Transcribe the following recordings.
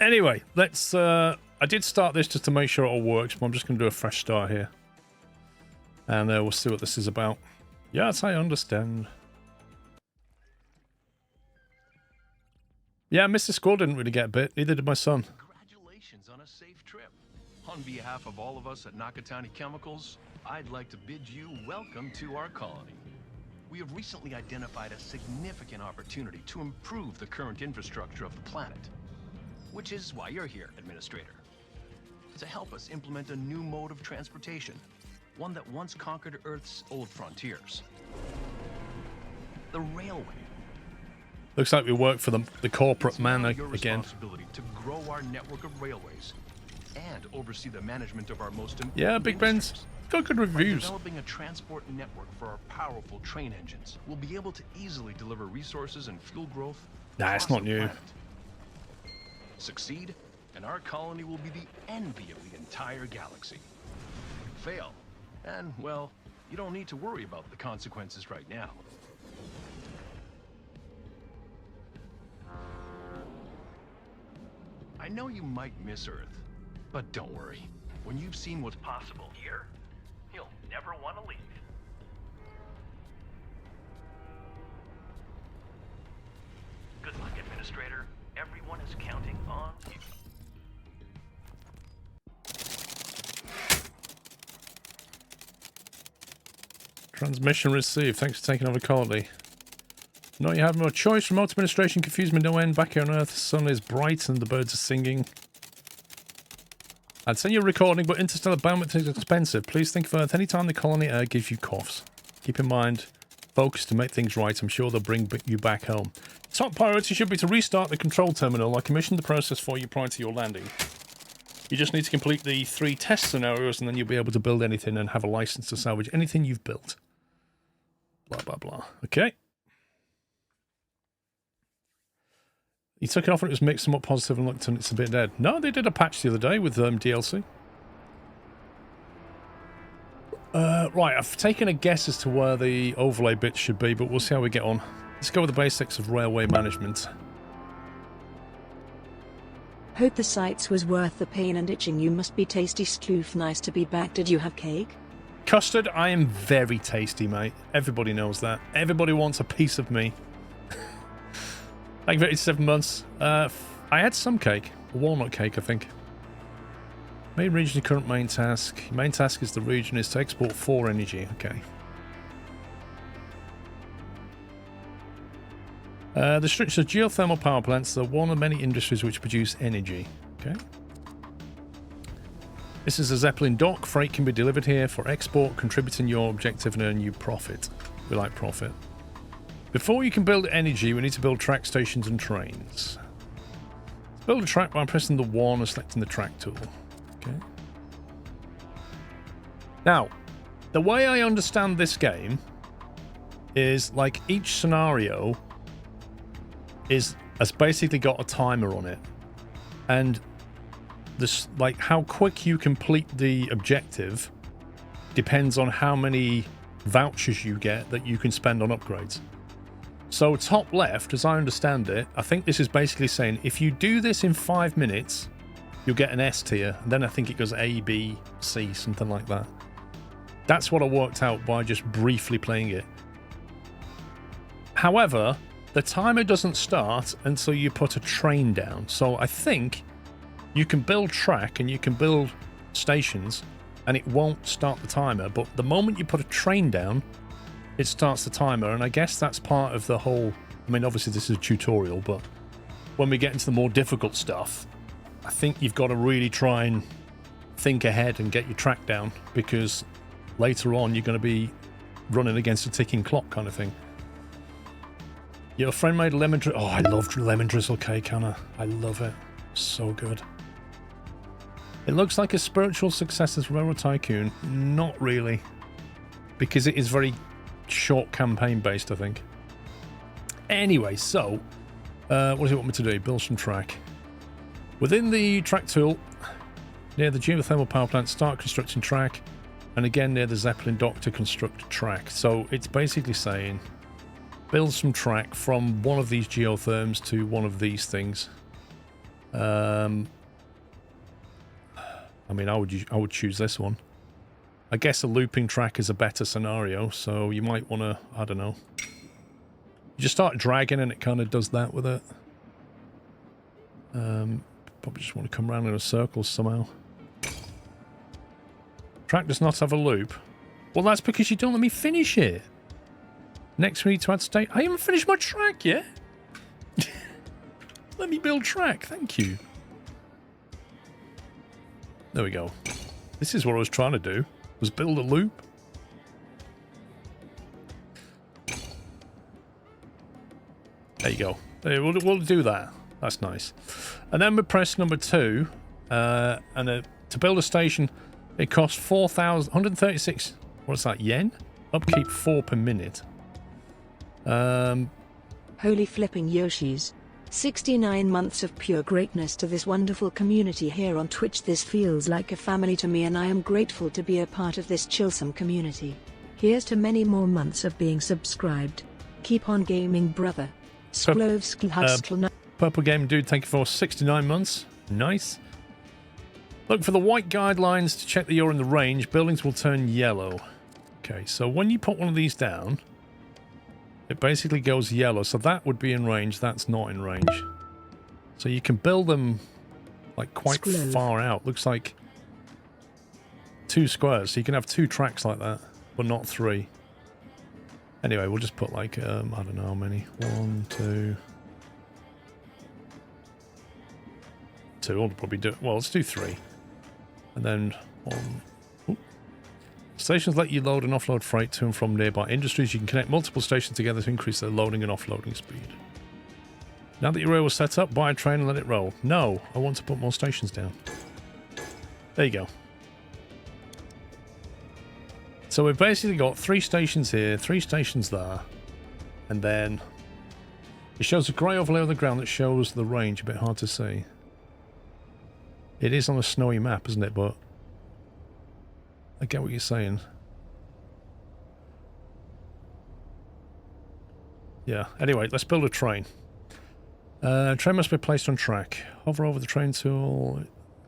Anyway, let's... I did start this just to make sure it all works, but I'm just going to do a fresh start here. And we'll see what this is about. Yes, I understand. Yeah, Mr. Squirrel didn't really get bit. Neither did my son. Congratulations on a safe trip. On behalf of all of us at Nakatani Chemicals, I'd like to bid you welcome to our colony. We have recently identified a significant opportunity to improve the current infrastructure of the planet. Which is why you're here, Administrator. To help us implement a new mode of transportation. One that once conquered Earth's old frontiers. The railway. Looks like we work for the corporate man your again. Responsibility to grow our network of railways and oversee the management of our most important Yeah, Big Ben's got good reviews. By developing a transport network for our powerful train engines, we'll be able to easily deliver resources and fuel growth. Nah, it's not new. Planet. Succeed, and our colony will be the envy of the entire galaxy. Fail, and well, you don't need to worry about the consequences right now. I know you might miss Earth, but don't worry. When you've seen what's possible here, you'll never want to leave. Good luck, Administrator. Everyone is counting on you. Transmission received. Thanks for taking over colony. No, you have no choice. Remote administration confused me no end. Back here on Earth, the sun is bright and the birds are singing. I'd send you a recording, but interstellar bandwidth is expensive. Please think of Earth anytime the colony air gives you coughs. Keep in mind, focus to make things right. I'm sure they'll bring you back home. Top priority should be to restart the control terminal. I commissioned the process for you prior to your landing. You just need to complete the 3 test scenarios and then you'll be able to build anything and have a license to salvage anything you've built. Blah, blah, blah. Okay. You took it off and it was mixed somewhat positive and looked and it's a bit dead. No, they did a patch the other day with DLC. Right, I've taken a guess as to where the overlay bits should be, but we'll see how we get on. Let's go with the basics of railway management. Hope the sights was worth the pain and itching. You must be tasty stoof. Nice to be back. Did you have cake? Custard, I am very tasty, mate. Everybody knows that. Everybody wants a piece of me. Thank you for 87 months. I had some cake. A walnut cake, I think. Main region, your current main task. Main task is the region is to export 4 energy. Okay. The structure of geothermal power plants are one of many industries which produce energy. Okay. This is a Zeppelin dock. Freight can be delivered here for export, contributing your objective and earn you profit. We like profit. Before you can build energy, we need to build track stations and trains. Build a track by pressing the 1 and selecting the track tool. Okay. Now, the way I understand this game is like each scenario has basically got a timer on it, and this, like, how quick you complete the objective depends on how many vouchers you get that you can spend on upgrades. So top left, as I understand it, I think this is basically saying if you do this in 5 minutes, you'll get an S tier, and then I think it goes A, B, C, something like that. That's what I worked out by just briefly playing it. However, the timer doesn't start until you put a train down. So I think you can build track and you can build stations and it won't start the timer. But the moment you put a train down, it starts the timer. And I guess that's part of the whole... I mean, obviously this is a tutorial, but when we get into the more difficult stuff, I think you've got to really try and think ahead and get your track down, because later on you're going to be running against a ticking clock kind of thing. Your friend made a lemon drizzle. Oh, I love lemon drizzle cake, Anna. I love it. So good. It looks like a spiritual successor to Railroad Tycoon. Not really. Because it is very short campaign based, I think. Anyway, so what does it want me to do? Build some track. Within the track tool, near the geothermal power plant, start constructing track. And again, near the Zeppelin dock to construct track. So it's basically saying build some track from one of these geotherms to one of these things. I mean, I would choose this one. I guess a looping track is a better scenario, so you might want to, I don't know. You just start dragging and it kind of does that with it. Probably just want to come around in a circle somehow. Track does not have a loop. Well, that's because you don't let me finish it. Next we need to add state. I haven't finished my track yet. Let me build track, thank you. There we go. This is what I was trying to do, was build a loop. There you go. We'll do that. That's nice. And then we press number 2, and to build a station, it costs 4,136. What's that, yen? Upkeep 4 per minute. Holy flipping Yoshis. 69 months of pure greatness to this wonderful community here on Twitch. This feels like a family to me and I am grateful to be a part of this chillsome community. Here's to many more months of being subscribed. Keep on gaming, brother. Purple Game Dude, thank you for 69 months. Nice. Look for the white guidelines to check that you're in the range. Buildings will turn yellow. Okay, so when you put one of these down, it basically goes yellow. So that would be in range. That's not in range. So you can build them like quite far out. Looks like 2 squares. So you can have 2 tracks like that, but not 3. Anyway, we'll just put like, I don't know how many. 1, 2... 2, we'll probably do, well, let's do 3. And then 1. Ooh. Stations let you load and offload freight to and from nearby industries. You can connect multiple stations together to increase their loading and offloading speed. Now that your rail was set up, buy a train and let it roll. No, I want to put more stations down. There you go. So we've basically got 3 stations here, 3 stations there, and then it shows a grey overlay on the ground that shows the range. A bit hard to see. It is on a snowy map, isn't it? But I get what you're saying. Yeah, anyway, let's build a train. Train must be placed on track. Hover over the train tool,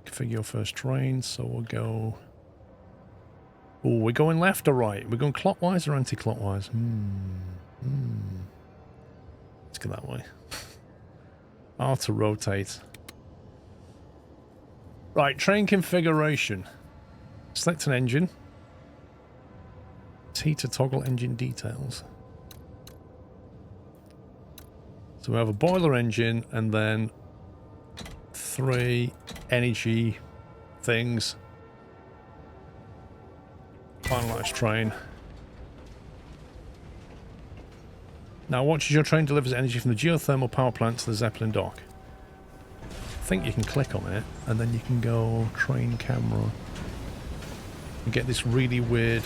configure your first train, so we'll go... Oh, we're going left or right? We're going clockwise or anti-clockwise? Let's go that way. R to rotate. Right, train configuration. Select an engine. T to toggle engine details. So we have a boiler engine and then 3 energy things. Finalize train. Now watch as your train delivers energy from the geothermal power plant to the Zeppelin dock. I think you can click on it and then you can go train camera and get this really weird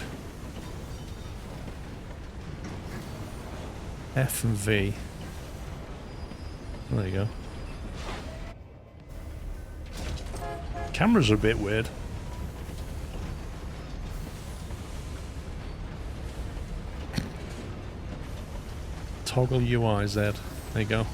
F and V. There you go. Cameras are a bit weird. Toggle UI Z. There you go.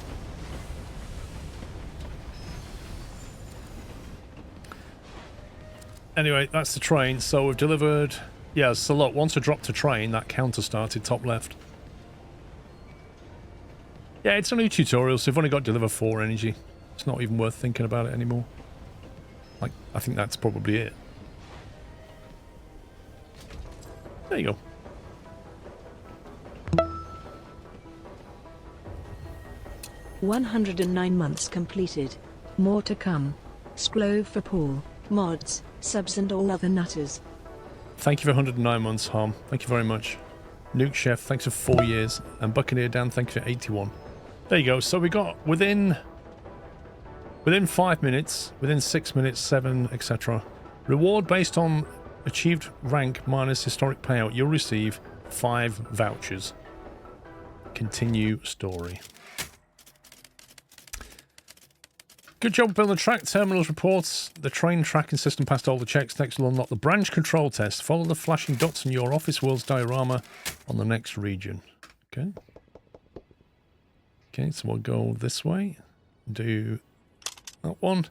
Anyway, that's the train. So we've delivered... Yeah, so look, once I dropped a train, that counter started top left. Yeah, it's a new tutorial, so we've only got to deliver 4 energy. It's not even worth thinking about it anymore. Like, I think that's probably it. There you go. 109 months completed. More to come. Sclove for Paul, mods, subs and all other nutters. Thank you for 109 months, Harm. Thank you very much. Nuke Chef, thanks for 4 years. And Buccaneer Dan, thank you for 81. There you go. So we got within 5 minutes, within 6 minutes, 7, etc. Reward based on achieved rank minus historic payout. You'll receive 5 vouchers. Continue story. Good job building the track. Terminals reports the train tracking system passed all the checks. Next will unlock the branch control test. Follow the flashing dots in your office world's diorama on the next region. Okay. Okay, so we'll go this way. Do That one.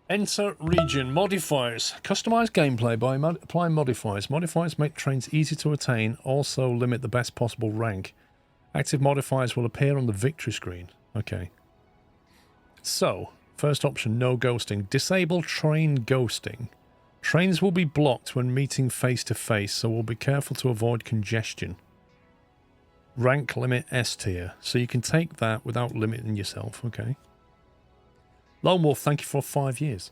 Enter region. Modifiers. Customize gameplay by applying modifiers. Modifiers make trains easy to attain, also limit the best possible rank. Active modifiers will appear on the victory screen. Okay. So, first option, no ghosting. Disable train ghosting. Trains will be blocked when meeting face to face, so we'll be careful to avoid congestion. Rank limit S tier. So you can take that without limiting yourself. Okay. Lone Wolf, thank you for 5 years.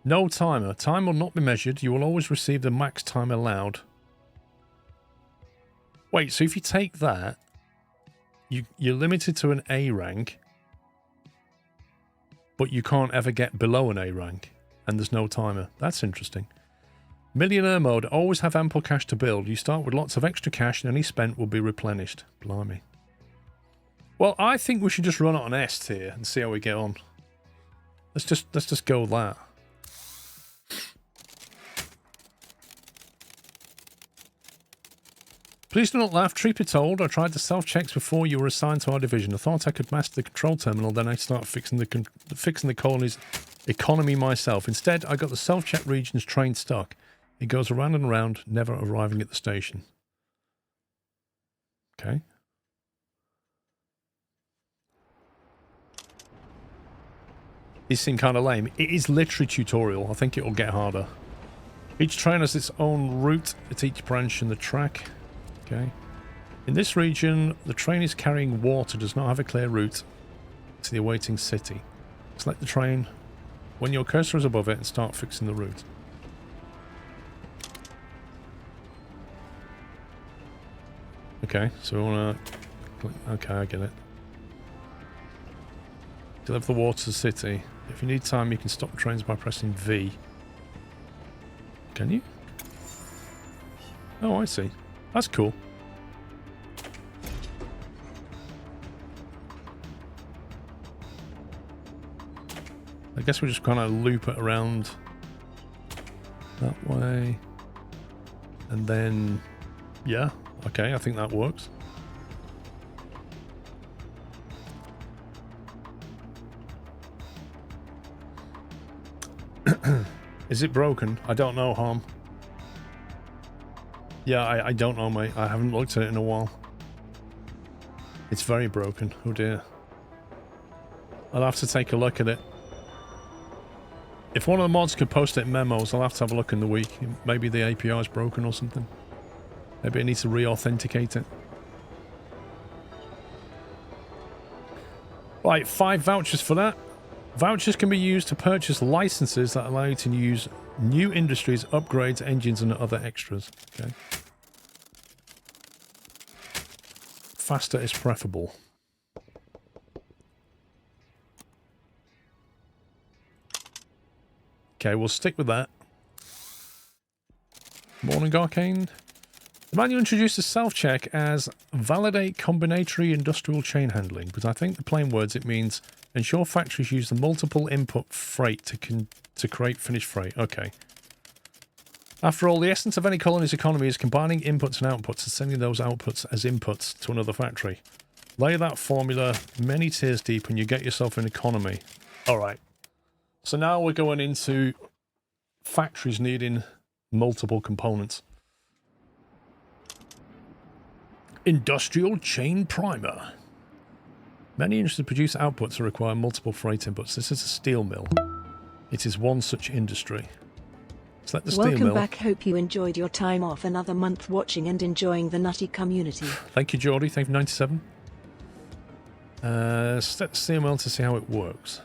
No timer. Time will not be measured. You will always receive the max time allowed. Wait, so if you take that, you're limited to an A rank, but you can't ever get below an A rank, and there's no timer. That's interesting. Millionaire mode. Always have ample cash to build. You start with lots of extra cash, and any spent will be replenished. Blimey. Well, I think we should just run it on S tier and see how we get on. Let's just go with that. Please do not laugh. Truth be told, I tried the self-checks before you were assigned to our division. I thought I could master the control terminal, then I start fixing the colony's economy myself. Instead, I got the self-check region's train stuck. It goes around and around, never arriving at the station. Okay. These seem kind of lame. It is literally tutorial. I think it will get harder. Each train has its own route at each branch in the track. Okay. In this region, the train is carrying water, does not have a clear route to the awaiting city. Select the train when your cursor is above it and start fixing the route. Okay, so we want to... Okay, I get it. Deliver the water to the city. If you need time, you can stop trains by pressing V. Can you? Oh, I see. That's cool. I guess we just kind of loop it around that way. And then, yeah, okay, I think that works. Is it broken? I don't know, Harm. Yeah, I don't know, mate. I haven't looked at it in a while. It's very broken. Oh dear. I'll have to take a look at it. If one of the mods could post it in memos, I'll have to have a look in the week. Maybe the API is broken or something. Maybe it needs to re-authenticate it. Right, 5 vouchers for that. Vouchers can be used to purchase licenses that allow you to use new industries, upgrades, engines, and other extras. Okay. Faster is preferable. Okay, we'll stick with that. Morning, Arcane. The manual introduces self-check as validate combinatory industrial chain handling, but I think the plain words it means ensure factories use the multiple input freight to create finished freight. Okay. After all, the essence of any colony's economy is combining inputs and outputs and sending those outputs as inputs to another factory. Lay that formula many tiers deep and you get yourself an economy. Alright. So now we're going into factories needing multiple components. Industrial Chain Primer. Many industries produce outputs that require multiple freight inputs. This is a steel mill. It is one such industry. Select the steel mill. Welcome back. Hope you enjoyed your time off. Another month watching and enjoying the nutty community. Thank you, Geordie. Thank you, 97. Select the steel mill to see how it works.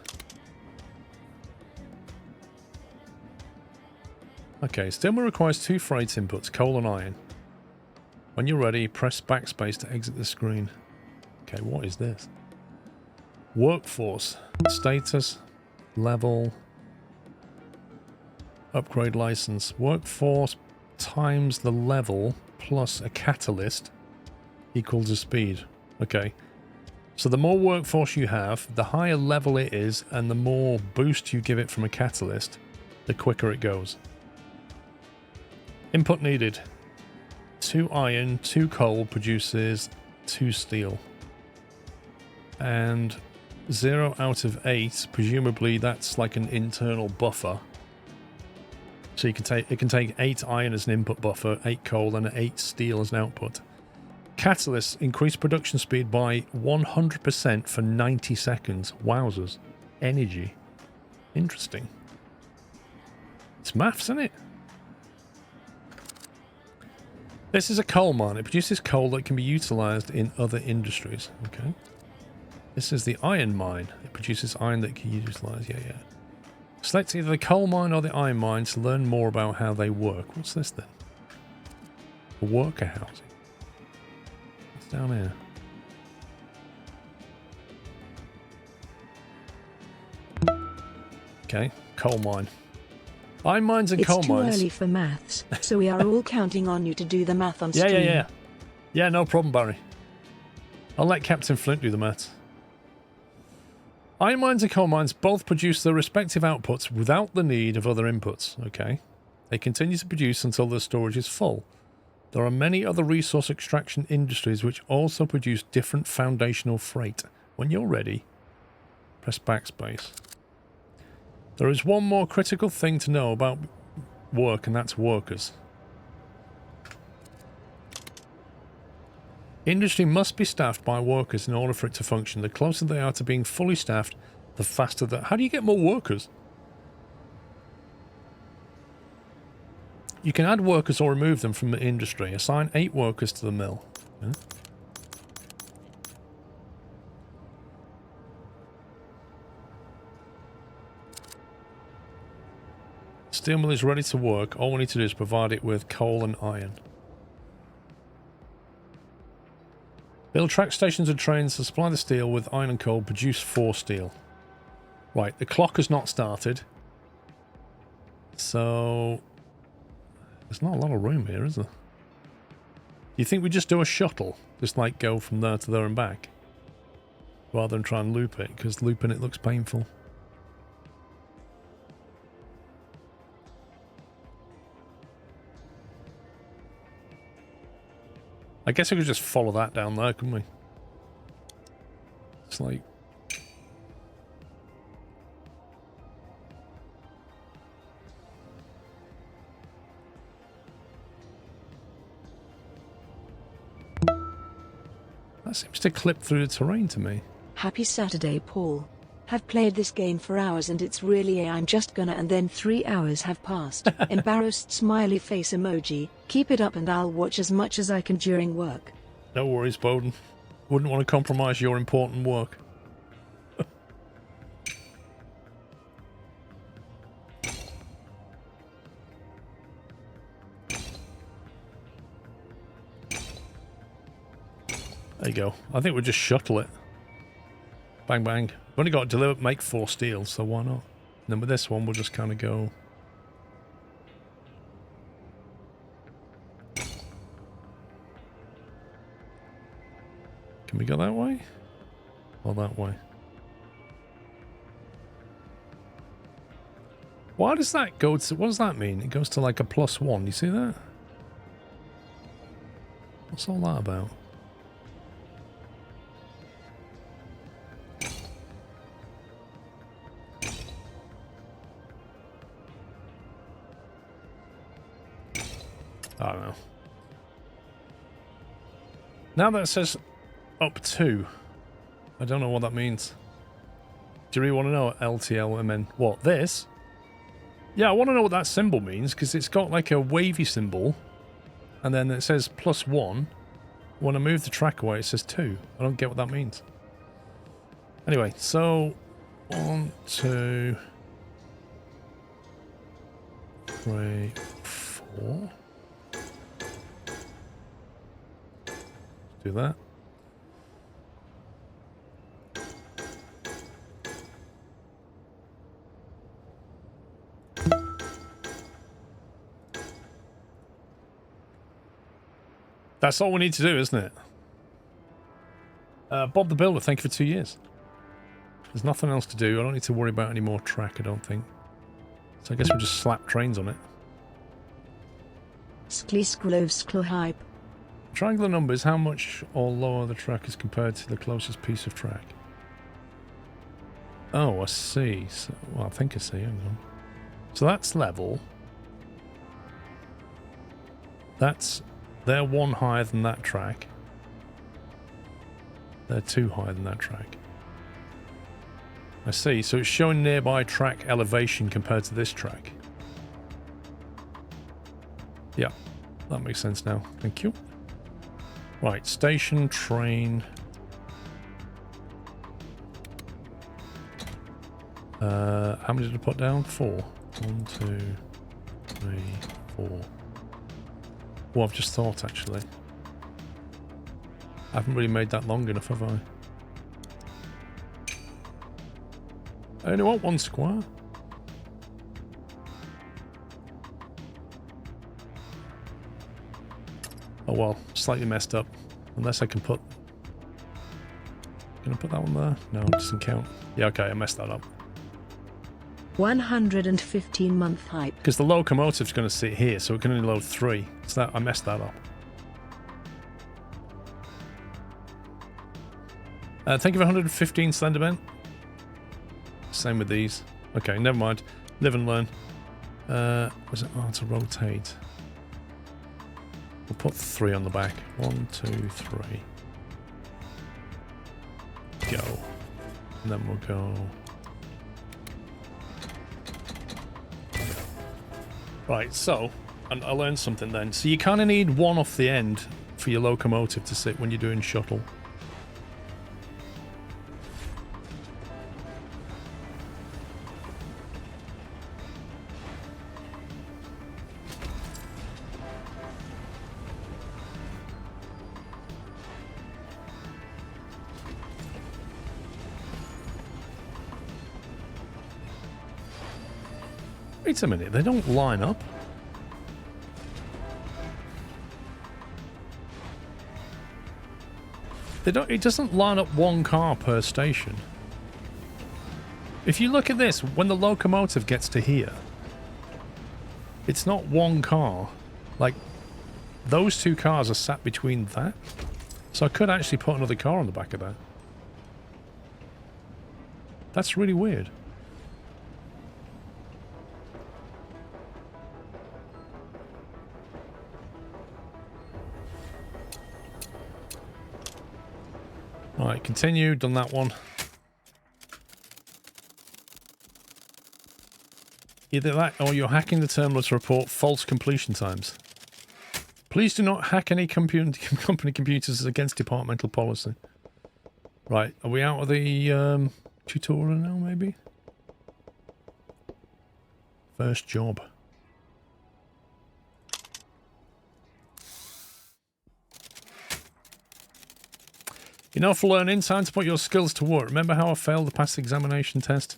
Okay, steel mill requires 2 freight inputs, coal and iron. When you're ready, press backspace to exit the screen. Okay, what is this? Workforce. Status. Level. Upgrade license. Workforce times the level plus a catalyst equals a speed. Okay. So the more workforce you have, the higher level it is, and the more boost you give it from a catalyst, the quicker it goes. Input needed. 2 iron, 2 coal produces 2 steel. And 0 out of 8. Presumably that's like an internal buffer. So it can take 8 iron as an input buffer, 8 coal, and 8 steel as an output. Catalysts increase production speed by 100% for 90 seconds. Wowzers. Energy. Interesting. It's maths, isn't it? This is a coal mine. It produces coal that can be utilized in other industries. Okay. This is the iron mine. It produces iron that can be utilized. Yeah. Select either the coal mine or the iron mine to learn more about how they work. What's this then? Worker housing. What's down here? Okay, coal mine. Iron mines and coal mines. It's too early for maths, so we are all counting on you to do the math on stream. Yeah, no problem, Barry. I'll let Captain Flint do the maths. Iron mines and coal mines both produce their respective outputs without the need of other inputs. Okay. They continue to produce until their storage is full. There are many other resource extraction industries which also produce different foundational freight. When you're ready, press backspace. There is one more critical thing to know about work, and that's workers. Industry must be staffed by workers in order for it to function. The closer they are to being fully staffed, the faster that... How do you get more workers? You can add workers or remove them from the industry. Assign 8 workers to the mill. Okay. Steel mill is ready to work. All we need to do is provide it with coal and iron. Build track stations and trains to supply the steel with iron and coal. Produce 4 steel. Right, the clock has not started. So... there's not a lot of room here, is there? Do you think we just do a shuttle? Just like go from there to there and back? Rather than try and loop it, because looping it looks painful. I guess we could just follow that down there, couldn't we? It's like... that seems to clip through the terrain to me. Happy Saturday, Paul. Have played this game for hours and it's really I'm just gonna, and then 3 hours have passed. Embarrassed smiley face emoji. Keep it up and I'll watch as much as I can during work. No worries, Bowden. Wouldn't want to compromise your important work. There you go. I think we'll just shuttle it. Bang, bang. We've only got to deliver, make 4 steel, so why not? And then with this one, we'll just kind of go... Can we go that way? Or that way? Why does that go to... what does that mean? It goes to like a +1. You see that? What's all that about? I don't know. Now that it says up to, I don't know what that means. Do you really want to know what LTLMN? What, this? Yeah, I want to know what that symbol means, because it's got like a wavy symbol, and then it says +1. When I move the track away, it says 2. I don't get what that means. Anyway, so 1, 2, 3, 4. Do that. That's all we need to do, isn't it? Bob the Builder, thank you for 2 years. There's nothing else to do. I don't need to worry about any more track, I don't think. So I guess we'll just slap trains on it. Hype. Triangular number is how much or lower the track is compared to the closest piece of track. Oh, I see. So, well, I think I see. Hang on. So that's level. They're one higher than that track. They're two higher than that track. I see. So it's showing nearby track elevation compared to this track. Yeah, that makes sense now. Thank you. Right, station, train. How many did I put down? 4. 1, 2, 3, 4. Oh, I've just thought, actually. I haven't really made that long enough, have I? I only want 1 square. Oh well, slightly messed up. Unless I can put... Can I put that one there? No, it doesn't count. Yeah, okay, I messed that up. 115-month hype. Because the locomotive's going to sit here, so it can only load 3. So that I messed that up. Thank you for 115 Slenderman. Same with these. Okay, never mind. Live and learn. Was it? Oh, to rotate. We'll put 3 on the back. 1, 2, 3. Go. And then we'll go. Right, so, and I learned something then. So you kind of need 1 off the end for your locomotive to sit when you're doing shuttle. Wait a minute, they don't line up. They don't. It doesn't line up 1 car per station. If you look at this, when the locomotive gets to here, it's not 1 car. Like, those 2 cars are sat between that. So I could actually put another car on the back of that. That's really weird. Alright, continue, done that one. Either that or you're hacking the terminal to report false completion times. Please do not hack any company computers against departmental policy. Right, are we out of the tutorial now, maybe? First job. Enough learning, time to put your skills to work. Remember how I failed the past examination test?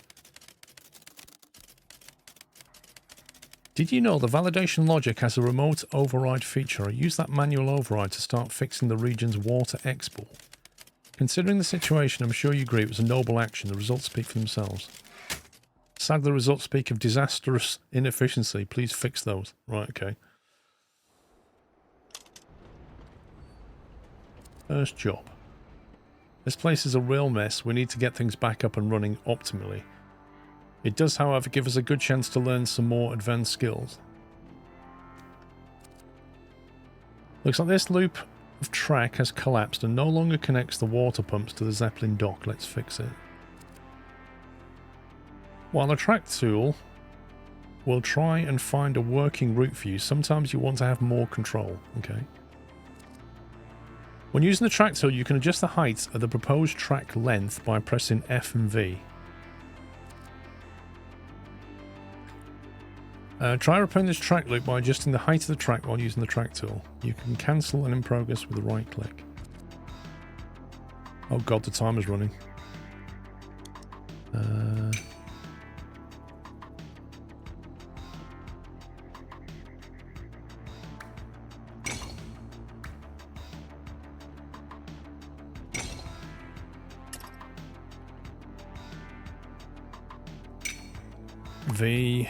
Did you know the validation logic has a remote override feature? I used that manual override to start fixing the region's water export. Considering the situation, I'm sure you agree it was a noble action. The results speak for themselves. Sadly, the results speak of disastrous inefficiency. Please fix those. Right, okay. First job. This place is a real mess. We need to get things back up and running optimally. It does, however, give us a good chance to learn some more advanced skills. Looks like this loop of track has collapsed and no longer connects the water pumps to the Zeppelin dock. Let's fix it. While the track tool will try and find a working route for you, sometimes you want to have more control. Okay. When using the track tool, you can adjust the height of the proposed track length by pressing F and V. Try repairing this track loop by adjusting the height of the track while using the track tool. You can cancel an in progress with the right click. Oh god, the timer's running. V.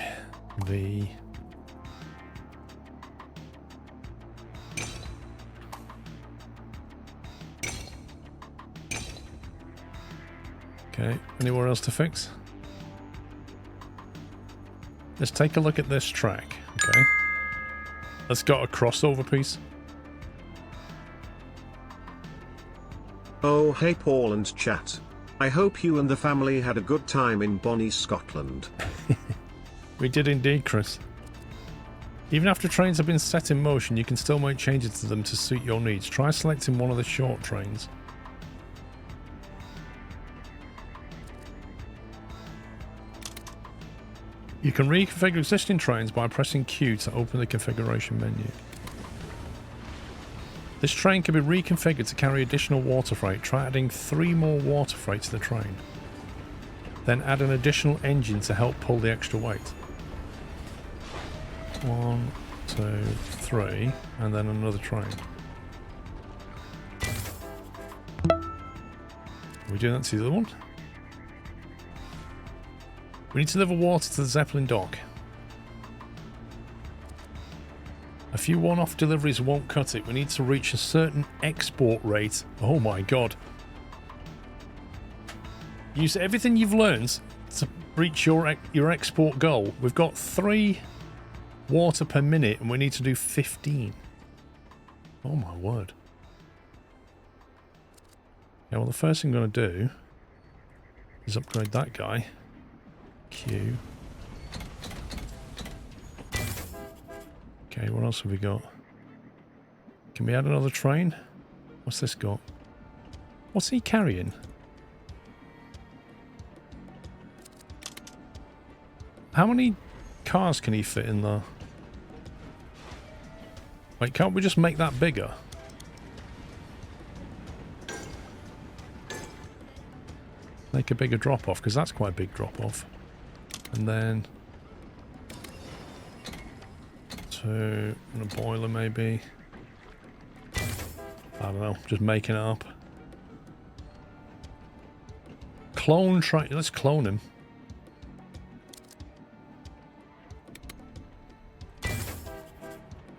Okay, anywhere else to fix? Let's take a look at this track, okay? That's got a crossover piece. Oh hey Paul and chat. I hope you and the family had a good time in Bonnie, Scotland. We did indeed, Chris. Even after trains have been set in motion, you can still make changes to them to suit your needs. Try selecting one of the short trains. You can reconfigure existing trains by pressing Q to open the configuration menu. This train can be reconfigured to carry additional water freight. Try adding 3 more water freight to the train. Then add an additional engine to help pull the extra weight. 1, 2, 3, and then another train. Are we doing that to the other one? We need to deliver water to the Zeppelin dock. A few one-off deliveries won't cut it. We need to reach a certain export rate. Oh my god. Use everything you've learned to reach your export goal. We've got 3 water per minute and we need to do 15. Oh my word. Yeah, well the first thing I'm going to do is upgrade that guy. Q. Okay, what else have we got? Can we add another train? What's this got? What's he carrying? How many cars can he fit in there? Wait, can't we just make that bigger? Make a bigger drop off, because that's quite a big drop off. And then 2 and a boiler maybe. I don't know, just making it up. Clone train, let's clone him.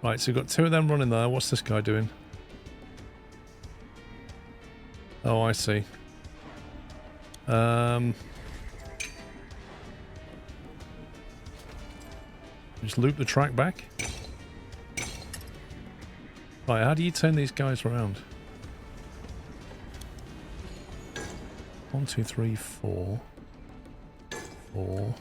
Right, so we've got 2 of them running there. What's this guy doing? Oh, I see. Just loop the track back. Right, how do you turn these guys around? 1, 2, 3, 4. 4.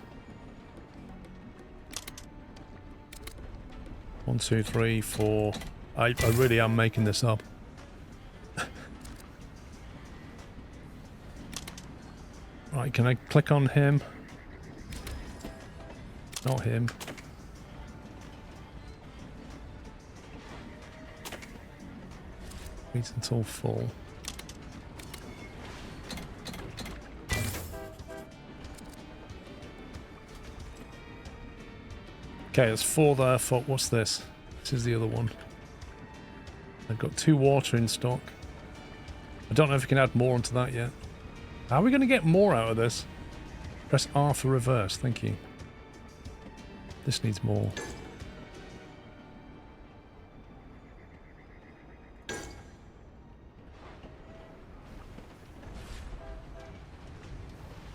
1, 2, 3, 4. I really am making this up. Right, can I click on him? Not him. Wait until full. Okay, it's 4 there. What's this? This is the other one. I've got 2 water in stock. I don't know if we can add more onto that yet. How are we going to get more out of this? Press R for reverse. Thank you. This needs more.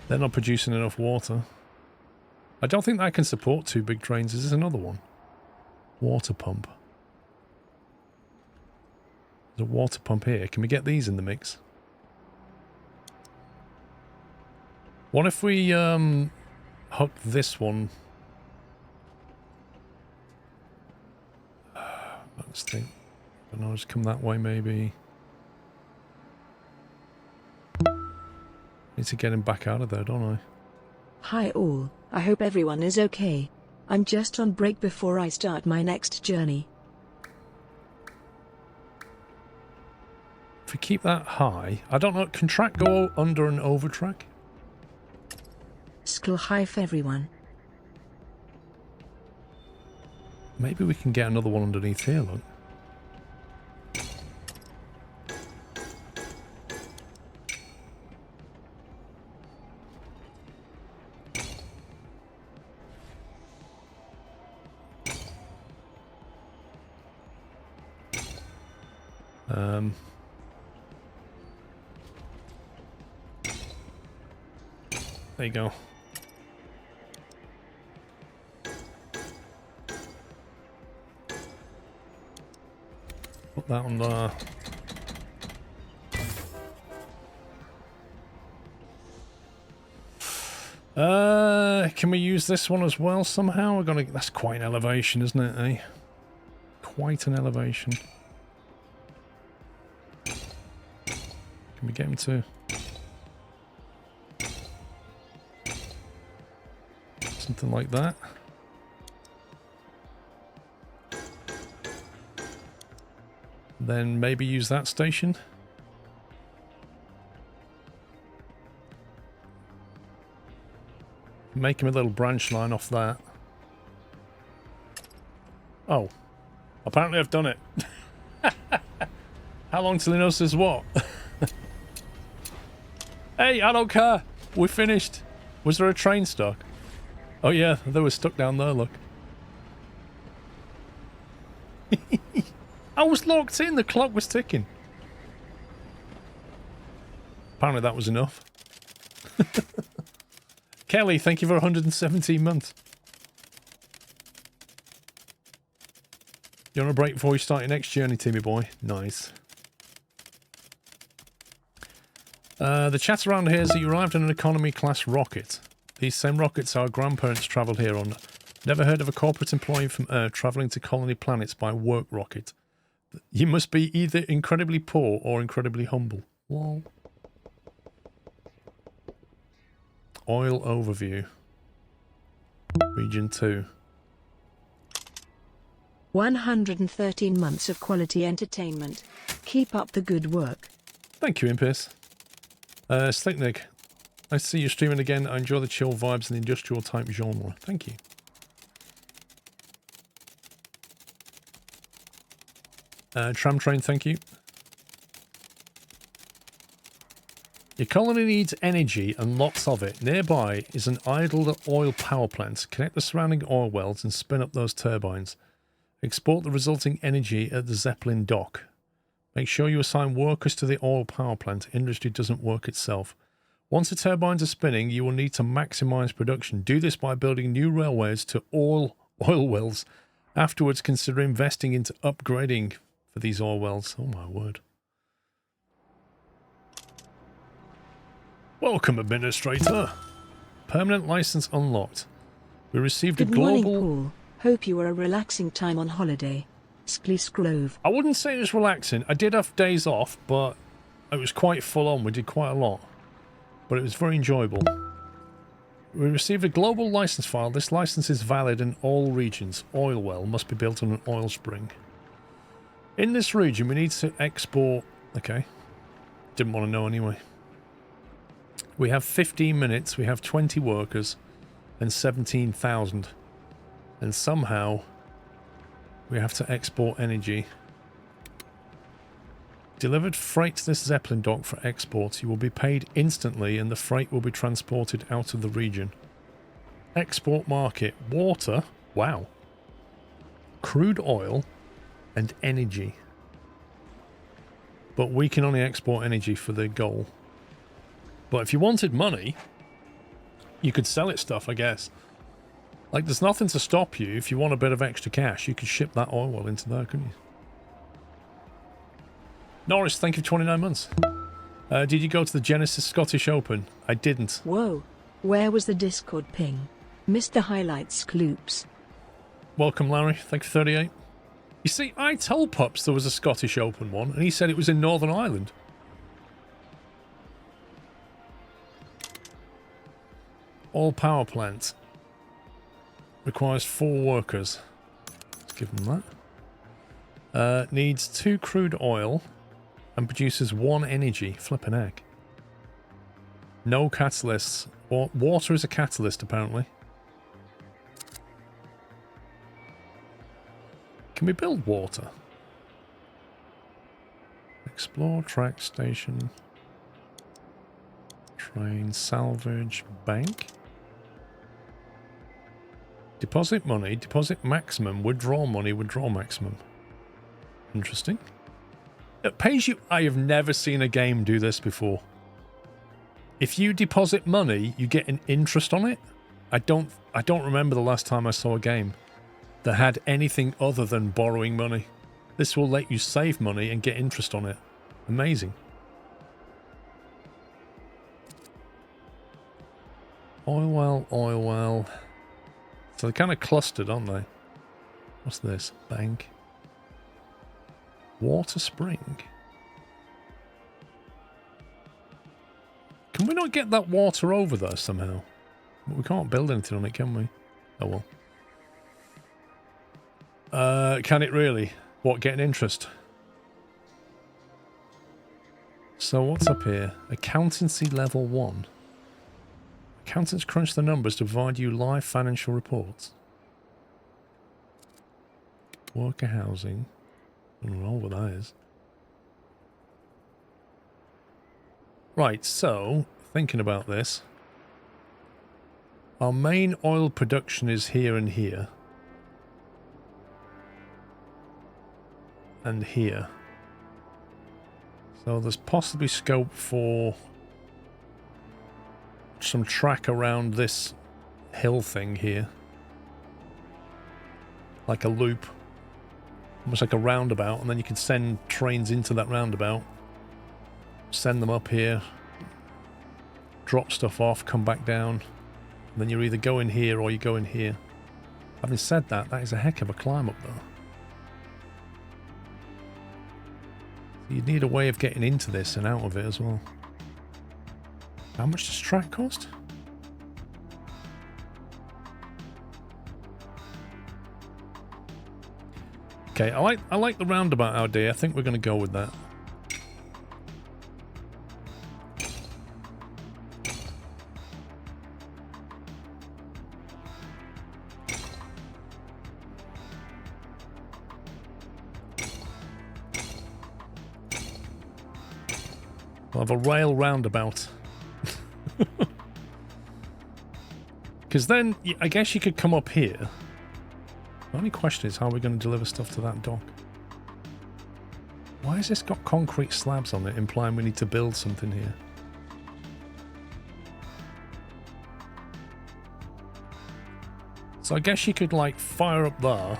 They're not producing enough water. I don't think that can support 2 big trains. Is this another one? Water pump. There's a water pump here. Can we get these in the mix? What if we hook this one? Let's think. I don't know, just come that way maybe. Need to get him back out of there, don't I? Hi all, I hope everyone is okay. I'm just on break before I start my next journey. If we keep that high, I don't know, can track go under and over track? Skull hive everyone. Maybe we can get another one underneath here, look. There you go. Put that on there. Can we use this one as well somehow? We're gonna. That's quite an elevation, isn't it? Eh? Quite an elevation. Can we get him to something like that? Then maybe use that station. Make him a little branch line off that. Oh. Apparently I've done it. How long till he knows this what? Hey, I don't care. We finished. Was there a train stuck? Oh yeah, they were stuck down there, look. I was locked in, the clock was ticking. Apparently that was enough. Kelly, thank you for 117 months. You on a break before you start your next journey, Timmy boy? Nice. The chat around here is that you arrived in an economy class rocket. These same rockets our grandparents travelled here on. Never heard of a corporate employee from Earth travelling to colony planets by work rocket. You must be either incredibly poor or incredibly humble. Lol. Oil overview. Region 2. 113 months of quality entertainment. Keep up the good work. Thank you, Impis. Slicknick, I see you streaming again. I enjoy the chill vibes and the industrial type genre. Thank you. Tram train, thank you. Your colony needs energy and lots of it. Nearby is an idle oil power plant. Connect the surrounding oil wells and spin up those turbines. Export the resulting energy at the Zeppelin dock. Make sure you assign workers to the oil power plant. Industry doesn't work itself. Once the turbines are spinning, you will need to maximize production. Do this by building new railways to all oil wells. Afterwards, consider investing into upgrading for these oil wells. Oh my word. Welcome, Administrator. Permanent license unlocked. We received a Good global... morning, Paul. Hope you were a relaxing time on holiday. Sklove. I wouldn't say it was relaxing. I did have days off, but it was quite full on. We did quite a lot. But it was very enjoyable. We received a global license file. This license is valid in all regions. Oil well must be built on an oil spring. In this region, we need to export... Okay. Didn't want to know anyway. We have 15 minutes. We have 20 workers. And 17,000. And somehow... we have to export energy. Delivered freight to this Zeppelin dock for export. You will be paid instantly and the freight will be transported out of the region. Export market. Water. Wow. Crude oil and energy. But we can only export energy for the goal. But if you wanted money, you could sell it stuff, I guess. Like, there's nothing to stop you. If you want a bit of extra cash, you could ship that oil well into there, couldn't you? Norris, thank you for 29 months. Did you go to the Genesis Scottish Open? I didn't. Whoa. Where was the Discord ping? Missed the highlights, Kloops. Welcome, Larry. Thank you for 38. You see, I told Pups there was a Scottish Open one, and he said it was in Northern Ireland. All power plant. Requires 4 workers. Let's give them that. Needs 2 crude oil and produces 1 energy. Flippin' heck. No catalysts. Water is a catalyst, apparently. Can we build water? Explore, track, station. Train, salvage, bank. Deposit money, deposit maximum, withdraw money, withdraw maximum. Interesting. It pays you... I have never seen a game do this before. If you deposit money, you get an interest on it. I don't remember the last time I saw a game that had anything other than borrowing money. This will let you save money and get interest on it. Amazing. Oil well, oil well. So they're kind of clustered, aren't they? What's this? Bank. Water spring. Can we not get that water over there somehow? We can't build anything on it, can we? Oh well. Can it really? What, get an interest? So what's up here? Accountancy level 1. Accountants crunch the numbers to provide you live financial reports. Worker housing. I don't know what that is. Right, so, thinking about this. Our main oil production is here and here. And here. So there's possibly scope for some track around this hill thing here. Like a loop. Almost like a roundabout, and then you can send trains into that roundabout. Send them up here. Drop stuff off, come back down. And then you're either going here or you go in here. Having said that, that is a heck of a climb up though. You'd need a way of getting into this and out of it as well. How much does track cost? Okay, I like the roundabout idea. I think we're going to go with that. We'll have a rail roundabout. Because then, I guess you could come up here. The only question is how we're going to deliver stuff to that dock. Why has this got concrete slabs on it, implying we need to build something here? So I guess you could, like, fire up there.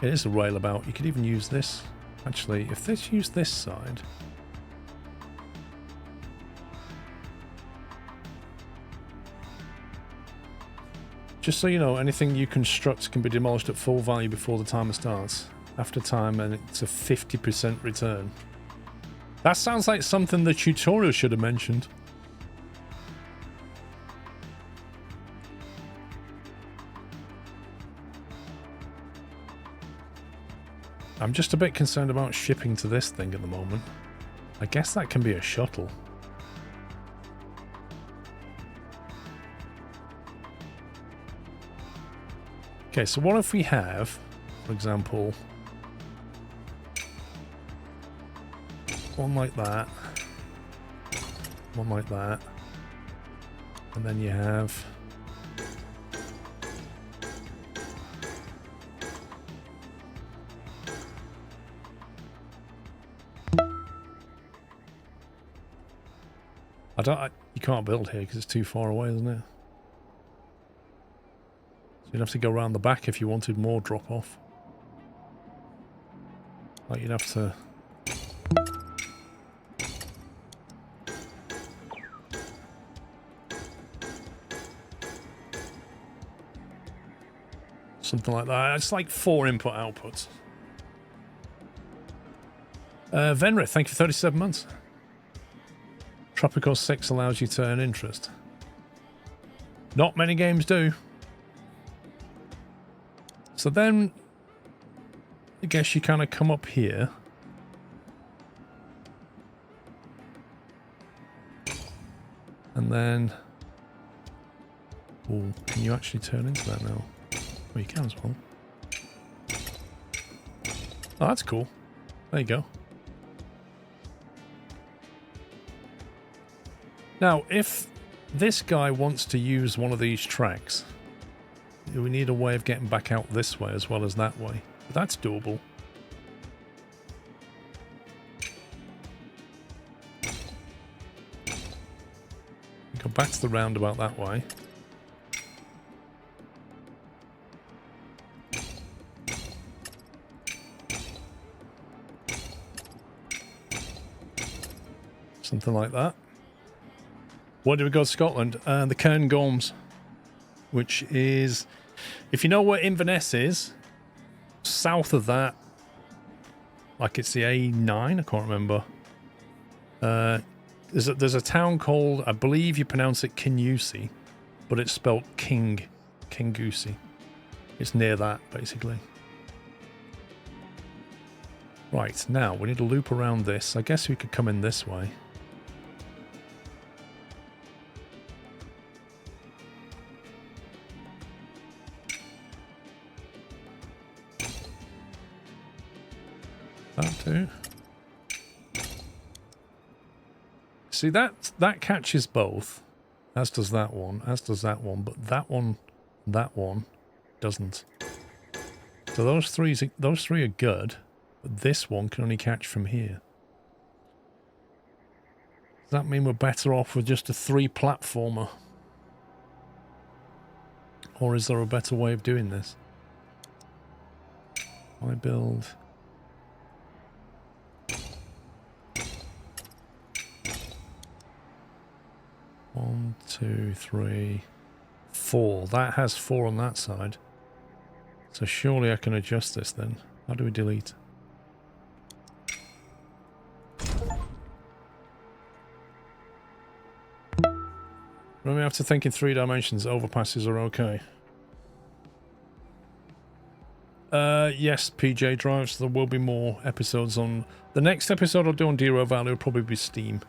It is a rail about. You could even use this. Actually, if this used this side... Just so you know, anything you construct can be demolished at full value before the timer starts. After time, and it's a 50% return. That sounds like something the tutorial should have mentioned. I'm just a bit concerned about shipping to this thing at the moment. I guess that can be a shuttle. Okay, so what if we have, for example, one like that, one like that, and then you have you can't build here because it's too far away, isn't it? So you'd have to go around the back if you wanted more drop off. Like you'd have to... Something like that. It's like 4 input outputs. Venrith, thank you for 37 months. Tropical 6 allows you to earn interest. Not many games do. So then, I guess you kind of come up here. And then... Oh, can you actually turn into that now? Oh, you can as well. Oh, that's cool. There you go. Now, if this guy wants to use one of these tracks, we need a way of getting back out this way as well as that way. But that's doable. Go back to the roundabout that way. Something like that. Where do we go to Scotland? The Cairngorms, which is, if you know where Inverness is, south of that, like it's the A9, I can't remember. There's a town called, I believe you pronounce it Kinusey, but it's spelled Kingoosey. It's near that, basically. Right, now we need to loop around this. I guess we could come in this way. That too. See, that catches both, as does that one, but that one doesn't. So those three are good, but this one can only catch from here. Does that mean we're better off with just a 3-platformer? Or is there a better way of doing this? I build... 1, 2, 3, 4. That has 4 on that side. So surely I can adjust this then. How do we delete? Remember, after thinking 3 dimensions, overpasses are okay. Yes, PJ drives. There will be more episodes on... The next episode I'll do on Dero Valley will probably be Steam.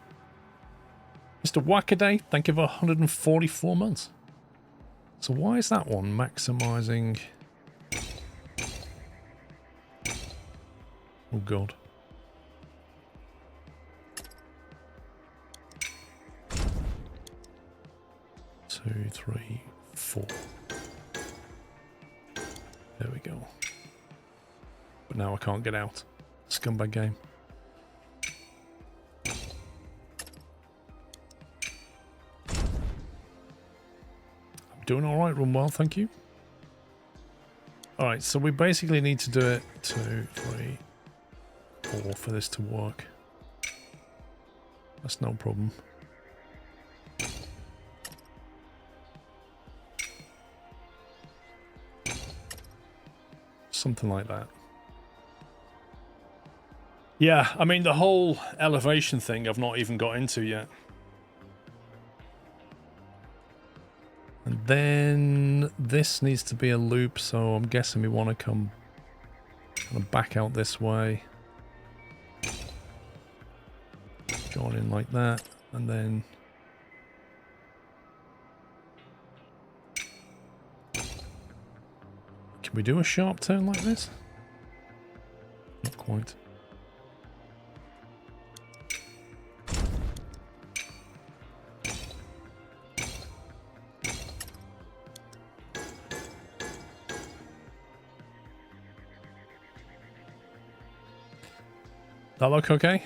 Mr. Wackaday, thank you for 144 months. So why is that one maximizing? Oh god. Two, 3, 4. There we go. But now I can't get out. Scumbag game. Doing alright, run well, thank you. Alright, so we basically need to do it 2, 3, 4 for this to work. That's no problem. Something like that. Yeah, I mean, the whole elevation thing I've not even got into yet. And then this needs to be a loop, so I'm guessing we want to come kind of back out this way. Join in like that, and then... Can we do a sharp turn like this? Not quite. That look okay?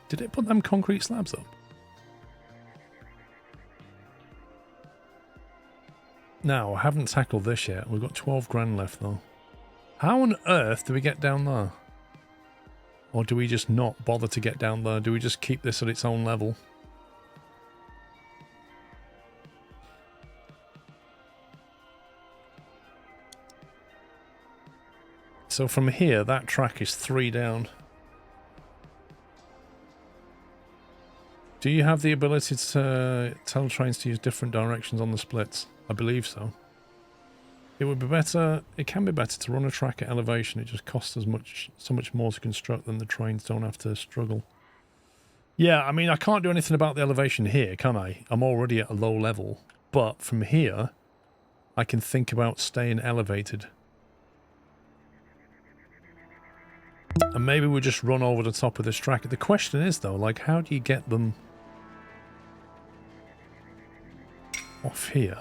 Did it put them concrete slabs up? Now, I haven't tackled this yet. We've got 12 grand left though. How on earth do we get down there? Or do we just not bother to get down there? Do we just keep this at its own level? So from here, that track is 3 down. Do you have the ability to tell trains to use different directions on the splits? I believe so. It would be better, it can be better to run a track at elevation. It just costs so much more to construct than the trains don't have to struggle. Yeah, I mean, I can't do anything about the elevation here, can I? I'm already at a low level. But from here, I can think about staying elevated. And maybe we'll just run over the top of this track. The question is, though, like, how do you get them off here?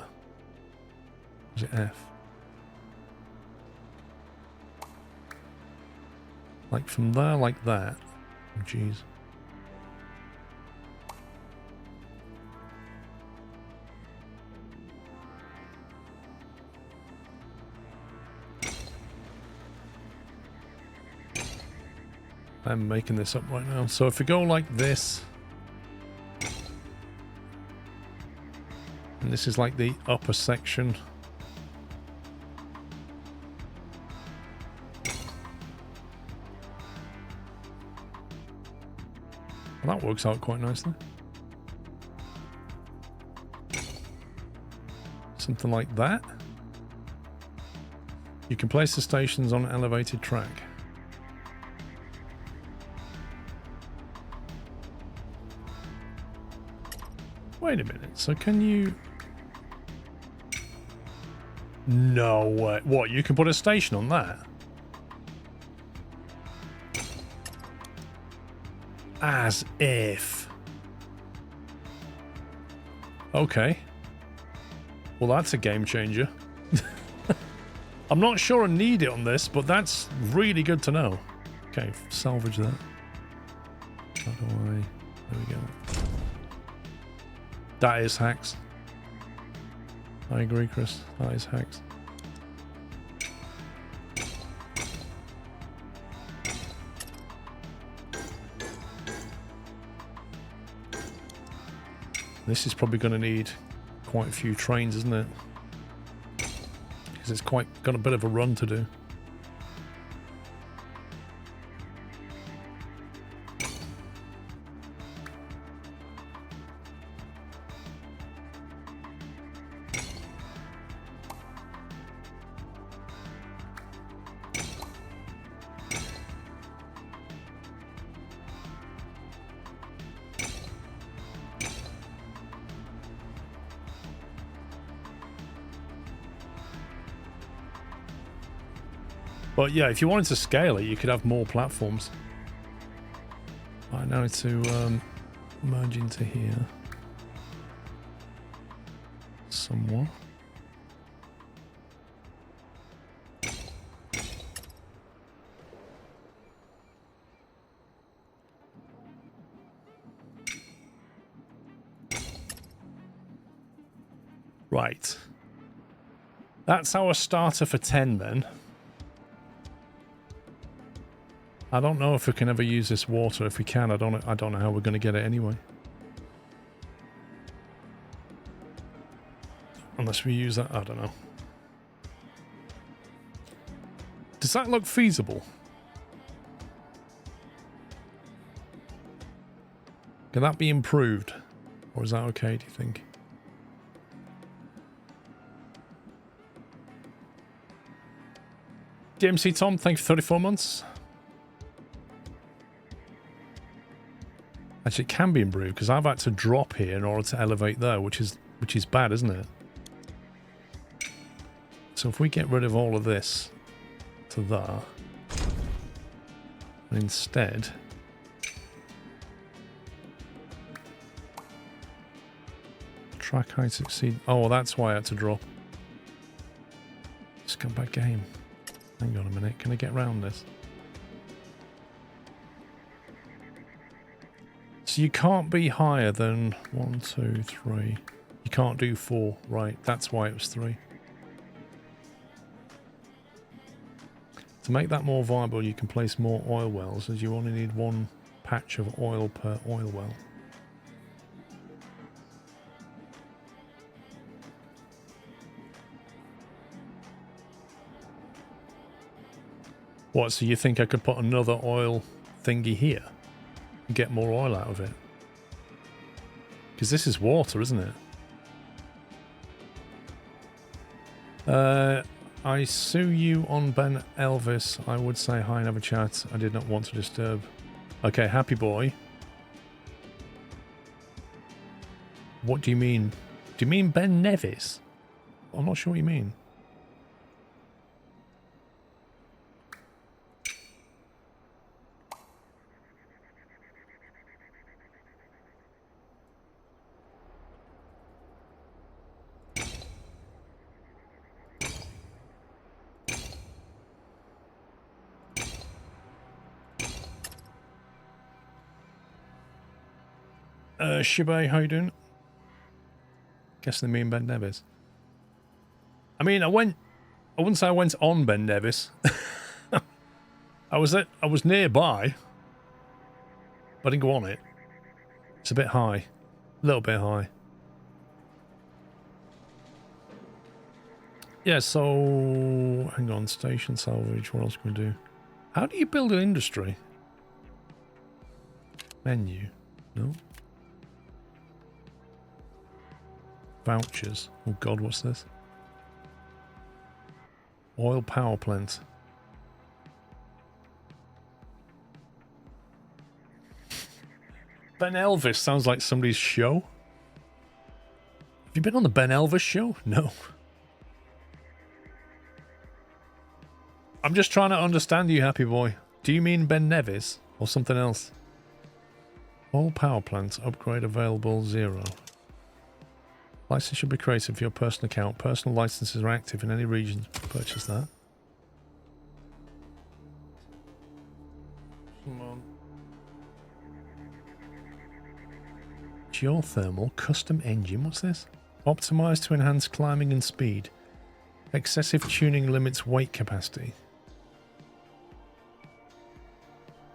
Is it F? Like from there, like that. Oh, jeez. I'm making this up right now. So if we go like this, and this is like the upper section. Well, that works out quite nicely. Something like that. You can place the stations on an elevated track. Wait a minute, so can you... No way. What, you can put a station on that? As if. Okay. Well, that's a game changer. I'm not sure I need it on this, but that's really good to know. Okay, salvage that. How do I... There we go. That is hacks. I agree, Chris. That is hacks. This is probably going to need quite a few trains, isn't it? Because it's quite got a bit of a run to do. But yeah, if you wanted to scale it, you could have more platforms. Right, now to merge into here. Somewhat. Right. That's our starter for 10 then. I don't know if we can ever use this water. If we can, I don't know how we're going to get it anyway. Unless we use that, I don't know. Does that look feasible? Can that be improved? Or is that okay, do you think? DMC Tom, thank you for 34 months. Actually, it can be improved because I've had to drop here in order to elevate there, which is bad, isn't it? So if we get rid of all of this to there, and instead track height succeed. Oh, that's why I had to drop. Just come back game. Hang on a minute. Can I get around this? So you can't be higher than 1, 2, 3. You can't do 4, right? That's why it was 3. To make that more viable, you can place more oil wells, as you only need 1 patch of oil per oil well. What, so you think I could put another oil thingy here? Get more oil out of it, because this is water, isn't it? I sue you on Ben Elvis. I would say hi and have a chat. I did not want to disturb. Okay, happy boy. What do you mean? Do you mean Ben Nevis? I'm not sure what you mean. Shibai, how you doing? Guessing they mean Ben Nevis. I mean, I wouldn't say I went on Ben Nevis. I was nearby. I didn't go on it. It's a bit high. A little bit high. Yeah, so... Hang on, station salvage. What else can we do? How do you build an industry? Menu. No. Vouchers. Oh god, what's this? Oil power plant. Ben Elvis sounds like somebody's show. Have you been on the Ben Elvis show? No. I'm just trying to understand you, happy boy. Do you mean Ben Nevis or something else? All power plants upgrade available 0. License should be created for your personal account. Personal licenses are active in any region. Purchase that. Come on. Geothermal custom engine. What's this? Optimized to enhance climbing and speed. Excessive tuning limits weight capacity.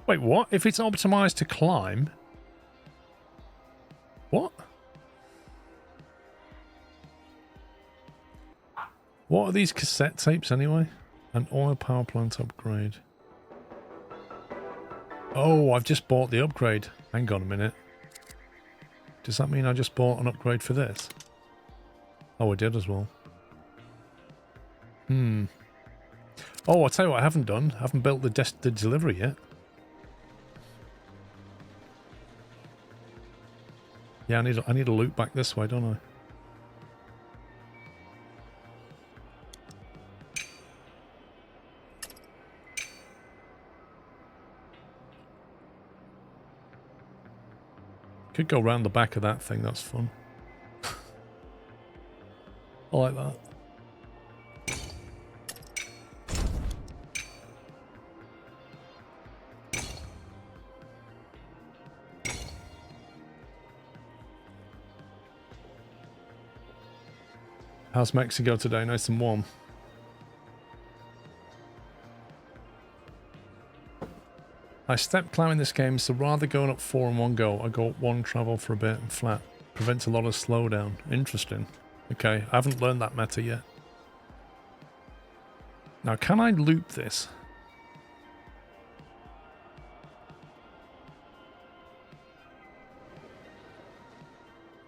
Wait, what? If it's optimized to climb? What? What are these cassette tapes anyway? An oil power plant upgrade. Oh, I've just bought the upgrade. Hang on a minute. Does that mean I just bought an upgrade for this? Oh, I did as well. Oh, I'll tell you what I haven't done. I haven't built the delivery yet. Yeah, I need to loop back this way, don't I? Could go around the back of that thing, that's fun. I like that. How's Mexico today? Nice and warm. I step climbing this game, so rather going up 4 in one go, I go up 1 travel for a bit and flat. Prevents a lot of slowdown. Interesting. Okay, I haven't learned that meta yet. Now, can I loop this?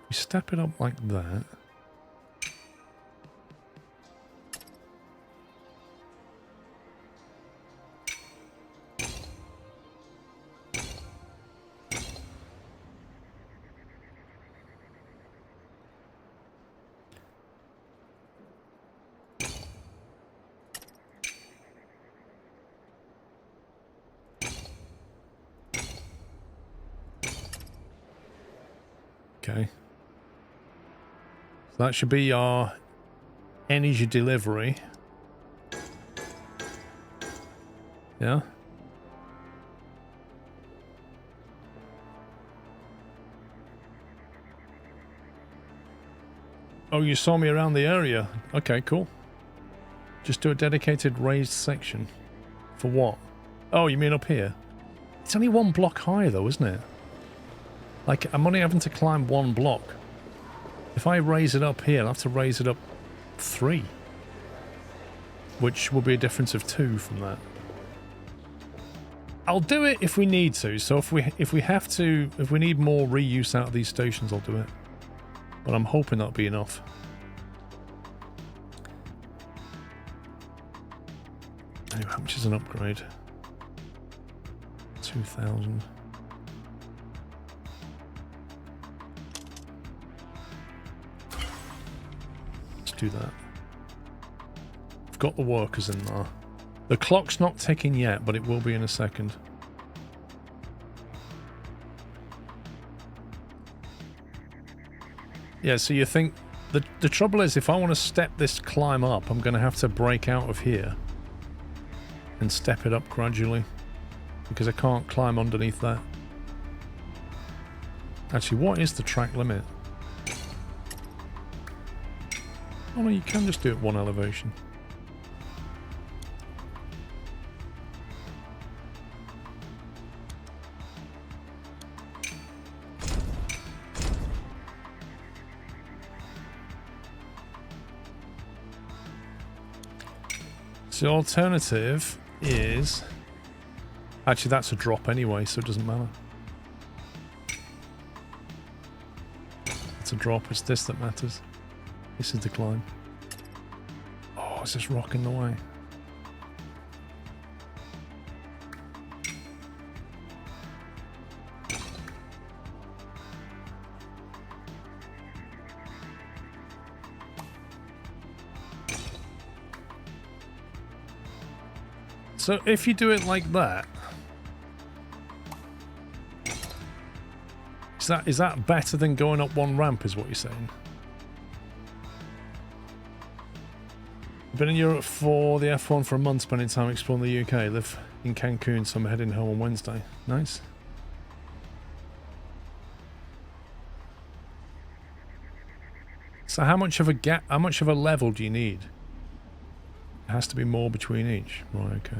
We step it up like that. Okay. So that should be our energy delivery. Yeah. Oh, you saw me around the area. Okay, cool. Just do a dedicated raised section. For what? Oh, you mean up here? It's only 1 block high though, isn't it? Like, I'm only having to climb 1 block. If I raise it up here, I'll have to raise it up 3. Which will be a difference of 2 from that. I'll do it if we need to. So if we have to, if we need more reuse out of these stations, I'll do it. But I'm hoping that'll be enough. Anyway, how much is an upgrade? 2,000. Do that. I've got the workers in there. The clock's not ticking yet, but it will be in a second. Yeah, so you think the trouble is if I want to step this climb up, I'm going to have to break out of here and step it up gradually because I can't climb underneath that. Actually, what is the track limit? Oh no, you can just do it 1 elevation. So the alternative is... Actually, that's a drop anyway, so it doesn't matter. It's a drop. It's this that matters. This is the climb. Oh, it's just rock in the way. So if you do it like that, is that better than going up one ramp, is what you're saying? Been in Europe for the F1 for a month, spending time exploring the UK. Live in Cancun, so I'm heading home on Wednesday. Nice. So how much of a gap, how much of a level do you need? It has to be more between each. Right, okay.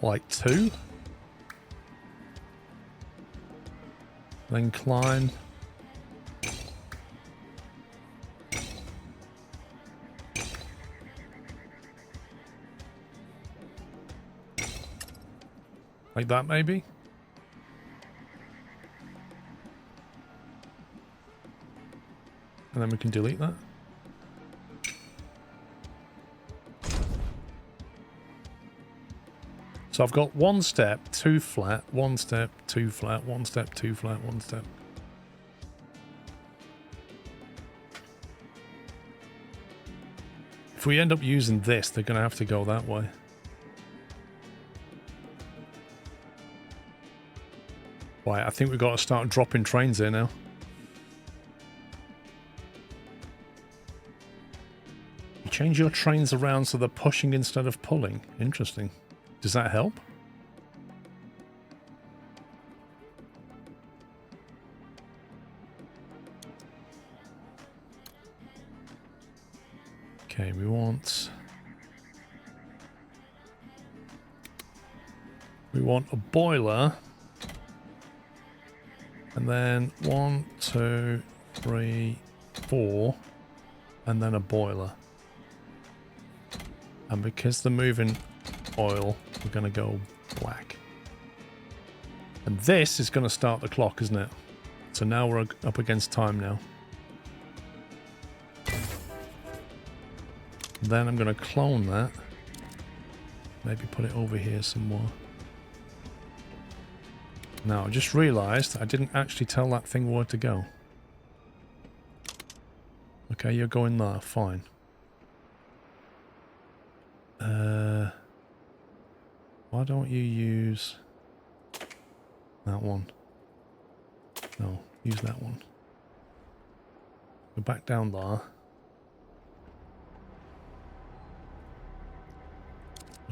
Like 2? Then climb. Like that, maybe? And then we can delete that. So I've got 1 step, 2 flat, 1 step, 2 flat, 1 step, 2 flat, 1 step. If we end up using this, they're going to have to go that way. Right, I think we've got to start dropping trains here now. You change your trains around so they're pushing instead of pulling. Interesting. Does that help? Okay, we want a boiler. And then 1, 2, 3, 4, and then a boiler. And because they're moving oil, we're going to go black. And this is going to start the clock, isn't it? So now we're up against time now. Then I'm going to clone that. Maybe put it over here somewhere. Now, I just realised I didn't actually tell that thing where to go. Okay, you're going there. Fine. Why don't you use that one? No, use that one. Go back down there. I'll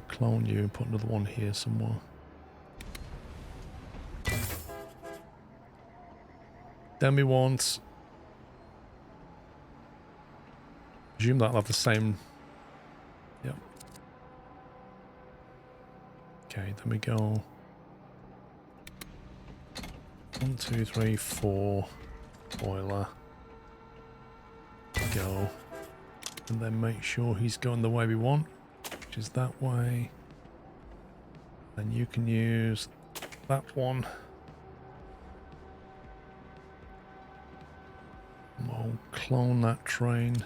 clone you and put another one here somewhere. Then we want... Presume that'll have the same... Yep. Okay, then we go... 1, 2, 3, 4... Boiler. Go. And then make sure he's going the way we want, which is that way. And you can use that one. We'll clone that train.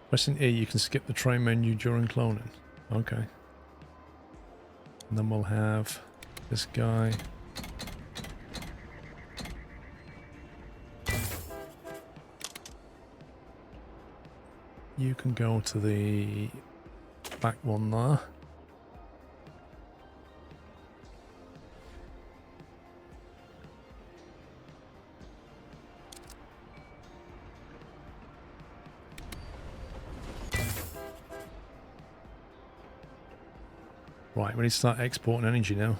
Pressing E, you can skip the train menu during cloning. Okay. And then we'll have this guy. You can go to the back one there. Right, we need to start exporting energy now.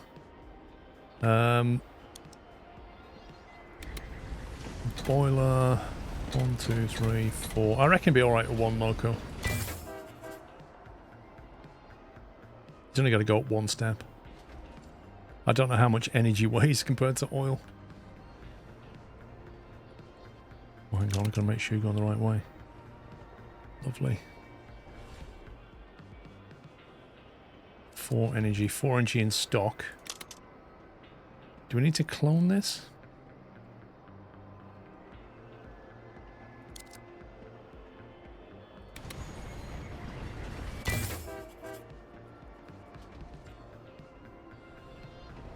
boiler. 1, 2, 3, 4. I reckon it'd be alright with 1 loco. He's only got to go up 1 step. I don't know how much energy weighs compared to oil. Oh, hang on, I've got to make sure you're going the right way. Lovely. 4 energy. 4 energy in stock. Do we need to clone this?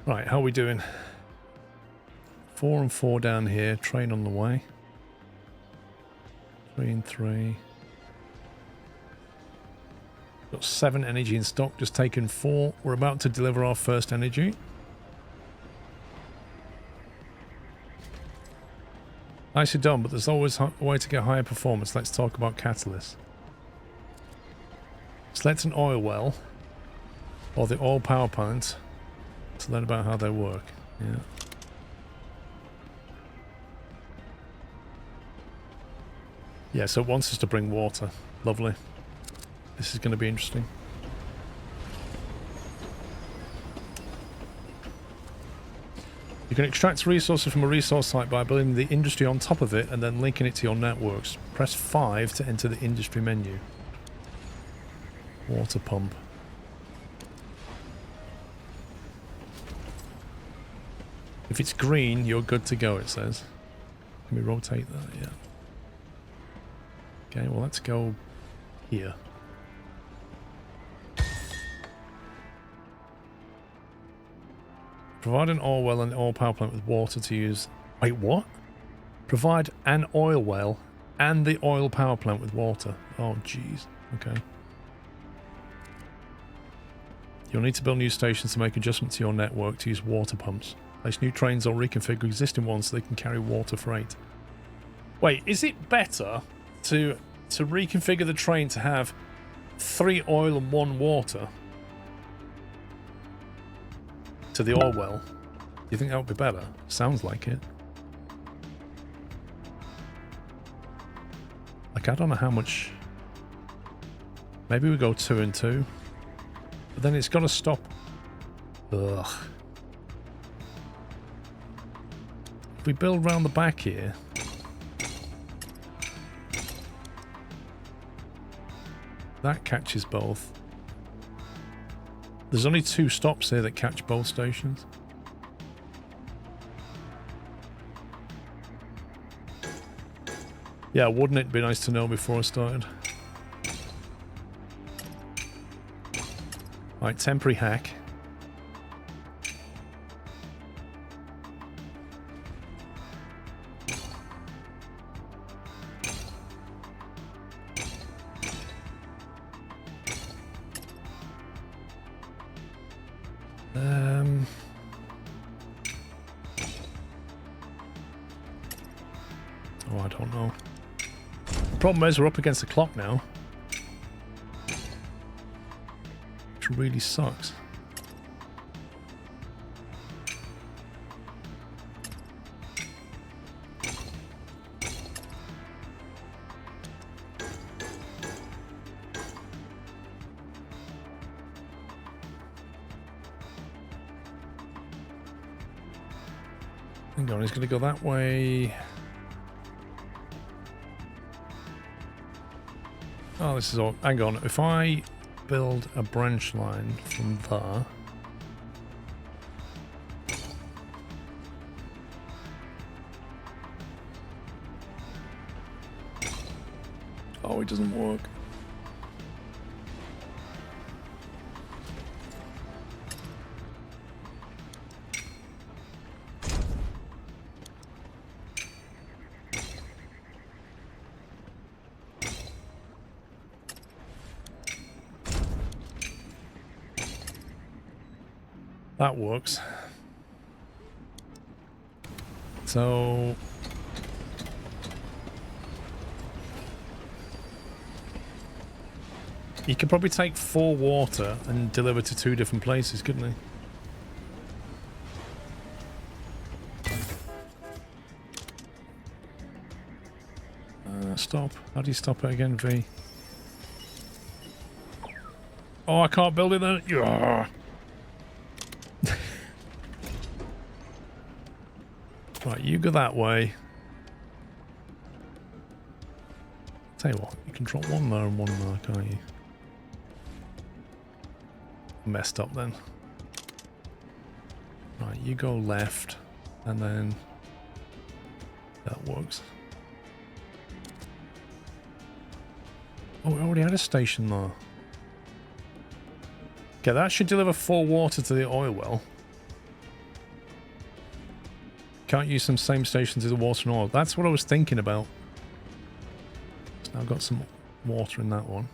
Right, how are we doing? 4 and 4 down here. Train on the way. 3 and 3. Got 7 energy in stock. Just taken 4. We're about to deliver our first energy. Nicely done, but there's always a way to get higher performance. Let's talk about catalysts. Select an oil well or the oil power plant to learn about how they work. Yeah. Yeah, so it wants us to bring water. Lovely. This is going to be interesting. You can extract resources from a resource site by building the industry on top of it and then linking it to your networks. Press 5 to enter the industry menu. Water pump. If it's green, you're good to go, it says. Can we rotate that? Yeah. Okay, well, let's go here. Provide an oil well and oil power plant with water to use. Wait, what? Provide an oil well and the oil power plant with water. Oh, jeez. Okay. You'll need to build new stations to make adjustments to your network to use water pumps. Place new trains or reconfigure existing ones so they can carry water freight. Wait, is it better to reconfigure the train to have 3 oil and 1 water to the oil well? Do you think that would be better? Sounds like it. Like, I don't know how much. Maybe we go 2 and 2. But then it's got to stop. Ugh. If we build round the back here. That catches both. There's only 2 stops here that catch both stations. Yeah, wouldn't it be nice to know before I started? Right, temporary hack. Oh, I don't know. The problem is we're up against the clock now. Which really sucks. Hang on, he's going to go that way. Oh, this is all. Hang on, if I build a branch line from there. Oh, it doesn't work. That works. So he could probably take 4 water and deliver to 2 different places, couldn't he? that stop? How do you stop it again, V? Oh, I can't build it then. Yeah. Right, you go that way. Tell you what, you can drop one there and one there, can't you? Messed up then. Right, you go left, and then that works. Oh, we already had a station there. Okay, that should deliver 4 water to the oil well. Can't use some same station to the water and oil. That's what I was thinking about. So I've got some water in that one.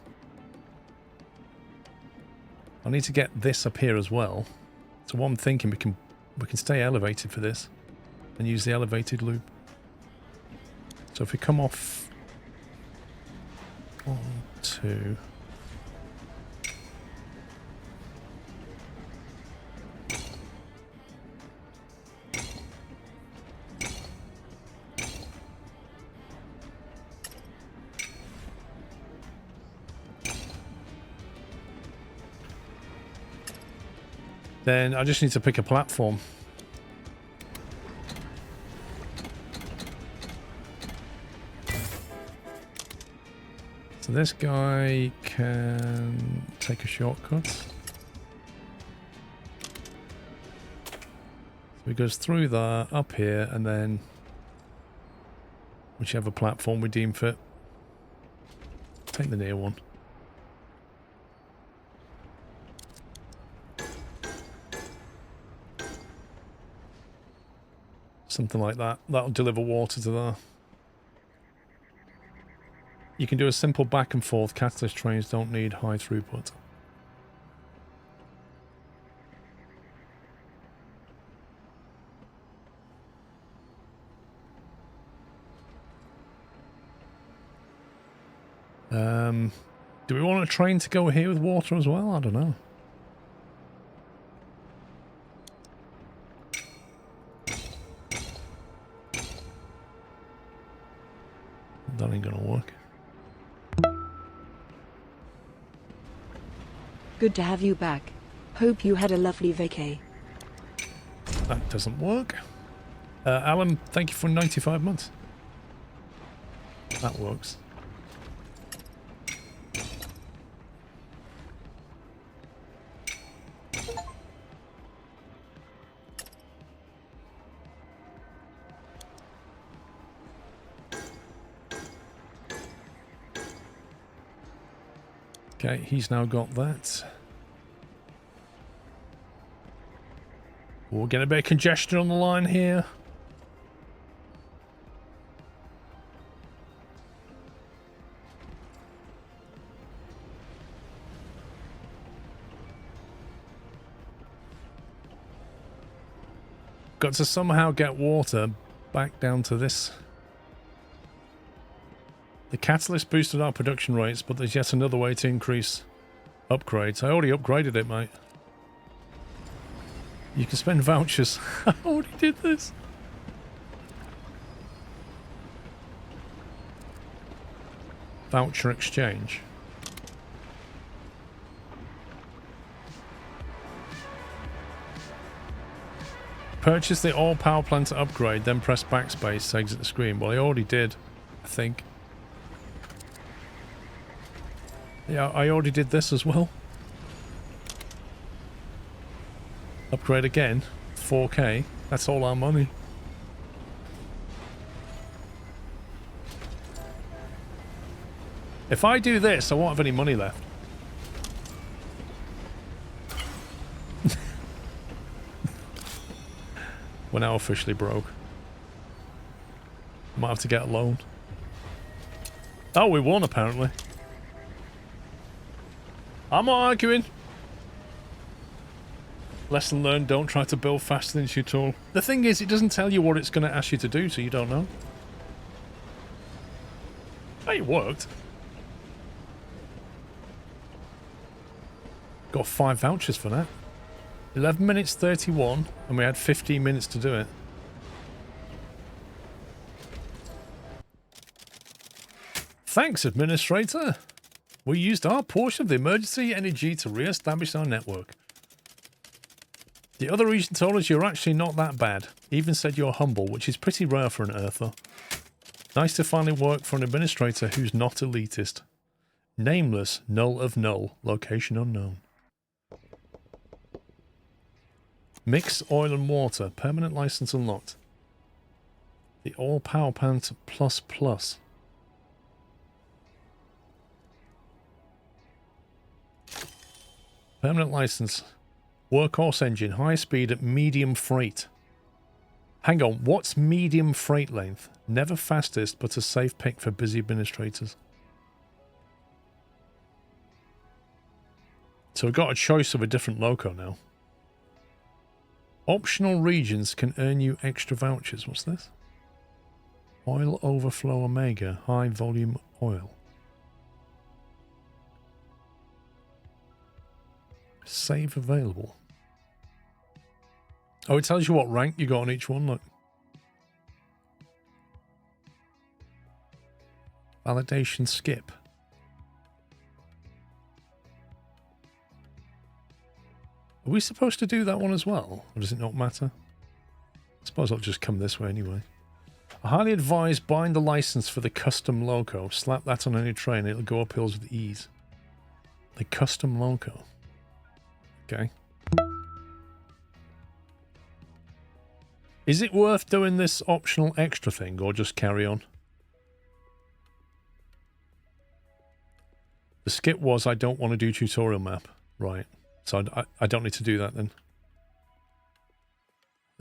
I need to get this up here as well. So what I'm thinking, we can stay elevated for this and use the elevated loop. So if we come off 1, 2. Then I just need to pick a platform. So this guy can take a shortcut. So he goes through there, up here, and then whichever platform we deem fit. Take the near one. Something like that. That'll deliver water to there. You can do a simple back and forth. Catalyst trains don't need high throughput. Do we want a train to go here with water as well? I don't know. That ain't gonna work. Good to have you back. Hope you had a lovely vacay. That doesn't work. Alan, thank you for 95 months. That works. Okay, he's now got that. We're getting a bit of congestion on the line here. Got to somehow get water back down to this. The catalyst boosted our production rates, but there's yet another way to increase upgrades. I already upgraded it, mate. You can spend vouchers. I already did this. Voucher exchange. Purchase the oil power plant to upgrade, then press backspace to exit the screen. Well, I already did, I think. Yeah, I already did this as well. Upgrade again. 4K. That's all our money. If I do this, I won't have any money left. We're now officially broke. Might have to get a loan. Oh, we won apparently. I'm not arguing. Lesson learned, don't try to build faster than your tool. The thing is, it doesn't tell you what it's going to ask you to do, so you don't know. Hey, it worked. Got 5 vouchers for that. 11 minutes 31, and we had 15 minutes to do it. Thanks, Administrator. We used our portion of the emergency energy to re-establish our network. The other region told us you're actually not that bad. Even said you're humble, which is pretty rare for an Earther. Nice to finally work for an administrator who's not elitist. Nameless, null of null, location unknown. Mix oil and water, permanent license unlocked. The All Power Plant Plus Plus. Permanent license. Workhorse engine, high speed at medium freight. Hang on, what's medium freight length? Never fastest, but a safe pick for busy administrators. So we've got a choice of a different loco now. Optional regions can earn you extra vouchers. What's this? Oil Overflow Omega, high volume oil. Save available. Oh, it tells you what rank you got on each one, look. Validation skip. Are we supposed to do that one as well? Or does it not matter? I suppose I'll just come this way anyway. I highly advise buying the license for the custom loco. Slap that on any train, it'll go up hills with ease. The custom loco. Okay. Is it worth doing this optional extra thing or just carry on? The skip was I don't want to do tutorial map. Right. So I don't need to do that then.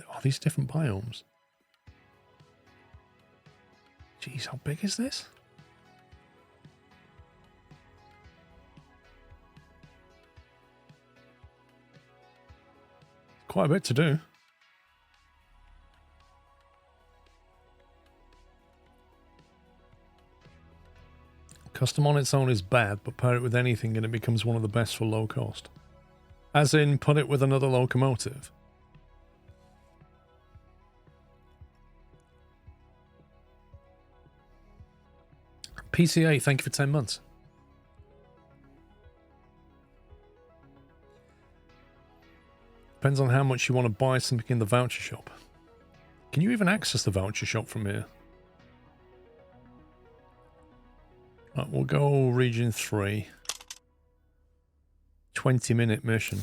Are these different biomes? Jeez, how big is this? Quite a bit to do. Custom on its own is bad, but pair it with anything and it becomes one of the best for low cost. As in, put it with another locomotive. PCA, thank you for 10 months. Depends on how much you want to buy something in the voucher shop. Can you even access the voucher shop from here? Right, we'll go region 3. 20-minute mission.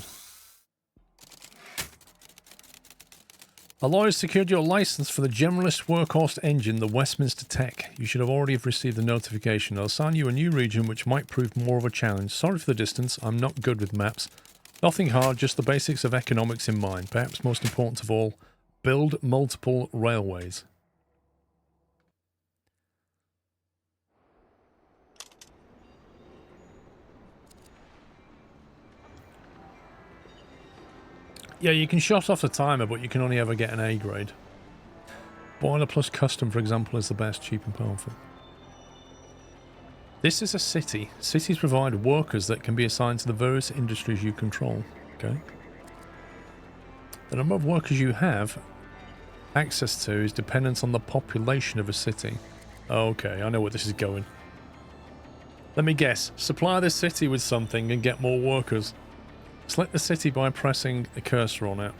A lawyer secured your license for the generalist workhorse engine, the Westminster Tech. You should have already received the notification. I'll assign you a new region which might prove more of a challenge. Sorry for the distance, I'm not good with maps. Nothing hard, just the basics of economics in mind. Perhaps most important of all, build multiple railways. Yeah, you can shut off the timer, but you can only ever get an A grade. Boiler plus custom, for example, is the best, cheap and powerful. This is a city. Cities provide workers that can be assigned to the various industries you control. Okay. The number of workers you have access to is dependent on the population of a city. Okay, I know where this is going. Let me guess. Supply this city with something and get more workers. Select the city by pressing the cursor on it.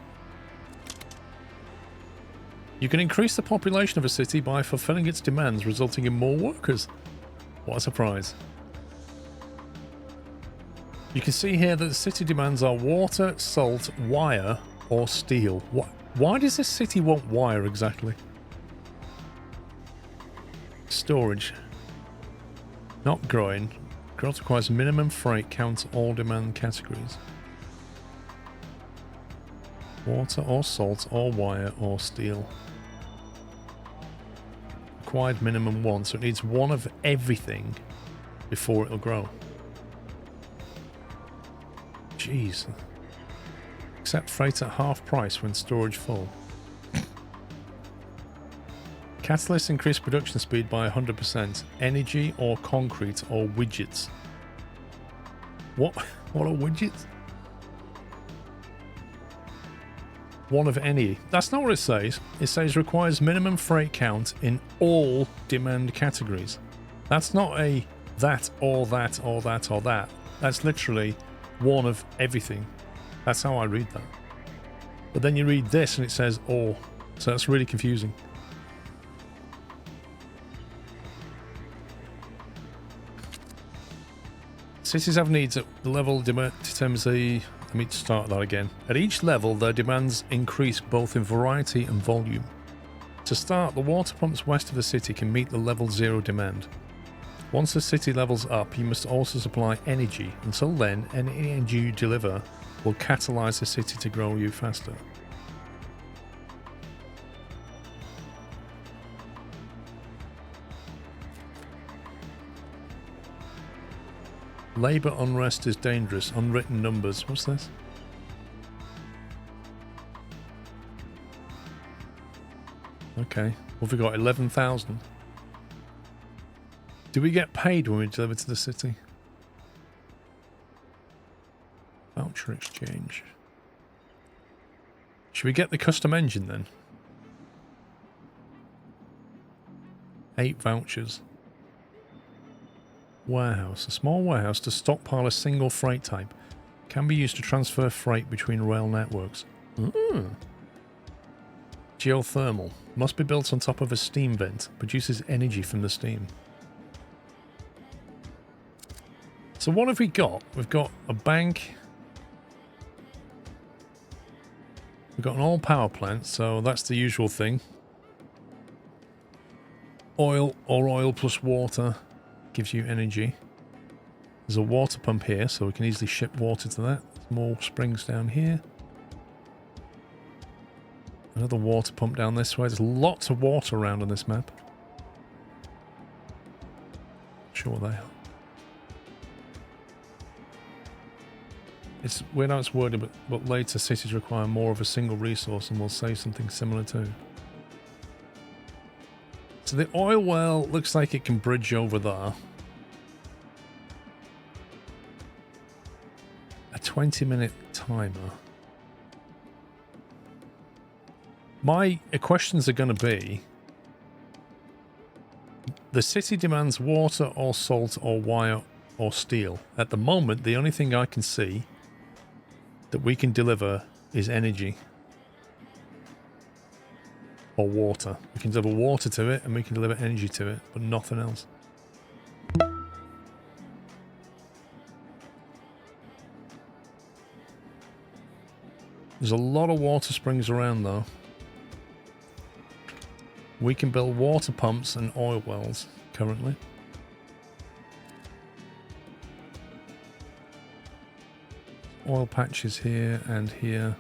You can increase the population of a city by fulfilling its demands, resulting in more workers. What a surprise. You can see here that the city demands are water, salt, wire, or steel. Why does this city want wire exactly? Storage. Not growing. Growth requires minimum freight, count all demand categories. Water or salt or wire or steel. Required minimum 1, so it needs 1 of everything before it'll grow. Jeez. Accept freight at half price when storage full. Catalysts increase production speed by 100%. Energy or concrete or widgets. What are widgets? 1 of any. That's not what it says. It says requires minimum freight count in all demand categories. That's not a that or that or that or that. That's literally one of everything. That's how I read that. But then you read this and it says or. So that's really confusing. Cities have needs at the level determines the... Let me start that again. At each level, their demands increase both in variety and volume. To start, the water pumps west of the city can meet the level 0 demand. Once the city levels up, you must also supply energy. Until then, any energy you deliver will catalyze the city to grow you faster. Labour unrest is dangerous. Unwritten numbers. What's this? Okay. What have we got? 11,000. Do we get paid when we deliver to the city? Voucher exchange. Should we get the custom engine then? 8 vouchers. Warehouse. A small warehouse to stockpile a single freight type. Can be used to transfer freight between rail networks. Geothermal. Must be built on top of a steam vent. Produces energy from the steam. So what have we got? We've got a bank. We've got an oil power plant, so that's the usual thing. Oil or oil plus water gives you energy. There's a water pump here, so we can easily ship water to that. There's more springs down here. Another water pump down this way. There's lots of water around on this map. Not sure what they are. We're not worried but later cities require more of a single resource and we'll say something similar too. So the oil well looks like it can bridge over there. A 20-minute timer. My questions are going to be, the city demands water or salt or wire or steel. At the moment, the only thing I can see that we can deliver is energy. Or water. We can deliver water to it and we can deliver energy to it, but nothing else. There's a lot of water springs around though. We can build water pumps and oil wells currently. Oil patches here and here.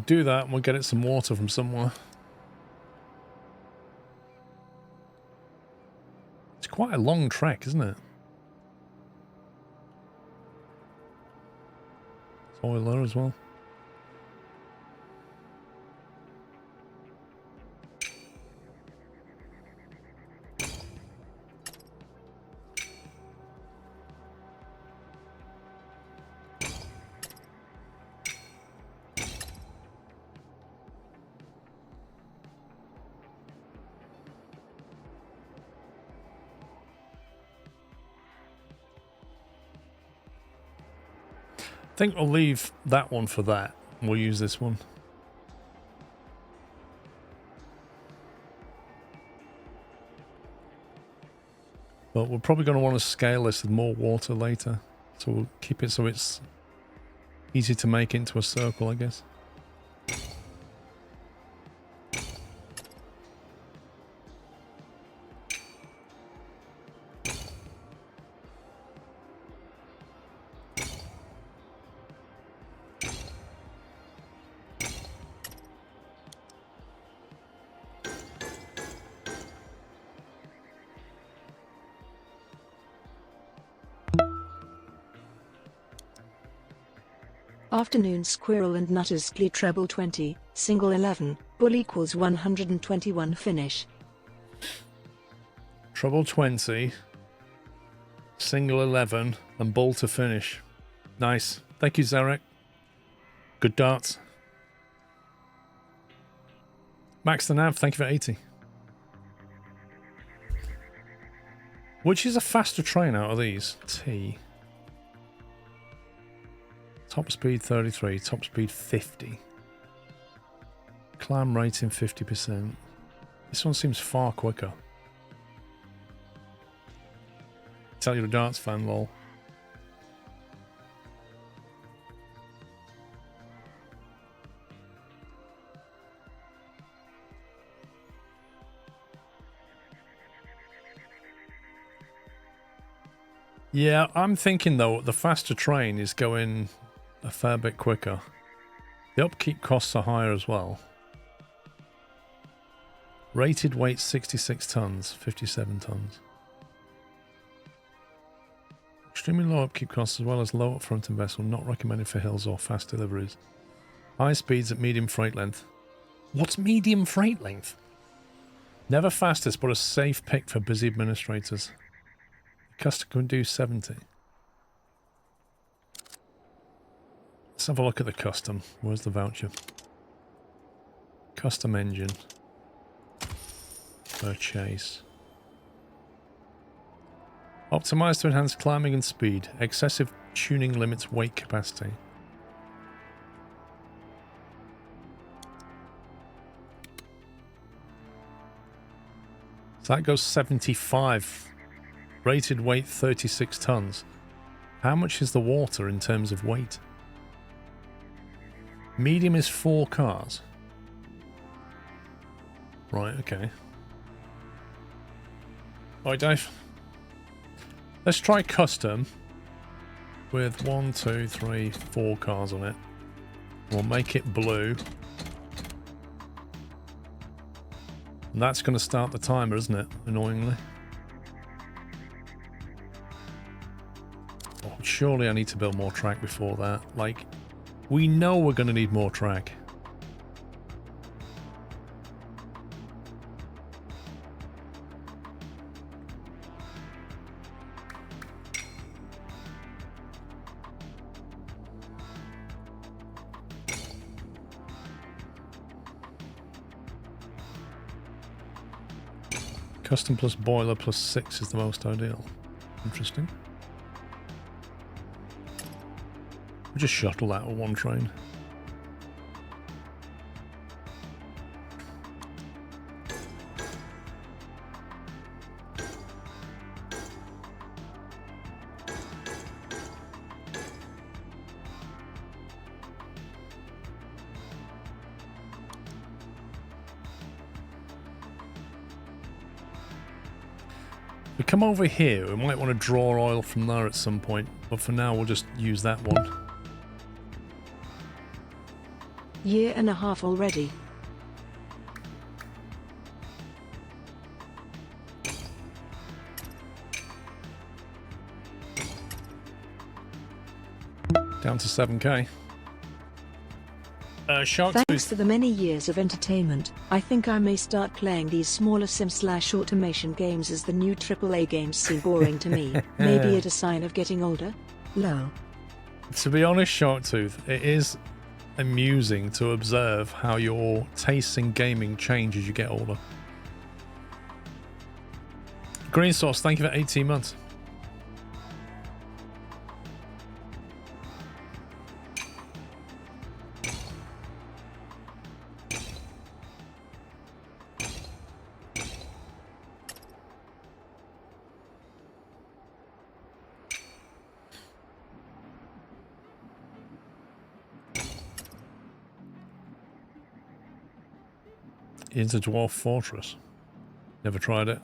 Do that and we'll get it some water from somewhere. It's quite a long trek, isn't it? It's oil there as well. I think I'll leave that one for that. We'll use this one. But we're probably going to want to scale this with more water later. So we'll keep it so it's easy to make into a circle, I guess. Afternoon Squirrel and Nutters Glee treble 20, single 11, bull equals 121 finish. Treble 20, single 11, and bull to finish. Nice. Thank you, Zarek. Good darts. Max the Nav, thank you for 80. Which is a faster train out of these? T. Top speed 33, top speed 50. Climb rating 50%. This one seems far quicker. Tell you're a darts fan, lol. Yeah, I'm thinking though the faster train is going a fair bit quicker. The upkeep costs are higher as well. Rated weight 66 tons, 57 tons. Extremely low upkeep costs as well as low upfront investment, not recommended for hills or fast deliveries. High speeds at medium freight length. What's medium freight length? Never fastest, but a safe pick for busy administrators. Customer can do 70. Let's have a look at the custom. Where's the voucher? Custom engine. Purchase. Optimized to enhance climbing and speed. Excessive tuning limits weight capacity. So that goes 75. Rated weight 36 tons. How much is the water in terms of weight? Medium is 4 cars. Right, okay. Alright, Dave. Let's try custom with 1, 2, 3, 4 cars on it. We'll make it blue. And that's going to start the timer, isn't it? Annoyingly. Oh, surely I need to build more track before that. Like, we know we're going to need more track. Custom plus boiler plus 6 is the most ideal. Interesting. We'll just shuttle that on one train. We come over here, we might want to draw oil from there at some point, but for now we'll just use that one. Year and a half already. Down to 7k. Shark Thanks Tooth. to the many years of entertainment, I think I may start playing these smaller sim/automation games as the new AAA games seem boring to me. Maybe it a sign of getting older? Lol. To be honest, Sharktooth, it is amusing to observe how your tastes in gaming change as you get older. Green Sauce, thank you for 18 months. It's a dwarf fortress. Never tried it.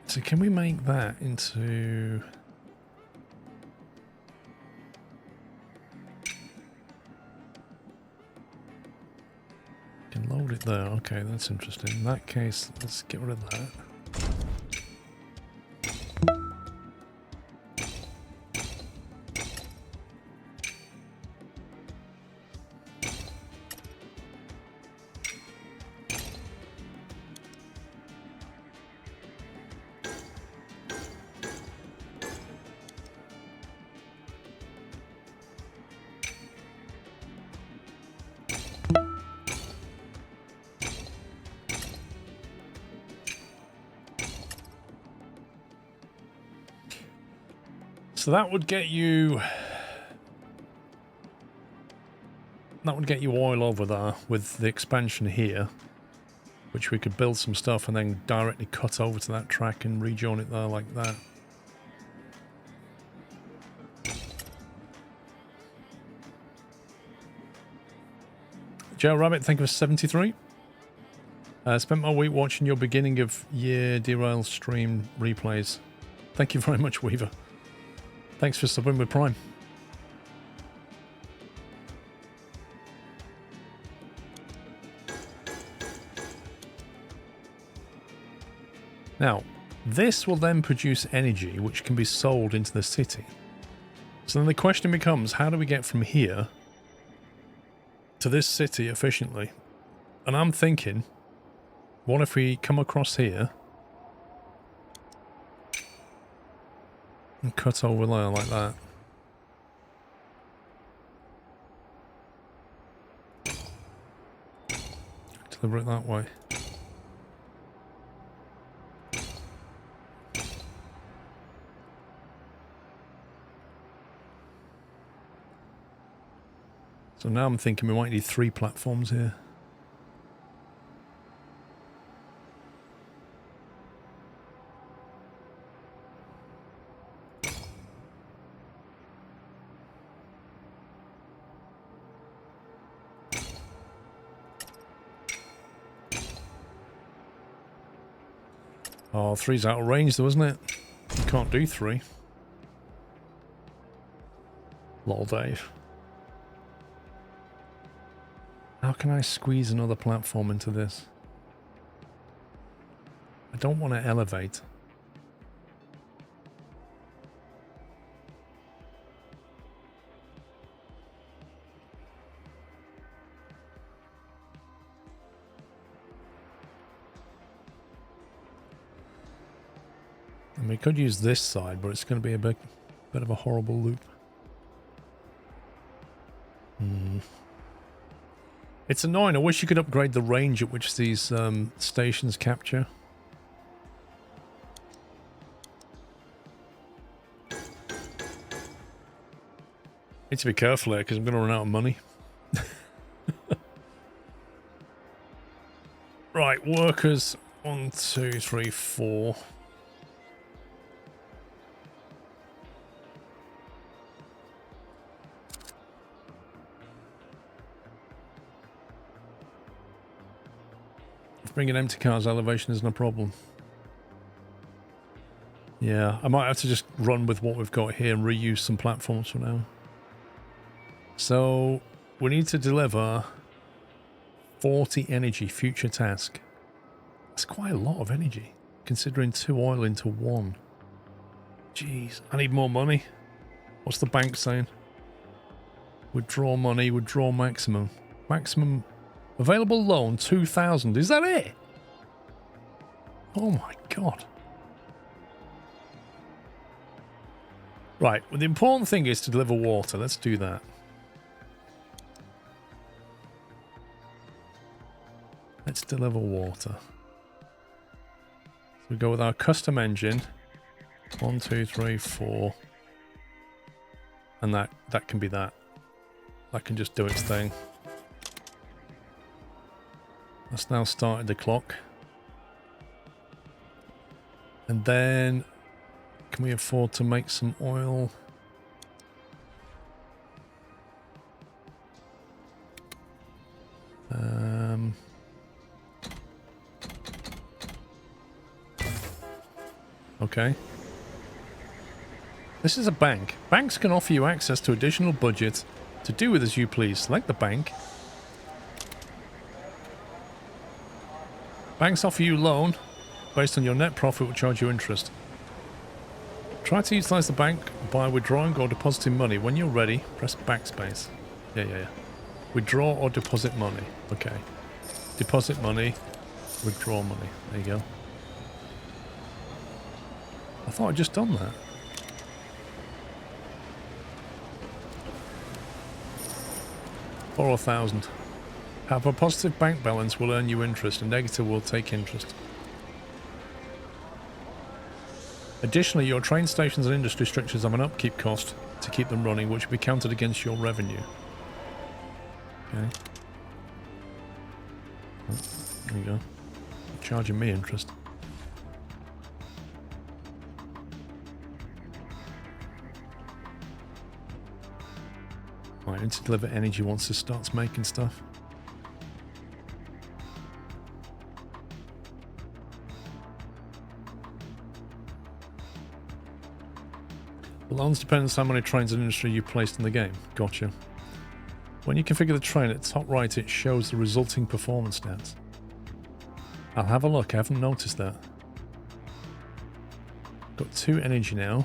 So can we make that into... can load it there. Okay, that's interesting. In that case, let's get rid of that. So that would get you oil over there with the expansion here, which we could build some stuff and then directly cut over to that track and rejoin it there like that. Joe Rabbit, thank you for 73. Spent my week watching your beginning of year derail stream replays. Thank you very much, Weaver. Thanks for subbing with Prime. Now, this will then produce energy which can be sold into the city. So then the question becomes, how do we get from here to this city efficiently? And I'm thinking, what if we come across here and cut over there like that? Deliver it that way. So now I'm thinking we might need 3 platforms here. Oh, 3's out of range though, isn't it? You can't do 3. Lol, Dave. How can I squeeze another platform into this? I don't want to elevate. And we could use this side, but it's going to be a bit of a horrible loop. It's annoying. I wish you could upgrade the range at which these stations capture. Need to be careful here because I'm going to run out of money. Right, workers 1, 2, 3, 4. Bringing empty cars elevation isn't a problem. Yeah, I might have to just run with what we've got here and reuse some platforms for now. So we need to deliver 40 energy, future task. That's quite a lot of energy, considering 2 oil into 1. Jeez, I need more money. What's the bank saying? Withdraw money, withdraw maximum. Maximum available loan 2,000. Is that it? Oh my god. Right, well, the important thing is to deliver water. Let's do that. Let's deliver water. So we go with our custom engine. 1, 2, 3, 4. And that can be that. That can just do its thing. That's now started the clock. And then, can we afford to make some oil? Okay. This is a bank. Banks can offer you access to additional budget to do with as you please. Select the bank. Banks offer you loan. Based on your net profit, will charge you interest. Try to utilize the bank by withdrawing or depositing money. When you're ready, press backspace. Yeah. Withdraw or deposit money. Okay. Deposit money. Withdraw money. There you go. I thought I'd just done that. Borrow 1,000. Have a positive bank balance will earn you interest, and negative will take interest. Additionally, your train stations and industry structures have an upkeep cost to keep them running, which will be counted against your revenue. Okay. Oh, there you go. Charging me interest. Right, I need to deliver energy once this starts making stuff. Balance depends on how many trains and industry you placed in the game. Gotcha. When you configure the train at the top right, it shows the resulting performance stats. I'll have a look, I haven't noticed that. Got 2 energy now.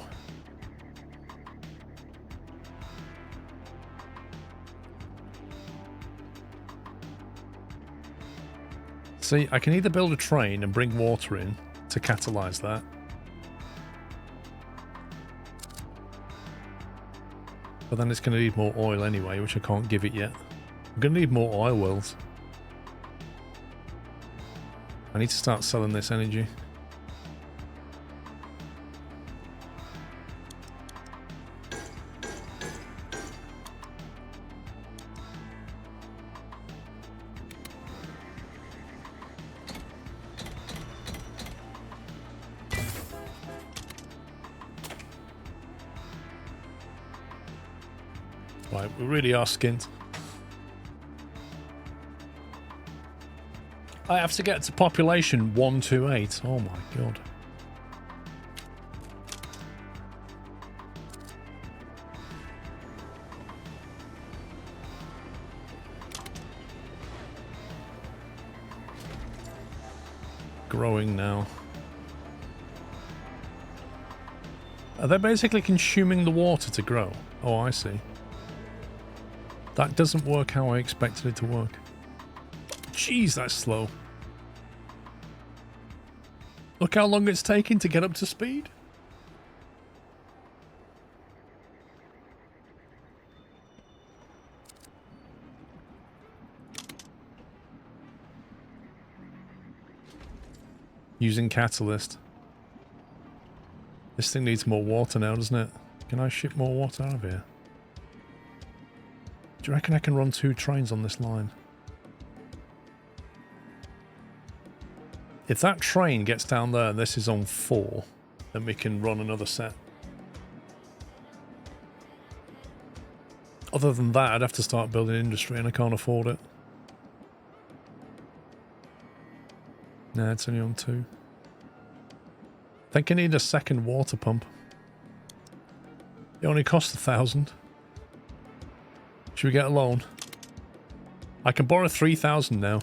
See, I can either build a train and bring water in to catalyze that. But then it's going to need more oil anyway, which I can't give it yet. I'm going to need more oil wells. I need to start selling this energy. Right, we really are skint. I have to get to population 128. Oh my god. Growing now. Are they basically consuming the water to grow? Oh, I see. That doesn't work how I expected it to work. Jeez, that's slow. Look how long it's taking to get up to speed. Using catalyst. This thing needs more water now, doesn't it? Can I ship more water out of here? Do you reckon I can run 2 trains on this line? If that train gets down there and this is on 4, then we can run another set. Other than that, I'd have to start building industry and I can't afford it. Nah, it's only on 2. I think I need a second water pump. It only costs 1,000. Should we get a loan? I can borrow 3,000 now.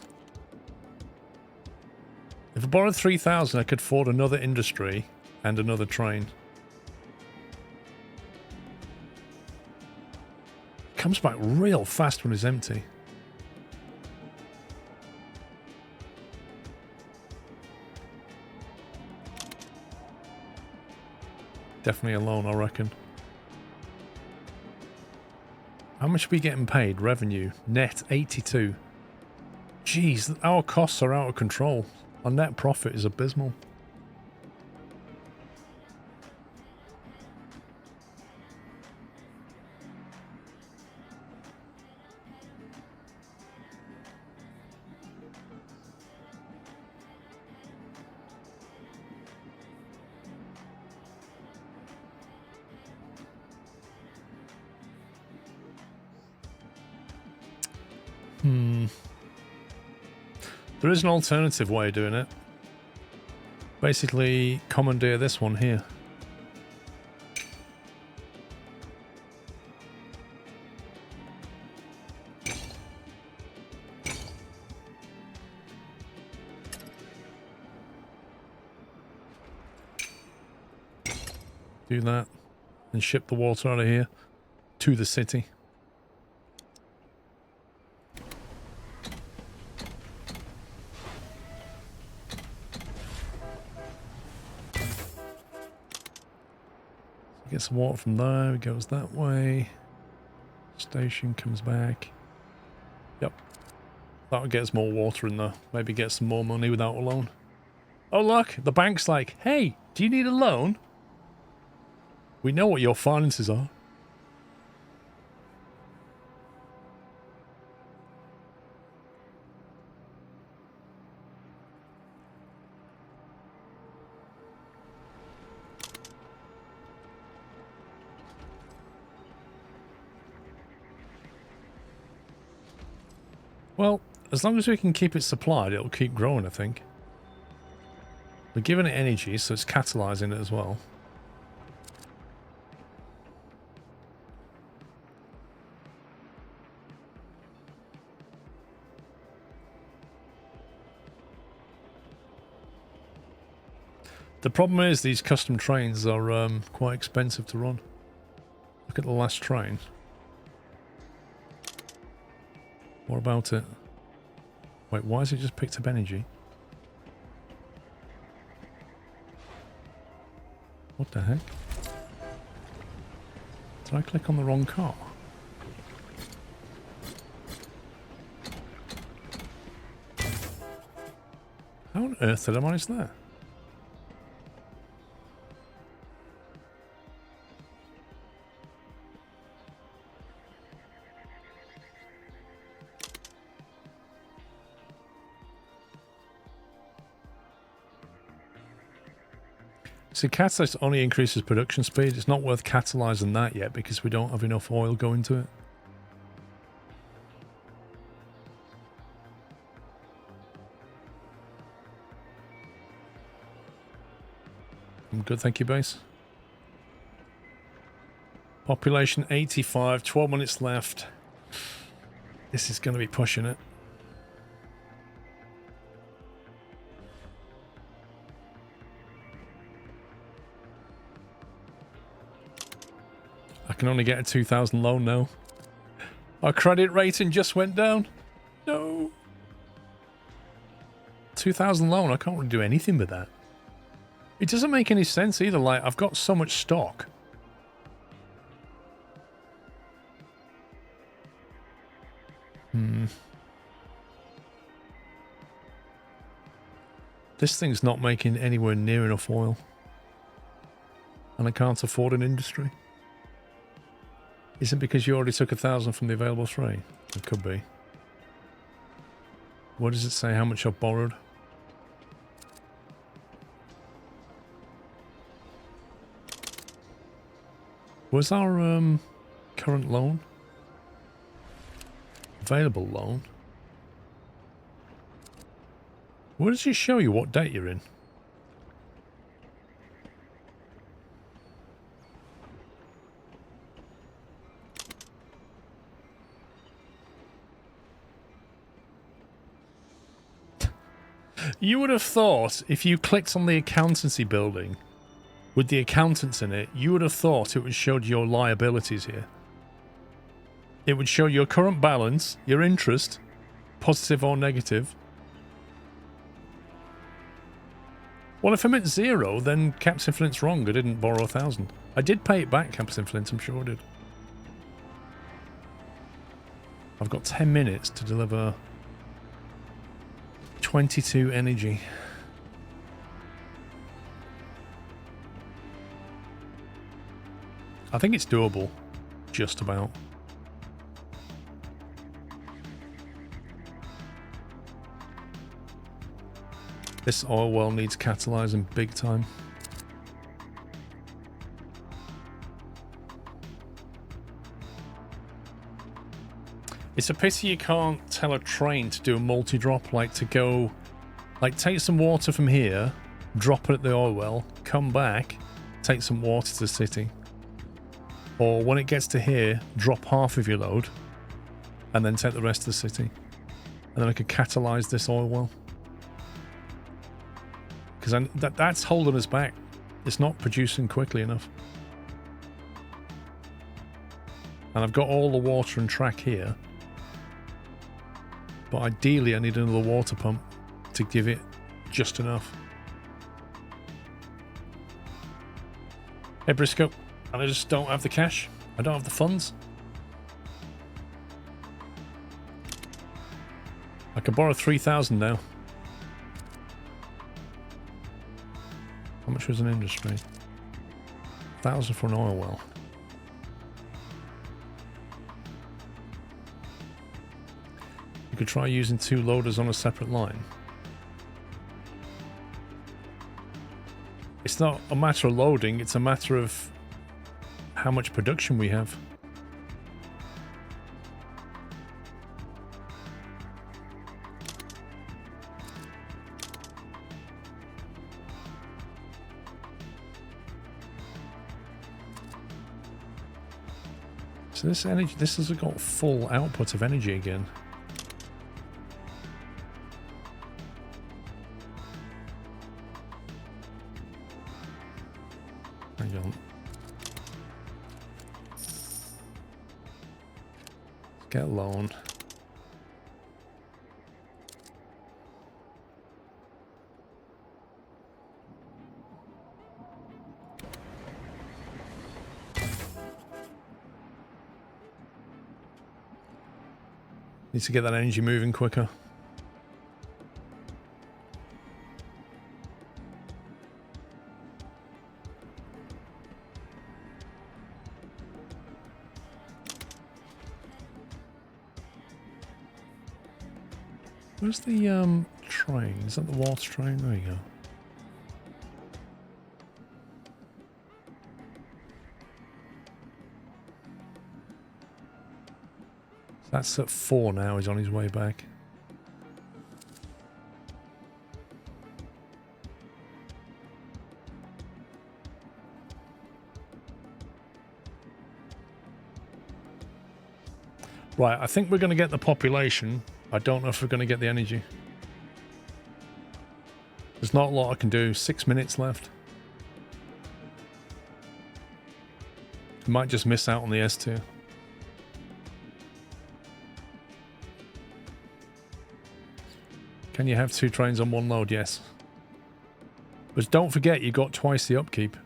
If I borrowed 3,000, I could afford another industry and another train. It comes back real fast when it's empty. Definitely a loan, I reckon. How much are we getting paid? Revenue. Net 82. Jeez, our costs are out of control. Our net profit is abysmal. There is an alternative way of doing it. Basically, commandeer this one here. Do that. And ship the water out of here to the city. Get some water from there, it goes that way. Station comes back. Yep. That'll get us more water in there. Maybe get some more money without a loan. Oh look, the bank's like, hey, do you need a loan? We know what your finances are. Well, as long as we can keep it supplied, it'll keep growing, I think. We're giving it energy, so it's catalyzing it as well. The problem is these custom trains are quite expensive to run. Look at the last train. What about it? Wait, why has it just picked up energy? What the heck? Did I click on the wrong car? How on earth did I manage that? So catalyst only increases production speed. It's not worth catalyzing that yet because we don't have enough oil going to it. I'm good, thank you, base. Population 85, 12 minutes left. This is going to be pushing it. I can only get a 2,000 loan now. Our credit rating just went down. No. 2,000 loan, I can't really do anything with that. It doesn't make any sense either. Like, I've got so much stock. This thing's not making anywhere near enough oil. And I can't afford an industry. Is it because you already took 1,000 from the available trade? It could be. What does it say how much I've borrowed? Was our current loan? Available loan? Where does it show you what debt you're in? You would have thought if you clicked on the accountancy building with the accountants in it, you would have thought it would show your liabilities here. It would show your current balance, your interest, positive or negative. Well, if I'm at 0, then Captain Flint's wrong. I didn't borrow 1,000. I did pay it back, Captain Flint, I'm sure I did. I've got 10 minutes to deliver 22 energy. I think it's doable. Just about. This oil well needs catalyzing big time. It's a pity you can't tell a train to do a multi-drop, like to go, like take some water from here, drop it at the oil well, come back, take some water to the city. Or when it gets to here, drop half of your load, and then take the rest to the city. And then I could catalyze this oil well. Because that's holding us back. It's not producing quickly enough. And I've got all the water and track here. But ideally I need another water pump to give it just enough. Hey Briscoe, and I just don't have the cash. I don't have the funds. I can borrow 3,000 now. How much was an industry? 1,000 for an oil well. You could try using 2 loaders on a separate line. It's not a matter of loading, it's a matter of how much production we have. So this energy, this has got full output of energy again. Hang on. Let's get a loan. Need to get that energy moving quicker. Where's the train? Is that the water train? There you go. That's at 4 now, he's on his way back. Right, I think we're going to get the population. I don't know if we're going to get the energy. There's not a lot I can do. 6 minutes left. Might just miss out on the S tier. Can you have 2 trains on 1 load? Yes. But don't forget, you got twice the upkeep.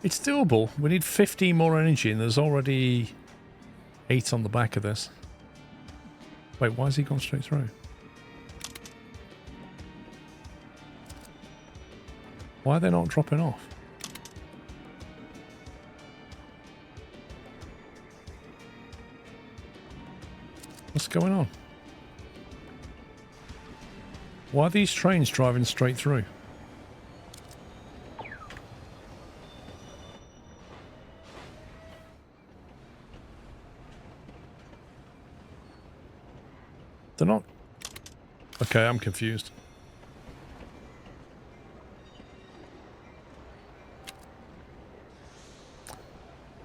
It's doable. We need 15 more energy and there's already 8 on the back of this. Wait, why has he gone straight through? Why are they not dropping off? What's going on? Why are these trains driving straight through? They're not... Okay, I'm confused.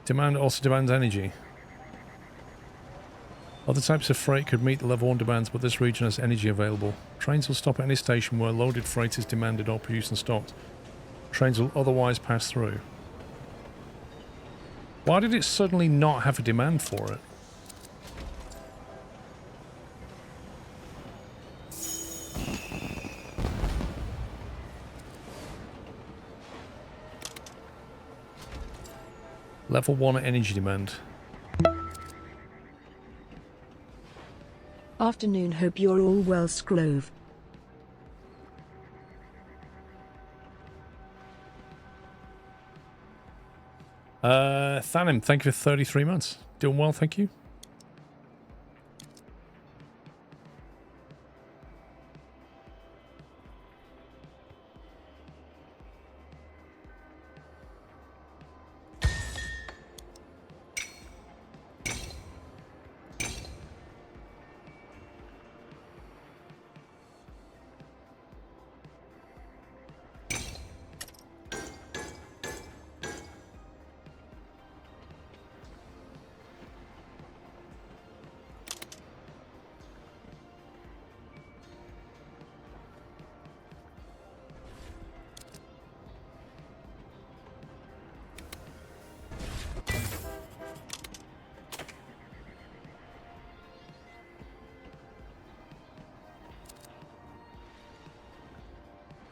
Demand also demands energy. Other types of freight could meet the level 1 demands, but this region has energy available. Trains will stop at any station where loaded freight is demanded or produced and stocked. Trains will otherwise pass through. Why did it suddenly not have a demand for it? Level 1 energy demand. Afternoon, hope you're all well, Scrove. Thanim, thank you for 33 months. Doing well, thank you.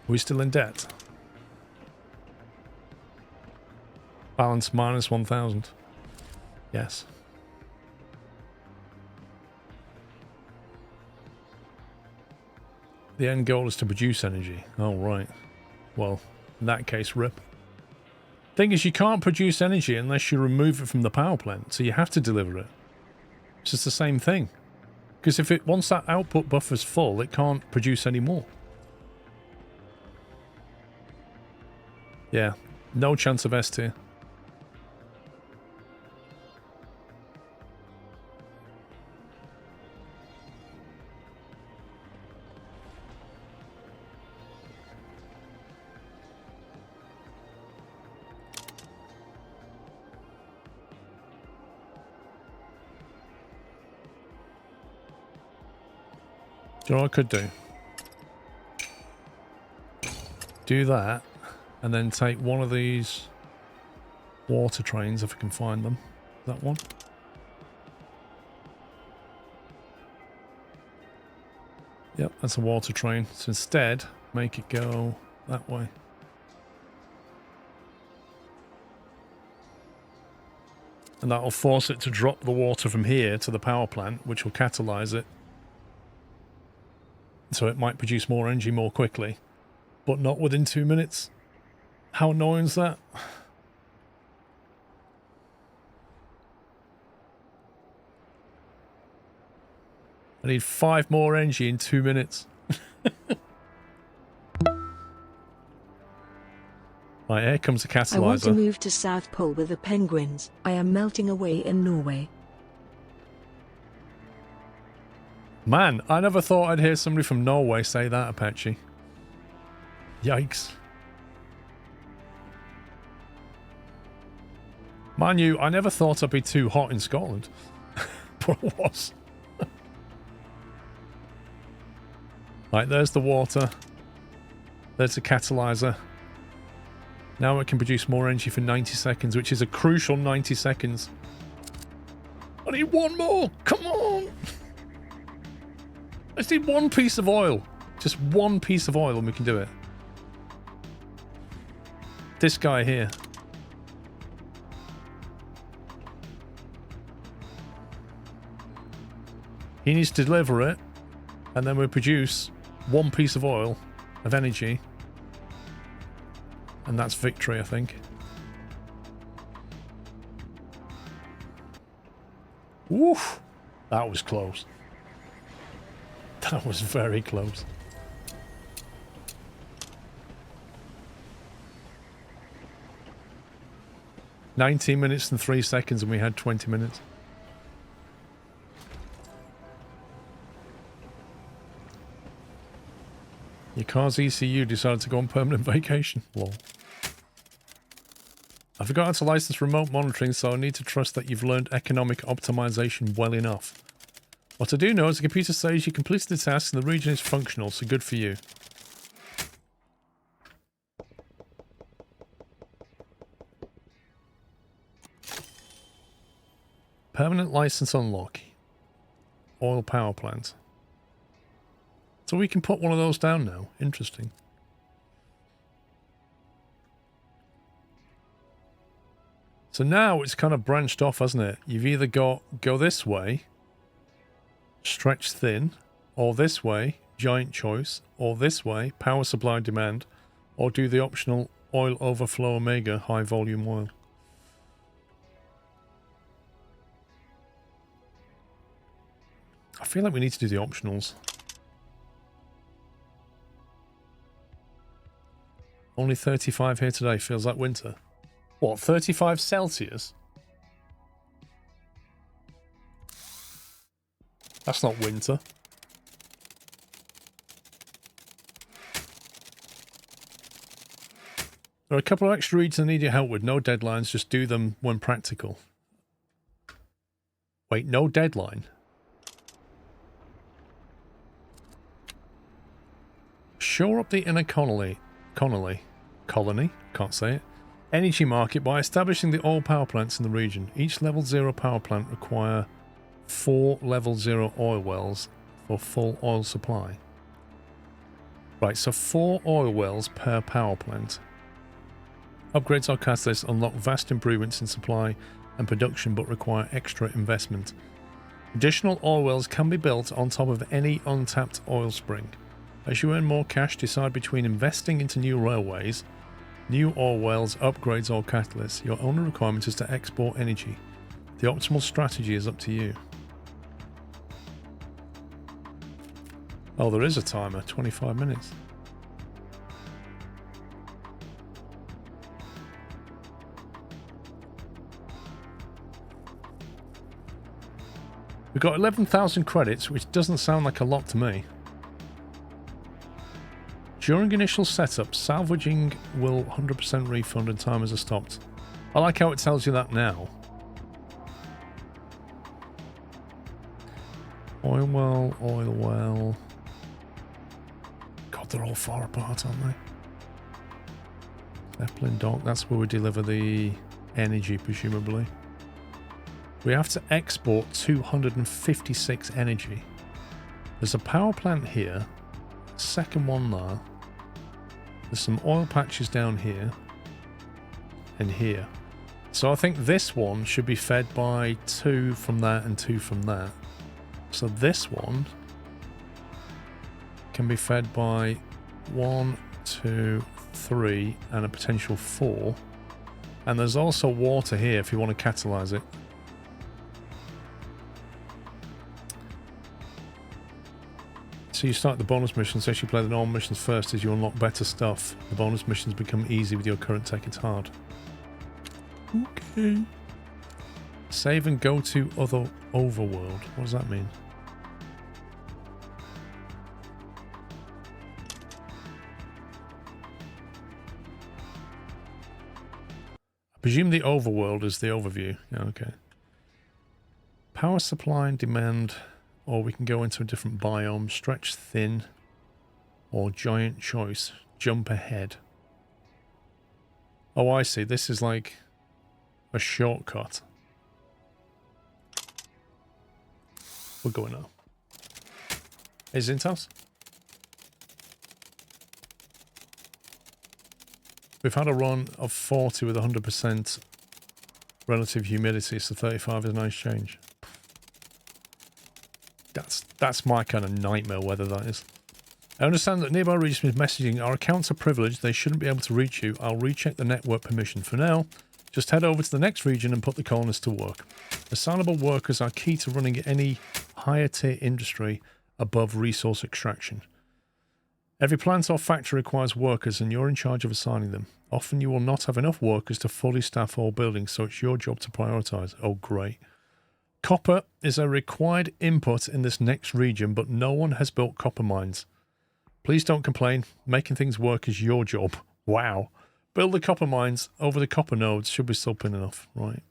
Are we still in debt? Balance minus 1,000. Yes. The end goal is to produce energy. Oh, right. Well, in that case, rip. Thing is, you can't produce energy unless you remove it from the power plant, so you have to deliver it. It's just the same thing. Because if it once that output buffer's full, it can't produce any more. Yeah, no chance of S tier. Do you know what I could do? Do that, and then take one of these water trains, if I can find them. That one. Yep, that's a water train. So instead, make it go that way. And that'll force it to drop the water from here to the power plant, which will catalyze it. So it might produce more energy more quickly, but not within 2 minutes. How annoying is that? I need 5 more energy in 2 minutes. Right, here comes the catalyzer. I want to move to South Pole with the penguins. I am melting away in Norway. Man, I never thought I'd hear somebody from Norway say that, Apache. Yikes. Mind you, I never thought I'd be too hot in Scotland. But I was. Right, there's the water. There's the catalyzer. Now it can produce more energy for 90 seconds, which is a crucial 90 seconds. I need one more! Come on! I just need one piece of oil. Just one piece of oil and we can do it. This guy here. He needs to deliver it, and then we produce one piece of oil of energy. And that's victory, I think. Woof! That was close. That was very close. "19 minutes and 3 seconds and we had 20 minutes. Your car's ECU decided to go on permanent vacation. Lol. I forgot how to license remote monitoring, so I need to trust that you've learned economic optimization well enough. What I do know is the computer says you completed the task and the region is functional, so good for you. Permanent license unlock. Oil power plant. So we can put one of those down now. Interesting. So now it's kind of branched off, hasn't it? You've either got go this way, stretch thin, or this way, giant choice, or this way, power supply demand, or do the optional oil overflow omega high volume oil. I feel like we need to do the optionals. Only 35 here today, feels like winter. What, 35 Celsius? That's not winter. There are a couple of extra reads I need your help with. No deadlines, just do them when practical. Wait, no deadline? Shore up the inner colony, can't say it, energy market by establishing the oil power plants in the region. Each level 0 power plant require 4 level 0 oil wells for full oil supply. Right, so 4 oil wells per power plant. Upgrades or catalysts unlock vast improvements in supply and production but require extra investment. Additional oil wells can be built on top of any untapped oil spring. As you earn more cash, decide between investing into new railways, new oil wells, upgrades or catalysts. Your only requirement is to export energy. The optimal strategy is up to you. Oh, there is a timer, 25 minutes. We've got 11,000 credits, which doesn't sound like a lot to me. During initial setup, salvaging will 100% refund and timers are stopped. I like how it tells you that now. Oil well, oil well. God, they're all far apart, aren't they? Zeppelin dock, that's where we deliver the energy, presumably. We have to export 256 energy. There's a power plant here. Second one there. There's some oil patches down here. And here. So I think this one should be fed by 2 from that and 2 from that. So this one can be fed by 1, 2, 3 and a potential 4. And there's also water here if you want to catalyze it. So you start the bonus missions, so you play the normal missions first as you unlock better stuff. The bonus missions become easy with your current tech, it's hard. Okay. Save and go to other overworld. What does that mean? I presume the overworld is the overview. Yeah, okay. Power supply and demand. Or we can go into a different biome, stretch thin, or giant choice, jump ahead. Oh, I see. This is like a shortcut. We're going now. Hey, Zintas. We've had a run of 40 with 100% relative humidity, so 35 is a nice change. That's my kind of nightmare weather, that is. I understand that nearby regions with messaging, our accounts are privileged, they shouldn't be able to reach you. I'll recheck the network permission. For now, just head over to the next region and put the colonists to work. Assignable workers are key to running any higher tier industry above resource extraction. Every plant or factory requires workers and you're in charge of assigning them. Often you will not have enough workers to fully staff all buildings, so it's your job to prioritize. Oh, great. Copper is a required input in this next region, but no one has built copper mines. Please don't complain. Making things work is your job. Wow. Build the copper mines over the copper nodes should be something enough, right?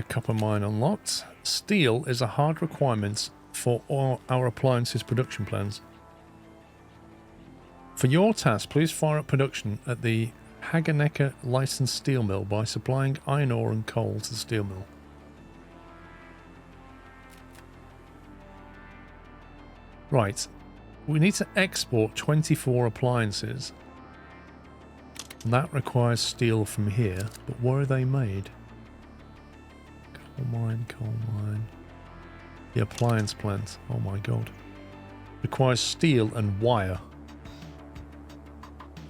Copper mine unlocked. Steel is a hard requirement for all our appliances production plans. For your task, please fire up production at the Hagenecker licensed steel mill by supplying iron ore and coal to the steel mill. Right, we need to export 24 appliances. And that requires steel from here, but where are they made? Coal mine. The appliance plant, oh my god. Requires steel and wire.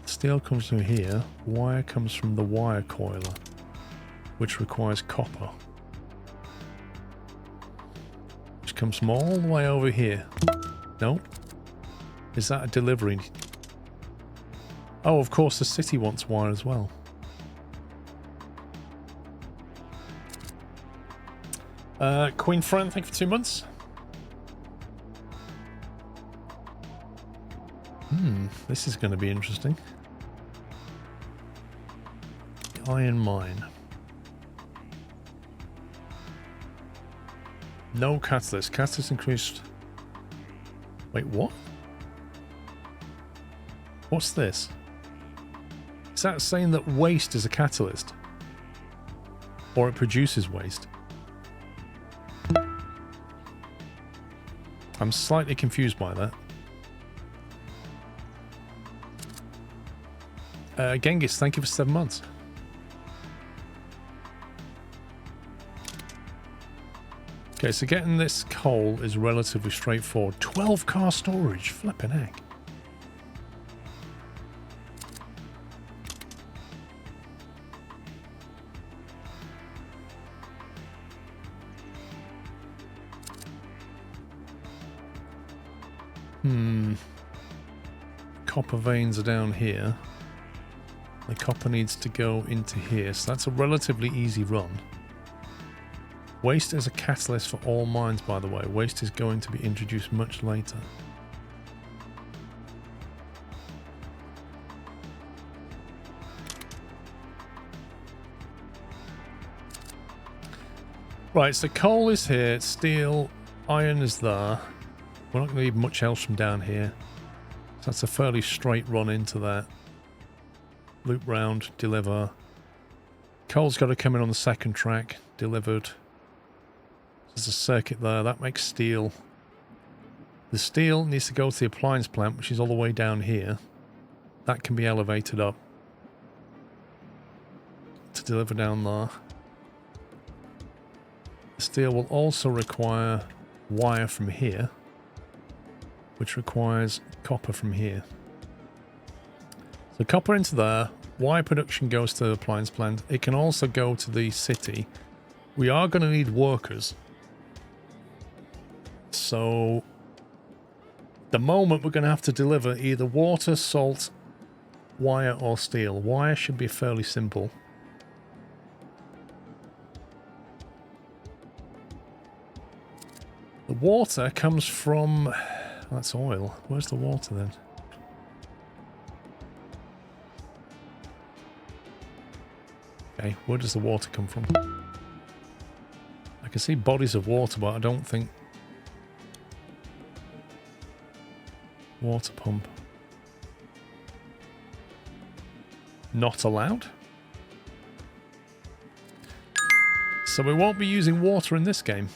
Steel comes from here, wire comes from the wire coiler, which requires copper. Which comes from all the way over here. No? Is that a delivery? Oh, of course the city wants wire as well. Queen Fran, thank you for 2 months. This is going to be interesting. Iron mine. No catalyst. Catalyst increased. Wait, what? What's this? Is that saying that waste is a catalyst? Or it produces waste? I'm slightly confused by that. Genghis, thank you for 7 months. Okay, so getting this coal is relatively straightforward. 12 car storage, flipping heck. Copper veins are down here. The copper needs to go into here, so that's a relatively easy run. Waste is a catalyst for all mines, by the way. Waste is going to be introduced much later. Right, so coal is here, steel, iron is there. We're not going to need much else from down here. So that's a fairly straight run into that. Loop round, deliver. Coal's got to come in on the second track, delivered. There's a circuit there, that makes steel. The steel needs to go to the appliance plant, which is all the way down here. That can be elevated up to deliver down there. The steel will also require wire from here, which requires copper from here. So copper into there, wire production goes to the appliance plant. It can also go to the city. We are going to need workers. So the moment we're going to have to deliver either water, salt, wire or steel. Wire should be fairly simple. The water comes from... That's oil. Where's the water then? Okay, where does the water come from? I can see bodies of water, but I don't think... Water pump. Not allowed? So we won't be using water in this game.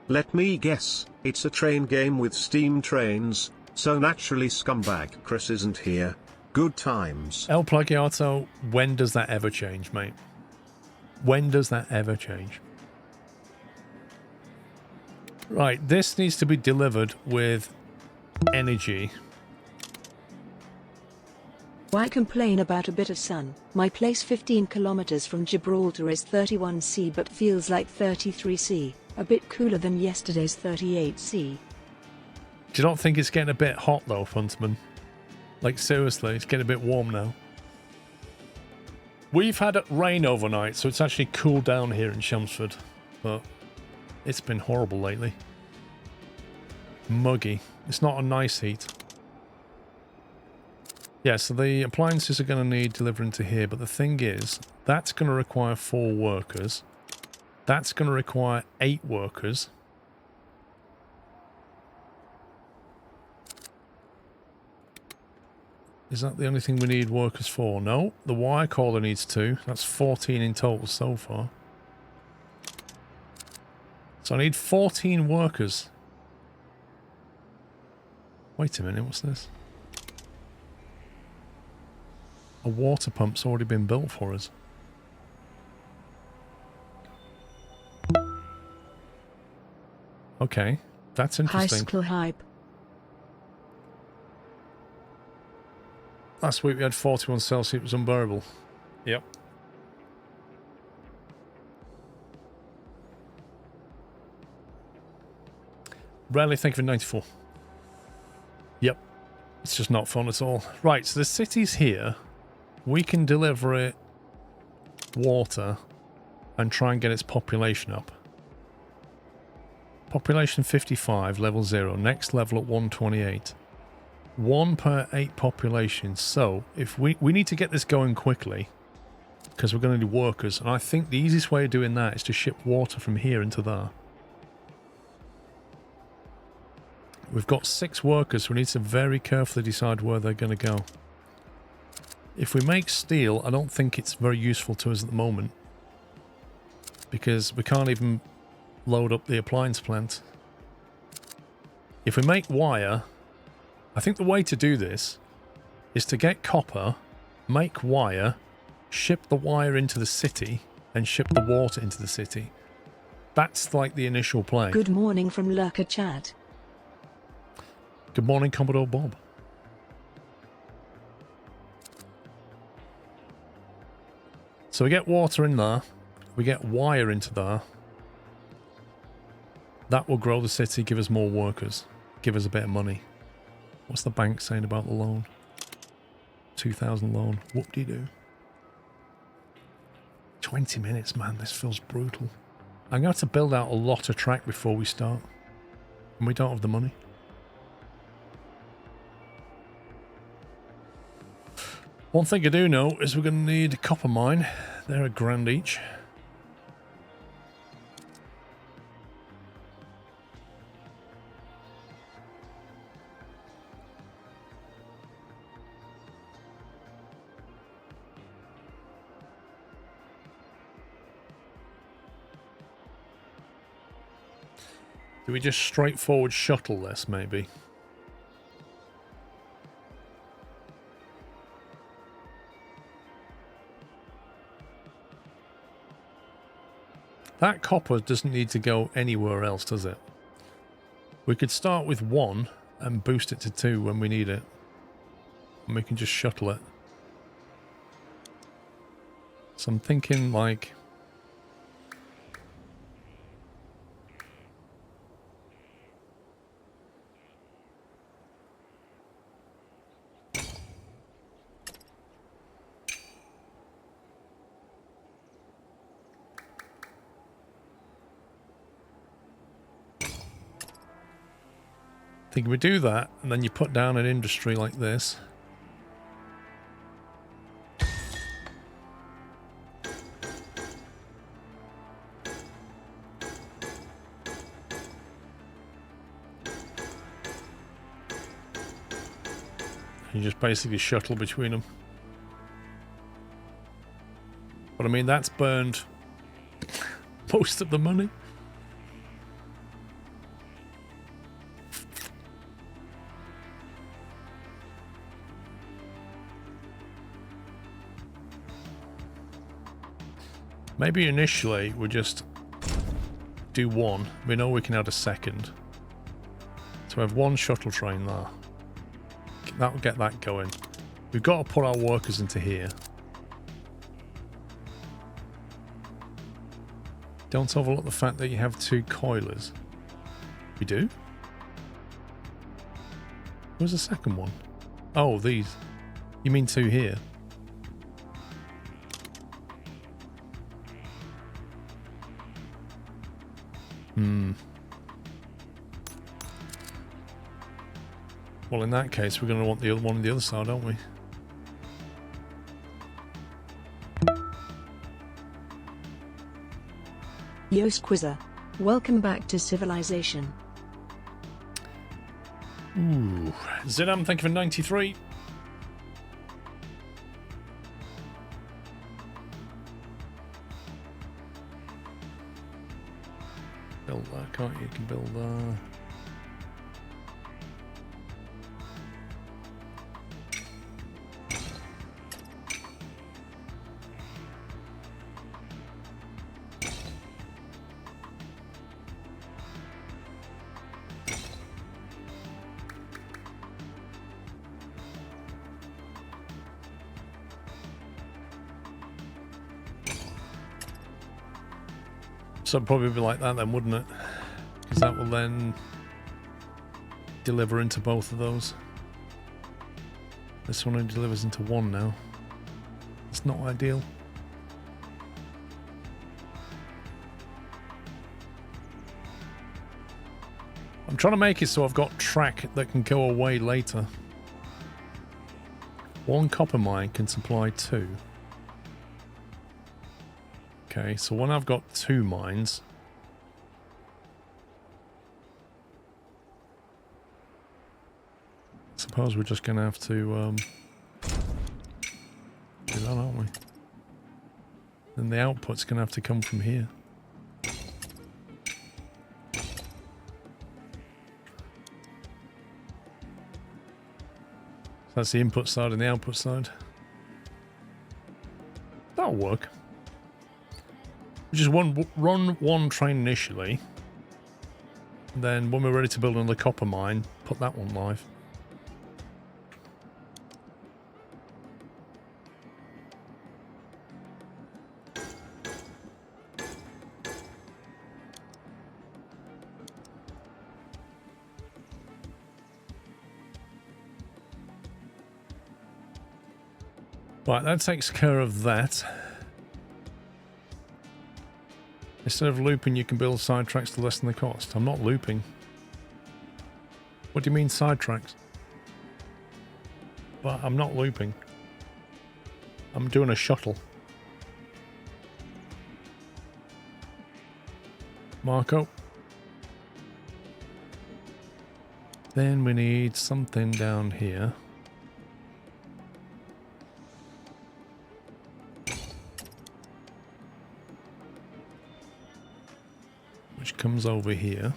Let me guess, it's a train game with steam trains, so naturally scumbag Chris isn't here. Good times. El Plagiato, when does that ever change, mate? When does that ever change? Right, this needs to be delivered with energy. Why complain about a bit of sun? My place 15 kilometers from Gibraltar is 31°C but feels like 33°C. A bit cooler than yesterday's 38°C. Do you not think it's getting a bit hot though, Funtman? Like seriously, it's getting a bit warm now. We've had rain overnight, so it's actually cooled down here in Chelmsford. But it's been horrible lately. Muggy. It's not a nice heat. Yeah, so the appliances are going to need delivering to here, but the thing is, that's going to require 4 workers. That's going to require 8 workers. Is that the only thing we need workers for? No, the wire caller needs 2. That's 14 in total so far. So I need 14 workers. Wait a minute, what's this? A water pump's already been built for us. Okay, that's interesting. High school hype. Last week we had 41 Celsius, it was unbearable. Yep. Rarely think of it 94. Yep. It's just not fun at all. Right, so the city's here. We can deliver it water and try and get its population up. Population 55, level 0. Next level at 128. 1 per 8 population. So if we need to get this going quickly because we're going to need workers. And I think the easiest way of doing that is to ship water from here into there. We've got 6 workers, so we need to very carefully decide where they're going to go. If we make steel, I don't think it's very useful to us at the moment. Because we can't even load up the appliance plant. If we make wire, I think the way to do this is to get copper, make wire, ship the wire into the city, and ship the water into the city. That's like the initial play. Good morning from Lurker Chat. Good morning, Commodore Bob. So we get water in there, we get wire into there. That will grow the city, give us more workers, give us a bit of money. What's the bank saying about the loan? 2,000 loan. Whoop-de-doo. 20 minutes, man. This feels brutal. I'm going to have to build out a lot of track before we start. And we don't have the money. One thing I do know is we're going to need a copper mine. They're £1,000 each. Do we just straightforward shuttle this, maybe? That copper doesn't need to go anywhere else, does it? We could start with 1 and boost it to 2 when we need it. And we can just shuttle it. So I'm thinking like... I think we do that, and then you put down an industry like this. You just basically shuttle between them. But I mean, that's burned most of the money. Maybe initially we'll just do 1. We know we can add a second. So we have 1 shuttle train there. That will get that going. We've got to put our workers into here. Don't overlook the fact that you have 2 coilers. We do? Where's the second one? Oh, these. You mean 2 here? Well, in that case, we're going to want the other one on the other side, aren't we? Yo Squizzer, welcome back to Civilization. Ooh. Zidam, thank you for 93. Build that, can't you? You can build that. So it'd probably be like that then, wouldn't it? Because that will then deliver into both of those. This one only delivers into 1 now. It's not ideal. I'm trying to make it so I've got track that can go away later. 1 copper mine can supply 2. Okay, so when I've got 2 mines, I suppose we're just going to have to do that, aren't we? Then the output's going to have to come from here. That's the input side and the output side. That'll work. Just run one train initially. Then when we're ready to build another copper mine, put that one live. Right, that takes care of that. Instead of looping, you can build side tracks to lessen the cost. I'm not looping. What do you mean side tracks? But I'm not looping. I'm doing a shuttle. Marco. Then we need something down here. Which comes over here.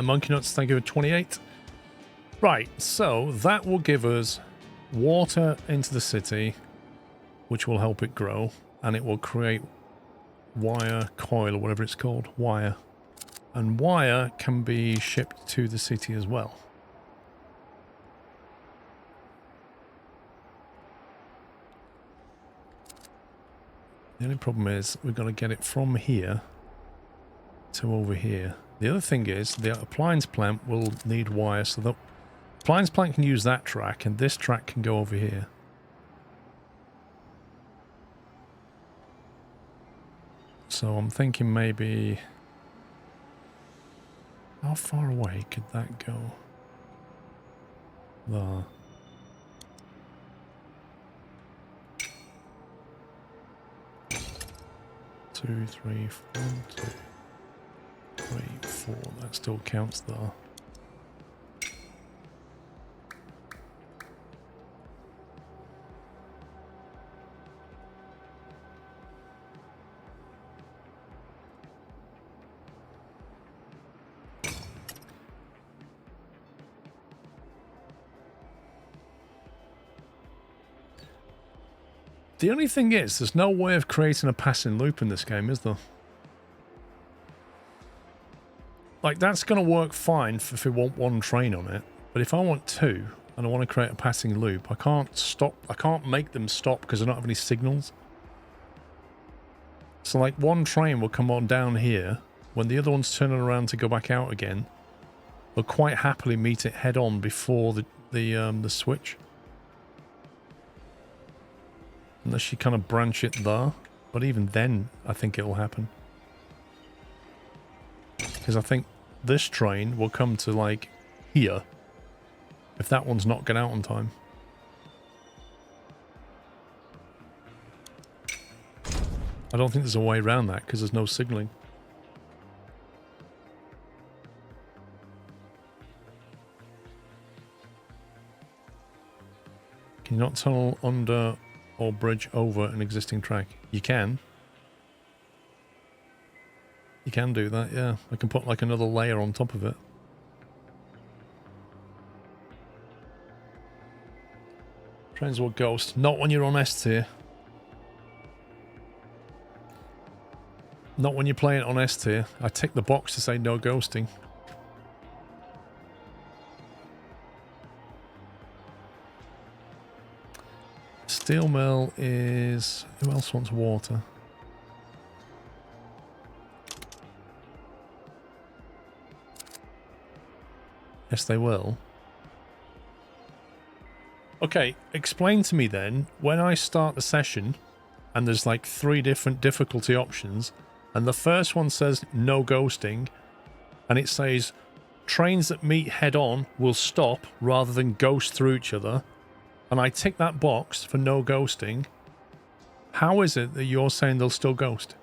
Monkey Nuts, thank you for 28. Right, so that will give us water into the city, which will help it grow, and it will create wire, coil, or whatever it's called, wire. And wire can be shipped to the city as well. The only problem is we've got to get it from here to over here. The other thing is the appliance plant will need wire, so the appliance plant can use that track and this track can go over here. So I'm thinking maybe... how far away could that go? There. Two, three, 4, 2, 3, 4. That still counts there. The only thing is, there's no way of creating a passing loop in this game, is there? Like, that's going to work fine if we want one train on it. But if I want two, and I want to create a passing loop, I can't stop. I can't make them stop because I don't have any signals. So, like, one train will come on down here. When the other one's turning around to go back out again, they'll quite happily meet it head on before the switch. Unless you kind of branch it there. But even then, I think it'll happen. Because I think this train will come to, like, here. If that one's not getting out on time. I don't think there's a way around that, because there's no signalling. Can you not tunnel under... or bridge over an existing track? You can. You can do that, yeah. I can put like another layer on top of it. Trains will ghost. Not when you're on S tier. Not when you're playing on S tier. I tick the box to say no ghosting. Steel mill is... who else wants water? Yes, they will. Okay, explain to me then, when I start the session, and there's like 3 different difficulty options, and the first one says no ghosting, and it says trains that meet head on will stop rather than ghost through each other, and I tick that box for no ghosting, how is it that you're saying they'll still ghost?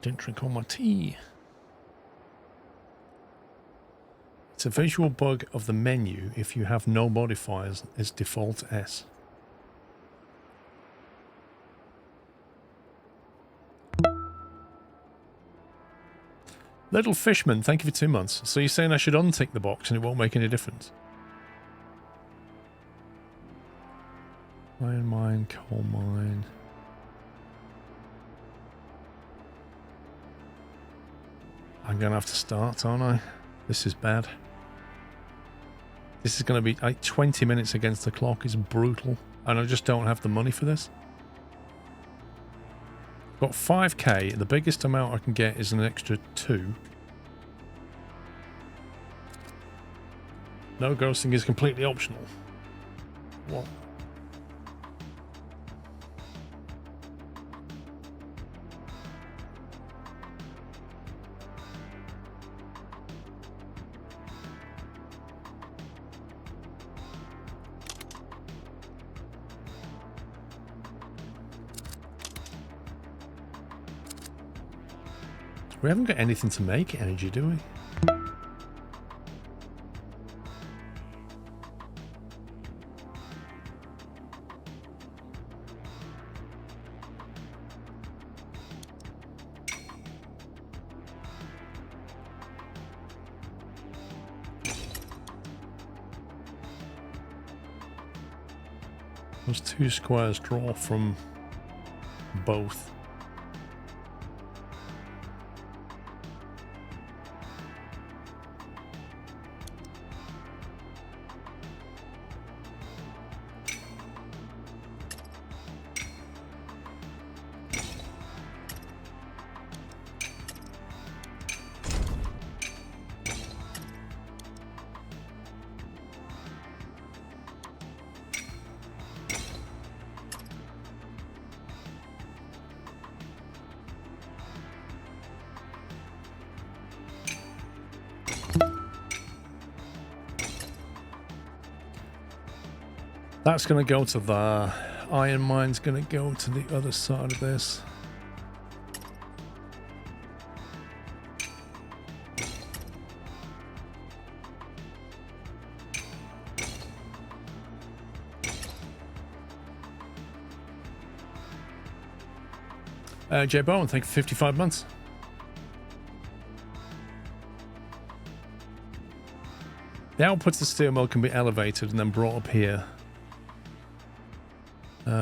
Didn't drink all my tea. It's a visual bug of the menu if you have no modifiers. It's default S. Little Fishman, thank you for 2 months. So you're saying I should untick the box and it won't make any difference? Iron mine, coal mine. I'm going to have to start, aren't I? This is bad. This is going to be like 20 minutes against the clock is brutal. And I just don't have the money for this. Got 5k. The biggest amount I can get is an extra 2. No ghosting is completely optional. What? We haven't got anything to make energy, do we? Those 2 squares draw from both. That's going to go to the iron mine's going to go to the other side of this. J Bowen, thank you for 55 months. The outputs of steel mill can be elevated and then brought up here.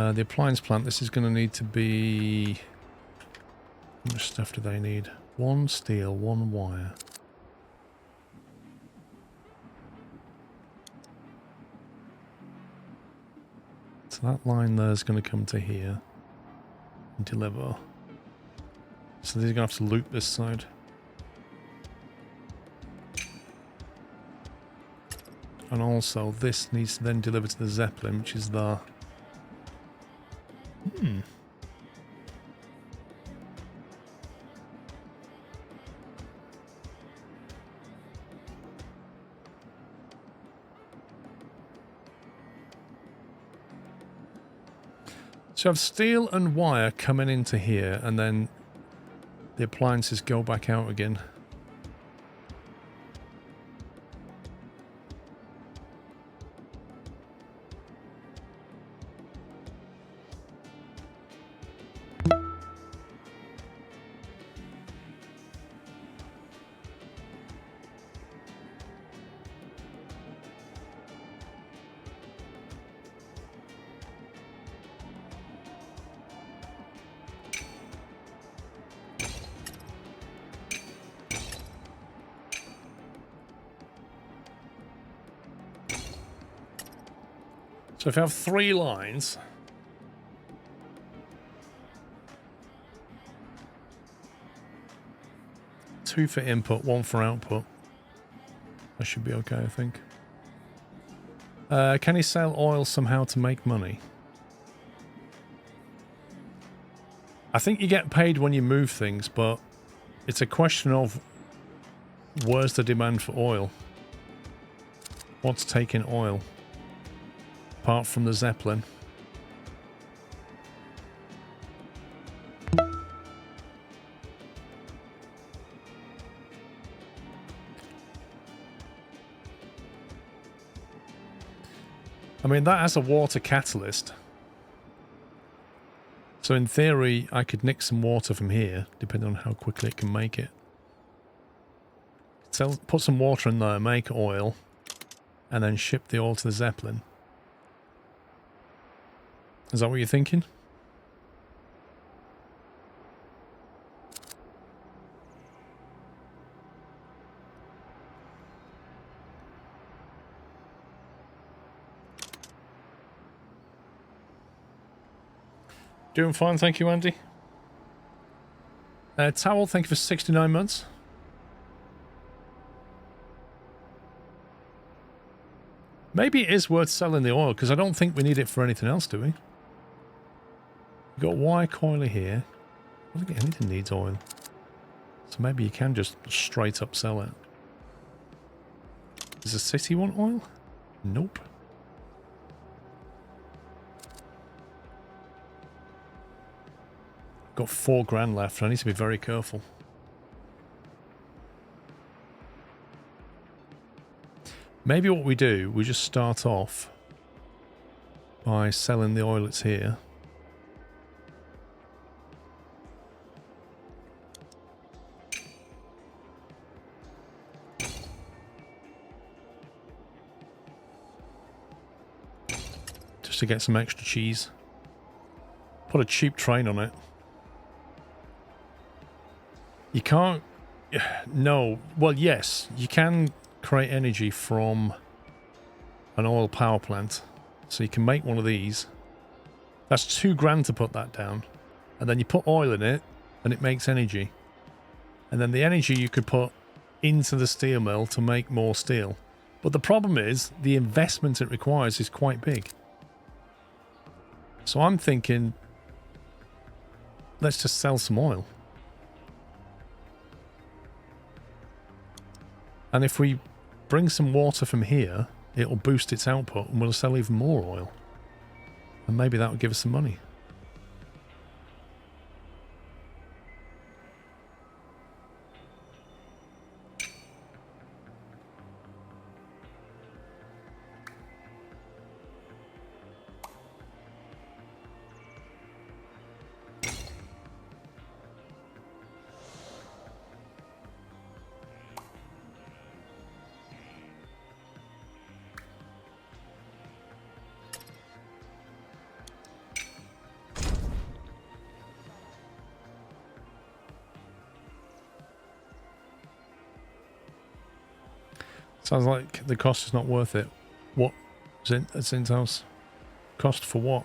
The appliance plant, this is going to need to be... How much stuff do they need? 1 steel, 1 wire. So that line there is going to come to here and deliver. So they're going to have to loop this side. And also this needs to then deliver to the Zeppelin, which is the... So I have steel and wire coming into here, and then the appliances go back out again. So if I have 3 lines, two for input, 1 for output, that should be okay, I think. Can he sell oil somehow to make money? I think you get paid when you move things, but it's a question of where's the demand for oil? What's taking oil? Apart from the Zeppelin. I mean, that has a water catalyst. So in theory, I could nick some water from here, depending on how quickly it can make it. So put some water in there, make oil, and then ship the oil to the Zeppelin. Is that what you're thinking? Doing fine, thank you, Andy. Towel, thank you for 69 months. Maybe it is worth selling the oil, because I don't think we need it for anything else, do we? We've got wire coiler here. I don't think anything needs oil. So maybe you can just straight up sell it. Does the city want oil? Nope. Got 4 grand left. I need to be very careful. Maybe what we do, we just start off by selling the oil that's here. Just to get some extra cheese. Put a cheap train on it. You can't... No. Well, yes. You can create energy from an oil power plant. So you can make one of these. That's 2 grand to put that down. And then you put oil in it, and it makes energy. And then the energy you could put into the steel mill to make more steel. But the problem is, the investment it requires is quite big. So I'm thinking, let's just sell some oil. And if we bring some water from here, it'll boost its output and we'll sell even more oil. And maybe that would give us some money. Sounds like the cost is not worth it. What? Zintos? Cost for what?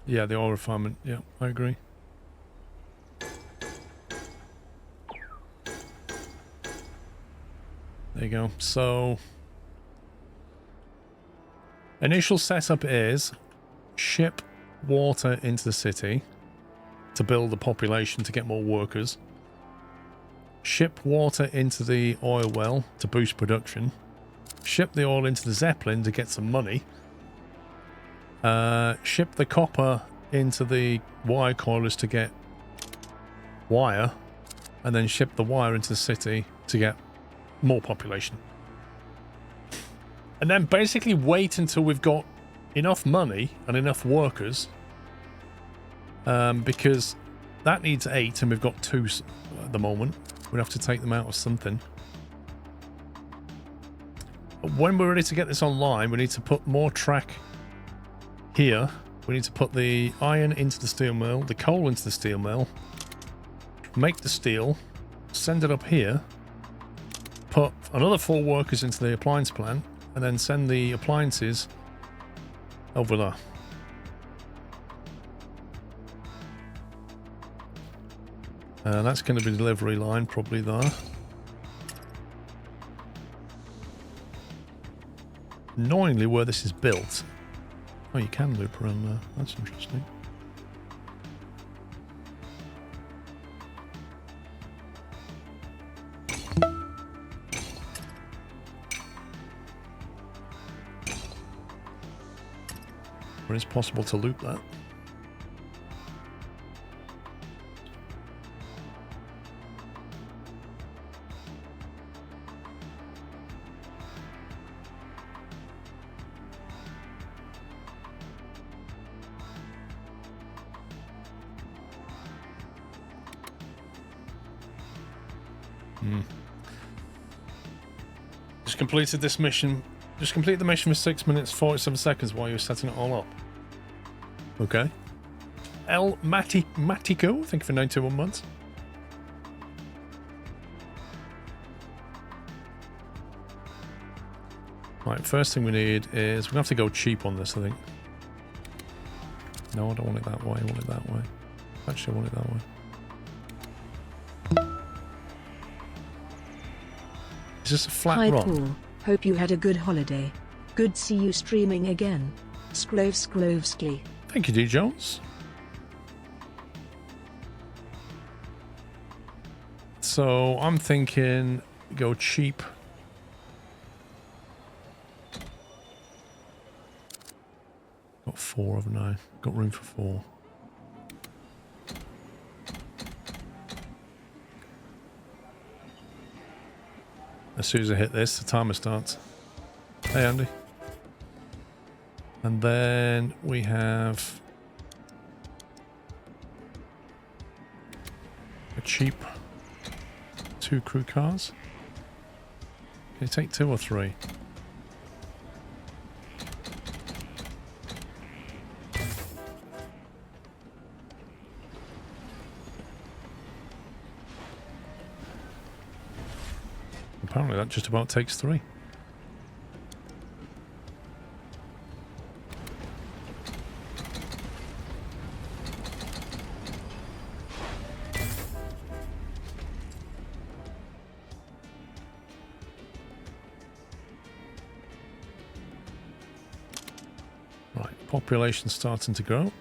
Yeah, the oil refinement. Yeah, I agree. There you go. So, initial setup is ship water into the city to build the population to get more workers. Ship water into the oil well to boost production. Ship the oil into the Zeppelin to get some money. Ship the copper into the wire coilers to get wire, and then ship the wire into the city to get more population. And then basically wait until we've got enough money and enough workers, because that needs 8 and we've got 2 at the moment. We'd have to take them out of something. When we're ready to get this online, we need to put more track here, We need to put the iron into the steel mill, the coal into the steel mill, make the steel, send it up here, put another 4 workers into the appliance plant, and then send the appliances over there. That's going to be the delivery line, probably there. Annoyingly, where this is built... Oh, you can loop around there. That's interesting. It is possible to loop that. Just completed this mission. Just complete the mission for 6 minutes 47 seconds while you're setting it all up. Okay. El Matico, thank you for 91 months. Right, first thing we need is we're gonna have to go cheap on this, I think. No, I don't want it that way, I want it that way. Actually, I want it that way. Is this a flat Hi rock? Paul, hope you had a good holiday. Good see you streaming again. Sklovsky. Thank you, D. Jones. So I'm thinking go cheap. Got 4 of them now. Got room for 4. As soon as I hit this, the timer starts. Hey, Andy. And then we have a cheap 2 crew cars. Can you take 2 or 3? Apparently that just about takes 3. Right, population starting to grow.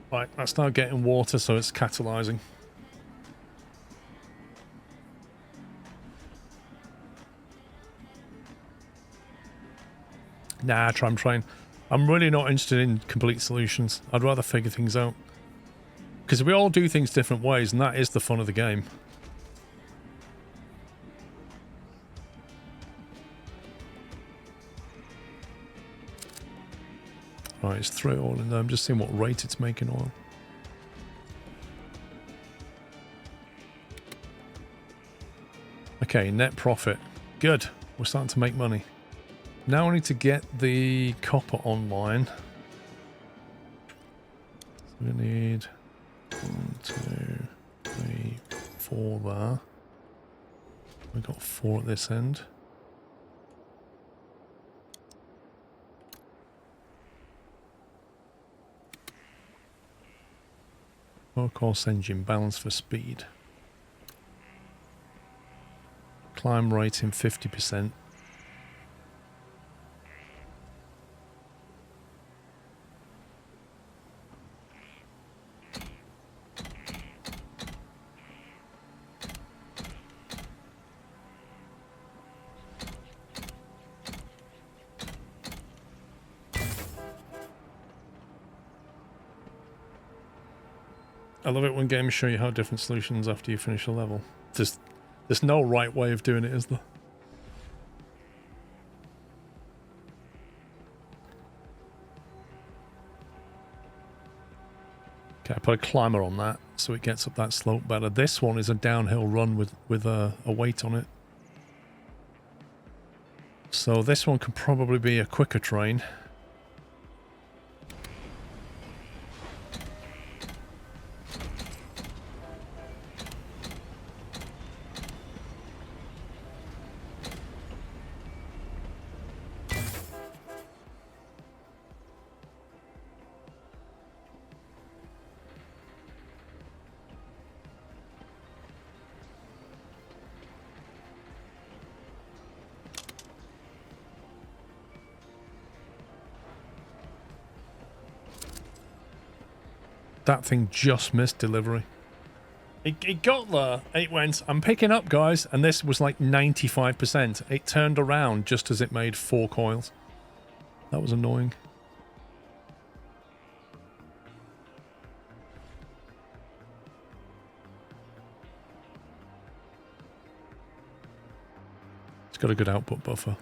Right, that's now getting water, so it's catalyzing. Nah, I'm trying. I'm really not interested in complete solutions. I'd rather figure things out. Because we all do things different ways, and that is the fun of the game. Right, let's throw it all in there. I'm just seeing what rate it's making oil. Okay, net profit. Good. We're starting to make money. Now I need to get the copper online. So we need 1, 2, 3, 4 there. We've got 4 at this end. Workhorse engine, balance for speed. Climb rating 50%. I love it when games show you how different solutions after you finish a level. There's no right way of doing it, is there? Okay, I put a climber on that so it gets up that slope better. This one is a downhill run with a weight on it. So this one could probably be a quicker train. That thing just missed delivery. It got there. It went, I'm picking up, guys. And this was like 95%. It turned around just as it made 4 coils. That was annoying. It's got a good output buffer.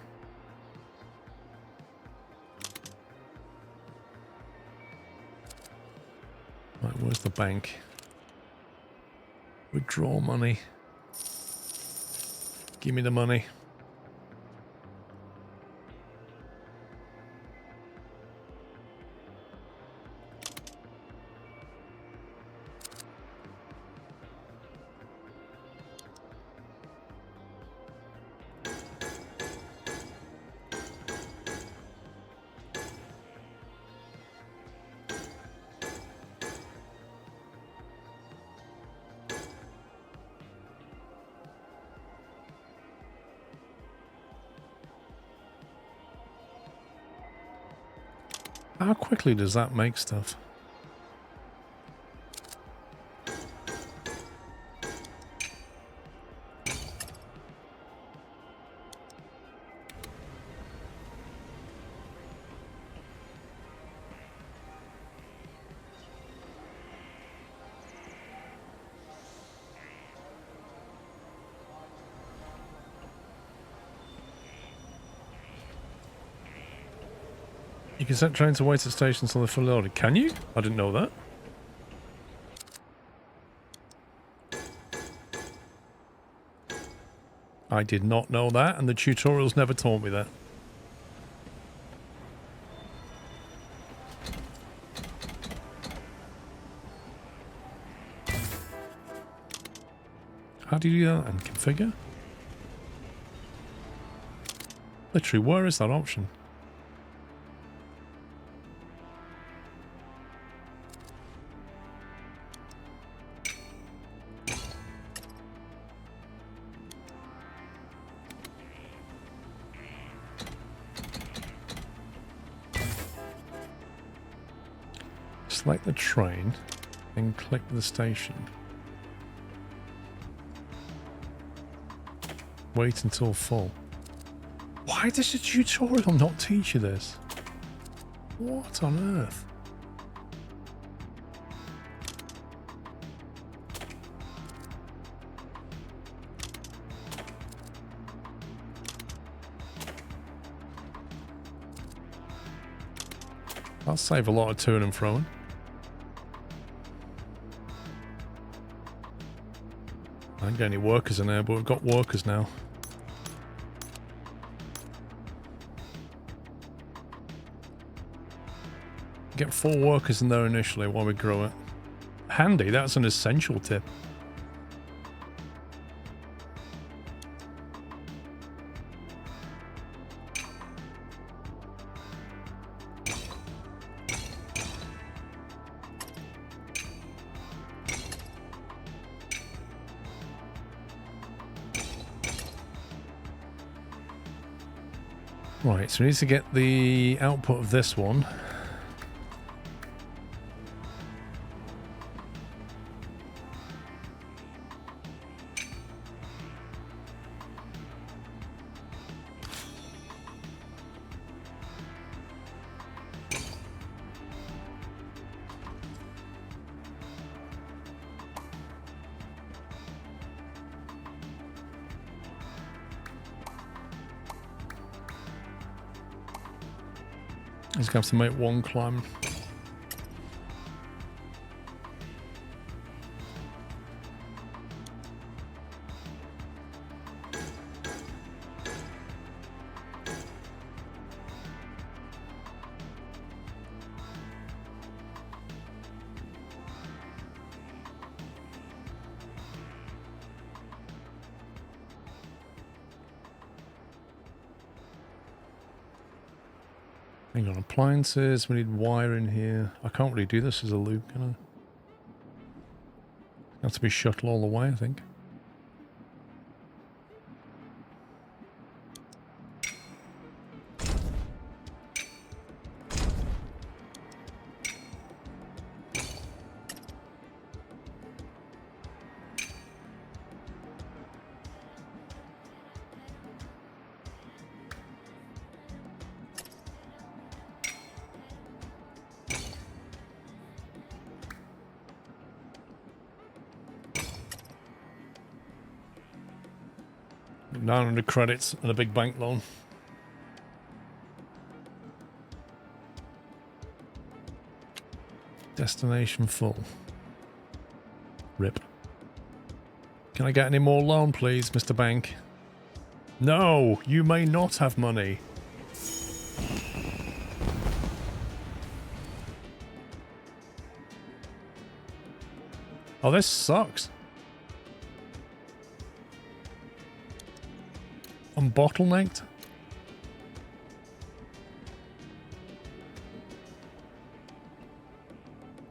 Right, where's the bank? Withdraw money. Give me the money. How quickly does that make stuff? You can set trains to wait at stations until they're fully loaded. Can you? I didn't know that. I did not know that, and the tutorials never taught me that. How do you do that and configure? Literally, where is that option? Select the train, then click the station. Wait until full. Why does the tutorial not teach you this? What on earth? I'll save a lot of to and froing. I ain't got any workers in there, but we've got workers now. Get 4 workers in there initially while we grow it. Handy, that's an essential tip. Right, so we need to get the output of this one. He's going to have to make 1 climb. Hang on, appliances. We need wire in here. I can't really do this as a loop, can I? Have to be shuttle all the way, I think. $900 credits and a big bank loan. Destination full. Rip. Can I get any more loan, please, Mr. Bank? No, you may not have money. Oh, this sucks. I'm bottlenecked.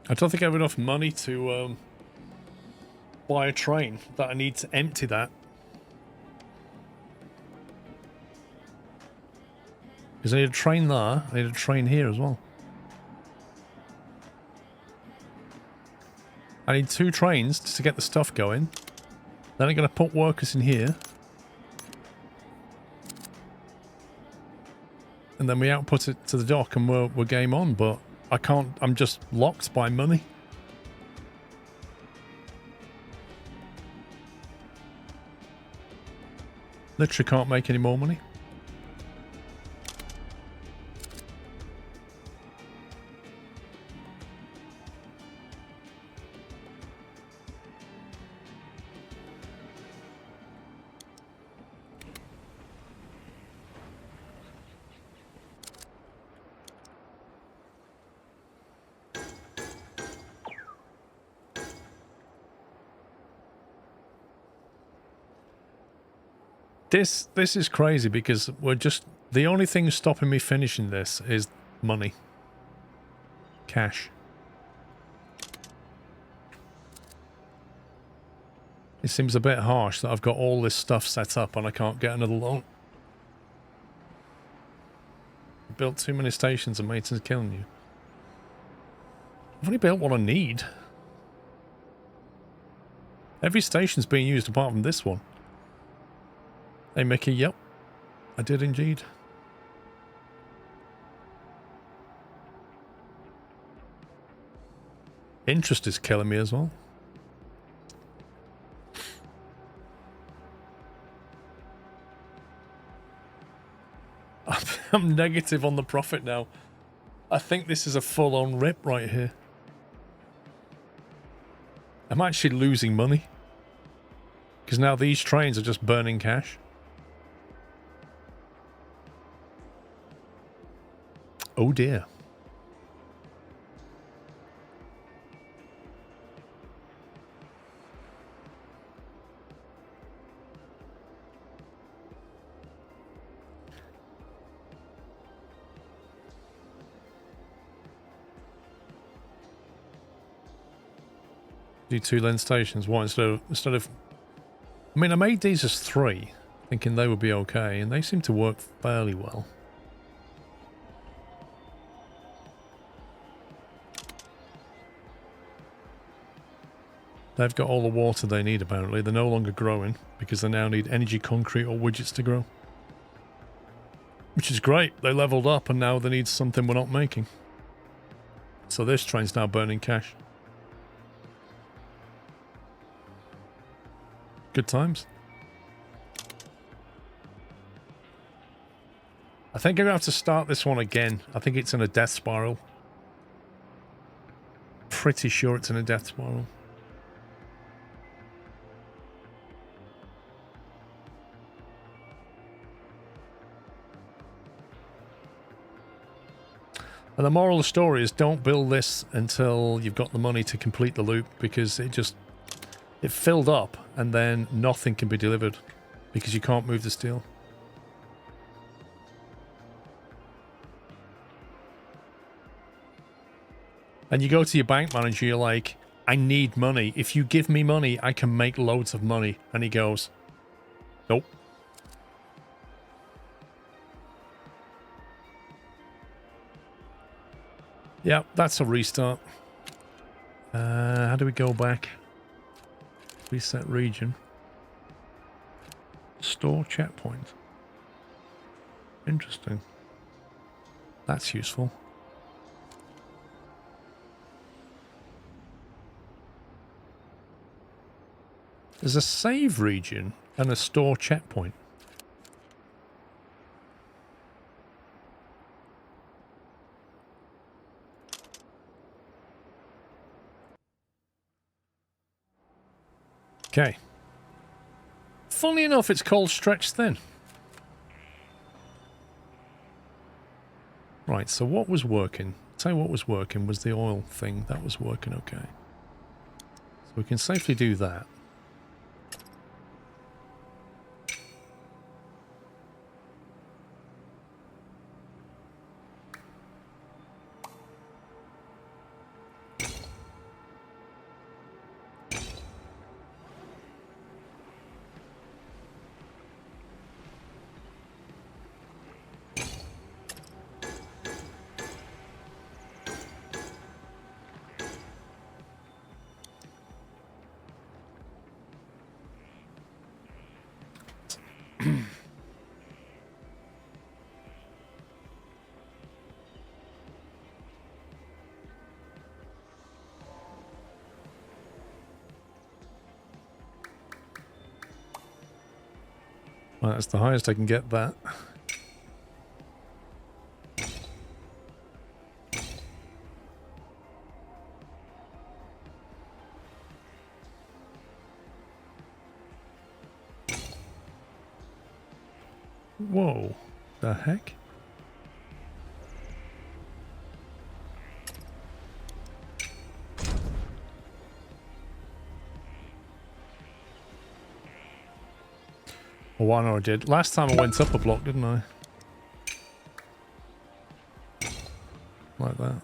I don't think I have enough money to buy a train that I need to empty that. Because I need a train there, I need a train here as well. I need 2 trains to get the stuff going. Then I'm going to put workers in here. And then we output it to the dock and we're game on, but I can't, I'm just locked by money. Literally can't make any more money. This is crazy because we're just... The only thing stopping me finishing this is money. Cash. It seems a bit harsh that I've got all this stuff set up and I can't get another loan. You built too many stations and maintenance is killing you. I've only built what I need. Every station's being used apart from this one. Hey Mickey, yep, I did indeed. Interest is killing me as well. I'm negative on the profit now. I think this is a full-on rip right here. I'm actually losing money. Because now these trains are just burning cash. Oh dear. Do 2 lane stations. Why instead of I mean, I made these as 3, thinking they would be okay, and they seem to work fairly well. They've got all the water they need, apparently. They're no longer growing, because they now need energy concrete or widgets to grow. Which is great. They leveled up, and now they need something we're not making. So this train's now burning cash. Good times. I think I'm going to have to start this one again. I think it's in a death spiral. Pretty sure it's in a death spiral. And the moral of the story is don't build this until you've got the money to complete the loop, because it filled up and then nothing can be delivered because you can't move the steel. And you go to your bank manager, you're like, I need money. If you give me money, I can make loads of money. And he goes, nope. Yeah, that's a restart. How do we go back? Reset region. Store checkpoint. Interesting. That's useful. There's a save region and a store checkpoint. Okay. Funny enough, it's called Stretch Thin. Right, so what was working? Tell you what was working was the oil thing. That was working okay. So we can safely do that. Well, that's the highest I can get that. Whoa. The heck? Well, I know I did. Last time I went up a block, didn't I? Like that.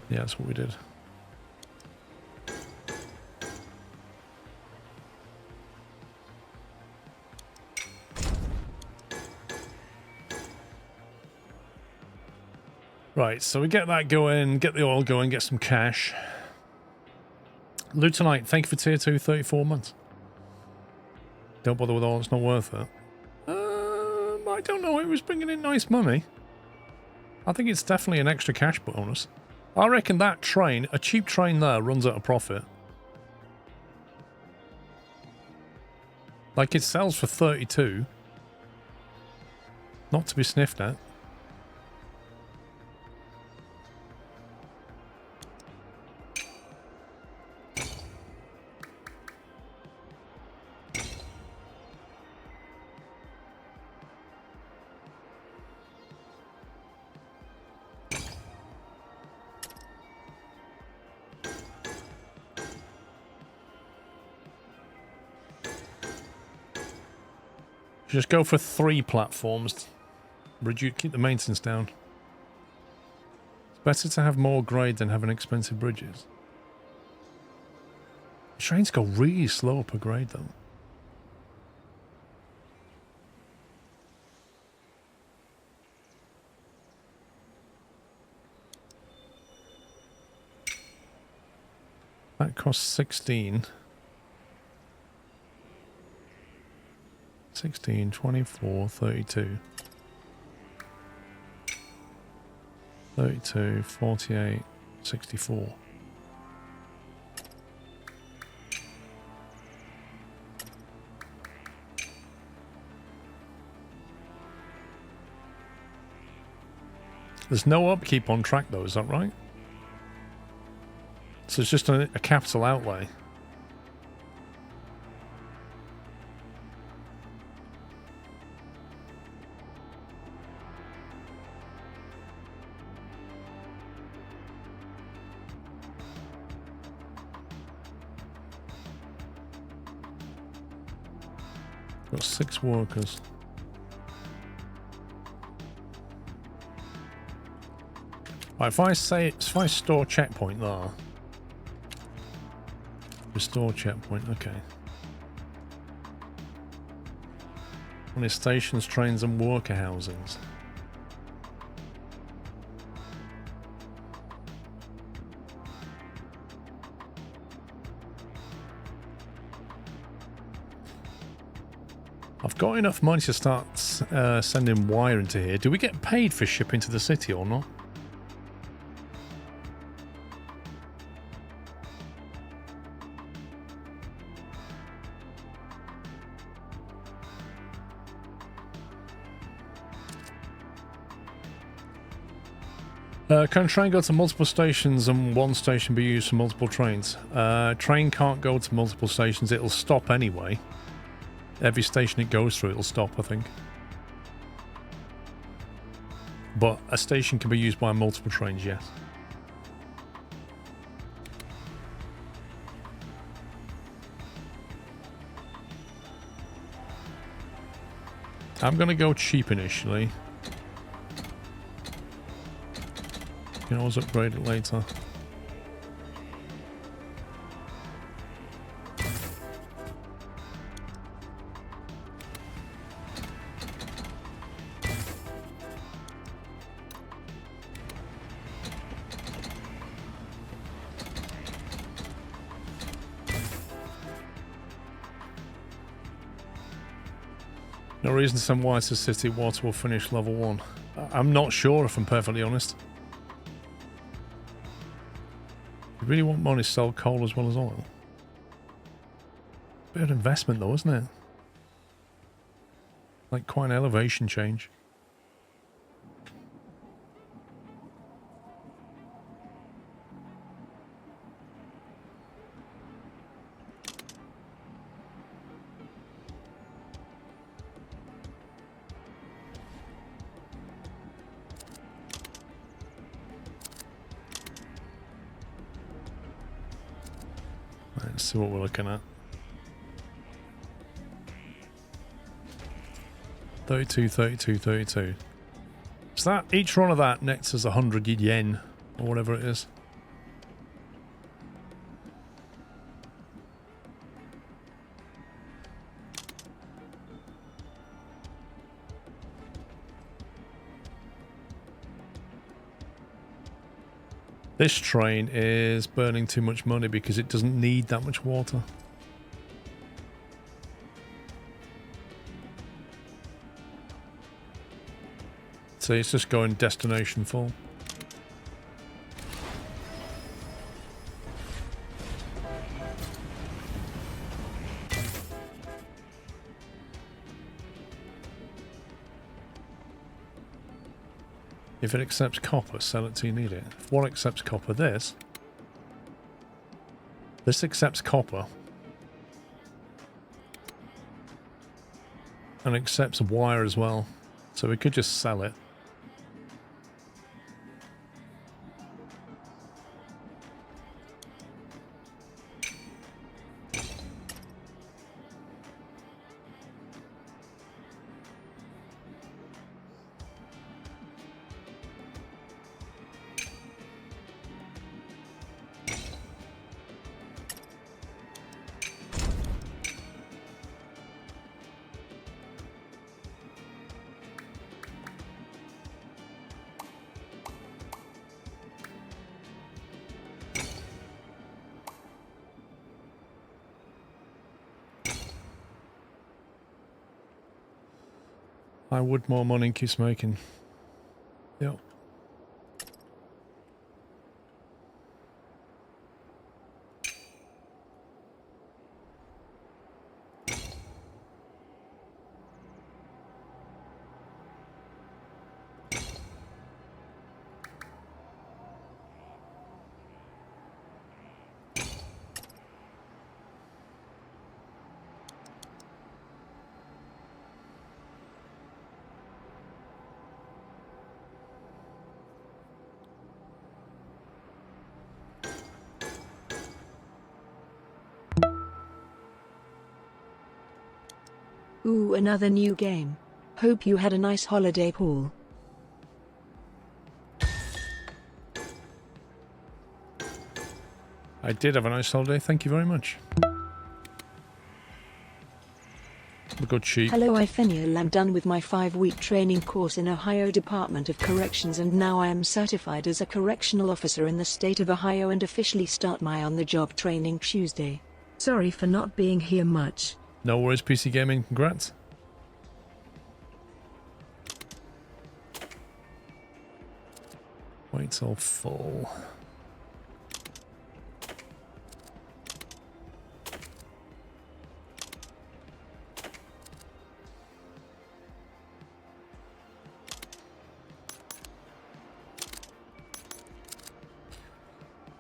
Yeah, that's what we did. Right, so we get that going, get the oil going, get some cash. Lutonite, thank you for tier 2, 34 months. Don't bother with oil, it's not worth it. I don't know, it was bringing in nice money. I think it's definitely an extra cash bonus. I reckon that train, a cheap train there, runs at a profit. Like, it sells for 32. Not to be sniffed at. Just go for 3 platforms. Keep the maintenance down. It's better to have more grade than having expensive bridges. Trains go really slow per grade though. That costs 16. 16, 24, 32. 32, 48, 64. There's no upkeep on track though, is that right? So it's just a capital outlay. Got 6 workers. Right, if I store checkpoint there. Restore checkpoint, okay. Only stations, trains and worker housings. I've got enough money to start sending wire into here. Do we get paid for shipping to the city or not? Can a train go to multiple stations and one station be used for multiple trains? Train can't go to multiple stations. It'll stop anyway. Every station it goes through, it'll stop, I think. But a station can be used by multiple trains, yes. I'm going to go cheap initially. You can always upgrade it later. No reason to send wires to city. Water will finish level 1. I'm not sure, if I'm perfectly honest. You really want money to sell coal as well as oil. Bit of investment though, isn't it? Like quite an elevation change. Let's see what we're looking at. 32, 32, 32. So that each run of that nets us 100 yen or whatever it is. This train is burning too much money because it doesn't need that much water. So it's just going destination full. If it accepts copper, sell it till you need it. If one accepts copper, this accepts copper and accepts wire as well. So we could just sell it. I would more money and keep smoking. Yep. Ooh, another new game. Hope you had a nice holiday, Paul. I did have a nice holiday. Thank you very much. Have a good cheek. Hello, I am done with my 5-week training course in Ohio Department of Corrections, and now I am certified as a correctional officer in the state of Ohio and officially start my on-the-job training Tuesday. Sorry for not being here much. No worries, PC Gaming. Congrats. Wait till full.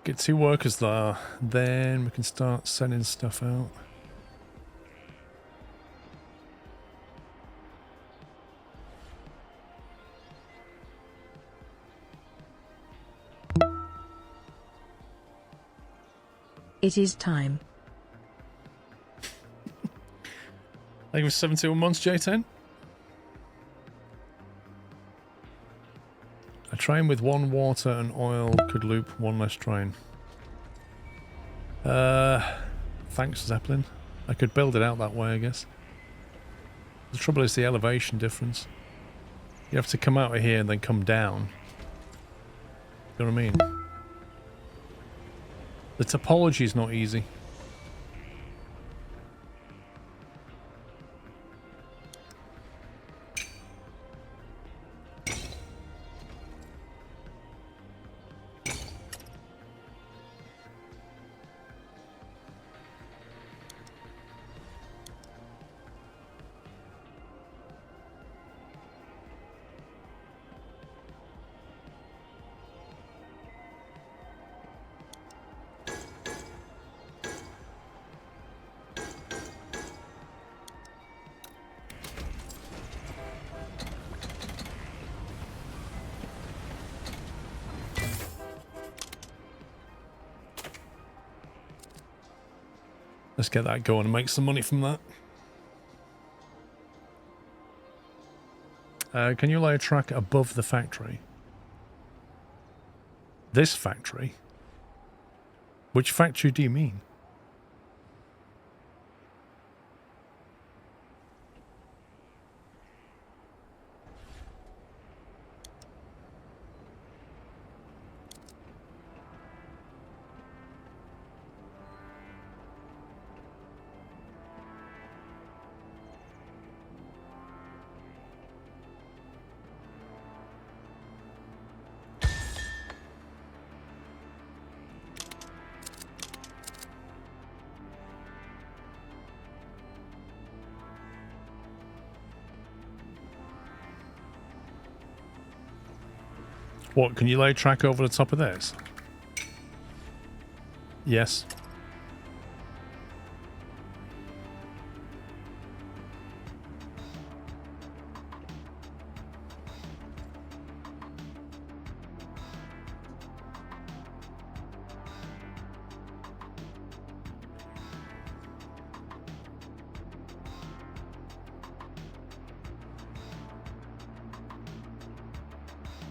Get 2 workers there, then we can start sending stuff out. It is time. I think it was 71 months, J10. A train with 1 water and oil could loop 1 less train. Thanks, Zeppelin. I could build it out that way, I guess. The trouble is the elevation difference. You have to come out of here and then come down. You know what I mean? The topology is not easy. Let's get that going and make some money from that. Can you lay a track above the factory? This factory? Which factory do you mean? What, can you lay a track over the top of this? Yes.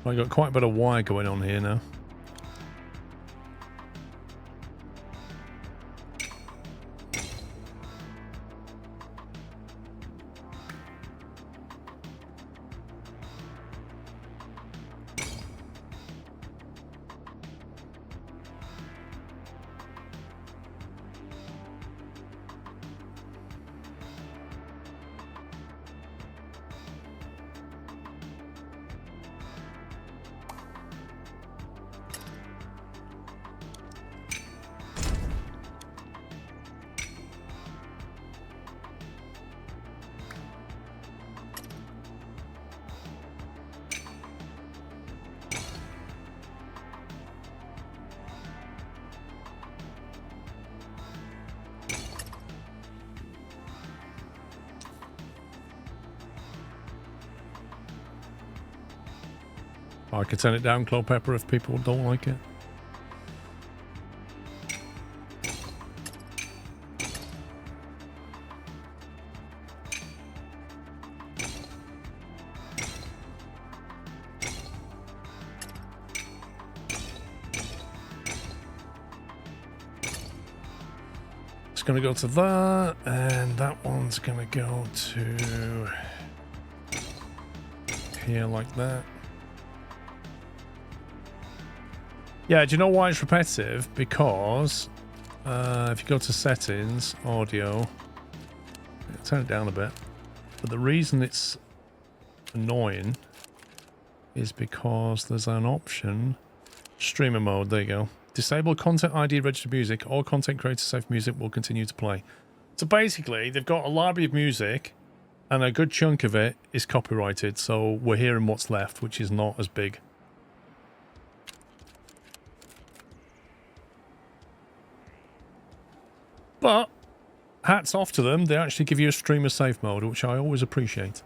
I've got quite a bit of wire going on here now. I could turn it down, Claw Pepper, if people don't like it. going to go to that, and that one's going to go to here like that. Yeah, do you know why it's repetitive? Because if you go to settings, audio, turn it down a bit. But the reason it's annoying is because there's an option, streamer mode, there you go. Disable content ID registered music. All content creator safe music will continue to play. So basically, they've got a library of music, and a good chunk of it is copyrighted. So we're hearing what's left, which is not as big. But hats off to them. They actually give you a streamer safe mode, which I always appreciate.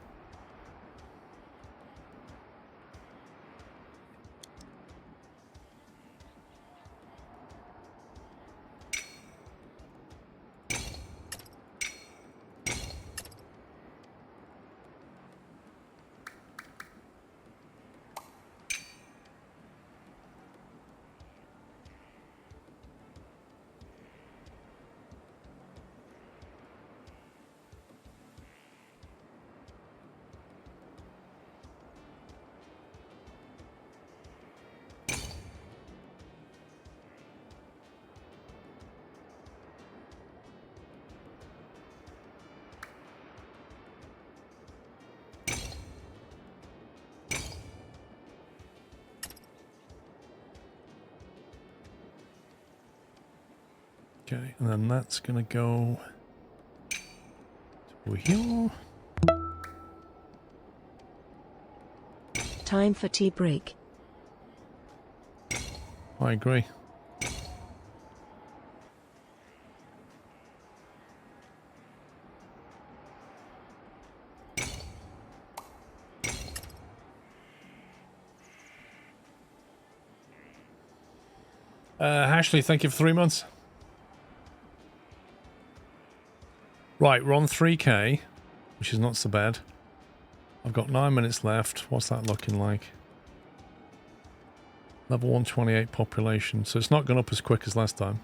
Okay, and then that's going to go to here. Time for tea break. I agree. Ashley, thank you for 3 months. Right, we're on 3k, which is not so bad. I've got 9 minutes left. What's that looking like? Level 128 population. So it's not gone up as quick as last time.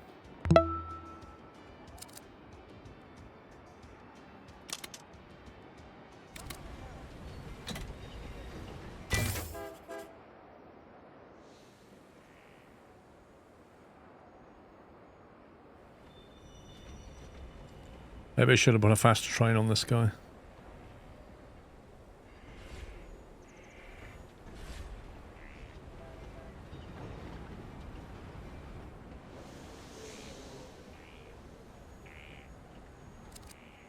Maybe I should have put a faster train on this guy.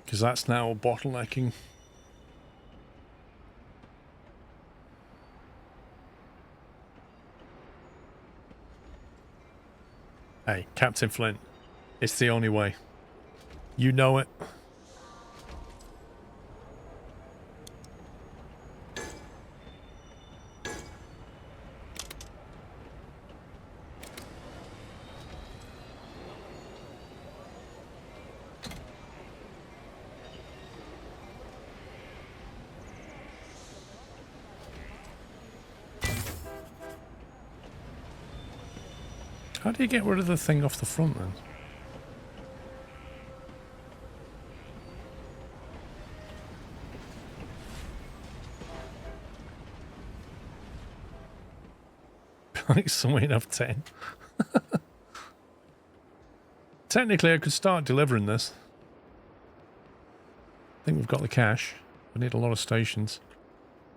Because that's now bottlenecking. Hey, Captain Flint, it's the only way. You know it. How do you get rid of the thing off the front then? Like something of 10. Technically, I could start delivering this. I think we've got the cash. We need a lot of stations.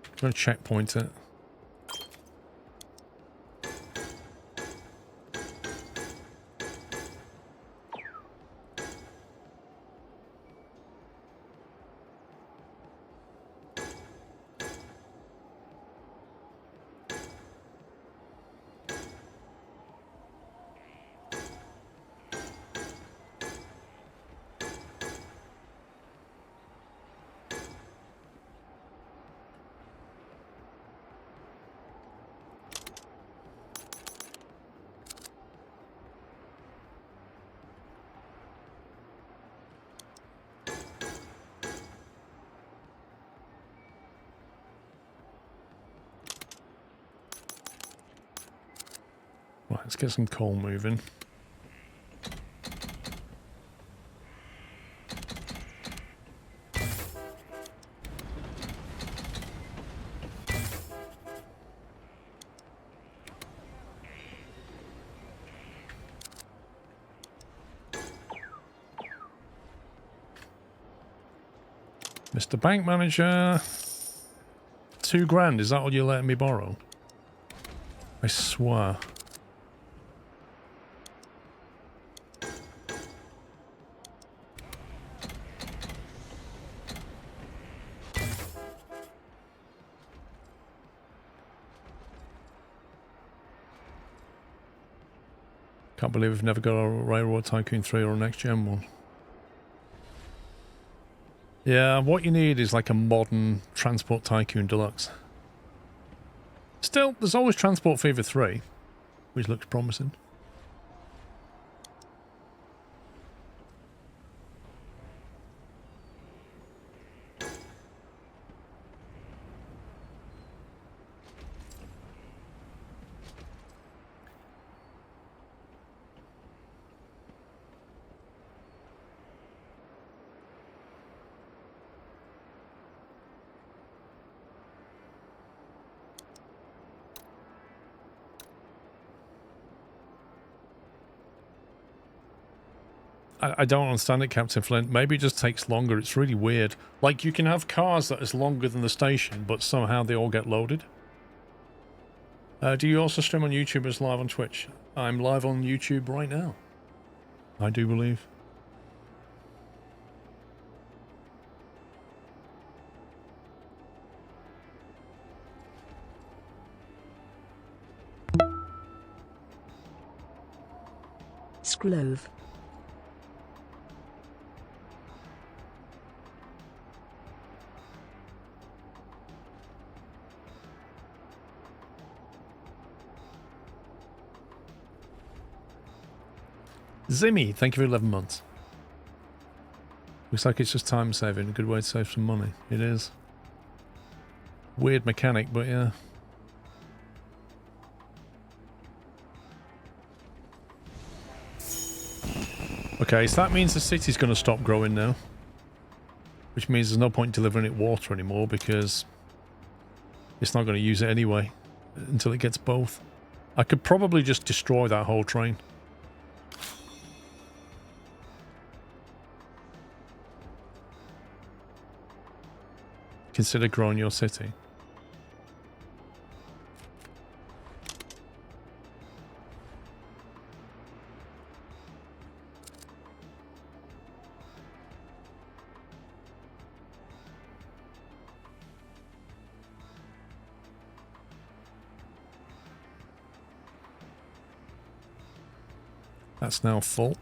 I'm going to checkpoint it. Right, let's get some coal moving. Mr. Bank Manager. 2 grand, is that all you're letting me borrow? I swear. Can't believe we've never got a Railroad Tycoon 3 or a next gen one. Yeah, what you need is like a modern Transport Tycoon Deluxe. Still, there's always Transport Fever 3, which looks promising. I don't understand it, Captain Flint. Maybe it just takes longer. It's really weird. Like, you can have cars that is longer than the station, but somehow they all get loaded. Do you also stream on YouTube as live on Twitch? I'm live on YouTube right now. I do believe. Skrlove. Zimmy, thank you for 11 months. Looks like it's just time saving. A good way to save some money. It is. Weird mechanic, but yeah. Okay, so that means the city's going to stop growing now. Which means there's no point delivering it water anymore because it's not going to use it anyway until it gets both. I could probably just destroy that whole train. Consider growing your city. That's now full.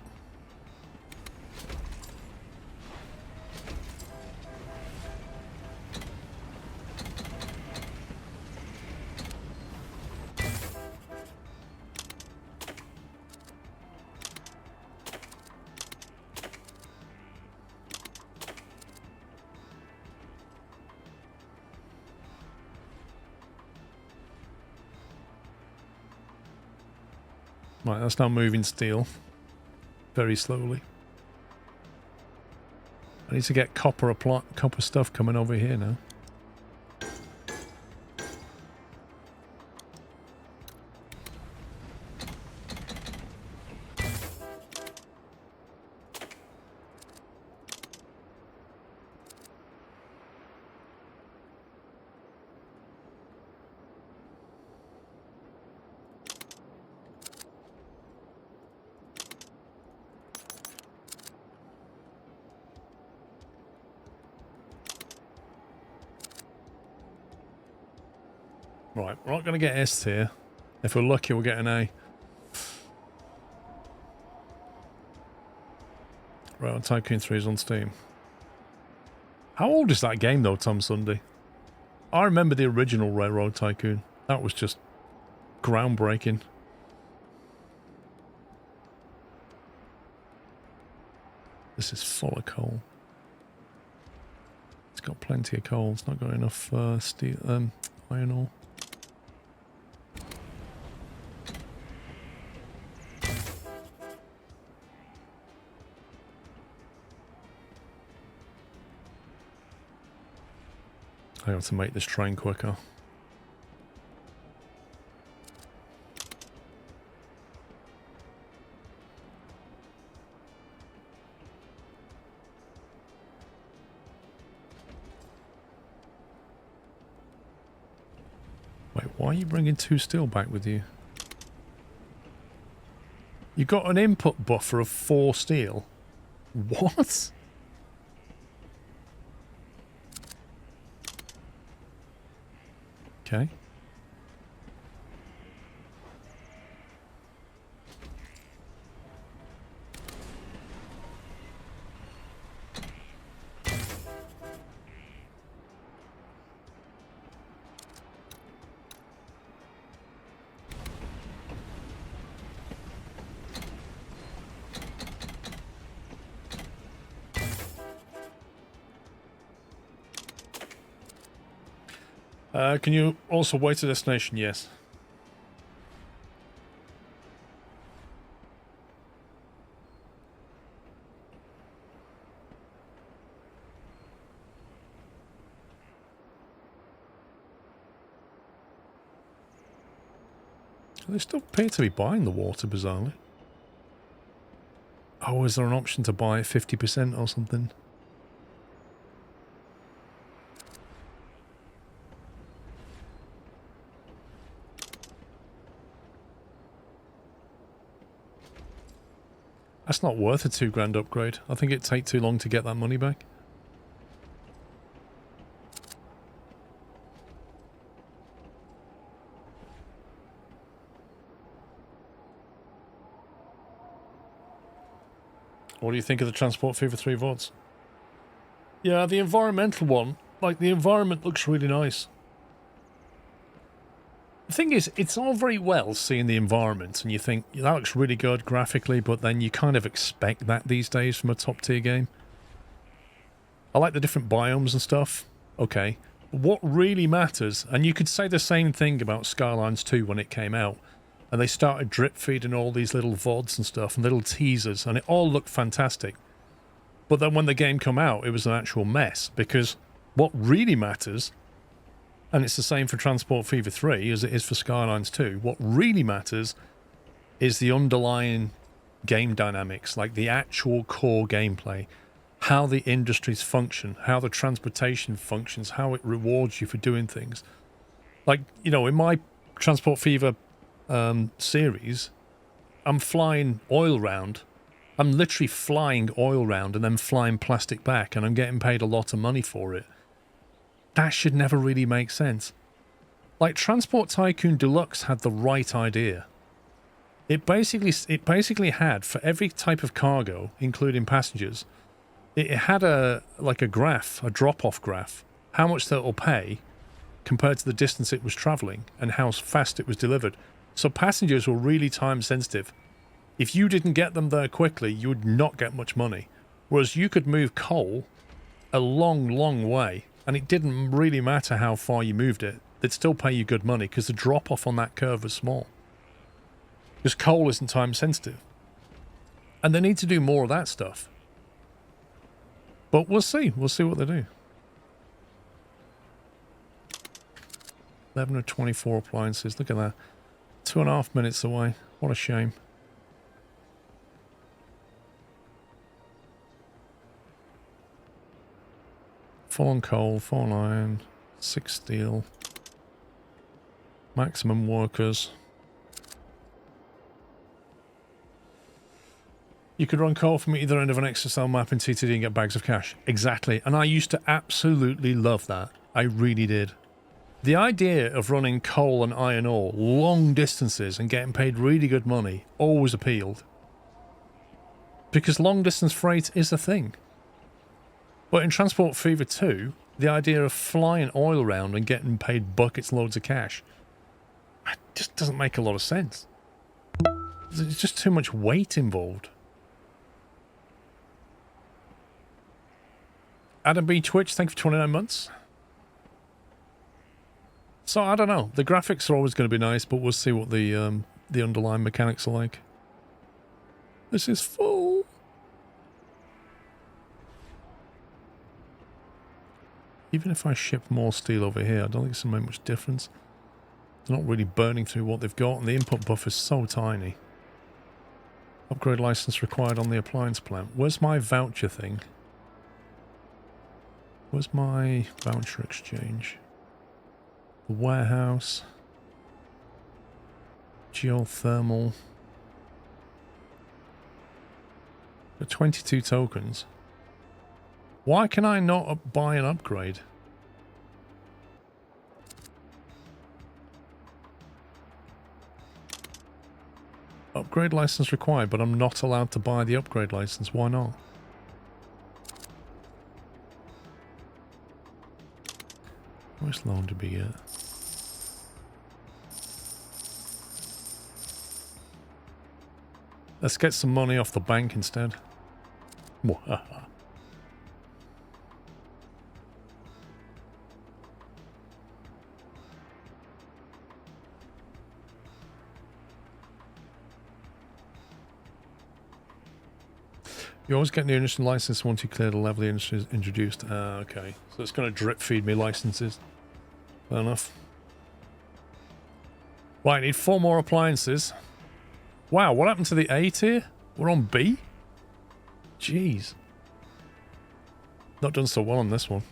Right, that's now moving steel. Very slowly. I need to get copper stuff coming over here now. Right, we're not going to get S tier. If we're lucky, we'll get an A. Right, Tycoon 3 is on Steam. How old is that game, though, Tom Sunday? I remember the original Railroad Tycoon. That was just groundbreaking. This is full of coal. It's got plenty of coal. It's not got enough steel, iron ore. I have to make this train quicker. Wait, why are you bringing 2 steel back with you? You got an input buffer of 4 steel. What? Okay. Can you also wait to destination? Yes. They still appear to be buying the water, bizarrely. Oh, is there an option to buy 50% or something? That's not worth a £2 upgrade. I think it'd take too long to get that money back. What do you think of the Transport Fever 3 VODs? Yeah, the environmental one, like, the environment looks really nice. The thing is, it's all very well seeing the environment, and you think, that looks really good graphically, but then you kind of expect that these days from a top-tier game. I like the different biomes and stuff. Okay. What really matters, and you could say the same thing about Skylines 2 when it came out, and they started drip-feeding all these little VODs and stuff, and little teasers, and it all looked fantastic. But then when the game came out, it was an actual mess, because what really matters, and it's the same for Transport Fever 3 as it is for Skylines 2, what really matters is the underlying game dynamics, like the actual core gameplay, how the industries function, how the transportation functions, how it rewards you for doing things. Like, you know, in my Transport Fever series, I'm flying oil round. I'm literally flying oil round and then flying plastic back, and I'm getting paid a lot of money for it. That should never really make sense. Like, Transport Tycoon Deluxe had the right idea. It basically had, for every type of cargo, including passengers, it had a graph, a drop-off graph, how much that will pay compared to the distance it was travelling and how fast it was delivered. So passengers were really time sensitive. If you didn't get them there quickly, you would not get much money. Whereas you could move coal a long, long way, and it didn't really matter how far you moved it. They'd still pay you good money because the drop-off on that curve was small. Because coal isn't time sensitive. And they need to do more of that stuff. But we'll see. We'll see what they do. 11 of 24 appliances. Look at that. 2.5 minutes away. What a shame. Full on coal, 4 on iron, 6 steel. Maximum workers. You could run coal from either end of an XSL map in TTD and get bags of cash. Exactly. And I used to absolutely love that. I really did. The idea of running coal and iron ore long distances and getting paid really good money always appealed. Because long distance freight is a thing. But in Transport Fever 2, the idea of flying oil around and getting paid buckets loads of cash, it just doesn't make a lot of sense. There's just too much weight involved. Adam B. Twitch, thank you for 29 months. So, I don't know. The graphics are always going to be nice, but we'll see what the underlying mechanics are like. This is full. Even if I ship more steel over here, I don't think it's going to make much difference. They're not really burning through what they've got, and the input buffer is so tiny. Upgrade license required on the appliance plant. Where's my voucher thing? Where's my voucher exchange? The warehouse. Geothermal. For 22 tokens. Why can I not buy an upgrade? Upgrade license required, but I'm not allowed to buy the upgrade license. Why not? How much loan did we get? Let's get some money off the bank instead. You always get new industry license once you clear the level the industry is introduced. Okay. So it's going to drip feed me licenses. Fair enough. Right, I need 4 more appliances. Wow, what happened to the A tier? We're on B? Jeez. Not done so well on this one.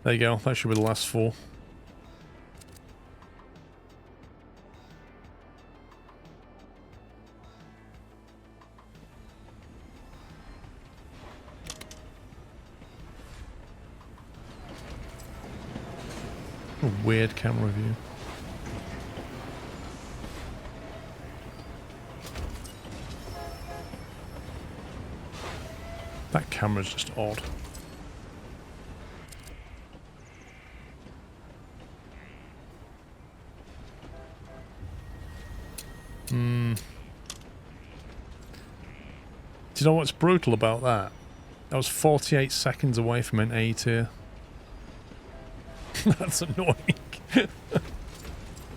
There you go. That should be the last 4. A weird camera view. That camera's just odd. Do you know what's brutal about that? I was 48 seconds away from an A tier. That's annoying.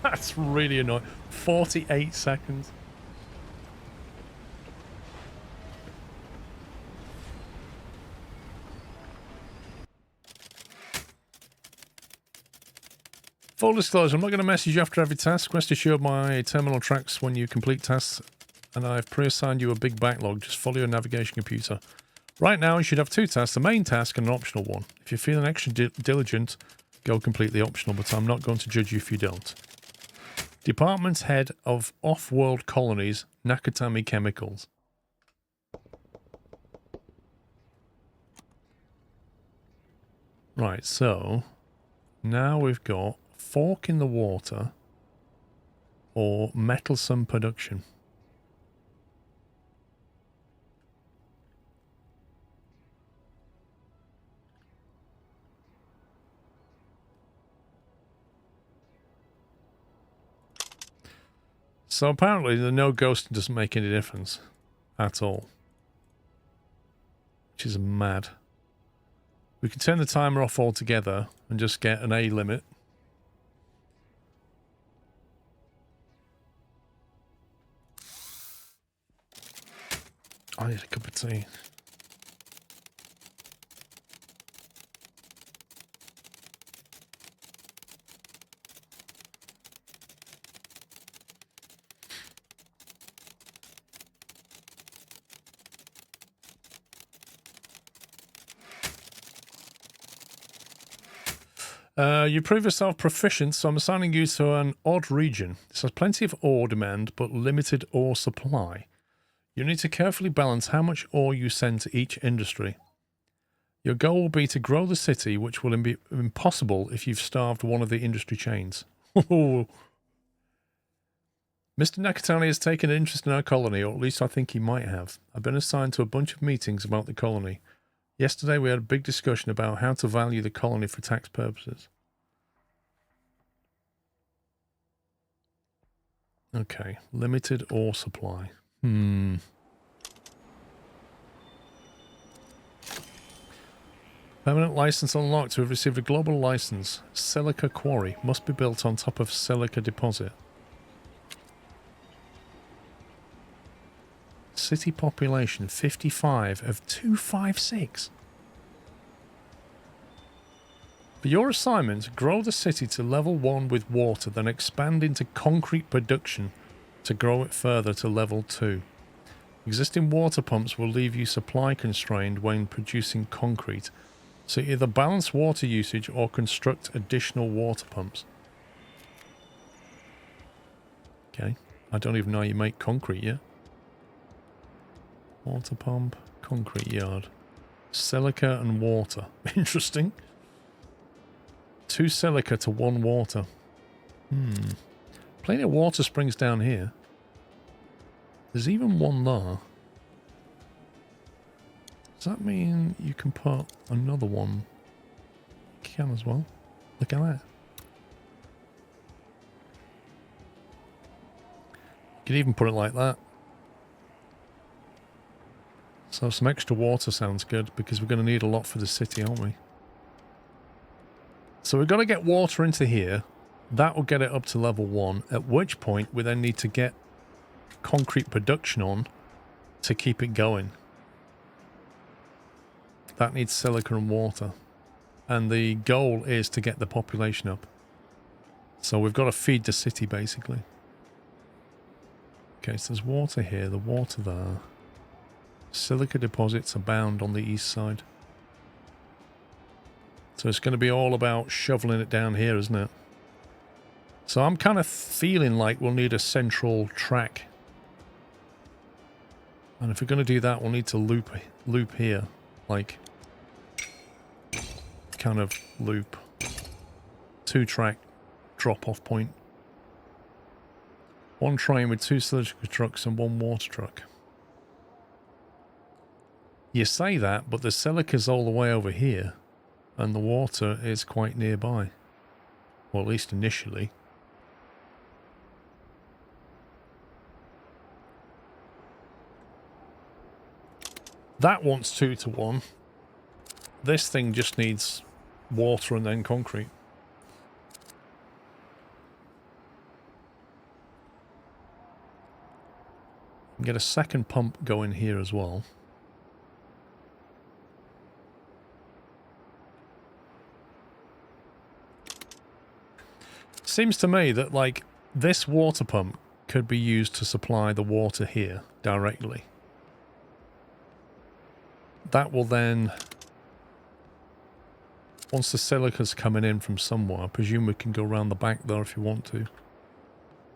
That's really annoying. 48 seconds. Full disclosure, I'm not going to message you after every task. Rest assured my terminal tracks when you complete tasks, and I've pre-assigned you a big backlog. Just follow your navigation computer. Right now, you should have 2 tasks, a main task and an optional one. If you're feeling extra diligent, go completely optional, but I'm not going to judge you if you don't. Department Head of Off-World Colonies, Nakatami Chemicals. Right, so now we've got fork in the water or mettlesome production. So apparently the no ghosting doesn't make any difference at all. Which is mad. We can turn the timer off altogether and just get an A limit. I need a cup of tea. You prove yourself proficient, so I'm assigning you to an odd region. This has plenty of ore demand, but limited ore supply. You need to carefully balance how much ore you send to each industry. Your goal will be to grow the city, which will be impossible if you've starved one of the industry chains. Mr. Nakatani has taken an interest in our colony, or at least I think he might have. I've been assigned to a bunch of meetings about the colony. Yesterday we had a big discussion about how to value the colony for tax purposes. Okay, limited ore supply. Permanent license unlocked. To have received a global license. Silica quarry must be built on top of silica deposit. City population 55 of 256. For your assignment, grow the city to level 1 with water, then expand into concrete production to grow it further to level 2. Existing water pumps will leave you supply constrained when producing concrete. So either balance water usage or construct additional water pumps. Okay. I don't even know how you make concrete yet. Water pump, concrete yard. Silica and water. Interesting. 2 silica to 1 water. Plenty of water springs down here. There's even one there. Does that mean you can put another one? You can as well. Look at that. You could even put it like that. So some extra water sounds good because we're going to need a lot for the city, aren't we? So we've got to get water into here. That will get it up to level 1, at which point we then need to get concrete production on to keep it going. That needs silica and water. And the goal is to get the population up. So we've got to feed the city, basically. Okay, so there's water here, the water there. Silica deposits abound on the east side. So it's going to be all about shoveling it down here, isn't it? So I'm kind of feeling like we'll need a central track. And if we're going to do that, we'll need to loop here. Like, kind of loop. 2-track drop-off point. 1 train with 2 silica trucks and 1 water truck. You say that, but the silica's all the way over here. And the water is quite nearby. Well, at least initially. That wants 2 to 1. This thing just needs water and then concrete. Get a second pump going here as well. Seems to me that, like, this water pump could be used to supply the water here directly. That will then, once the silica's coming in from somewhere, I presume we can go around the back there if you want to.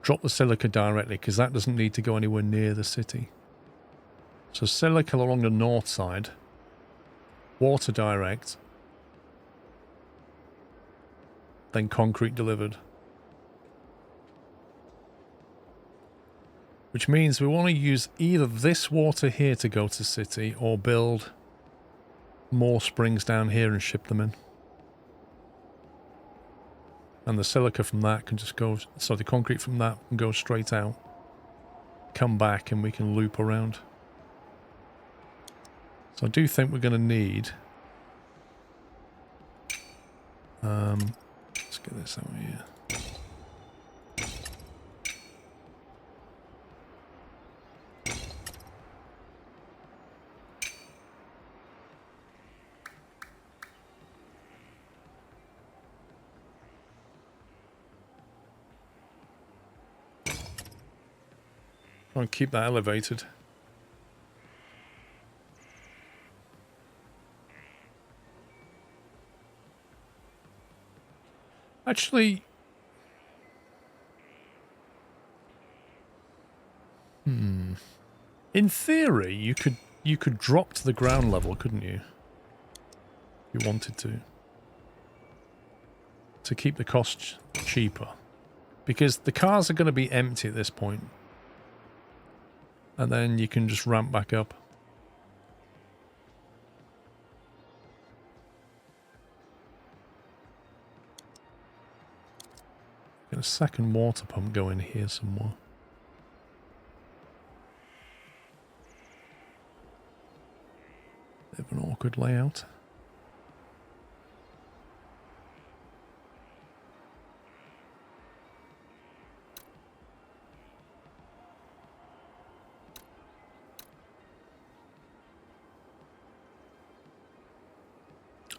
Drop the silica directly, because that doesn't need to go anywhere near the city. So silica along the north side, water direct, then concrete delivered. Which means we want to use either this water here to go to city or build more springs down here and ship them in. And the silica from that can just go, so the concrete from that can go straight out. Come back and we can loop around. So I do think we're going to need... let's get this out here. Try and keep that elevated. Actually, in theory, you could drop to the ground level, couldn't you? If you wanted to keep the cost cheaper, because the cars are going to be empty at this point. And then you can just ramp back up. Get a second water pump going here somewhere. Bit of an awkward layout.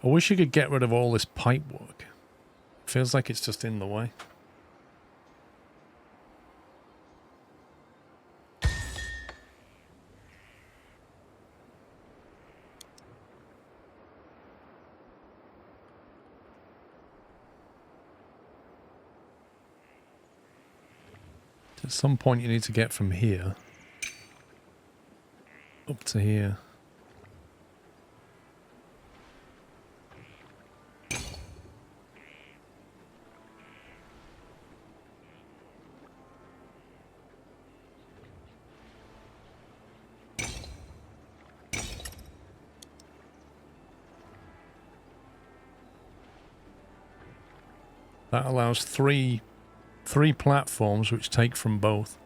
I wish you could get rid of all this pipe work. Feels like it's just in the way. At some point you need to get from here up to here. That allows three platforms which take from both.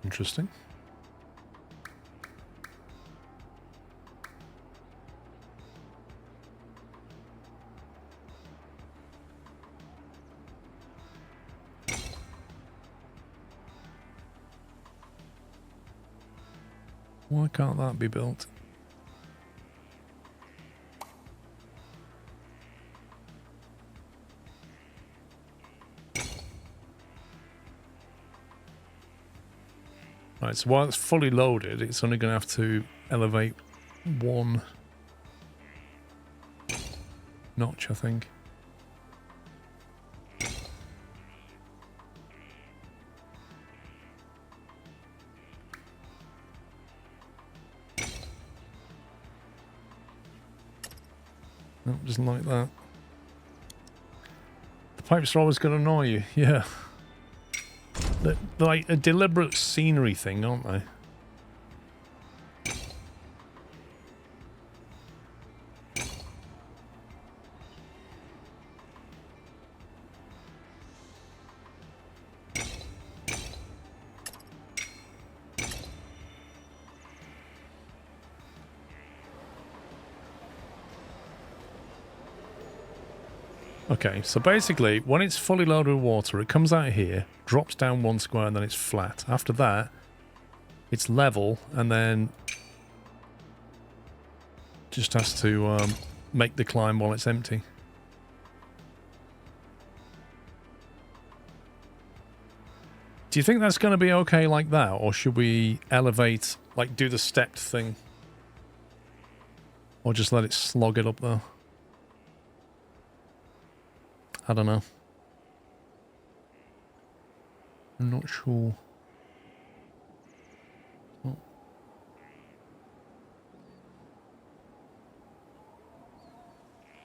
Interesting. Why can't that be built? Right, so while it's fully loaded, it's only going to have to elevate one notch, I think. No, doesn't like that. The pipes are always going to annoy you, yeah. They're like a deliberate scenery thing, aren't they? Okay, so basically, when it's fully loaded with water, it comes out here, drops down one square, and then it's flat. After that, it's level, and then just has to make the climb while it's empty. Do you think that's going to be okay like that, or should we elevate, like do the stepped thing? Or just let it slog it up there? I don't know. I'm not sure. Oh.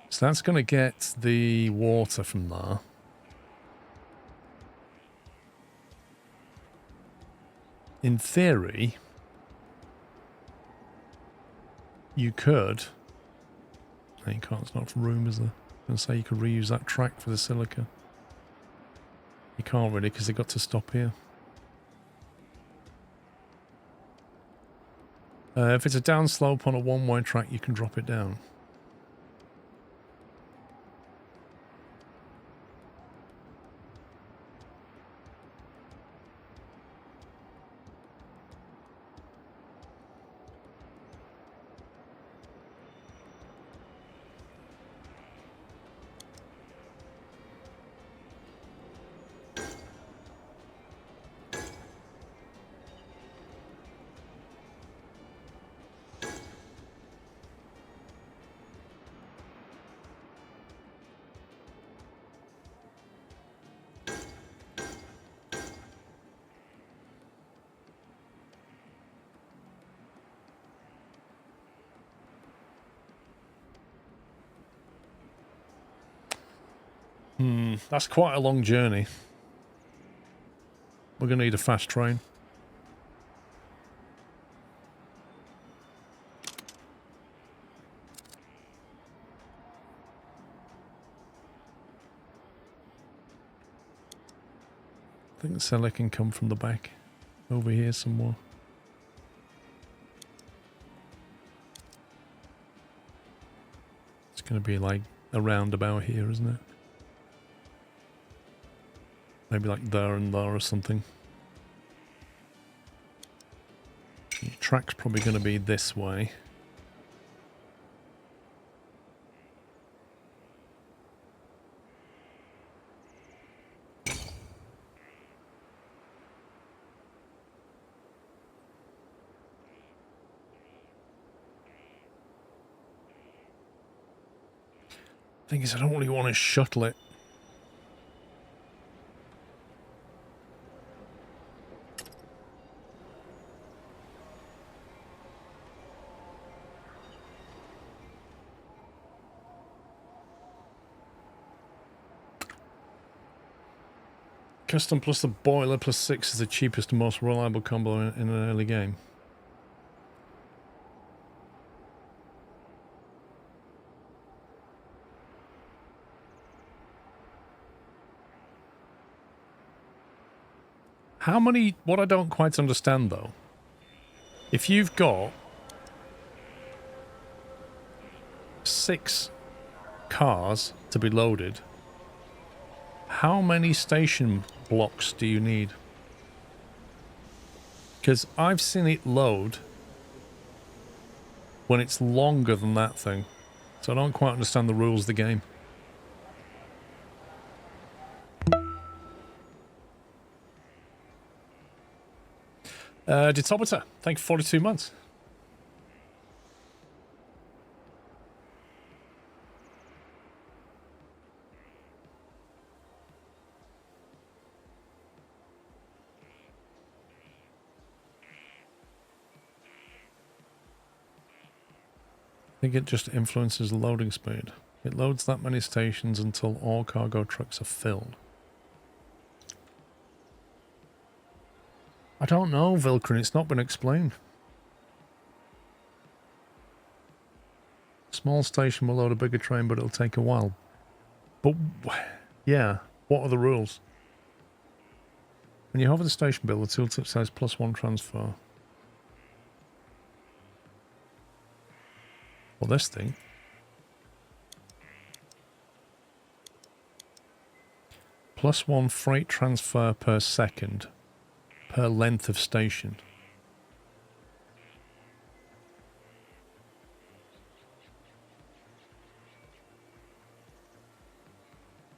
So that's going to get the water from there. In theory, you could... No, you can't. It's not enough room, is there? And say you could reuse that track for the silica. You can't really because they got to stop here. If it's a downslope on a one-way track, you can drop it down. That's quite a long journey. We're going to need a fast train. I think the cellar can come from the back. Over here somewhere. It's going to be like a roundabout here, isn't it? Maybe like there and there or something. Your track's probably going to be this way. Thing is, I don't really want to shuttle it. Custom plus the boiler plus 6 is the cheapest and most reliable combo in an early game. How many... What I don't quite understand, though, if you've got 6 cars to be loaded, how many station blocks do you need? Because I've seen it load when it's longer than that thing. So I don't quite understand the rules of the game. Ditobita, thank you for 42 months. I think it just influences the loading speed. It loads that many stations until all cargo trucks are filled. I don't know, Vilkrin. It's not been explained. Small station will load a bigger train, but it'll take a while. But, yeah, what are the rules? When you hover the station bill, the tooltip says +1 transfer. Well, this thing. +1 freight transfer per second per length of station.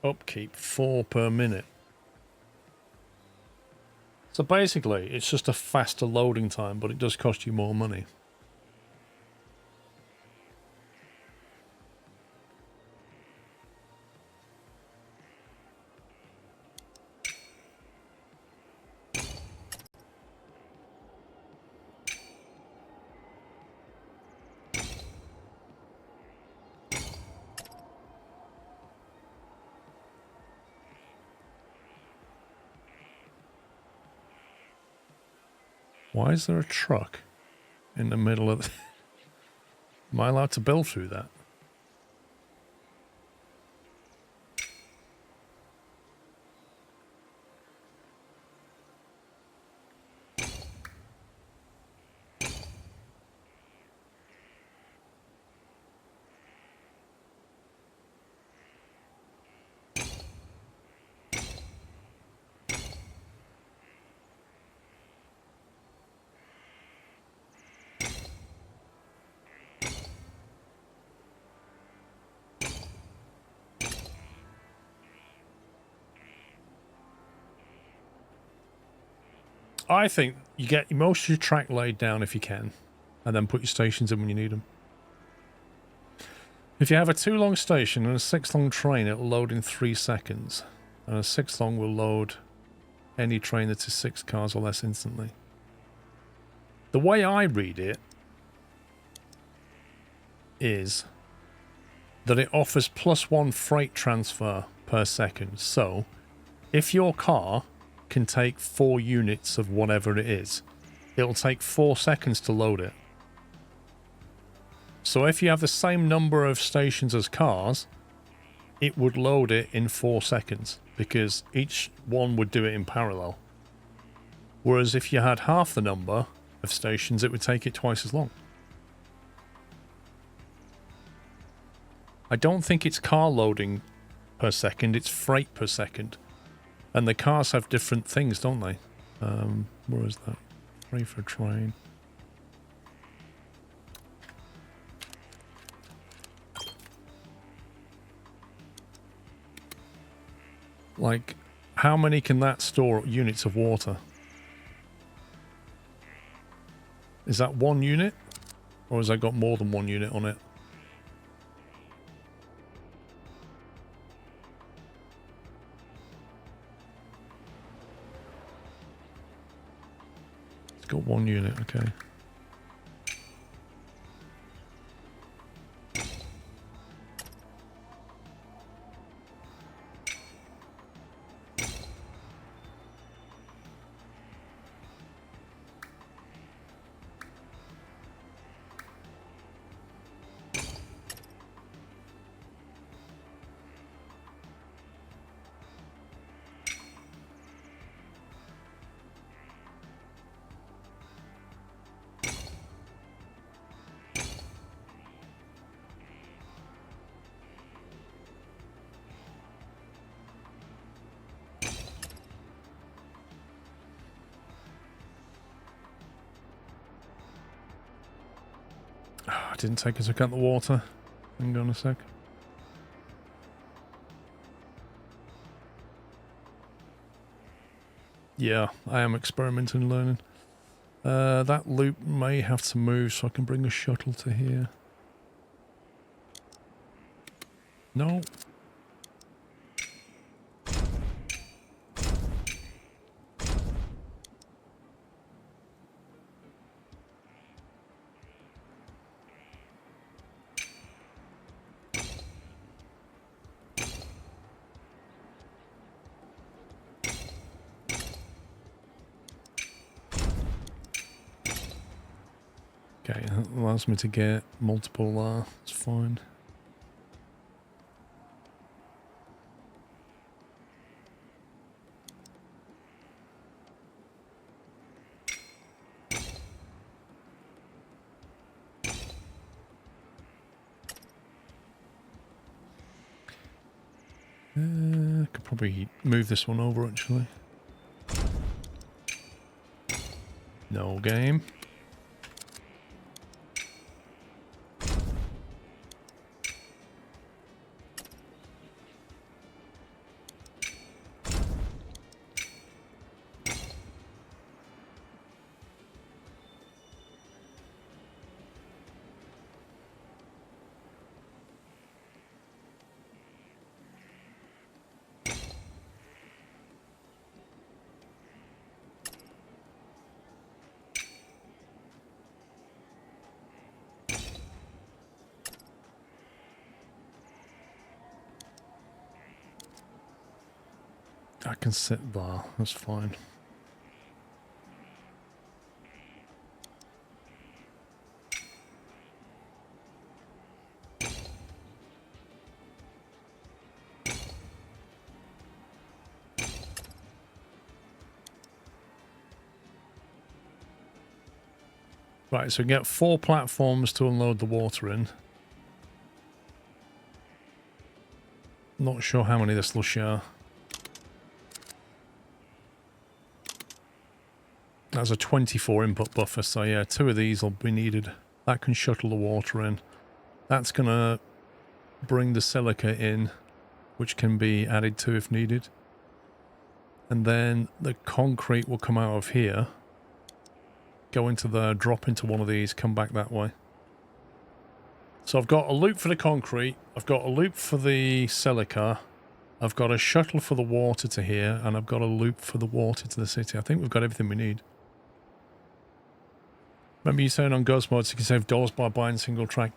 Upkeep 4 per minute. So basically, it's just a faster loading time, but it does cost you more money. Why is there a truck in the middle of the... Am I allowed to build through that? I think you get most of your track laid down if you can, and then put your stations in when you need them. If you have a 2 long station and a 6 long train, it'll load in 3 seconds. And a 6 long will load any train that is 6 cars or less instantly. The way I read it is that it offers +1 freight transfer per second. So, if your car can take 4 units of whatever it is, it'll take 4 seconds to load it. So if you have the same number of stations as cars, it would load it in 4 seconds, because each one would do it in parallel. Whereas if you had half the number of stations, it would take it twice as long. I don't think it's car loading per second, it's freight per second. And the cars have different things, don't they? Where is that? Free for train. Like, how many can that store units of water? Is that 1 unit? Or has that got more than 1 unit on it? Got one unit, okay. I didn't take into account the water. Hang on a sec. Yeah, I am experimenting and learning. That loop may have to move so I can bring a shuttle to here. No. Okay, that allows me to get multiple, it's fine. Could probably move this one over actually. No game. I can sit there, that's fine. Right, so we get 4 platforms to unload the water in. Not sure how many this will share. That's a 24 input buffer, so yeah, 2 of these will be needed. That can shuttle the water in. That's going to bring the silica in, which can be added to if needed. And then the concrete will come out of here, go into there, drop into one of these, come back that way. So I've got a loop for the concrete, I've got a loop for the silica, I've got a shuttle for the water to here, and I've got a loop for the water to the city. I think we've got everything we need. Remember you saying on Ghost Mods you can save dollars by buying single track.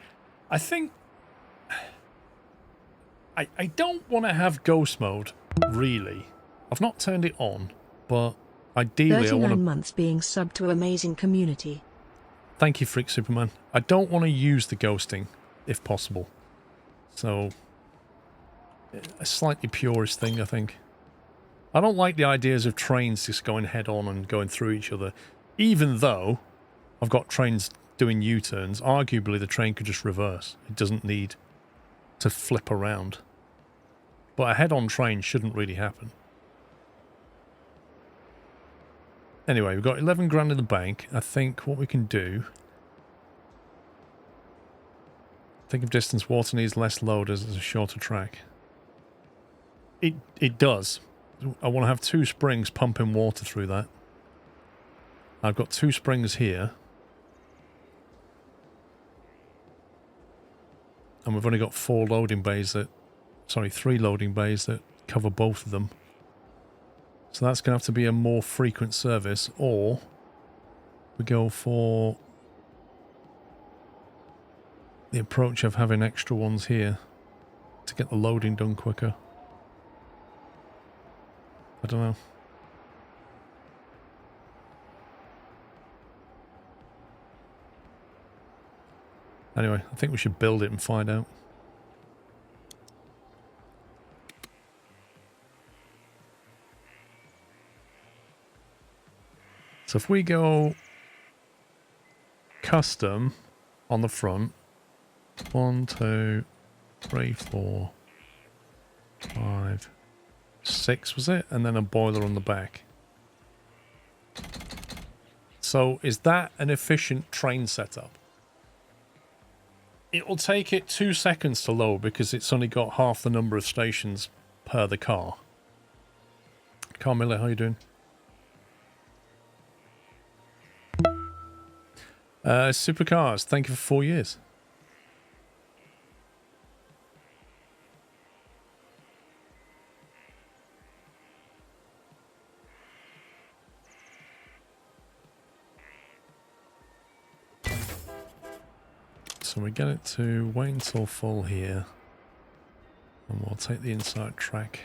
I think... I don't want to have Ghost Mode, really. I've not turned it on, but ideally I want to... 39 months being subbed to amazing community. Thank you, Freak Superman. I don't want to use the ghosting, if possible. So, a slightly purist thing, I think. I don't like the ideas of trains just going head-on and going through each other. Even though I've got trains doing U-turns, arguably the train could just reverse. It doesn't need to flip around. But a head-on train shouldn't really happen. Anyway, we've got 11 grand in the bank. I think what we can do... Think of distance, water needs less load as a shorter track. It does. I want to have 2 springs pumping water through that. I've got 2 springs here. And we've only got 4 loading bays that... Sorry, 3 loading bays that cover both of them. So that's going to have to be a more frequent service, or We go for the approach of having extra ones here to get the loading done quicker. I don't know. Anyway, I think we should build it and find out. So if we go custom on the front, 1, 2, 3, 4, 5, 6 was it? And then a boiler on the back. So is that an efficient train setup? It will take it 2 seconds to load because it's only got half the number of stations per the car. Carmilla, how you doing? Supercars, thank you for 4 years. So we get it to wait until full here. And we'll take the inside track.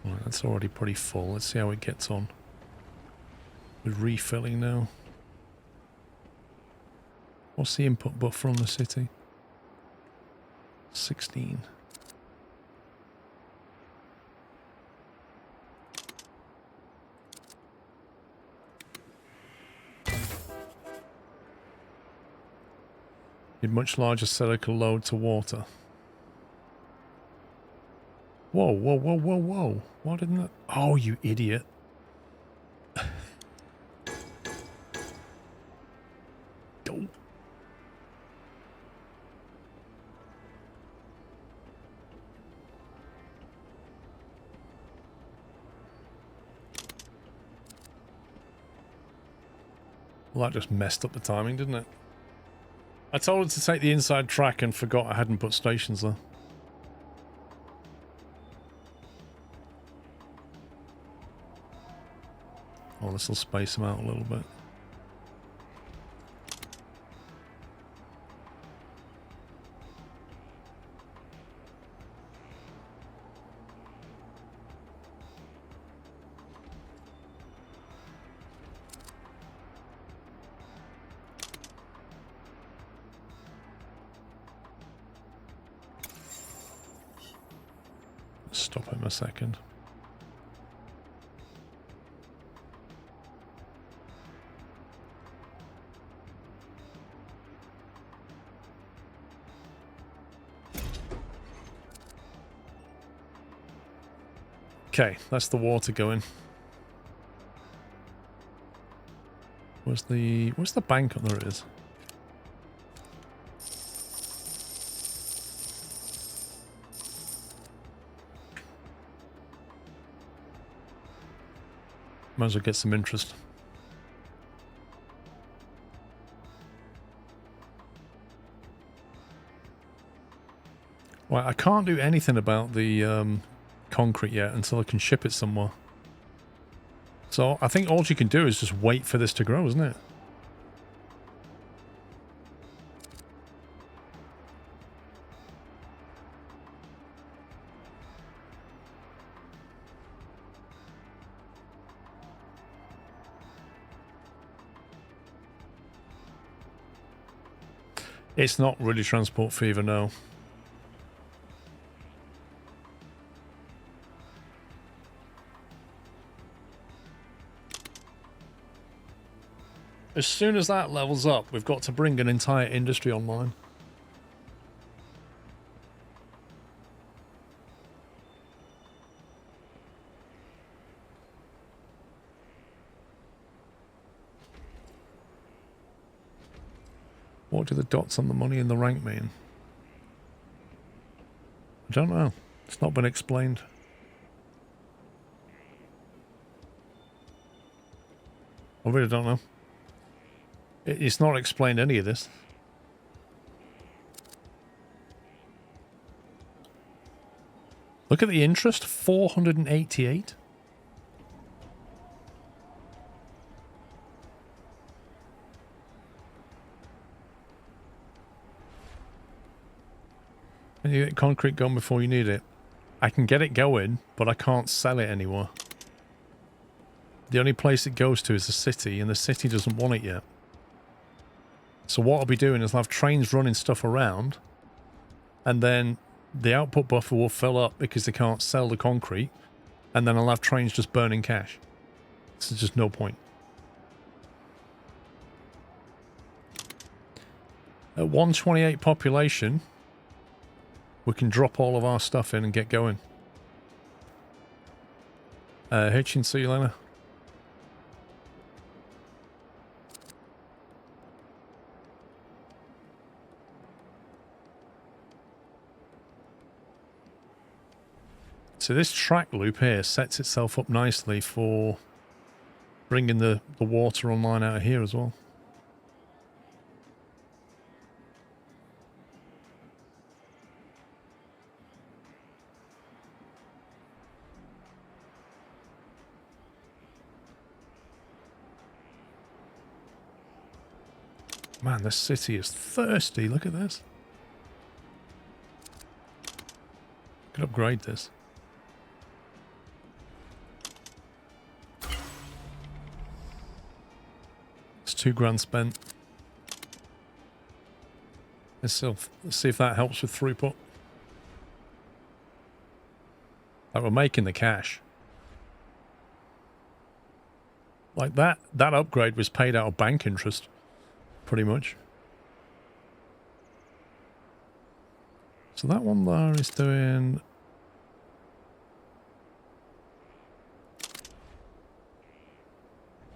Right, that's already pretty full. Let's see how it gets on. We're refilling now. What's the input buffer on the city? 16. Need much larger cylindrical load to water. Whoa, whoa, whoa, whoa, whoa. Why didn't that... Oh, you idiot. Don't. Well, that just messed up the timing, didn't it? I told her to take the inside track and forgot I hadn't put stations there. Oh, this will space them out a little bit. Stop him a second. Okay, that's the water going. Where's the bank? Oh, there it is. Might as well get some interest. Right, I can't do anything about the concrete yet until I can ship it somewhere. So I think all you can do is just wait for this to grow, isn't it? It's not really transport fever, no. As soon as that levels up, we've got to bring an entire industry online. What do the dots on the money in the rank mean? I don't know. It's not been explained. I really don't know. It's not explained any of this. Look at the interest, 488. And you get concrete going before you need it. I can get it going, but I can't sell it anymore. The only place it goes to is the city, and the city doesn't want it yet. So what I'll be doing is I'll have trains running stuff around, and then the output buffer will fill up because they can't sell the concrete, and then I'll have trains just burning cash. This is just no point. At 128 population, we can drop all of our stuff in and get going. Hitchin, see you later. So this track loop here sets itself up nicely for bringing the water online out of here as well. Man, this city is thirsty. Look at this. Could upgrade this. It's $2,000 spent. Let's see if that helps with throughput. Like, we're making the cash. Like that upgrade was paid out of bank interest. Pretty much. So that one there is doing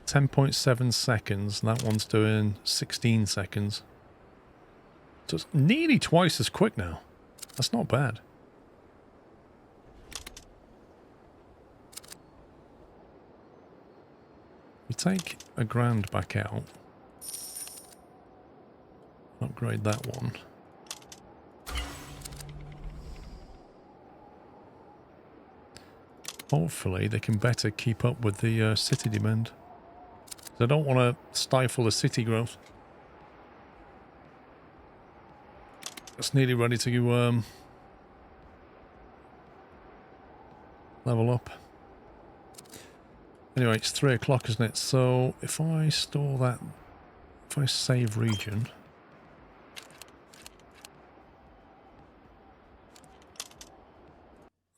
10.7 seconds, and that one's doing 16 seconds. So it's nearly twice as quick now. That's not bad. We take $1,000 back out. Upgrade that one. Hopefully they can better keep up with the city demand. I don't want to stifle the city growth. It's nearly ready to level up. Anyway, it's 3 o'clock, isn't it? So if I store that, if I save region.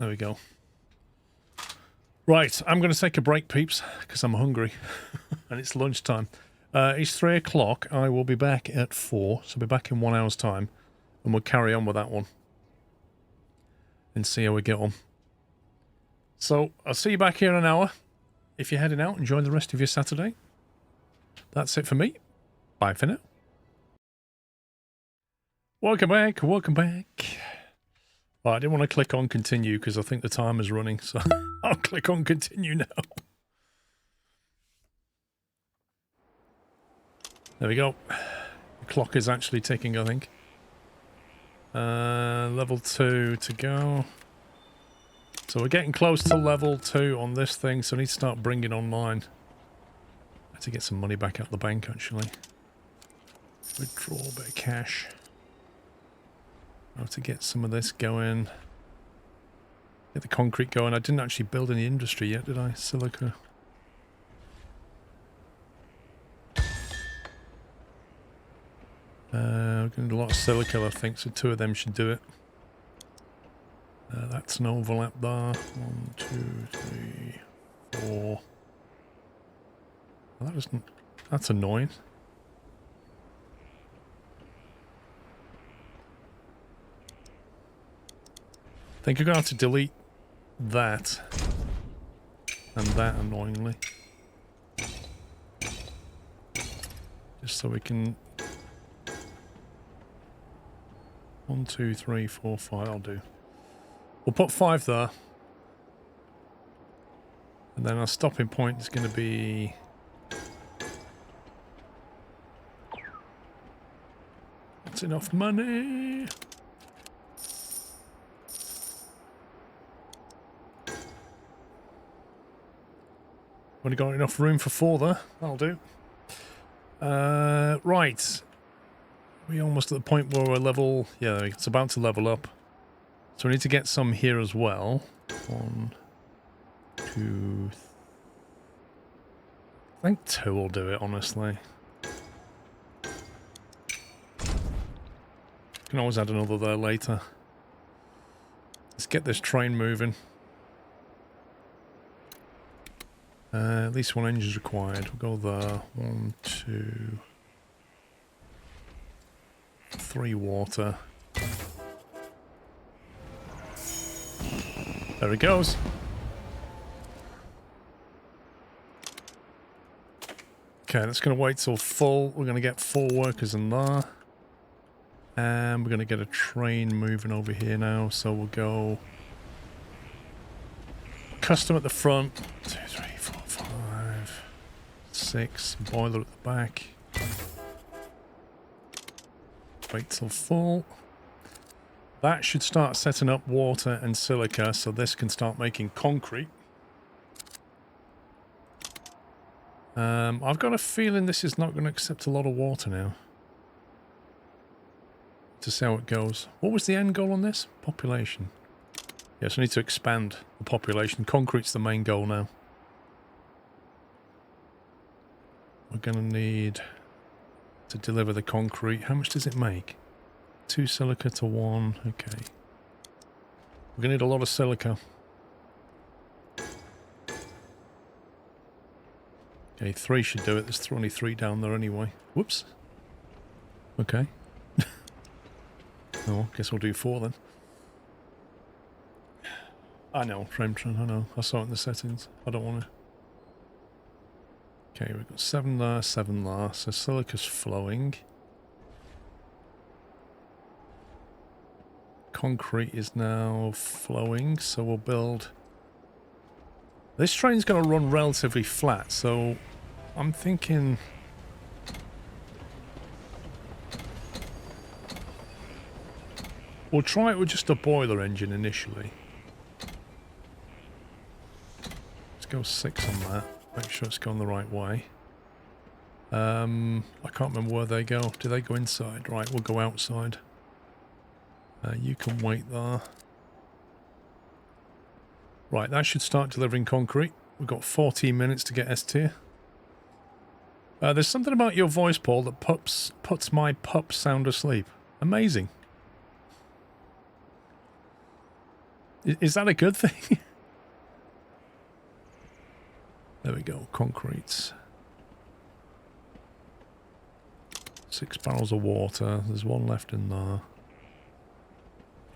There we go. Right, I'm going to take a break, peeps, because I'm hungry. And it's lunchtime. It's 3 o'clock. I will be back at 4, so I'll be back in 1 hour's time. And we'll carry on with that one. And see how we get on. So, I'll see you back here in an hour. If you're heading out, enjoy the rest of your Saturday. That's it for me. Bye for now. Welcome back, welcome back. Well, I didn't want to click on continue because I think the timer's running, so I'll click on continue now. There we go. The clock is actually ticking, I think. Level 2 to go. So we're getting close to level 2 on this thing, so I need to start bringing online. I have to get some money back out the bank, actually. Withdraw a bit of cash. I have to get some of this going. Get the concrete going. I didn't actually build any industry yet, did I? Silica. We're going to do a lot of silica, I think, so 2 of them should do it. That's an overlap there. 1, 2, 3, 4. Well, that isn't... That's annoying. I think you're going to have to delete that and that, annoyingly. Just so we can... 1, 2, 3, 4, 5, I'll do. We'll put 5 there. And then our stopping point is going to be... That's enough money. Only got enough room for 4 there. That'll do. Right. We're almost at the point where we're level... Yeah, it's about to level up. So we need to get some here as well. 1, 2... I think 2 will do it, honestly. Can always add another there later. Let's get this train moving. At least 1 engine is required. We'll go there. 1, 2... 3 water. There it goes. Okay, that's going to wait till full. We're going to get 4 workers in there. And we're going to get a train moving over here now. So we'll go custom at the front. 2, 3, 4, 5, 6. Boiler at the back. Wait till full. That should start setting up water and silica, so this can start making concrete. I've got a feeling this is not going to accept a lot of water now. To see how it goes. What was the end goal on this? Population. Yes, I need to expand the population. Concrete's the main goal now. We're going to need to deliver the concrete. How much does it make? 2 silica to 1. Okay. We're going to need a lot of silica. Okay, 3 should do it. There's only 3 down there anyway. Whoops. Okay. Oh, guess we'll do 4 then. I know, frame trend, I know. I saw it in the settings. I don't want to. Okay, we've got 7 there, 7 there. So silica's flowing. Concrete is now flowing, so we'll build... This train's going to run relatively flat, so I'm thinking... We'll try it with just a boiler engine initially. Let's go 6 on that. Make sure it's going the right way. I can't remember where they go. Do they go inside? Right, we'll go outside. You can wait there. Right, that should start delivering concrete. We've got 14 minutes to get S tier. There's something about your voice, Paul, that puts my pup sound asleep. Amazing. Is that a good thing? There we go, concrete. 6 barrels of water. There's 1 left in there.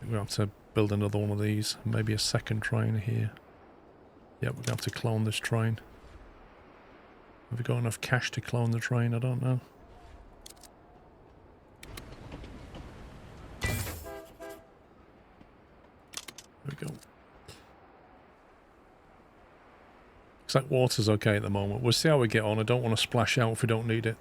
We'll have to build another one of these. Maybe a second train here. Yep, we're going to have to clone this train. Have we got enough cash to clone the train? I don't know. There we go. Looks like water's okay at the moment. We'll see how we get on. I don't want to splash out if we don't need it.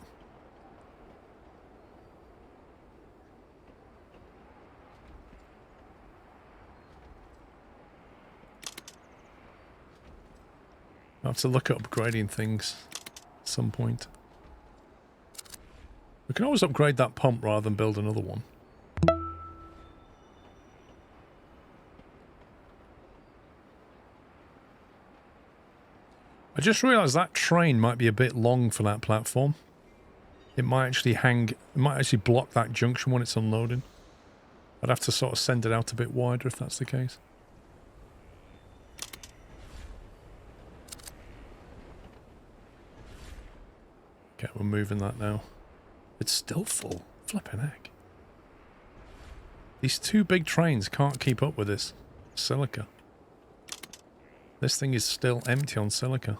I have to look at upgrading things at some point. We can always upgrade that pump rather than build another one. I just realised that train might be a bit long for that platform. It might actually block that junction when it's unloading. I'd have to sort of send it out a bit wider if that's the case. Okay, we're moving that now. It's still full. Flipping heck. These 2 big trains can't keep up with this silica. This thing is still empty on silica.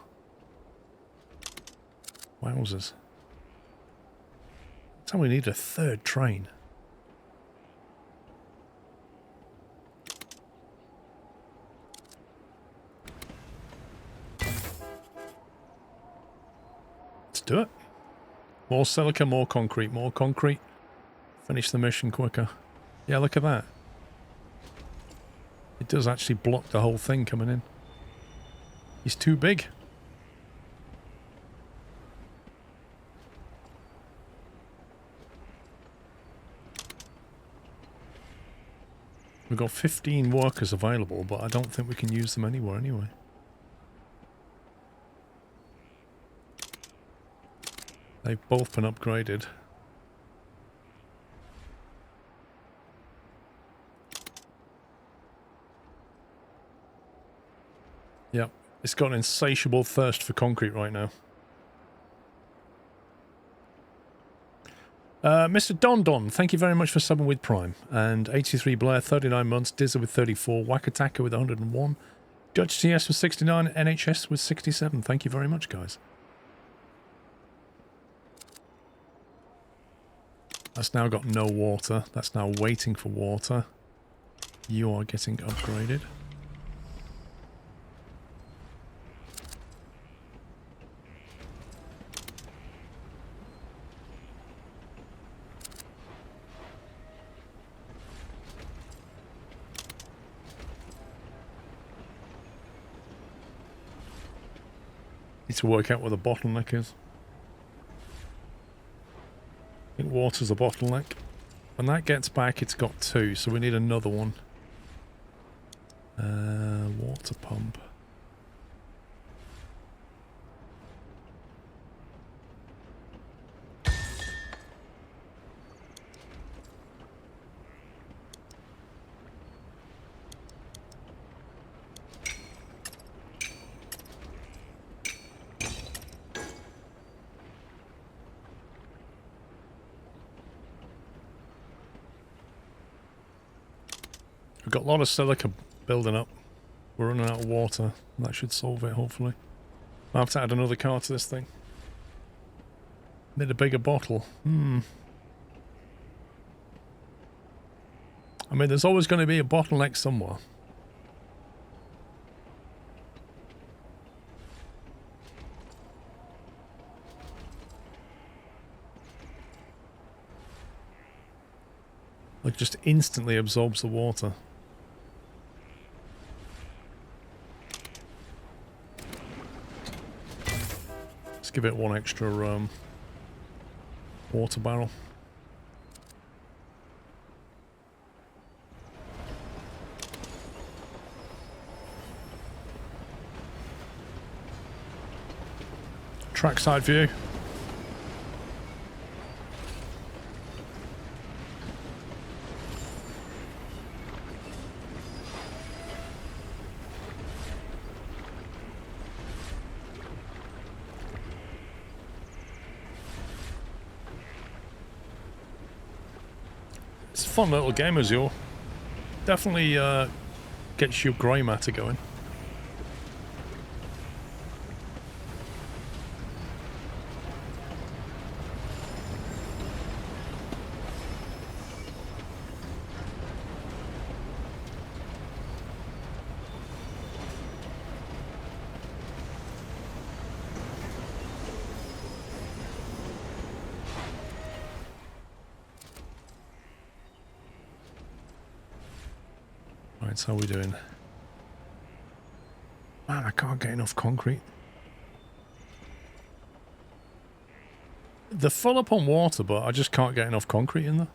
Wowzers. So we need a 3rd train. Let's do it. More silica, more concrete, more concrete. Finish the mission quicker. Yeah, look at that. It does actually block the whole thing coming in. He's too big. We've got 15 workers available, but I don't think we can use them anywhere anyway. They've both been upgraded. Yep, it's got an insatiable thirst for concrete right now. Mr. Don Don, thank you very much for subbing with Prime. And 83 Blair, 39 months. Dizzer with 34. Wackataka with 101. Judge TS with 69. NHS with 67. Thank you very much, guys. That's now got no water. That's now waiting for water. You are getting upgraded. Need to work out where the bottleneck is. I think water's a bottleneck. When that gets back, it's got 2, so we need another one. Water pump. We've got a lot of silica building up. We're running out of water. That should solve it, hopefully. I'll have to add another car to this thing. Need a bigger bottle. I mean, there's always going to be a bottleneck somewhere. It just instantly absorbs the water. Let's give it one extra water barrel. Trackside view. Fun little game as you. Definitely gets your grey matter going. Right, so how are we doing? Man, I can't get enough concrete. They're full up on water, but I just can't get enough concrete in there.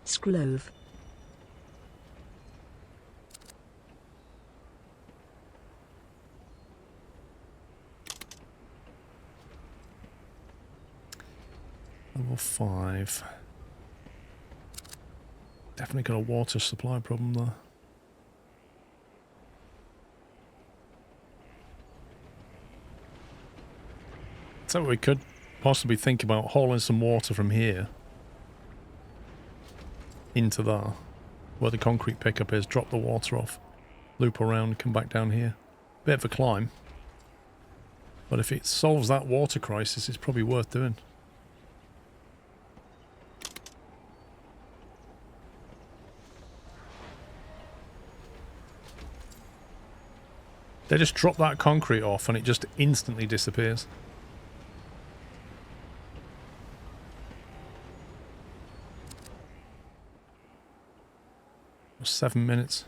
Skrlove. Level 5. Definitely got a water supply problem there. So we could possibly think about hauling some water from here into there, where the concrete pickup is, drop the water off, loop around, come back down here. Bit of a climb. But if it solves that water crisis, it's probably worth doing. They just drop that concrete off and it just instantly disappears. For 7 minutes.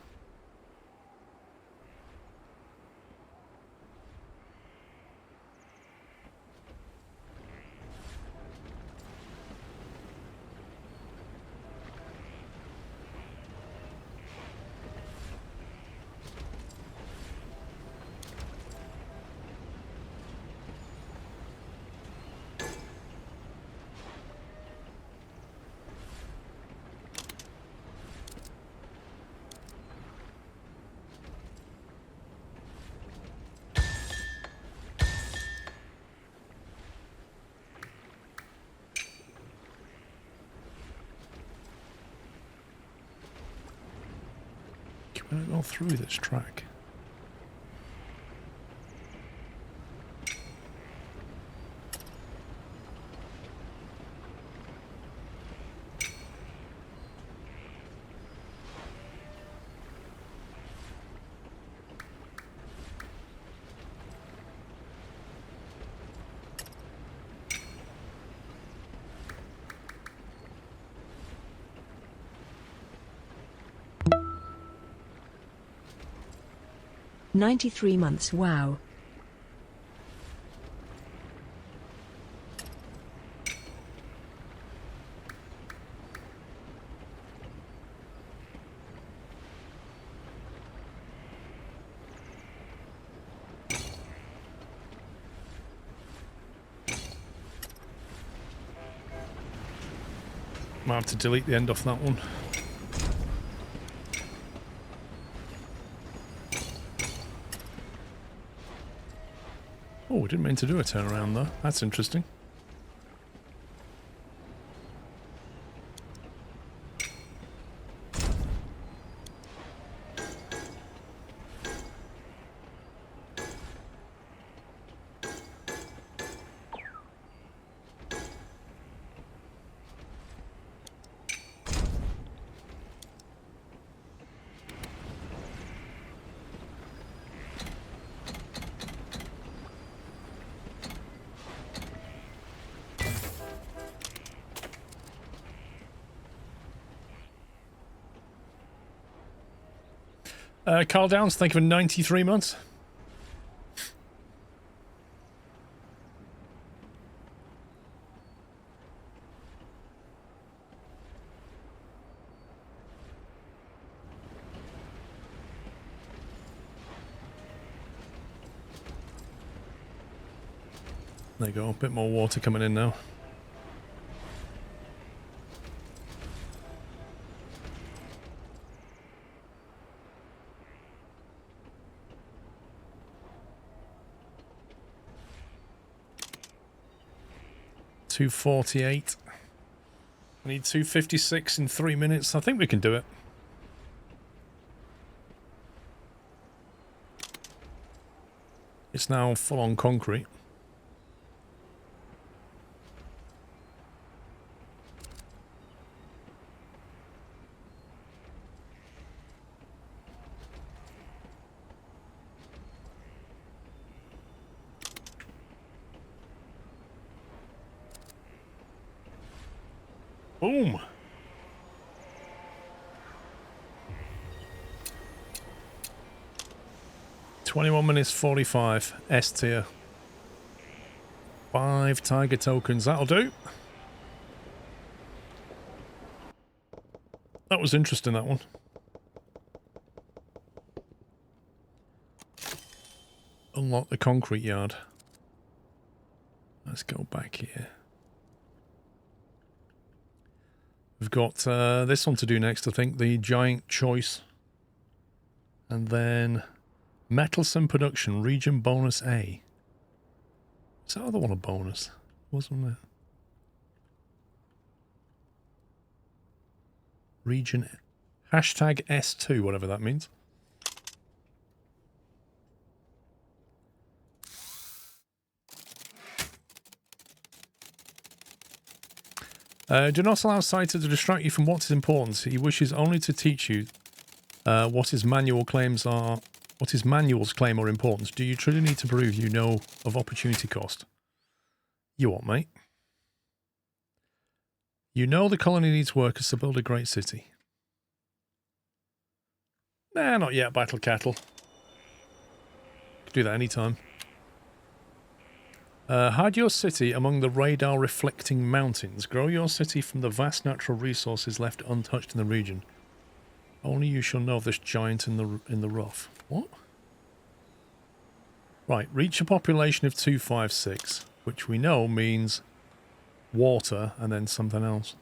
Can I go through this track? "93 months, wow. Might have to delete the end off that one. Oh, we didn't mean to do a turnaround though. That's interesting. Carl Downs, thank you for 93 months. There you go, a bit more water coming in now. $248. We need 256 in 3 minutes. I think we can do it. It's now full on concrete. Boom. $21 45. S tier. 5 tiger tokens. That'll do. That was interesting, that one. Unlock the concrete yard. Let's go back here. We've got this one to do next, I think. The giant choice. And then Metalsome Production, region bonus A. Is that other one a bonus? Wasn't it? Region hashtag S2, whatever that means. Do not allow Saito to distract you from what is important. He wishes only to teach you what his manuals claim are important. Do you truly need to prove you know of opportunity cost? You what, mate? You know the colony needs workers to build a great city. Nah, not yet, Battle Cattle. Could do that anytime. Hide your city among the radar-reflecting mountains. Grow your city from the vast natural resources left untouched in the region. Only you shall know of this giant in the rough. What? Right, reach a population of 256, which we know means water and then something else.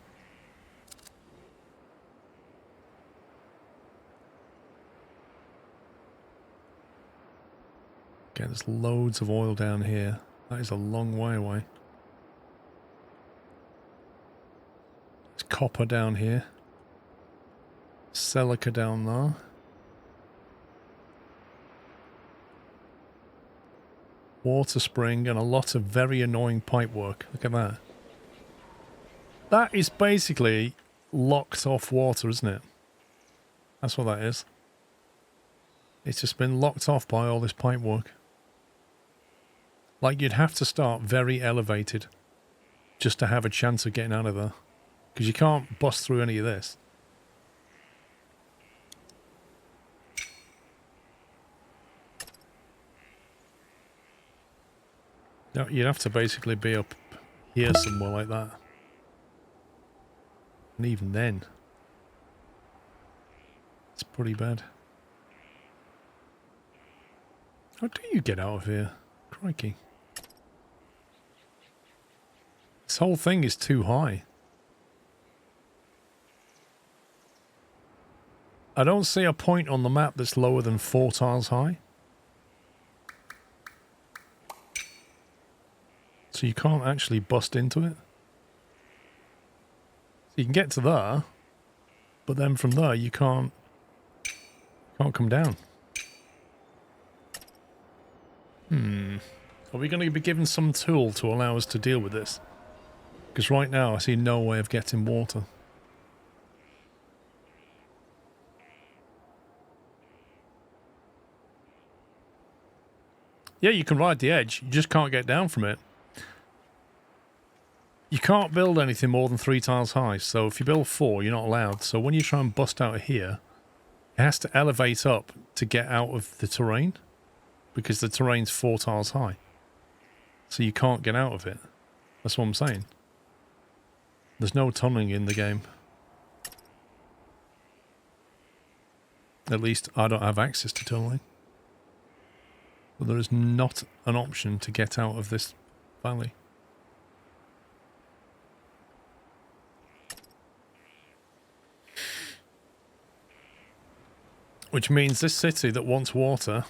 Okay, there's loads of oil down here. That is a long way away. There's copper down here. Silica down there. water spring, and a lot of very annoying pipe work. Look at that. That is basically locked off water, isn't it? That's what that is. It's just been locked off by all this pipe work. Like, you'd have to start very elevated just to have a chance of getting out of there. Because you can't bust through any of this. No, you'd have to basically be up here somewhere like that. And even then, it's pretty bad. How do you get out of here? Crikey. This whole thing is too high. I don't see a point on the map that's lower than 4 tiles high. So you can't actually bust into it. So you can get to there, but then from there you can't come down. Are we going to be given some tool to allow us to deal with this? Because right now I see no way of getting water. Yeah, you can ride the edge. You just can't get down from it. You can't build anything more than 3 tiles high. So if you build 4, you're not allowed. So when you try and bust out of here, it has to elevate up to get out of the terrain. Because the terrain's 4 tiles high. So you can't get out of it. That's what I'm saying. There's no tunneling in the game. At least I don't have access to tunneling. But there is not an option to get out of this valley. Which means this city that wants water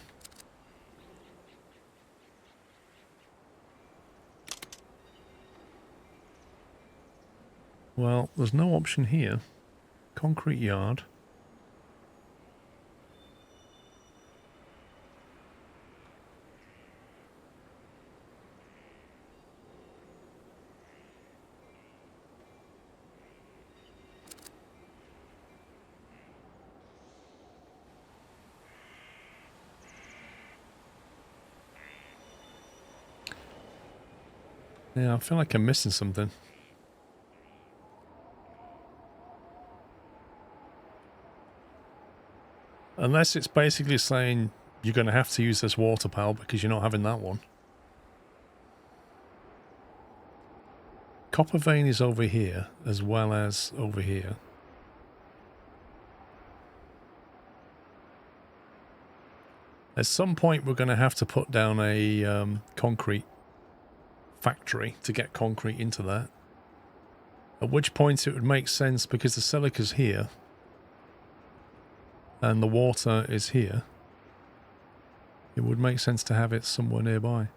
well, there's no option here. Concrete yard. Yeah, I feel like I'm missing something. Unless it's basically saying you're going to have to use this water pal because you're not having that one. Copper vein is over here as well as over here. At some point we're going to have to put down a concrete factory to get concrete into that. At which point it would make sense because the silica's here. And the water is here. It would make sense to have it somewhere nearby.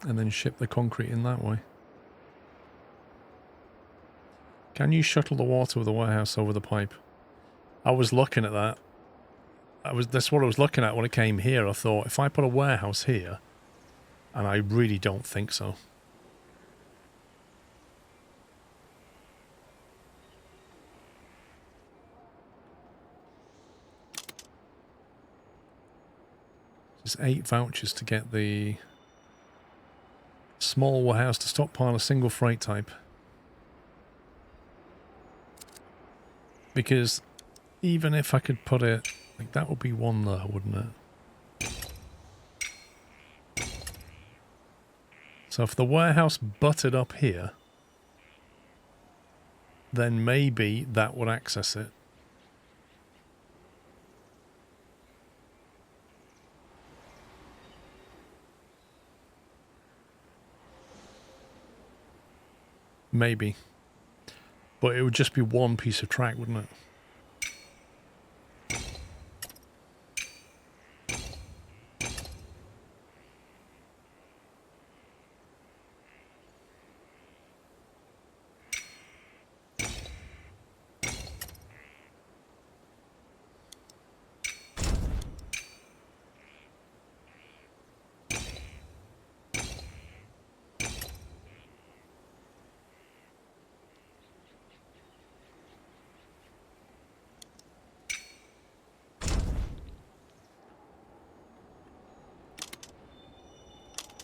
And then ship the concrete in that way. Can you shuttle the water with the warehouse over the pipe? I was looking at that. That's what I was looking at when it came here. I thought, if I put a warehouse here, and I really don't think so. There's 8 vouchers to get the small warehouse to stockpile a single freight type. Because even if I could put it, like that would be one there, wouldn't it? So if the warehouse butted up here, then maybe that would access it. Maybe. But it would just be one piece of track, wouldn't it?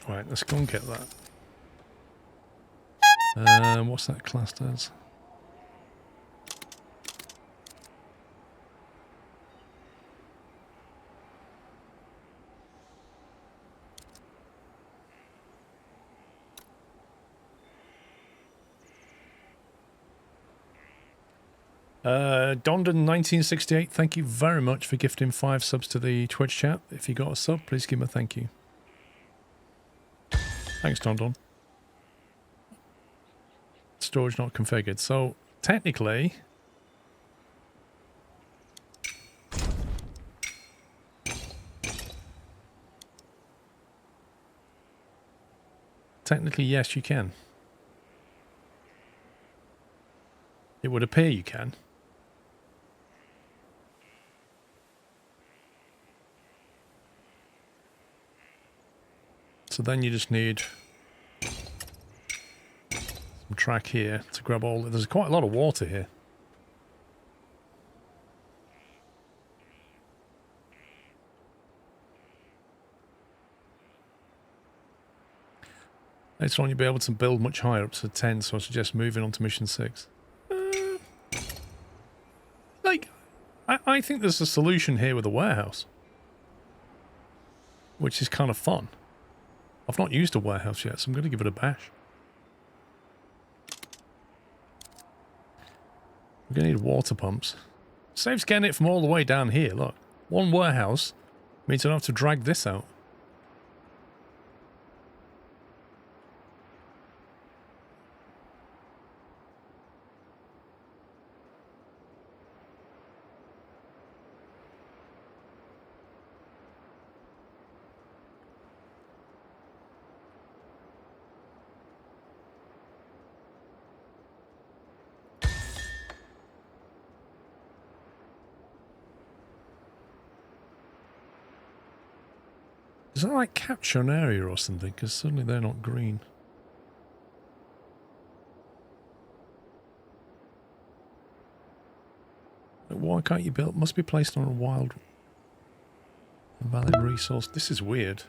Right, let's go and get that. What's that classed as? Dondon 1968, thank you very much for gifting 5 subs to the Twitch chat. If you got a sub, please give him a thank you. Thanks, Dondon. Storage not configured. So, technically... Technically, yes, you can. It would appear you can. So then you just need some track here to grab all... There's quite a lot of water here. Later on you'll be able to build much higher, up to 10, so I suggest moving on to mission 6. I think there's a solution here with a warehouse. Which is kind of fun. I've not used a warehouse yet, so I'm going to give it a bash. We're going to need water pumps. Saves getting it from all the way down here, look. One warehouse means I don't have to drag this out. Is that like capture an area or something? Because suddenly they're not green. Why can't you build? Must be placed on a wild, valid resource. This is weird.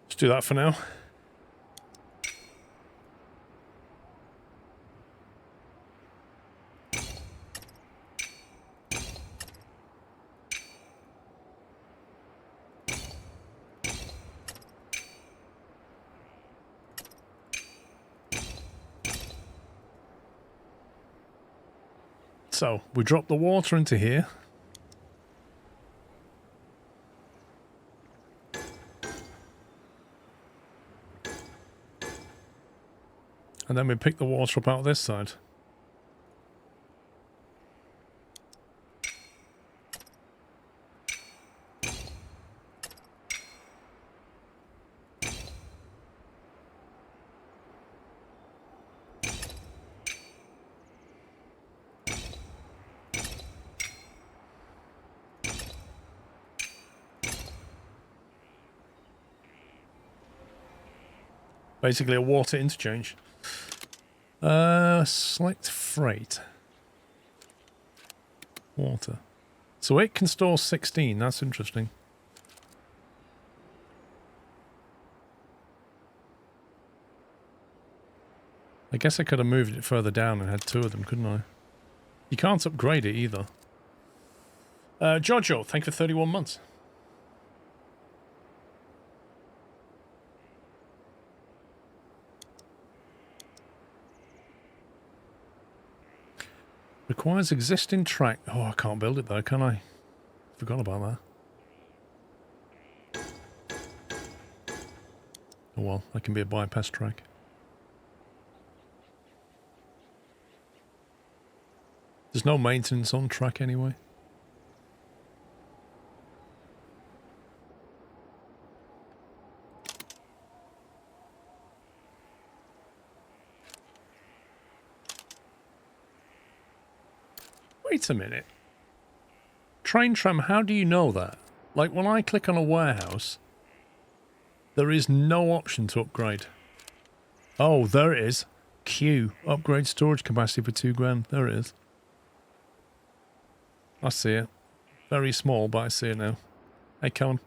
Let's do that for now. So, we drop the water into here. And then we pick the water up out this side. Basically a water interchange. Select freight. Water. So it can store 16, that's interesting. I guess I could have moved it further down and had 2 of them, couldn't I? You can't upgrade it either. Jojo, thank you for 31 months. Requires existing track. Oh, I can't build it though, can I? Forgot about that. Oh well, that can be a bypass track. There's no maintenance on track anyway. Wait a minute. Train tram, how do you know that? Like when I click on a warehouse, there is no option to upgrade. Oh, there it is. Q. Upgrade storage capacity for 2 grand. There it is. I see it. Very small, but I see it now. Hey, come on.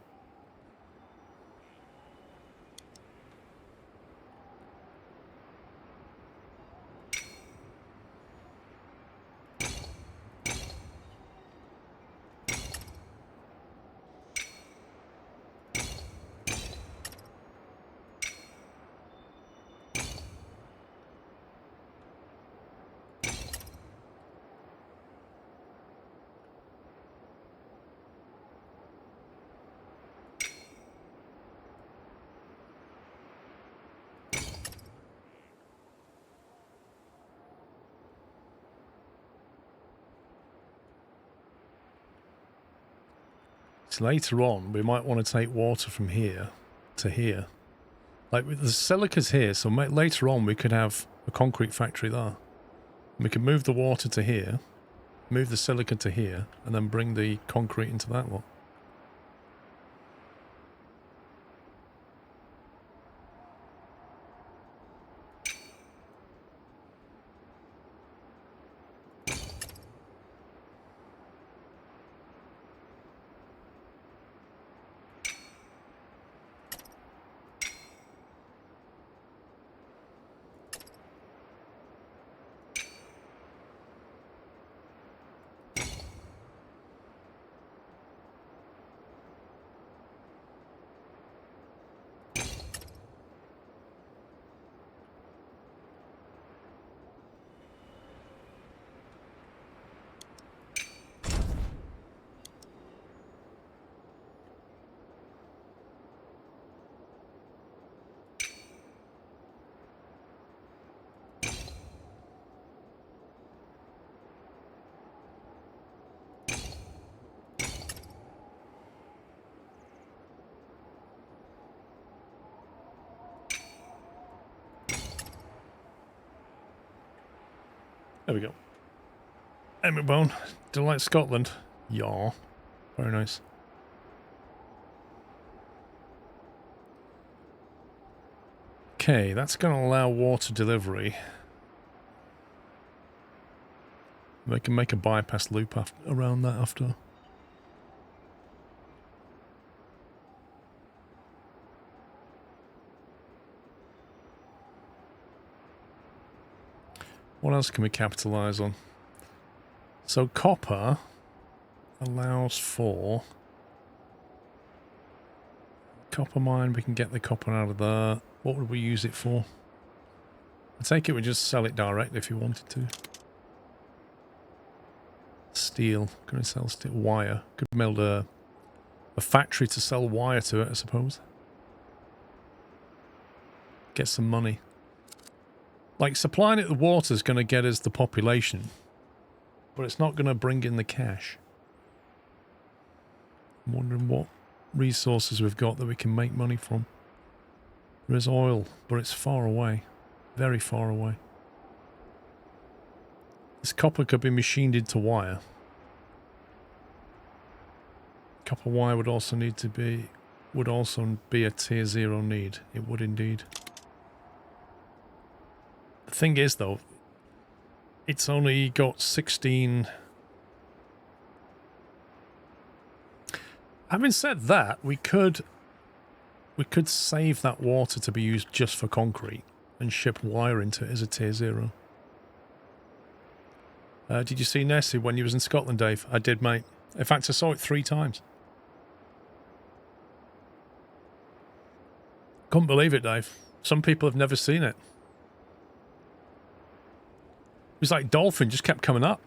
So later on, we might want to take water from here to here. Like, the silica's here, so later on we could have a concrete factory there. We could move the water to here, move the silica to here, and then bring the concrete into that one. There we go. Emmett Bone. Delight Scotland. Yaw. Very nice. Okay, that's going to allow water delivery. We can make a bypass loop around that after. What else can we capitalize on? So copper allows for copper mine. We can get the copper out of there. What would we use it for? I take it we just sell it direct if you wanted to. Steel. Going to sell steel. Wire. Could build a factory to sell wire to it, I suppose. Get some money. Like, supplying it with water is going to get us the population, but it's not going to bring in the cash. I'm wondering what resources we've got that we can make money from. There is oil, but it's far away. Very far away. This copper could be machined into wire. Copper wire would also be a tier 0 need. It would indeed. The thing is, though, it's only got 16. Having said that, we could save that water to be used just for concrete and ship wire into it as a tier 0. Did you see Nessie when you was in Scotland, Dave? I did, mate. In fact, I saw it 3 times. Couldn't believe it, Dave. Some people have never seen it. It was like dolphin just kept coming up.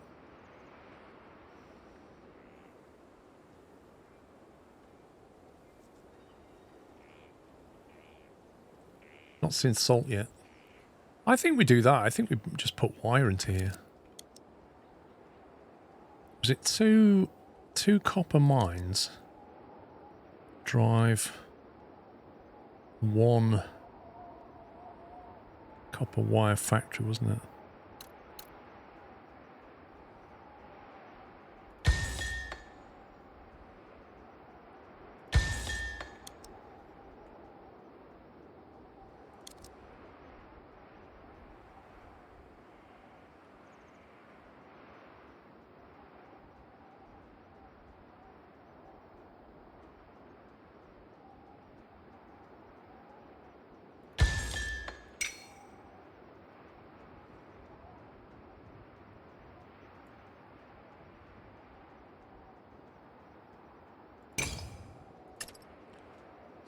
Not seen salt yet. I think we do that. I think we just put wire into here. Was it two copper mines? Drive 1 copper wire factory, wasn't it?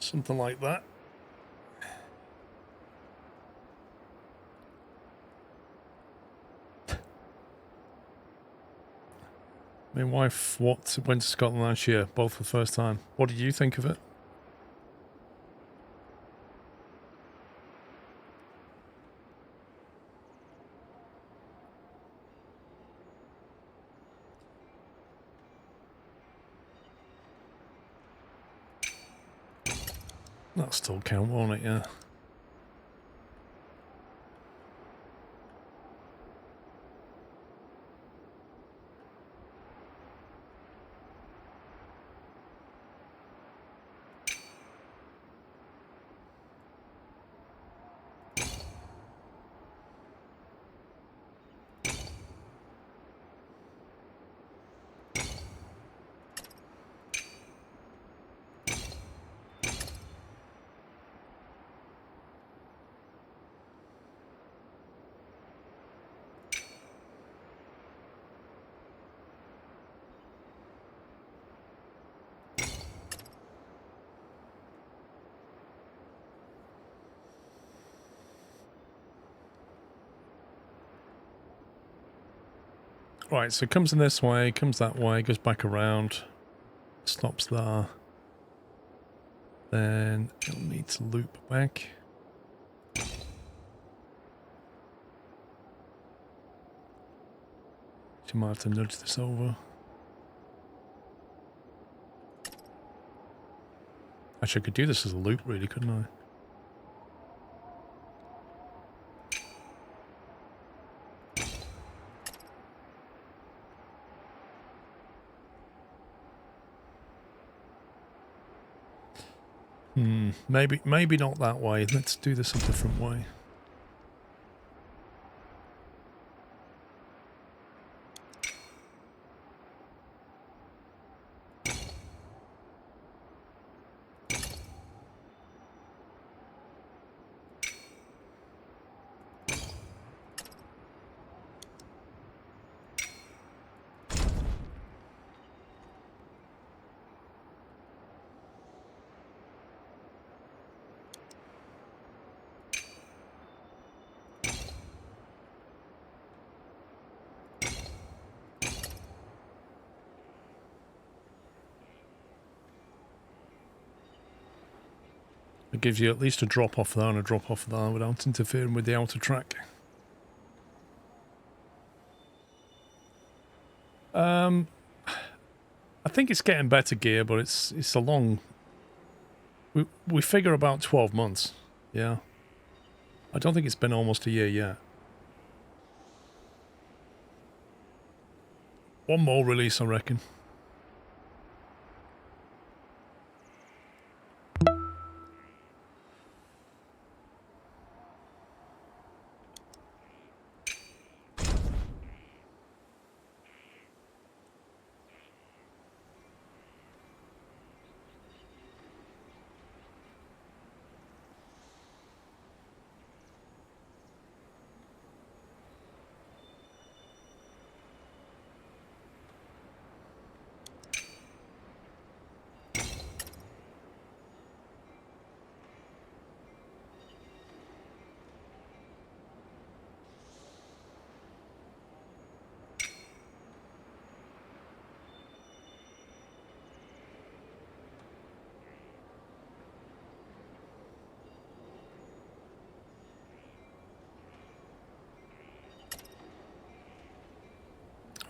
Something like that. My wife went to Scotland last year, both for the first time. What did you think of it? That'll still count, won't it? Yeah. Right, so it comes in this way, comes that way, goes back around, stops there. Then it'll need to loop back. You might have to nudge this over. Actually, I could do this as a loop, really, couldn't I? Maybe not that way. Let's do this a different way. It gives you at least a drop off there and a drop off there without interfering with the outer track. I think it's getting better gear, but it's a long. We figure about 12 months. Yeah. I don't think it's been almost a year yet. One more release, I reckon.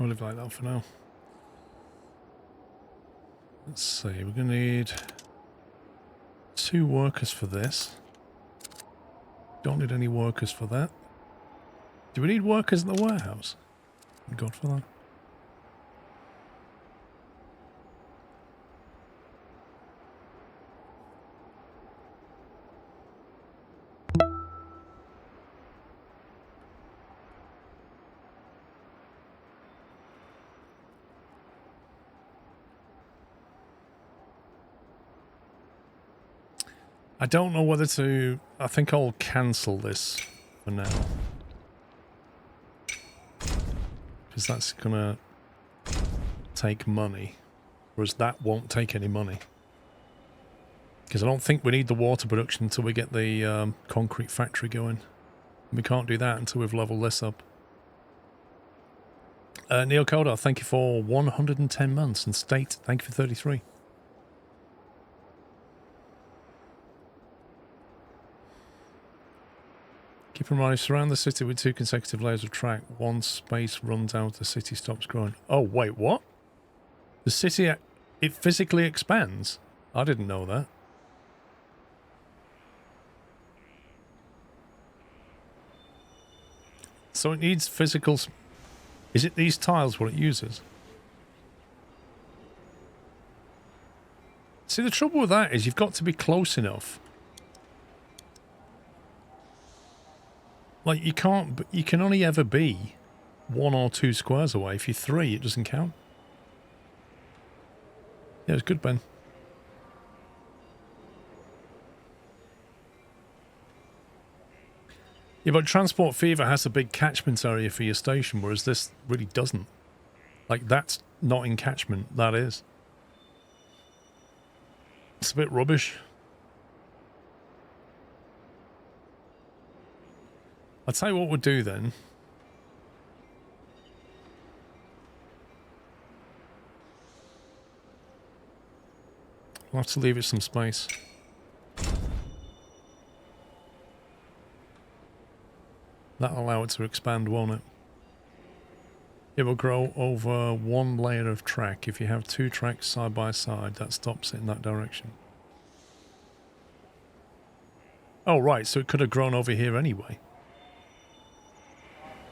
I'll leave it like that for now. Let's see, we're going to need 2 workers for this. Don't need any workers for that. Do we need workers in the warehouse? Thank God for that. I don't know whether to... I think I'll cancel this for now. Because that's gonna take money. Whereas that won't take any money. Because I don't think we need the water production until we get the concrete factory going. We can't do that until we've leveled this up. Neil Kodar, thank you for 110 months. And State, thank you for 33. Keep in mind, surround the city with 2 consecutive layers of track. Once space runs out, the city stops growing. Oh, wait, what? The city, it physically expands? I didn't know that. So it needs physical... Is it these tiles what it uses? See, the trouble with that is you've got to be close enough. Like, you can't... You can only ever be 1 or 2 squares away. If you're 3, it doesn't count. Yeah, it's good, Ben. Yeah, but Transport Fever has a big catchment area for your station, whereas this really doesn't. Like, that's not in catchment, that is. It's a bit rubbish. I'll tell you what we'll do then. We'll have to leave it some space. That'll allow it to expand, won't it? It will grow over 1 layer of track. If you have 2 tracks side by side, that stops it in that direction. Oh, right, so it could have grown over here anyway.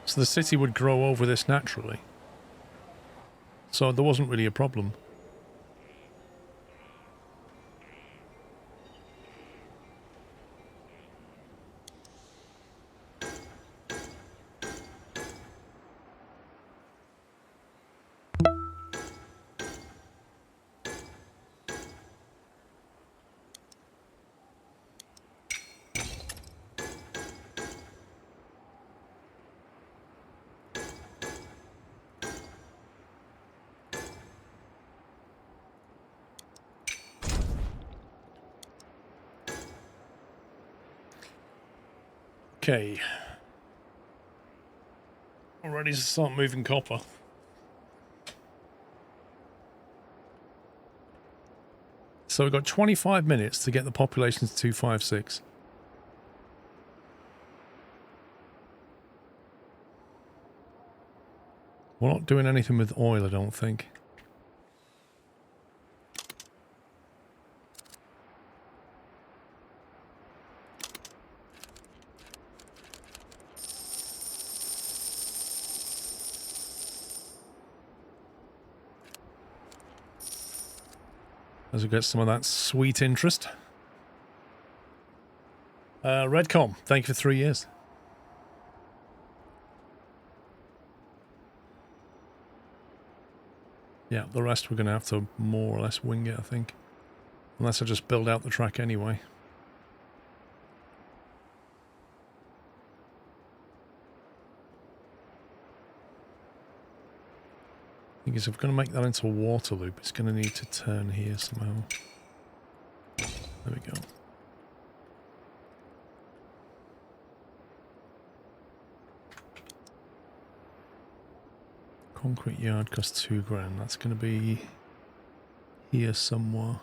So the city would grow over this naturally. So there wasn't really a problem. Okay. I'm ready to start moving copper. So we've got 25 minutes to get the population to 256. We're not doing anything with oil, I don't think. As we get some of that sweet interest. Redcom, thank you for 3 years. Yeah, the rest we're going to have to more or less wing it, I think. Unless I just build out the track anyway. The thing is, if we're going to make that into a water loop, it's going to need to turn here somehow. There we go. Concrete yard costs $2,000. That's going to be here somewhere.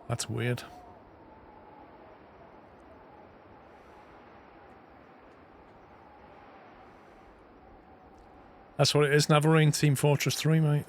That's weird. That's what it is, Navarine, Team Fortress 3, mate.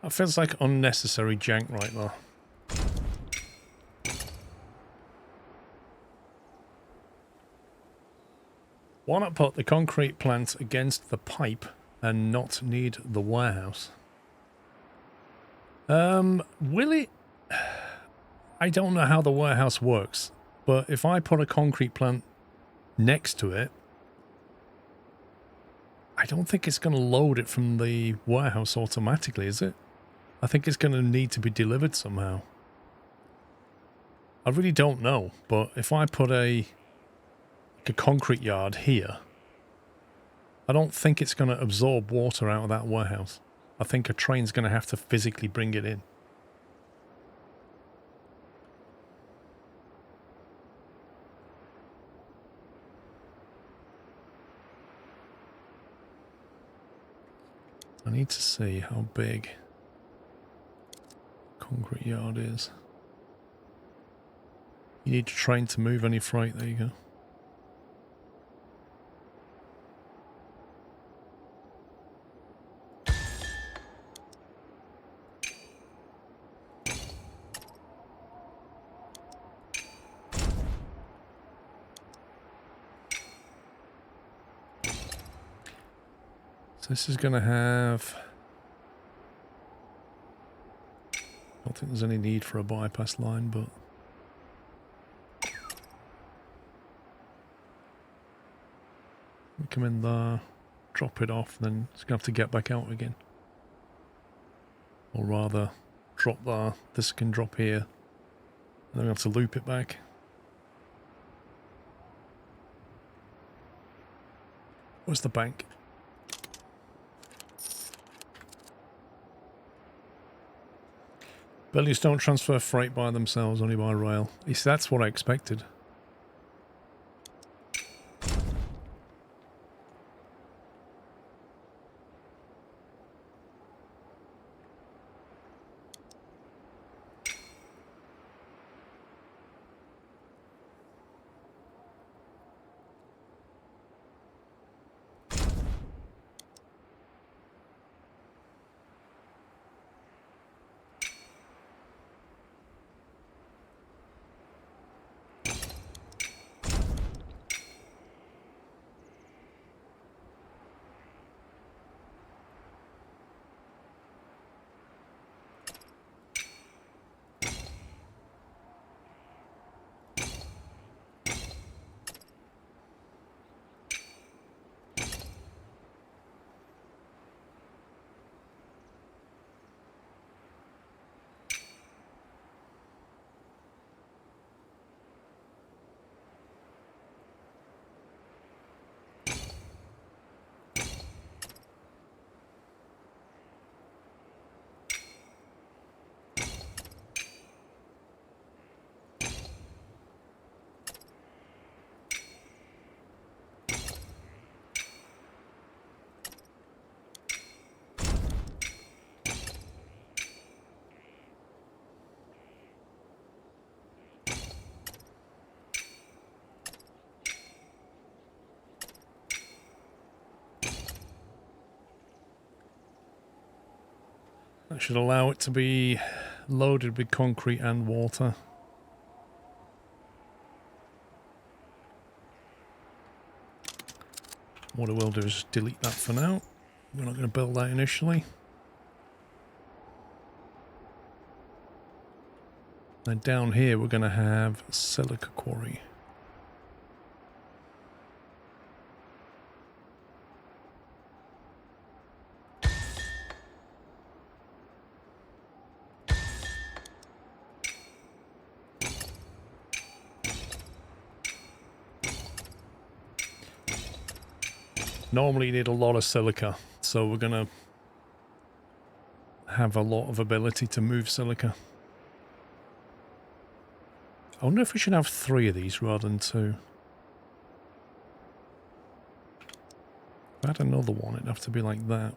That feels like unnecessary jank right there. Why not put the concrete plant against the pipe and not need the warehouse? Will it? I don't know how the warehouse works, but if I put a concrete plant next to it, I don't think it's going to load it from the warehouse automatically, is it? I think it's going to need to be delivered somehow. I really don't know, but if I put a concrete yard here, I don't think it's going to absorb water out of that warehouse. I think a train's going to have to physically bring it in. I need to see how big concrete yard is. You need a train to move any freight. There you go. So this is going to have... I don't think there's any need for a bypass line, but... we come in there, drop it off, then it's going to have to get back out again. Or rather, drop there, this can drop here, and then we have to loop it back. Where's the bank? Bellies don't transfer freight by themselves, only by rail. You see, that's what I expected. That should allow it to be loaded with concrete and water. What I will do is delete that for now. We're not going to build that initially. Then down here we're going to have silica quarry. Normally you need a lot of silica, so we're going to have a lot of ability to move silica. I wonder if we should have 3 of these rather than 2. If I had another one, it'd have to be like that.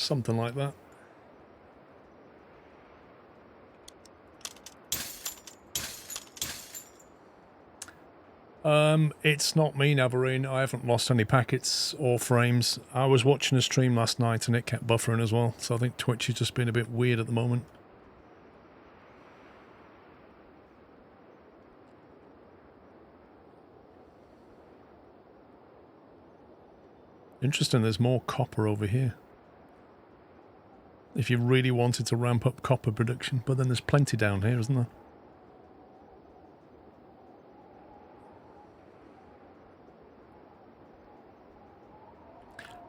Something like that. It's not me, Navarine. I haven't lost any packets or frames. I was watching a stream last night and it kept buffering as well. So I think Twitch has just been a bit weird at the moment. Interesting, there's more copper over here. If you really wanted to ramp up copper production, but then there's plenty down here, isn't there?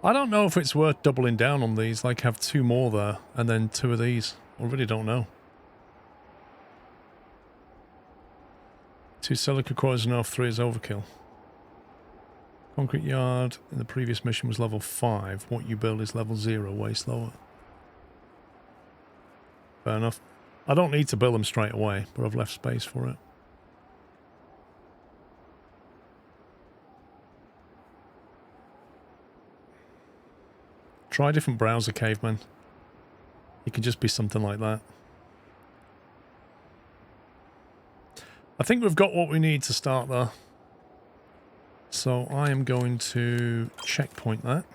I don't know if it's worth doubling down on these, like have 2 more there, and then 2 of these. I really don't know. 2 silica cores enough, 3 is overkill. Concrete yard in the previous mission was level 5. What you build is level 0, way slower. Fair enough. I don't need to build them straight away, but I've left space for it. Try a different browser, caveman. It could just be something like that. I think we've got what we need to start there. So I am going to checkpoint that.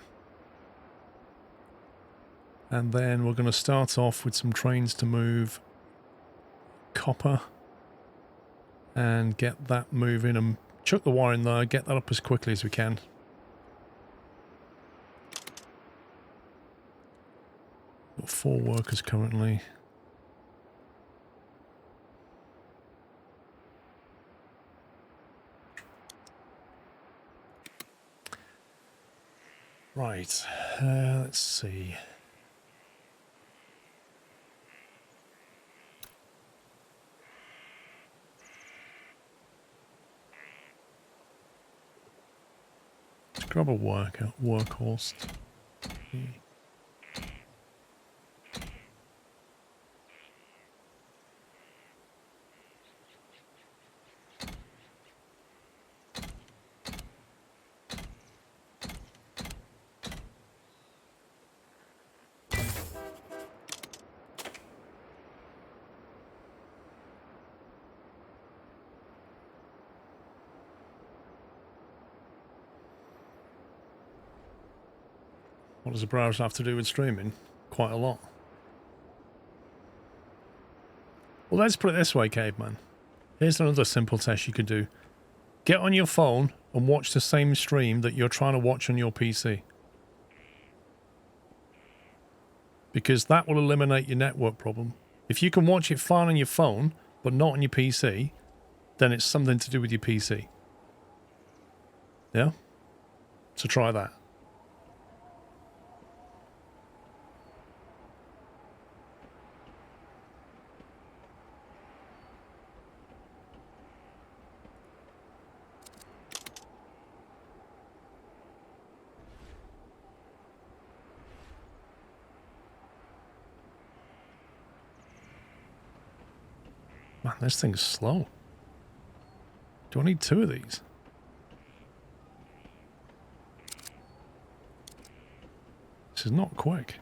And then we're going to start off with some trains to move copper. And get that moving and chuck the wire in there, get that up as quickly as we can. Got 4 workers currently. Right, let's see. Let's grab a workhorse. What does the browser have to do with streaming? Quite a lot. Well, let's put it this way, caveman. Here's another simple test you could do. Get on your phone and watch the same stream that you're trying to watch on your PC. Because that will eliminate your network problem. If you can watch it fine on your phone, but not on your PC, then it's something to do with your PC. Yeah? So try that. Man, this thing's slow. Do I need 2 of these? This is not quick.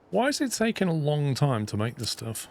Why is it taking a long time to make this stuff?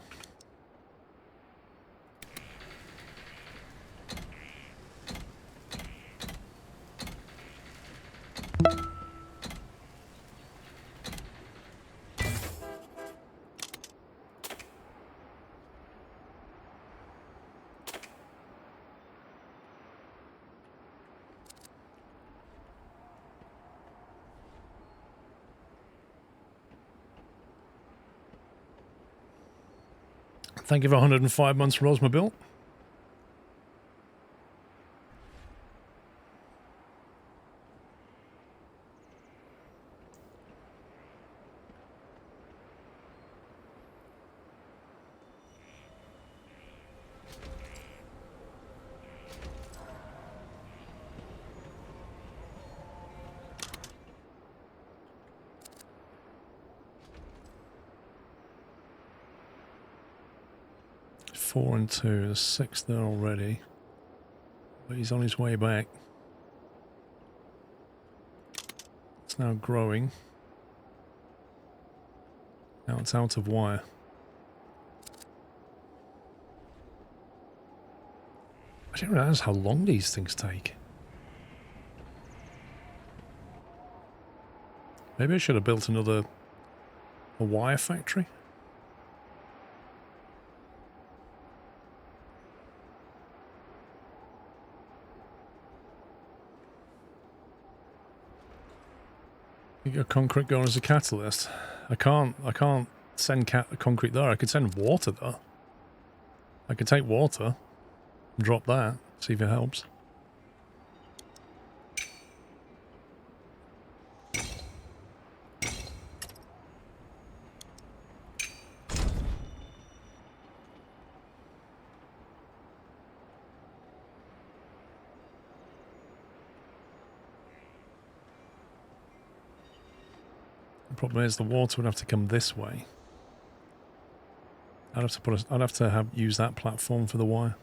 Thank you for 105 months, Rosemobile. 4 and 2. There's 6 there already. But he's on his way back. It's now growing. Now it's out of wire. I didn't realize how long these things take. Maybe I should have built a wire factory. You got concrete going as a catalyst. I can't send concrete there. I could send water though. I could take water and drop that, see if it helps. The problem is the water would have to come this way. I'd have to use that platform for the wire.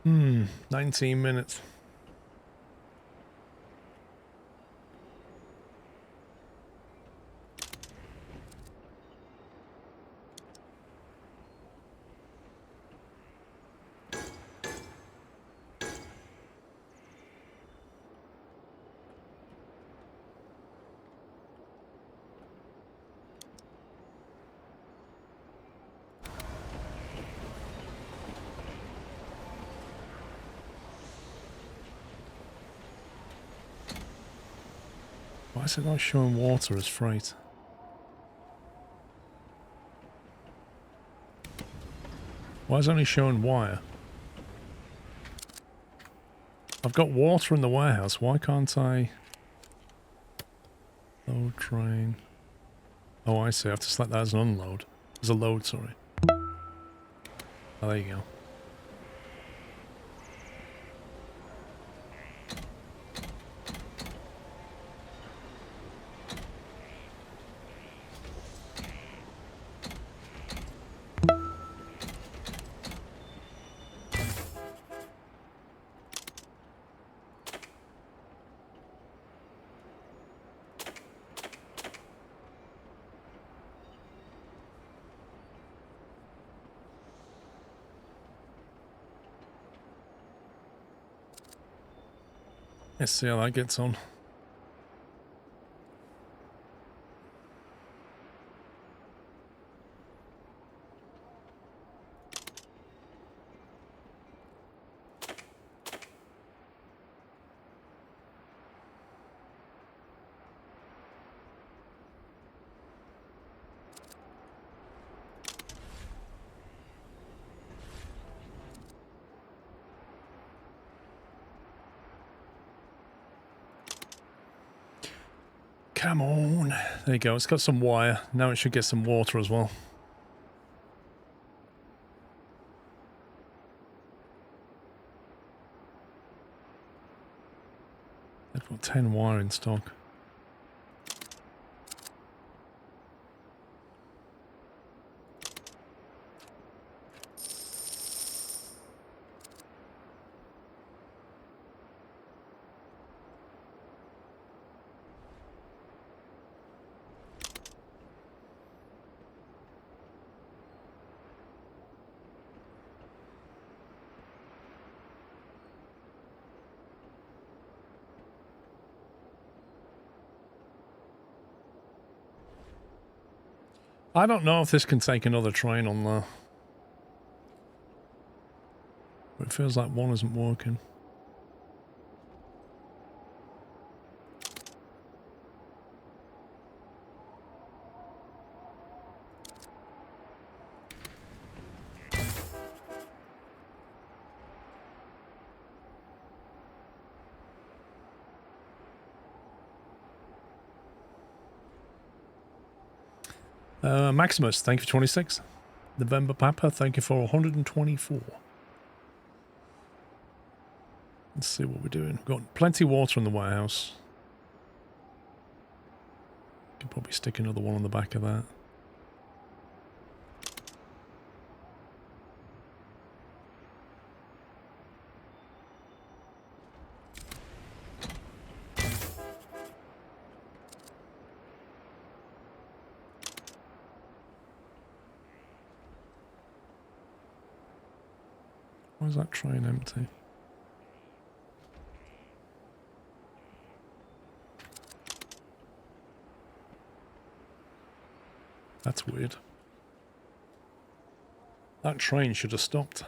Hmm, 19 minutes. Why is it not showing water as freight? Why is it only showing wire? I've got water in the warehouse. Why can't I? Load train. Oh, I see. I have to select that as an unload. As a load, sorry. Oh, there you go. Let's see how that gets on. Come on. There you go. It's got some wire. Now it should get some water as well. I've got 10 wire in stock. I don't know if this can take another train on there. But it feels like one isn't working. Maximus, thank you for 26. November Papa, thank you for 124. Let's see what we're doing. We've got plenty of water in the warehouse. Could probably stick another one on the back of that. Why is that train empty? That's weird. That train should have stopped.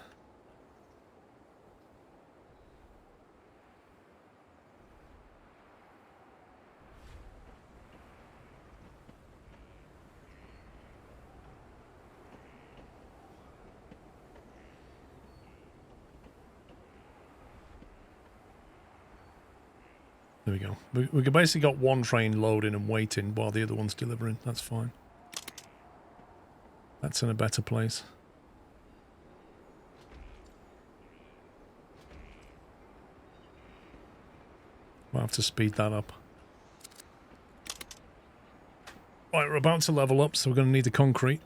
There we go. We basically got one train loading and waiting while the other one's delivering. That's fine. That's in a better place. We'll have to speed that up. Right, we're about to level up, so we're going to need the concrete.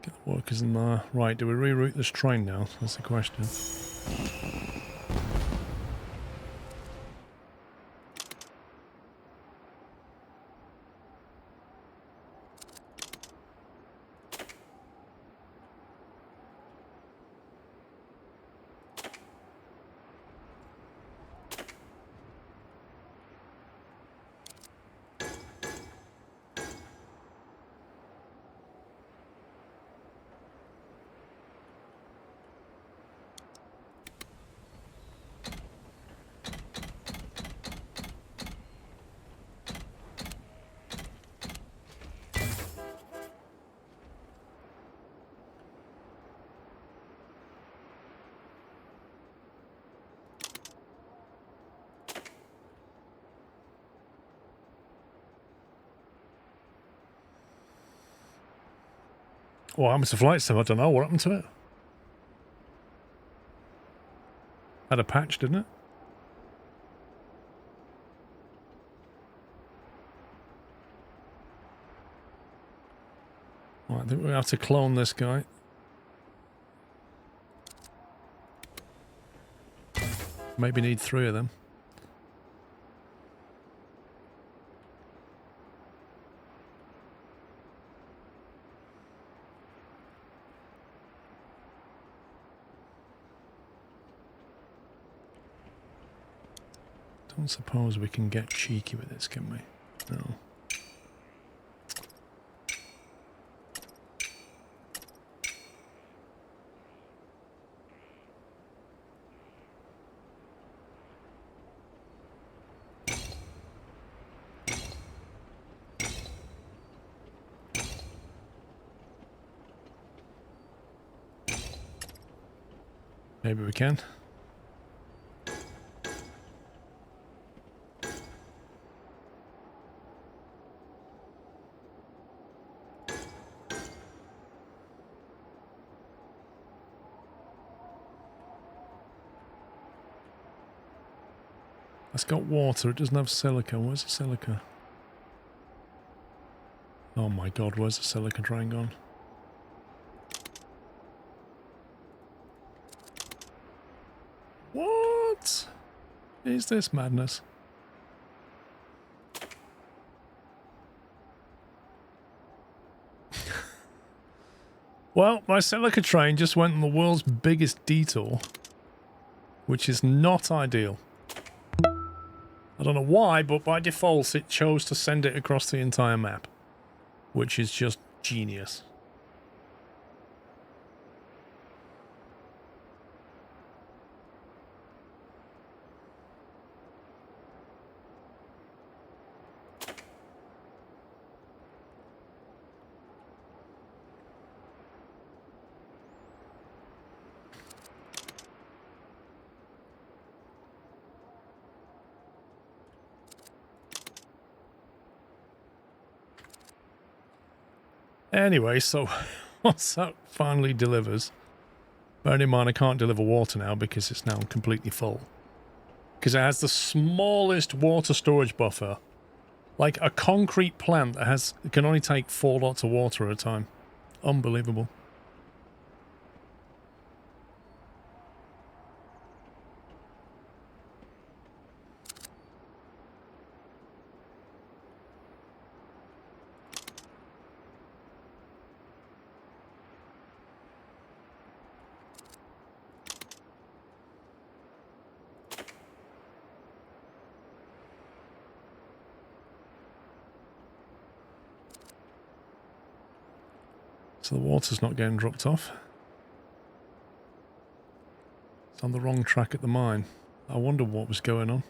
Get the workers in there. Right, do we reroute this train now? That's the question. What happened to flight sim? I don't know. What happened to it? Had a patch, didn't it? Right, I think we have to clone this guy. Maybe need 3 of them. Don't suppose we can get cheeky with this, can we? No. Maybe we can. It's got water, it doesn't have silica. Where's the silica? Oh my god, where's the silica train gone? What is this madness? Well, my silica train just went on the world's biggest detour, which is not ideal. I don't know why, but by default it chose to send it across the entire map, which is just genius. Anyway, so once that finally delivers, bearing in mind I can't deliver water now because it's now completely full. Because it has the smallest water storage buffer. Like a concrete plant that can only take 4 lots of water at a time. Unbelievable. So the water's not getting dropped off. It's on the wrong track at the mine. I wonder what was going on.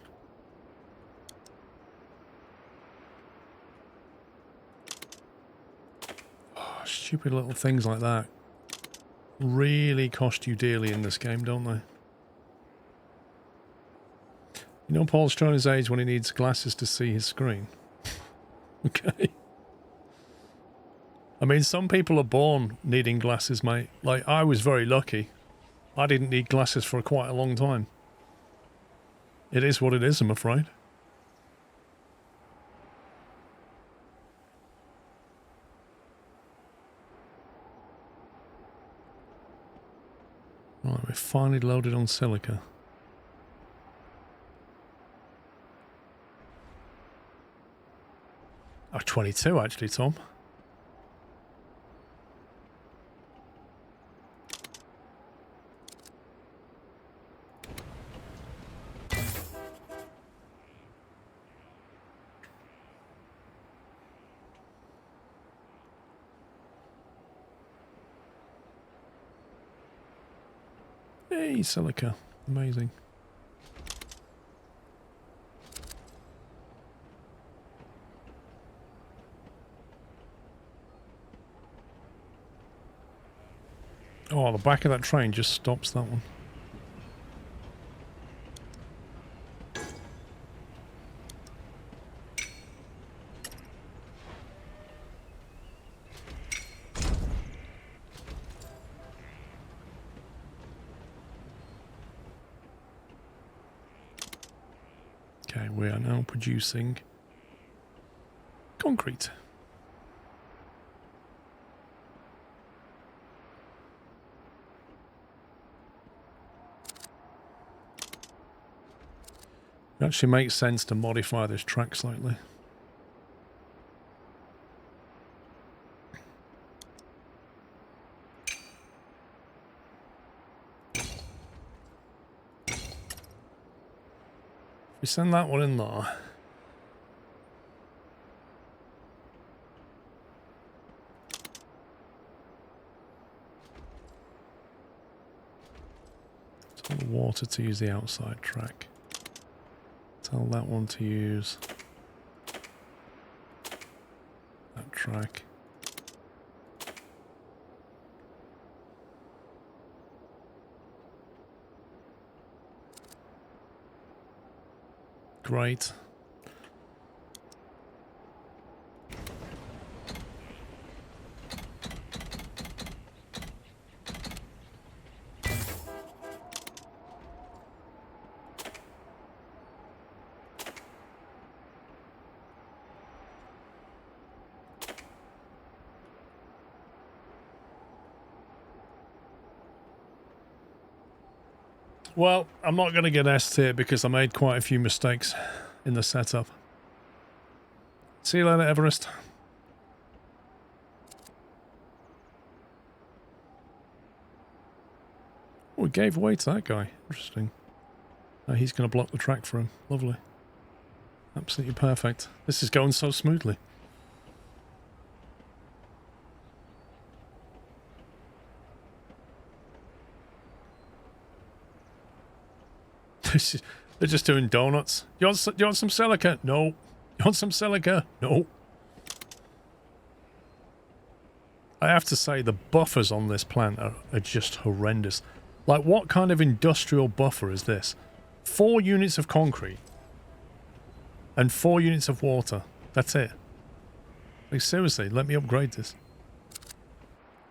Oh, stupid little things like that really cost you dearly in this game, don't they? You know Paul's showing his age when he needs glasses to see his screen. Okay. I mean, some people are born needing glasses, mate. Like, I was very lucky. I didn't need glasses for quite a long time. It is what it is, I'm afraid. Right, we're finally loaded on silica. Oh, 22 actually, Tom. Hey, silica. Amazing. Oh, the back of that train just stops that one. Okay, we are now producing concrete. It actually makes sense to modify this track slightly. We send that one in there. Tell the water to use the outside track. Tell that one to use that track. great. Well, I'm not going to get S tier because I made quite a few mistakes in the setup. See you later, Everest. Oh, it gave way to that guy. Interesting. He's going to block the track for him. Lovely. Absolutely perfect. This is going so smoothly. They're just doing donuts. You want some silica? No. You want some silica? No. I have to say, the buffers on this plant are just horrendous. Like, what kind of industrial buffer is this? 4 units of concrete. And 4 units of water. That's it. Like, seriously, let me upgrade this.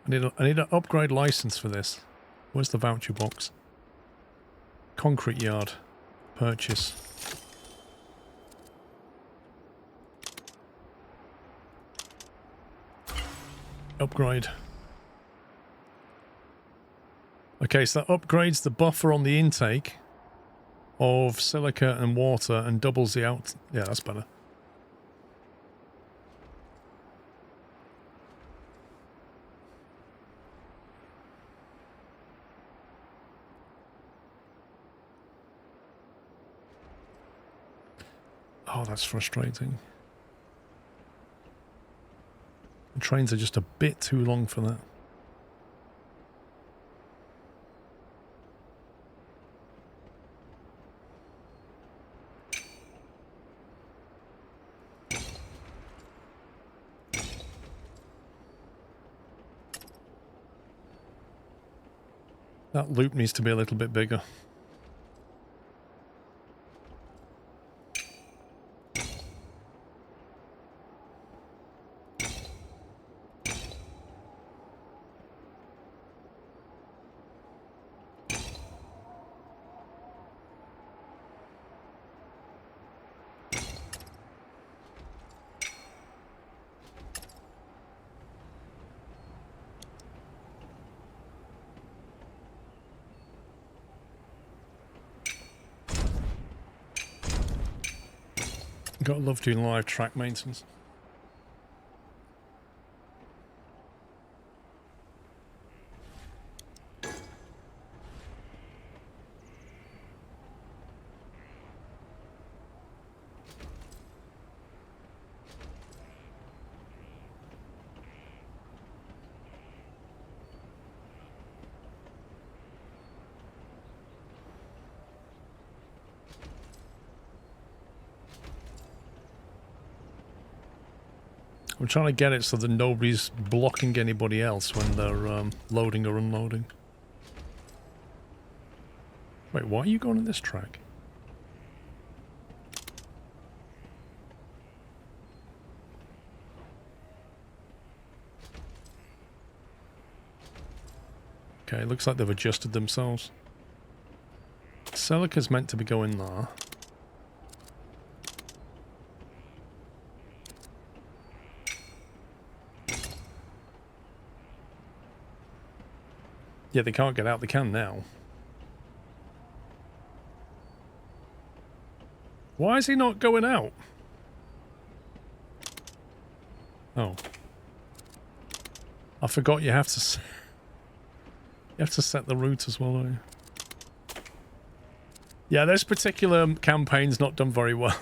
I need an upgrade license for this. Where's the voucher box? Concrete yard. Purchase. Upgrade. Okay, so that upgrades the buffer on the intake of silica and water and doubles the out. Yeah, that's better. Oh, that's frustrating. The trains are just a bit too long for that. That loop needs to be a little bit bigger. Gotta love doing live track maintenance. I'm trying to get it so that nobody's blocking anybody else when they're loading or unloading. Wait, why are you going on this track? Okay, looks like they've adjusted themselves. Silica's meant to be going there. Yeah, they can't get out. They can now. Why is he not going out? Oh. I forgot you have to... You have to set the route as well, don't you? Yeah, this particular campaign's not done very well.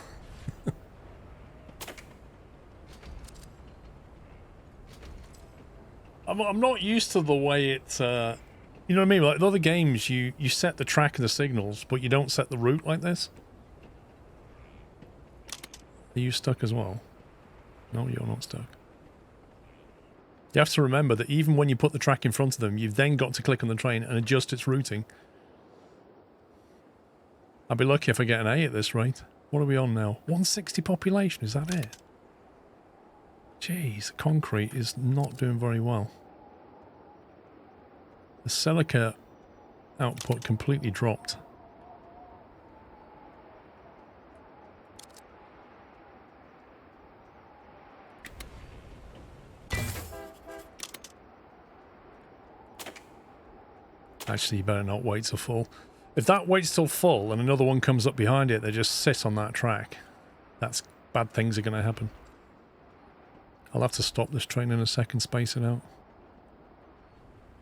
I'm not used to the way it... you know what I mean? Like in other games, you set the track and the signals, but you don't set the route like this. Are you stuck as well? No, you're not stuck. You have to remember that even when you put the track in front of them, you've then got to click on the train and adjust its routing. I'll be lucky if I get an A at this rate. What are we on now? 160 population, is that it? Jeez, concrete is not doing very well. The silica output completely dropped. Actually, you better not wait till full. If that waits till full and another one comes up behind it, they just sit on that track. That's bad things are going to happen. I'll have to stop this train in a second, space it out.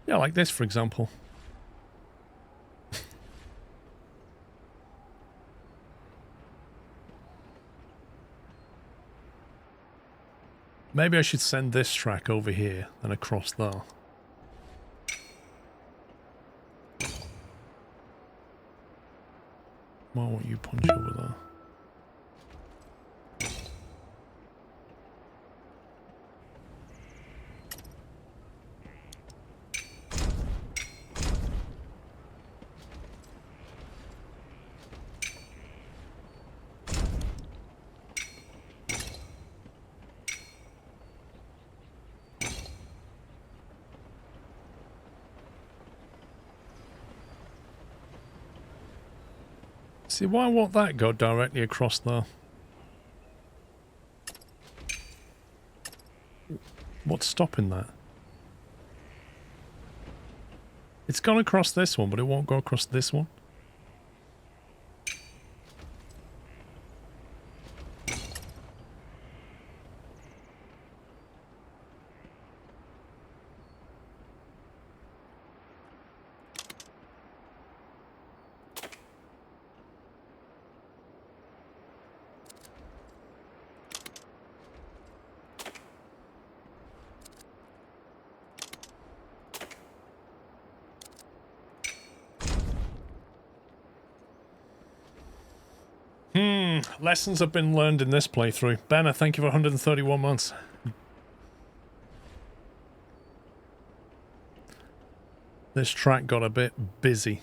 Yeah, like this, for example. Maybe I should send this track over here and across there. Why won't you punch over there? See, why won't that go directly across there? What's stopping that? It's gone across this one, but it won't go across this one. Lessons have been learned in this playthrough. Banner, thank you for 131 months. This track got a bit busy.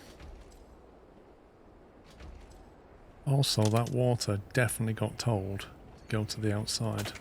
Also, that water definitely got told to go to the outside.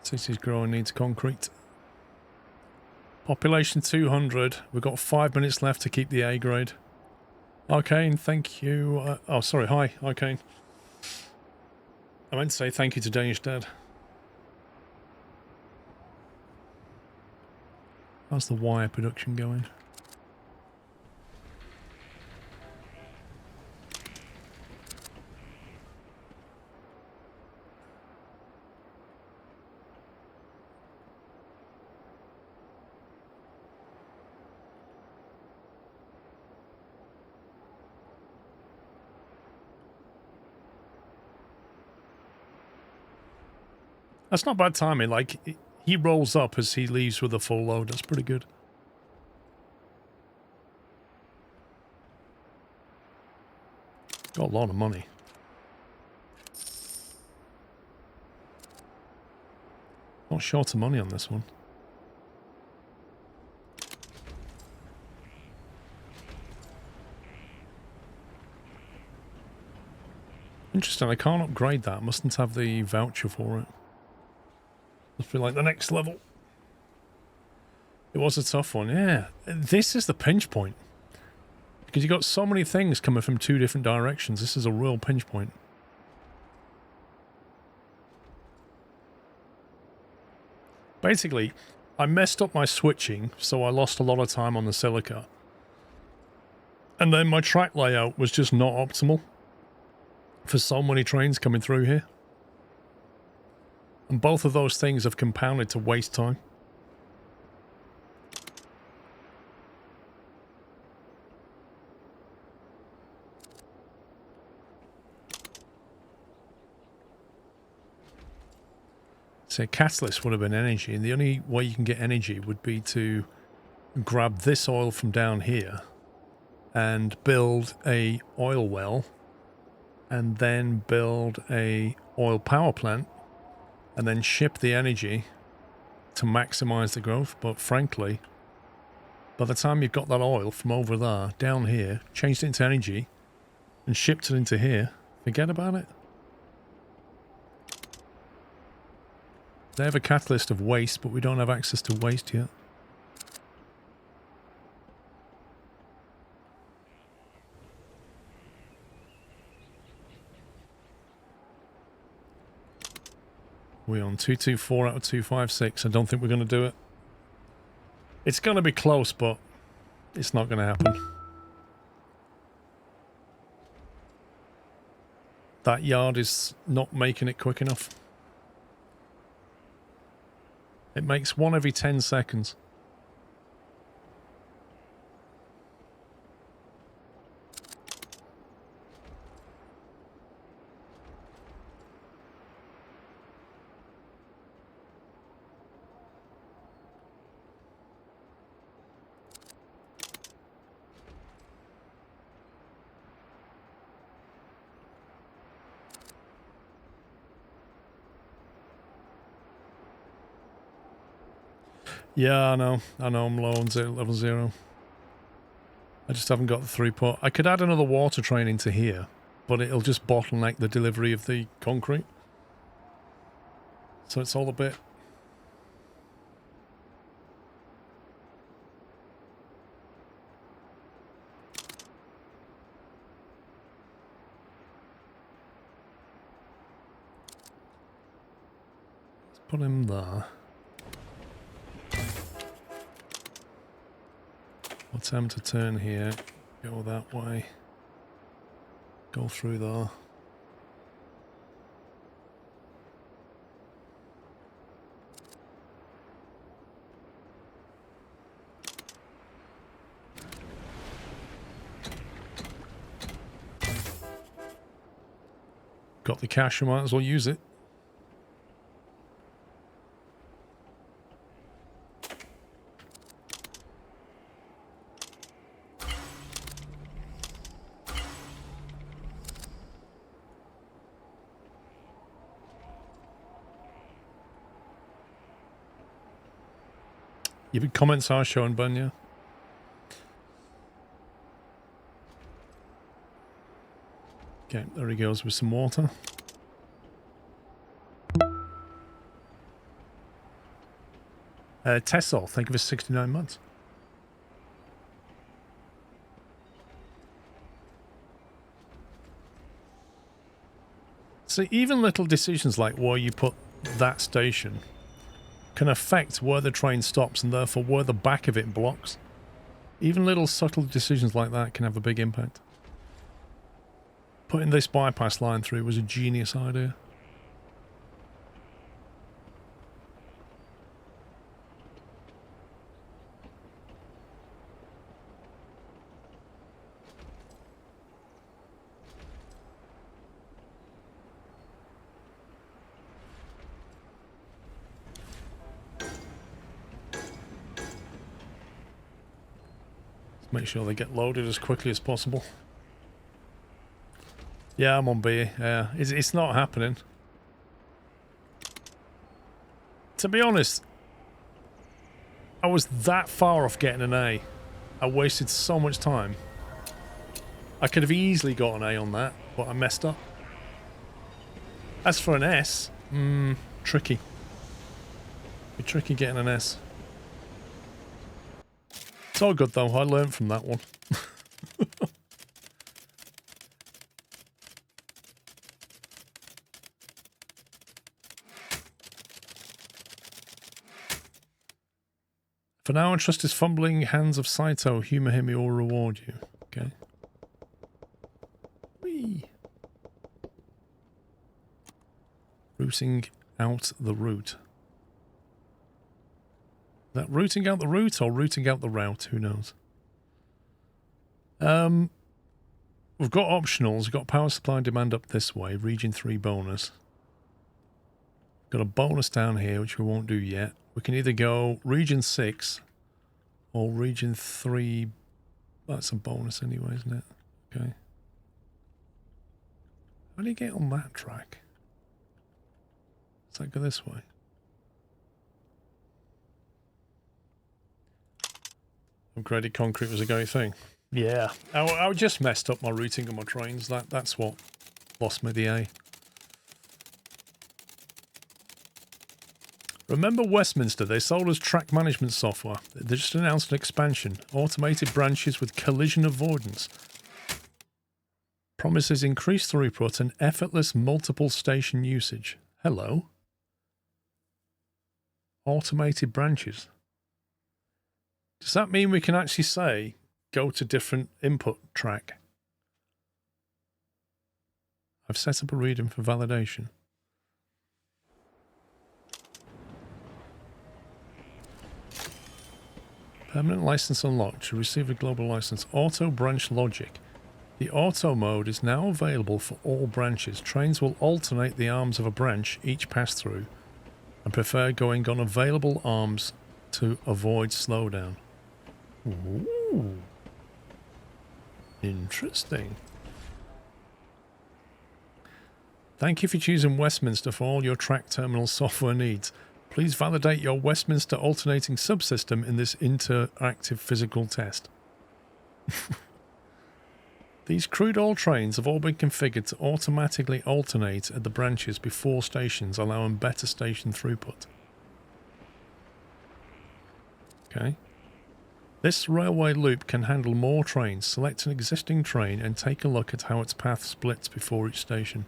City's growing, needs concrete. Population 200. We've got 5 minutes left to keep the A grade. Arcane, thank you. Oh, sorry. Hi, Arcane. I meant to say thank you to Danish Dad. How's the wire production going? That's not bad timing. Like, he rolls up as he leaves with a full load. That's pretty good. Got a lot of money. Not short of money on this one. Interesting. I can't upgrade that. Mustn't have the voucher for it. Must be like the next level. It was a tough one, yeah. This is the pinch point. Because you got so many things coming from 2 different directions. This is a real pinch point. Basically, I messed up my switching, so I lost a lot of time on the silica. And then my track layout was just not optimal for so many trains coming through here. And both of those things have compounded to waste time. say catalyst would have been energy, and the only way you can get energy would be to grab this oil from down here and build a oil well, and then build a oil power plant, and then ship the energy to maximize the growth. But frankly, by the time you've got that oil from over there down here, changed it into energy and shipped it into here, forget about it. They have a catalyst of waste, but we don't have access to waste yet. We're on 224 out of 256. I don't think we're going to do it. It's going to be close, but it's not going to happen. That yard is not making it quick enough. It makes one every 10 seconds. Yeah, I know I'm low on level 0. I just haven't got the throughput. I could add another water train into here, but it'll just bottleneck the delivery of the concrete. So it's all a bit... Let's put him there. Attempt to turn here, go that way, go through there. Got the cash, you might as well use it. Your comments are showing, Ben, yeah. Okay, there he goes with some water. Tessel, thank you for 69 months. So even little decisions like where you put that station can affect where the train stops and therefore where the back of it blocks. Even little subtle decisions like that can have a big impact. Putting this bypass line through was a genius idea. Make sure they get loaded as quickly as possible. Yeah, I'm on B. Yeah, it's not happening. To be honest, I was that far off getting an A. I wasted so much time. I could have easily got an A on that, but I messed up. As for an S, tricky. Be tricky getting an S. It's all good though, I learned from that one. For now, entrust his fumbling hands of Saito. Humour him, he will reward you. Okay. Whee. Rooting out the route. Is that rooting out the route or rooting out the route? Who knows? We've got optionals. We've got power supply and demand up this way. Region 3 bonus. Got a bonus down here, which we won't do yet. We can either go region 6 or region 3. That's a bonus anyway, isn't it? Okay. How do you get on that track? Does that go this way? Upgraded concrete was a great thing. Yeah. I just messed up my routing of my trains. That's what lost me the A. Remember Westminster? They sold us track management software. They just announced an expansion. Automated branches with collision avoidance. Promises increased throughput and effortless multiple station usage. Hello? Automated branches. Does that mean we can actually say, go to different input track? I've set up a reading for validation. Permanent license unlocked. To receive a global license. Auto branch logic. The auto mode is now available for all branches. Trains will alternate the arms of a branch each pass through and prefer going on available arms to avoid slowdown. Ooh. Interesting. Thank you for choosing Westminster for all your track terminal software needs. Please validate your Westminster alternating subsystem in this interactive physical test. These crude oil trains have all been configured to automatically alternate at the branches before stations, allowing better station throughput. Okay. This railway loop can handle more trains. Select an existing train and take a look at how its path splits before each station.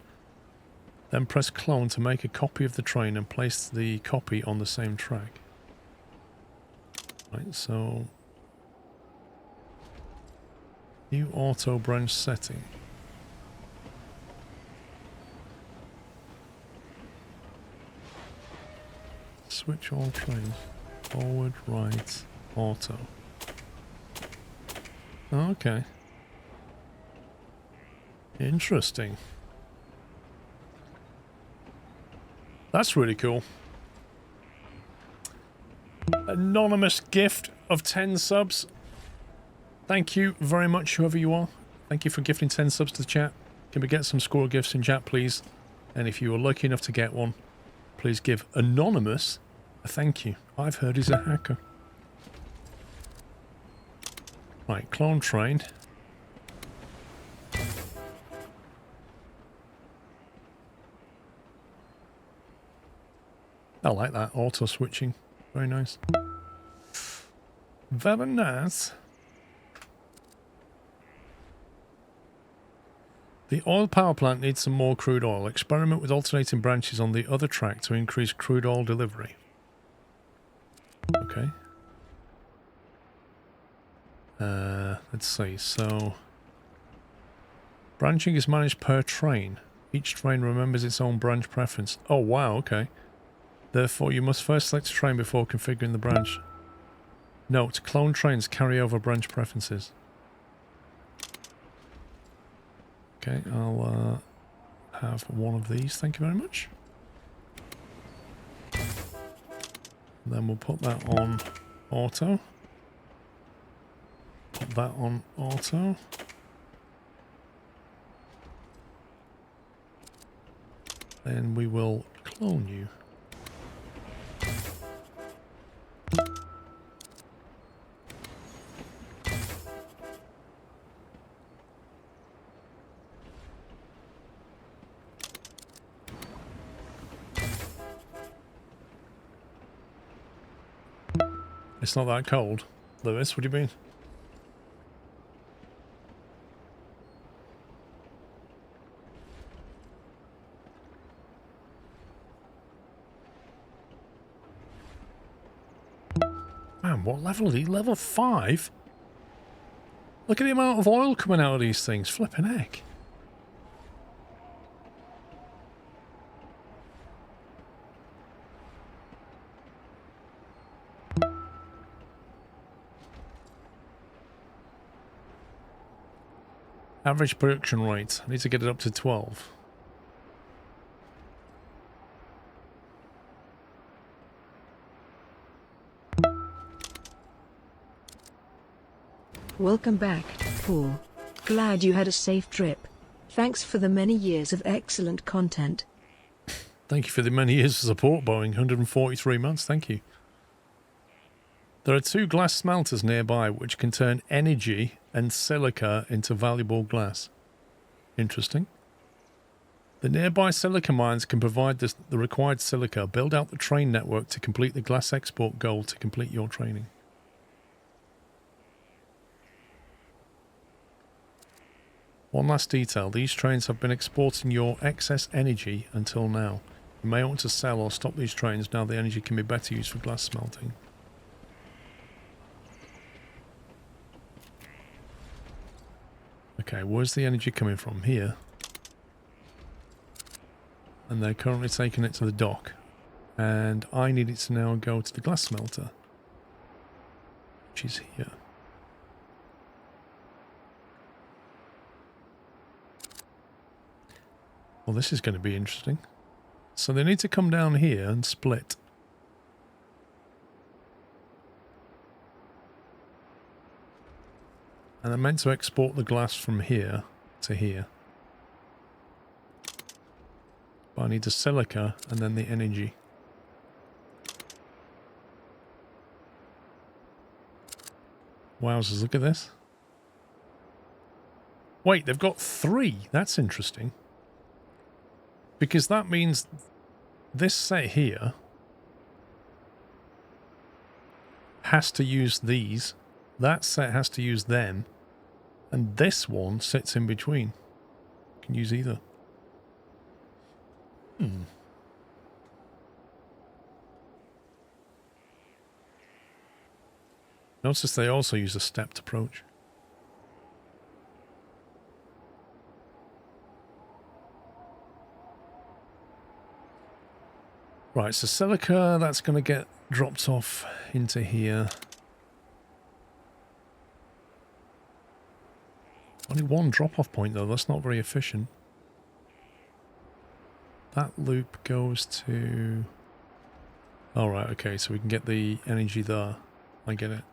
Then press clone to make a copy of the train and place the copy on the same track. Right, so... New auto branch setting. Switch all trains. Forward, right, auto. Okay. Interesting. That's really cool. Anonymous gift of 10 subs. Thank you very much, whoever you are. Thank you for gifting 10 subs to the chat. Can we get some squirrel gifts in chat, please? And if you were lucky enough to get one, please give Anonymous a thank you. I've heard he's a hacker. Right, clone train. I like that auto switching. Very nice. Very nice. The oil power plant needs some more crude oil. Experiment with alternating branches on the other track to increase crude oil delivery. Okay. Let's see. So, branching is managed per train. Each train remembers its own branch preference. Oh, wow. Okay. Therefore, you must first select a train before configuring the branch. Note, clone trains carry over branch preferences. Okay, I'll have one of these, thank you very much. Then we'll put that on auto. Put that on auto. Then we will clone you. It's not that cold. Lewis, what do you mean? Man, what level are these? Level 5? Look at the amount of oil coming out of these things. Flipping heck. Average production rate. I need to get it up to 12. Welcome back, Paul. Glad you had a safe trip. Thanks for the many years of excellent content. Thank you for the many years of support, Boeing. 143 months, thank you. There are 2 glass smelters nearby which can turn energy and silica into valuable glass. Interesting. The nearby silica mines can provide the required silica. Build out the train network to complete the glass export goal to complete your training. One last detail. These trains have been exporting your excess energy until now. You may want to sell or stop these trains now the energy can be better used for glass smelting. Okay, where's the energy coming from? Here. And they're currently taking it to the dock. And I need it to now go to the glass smelter, which is here. Well, this is going to be interesting. So they need to come down here and split. And they're meant to export the glass from here to here. But I need the silica and then the energy. Wowzers, look at this. Wait, they've got 3. That's interesting. Because that means this set here has to use these. That set has to use them. And this one sits in between. Can use either. Notice they also use a stepped approach. Right, so silica, that's going to get dropped off into here. Only one drop-off point though, that's not very efficient. That loop goes to... Oh, right, okay, so we can get the energy there. I get it.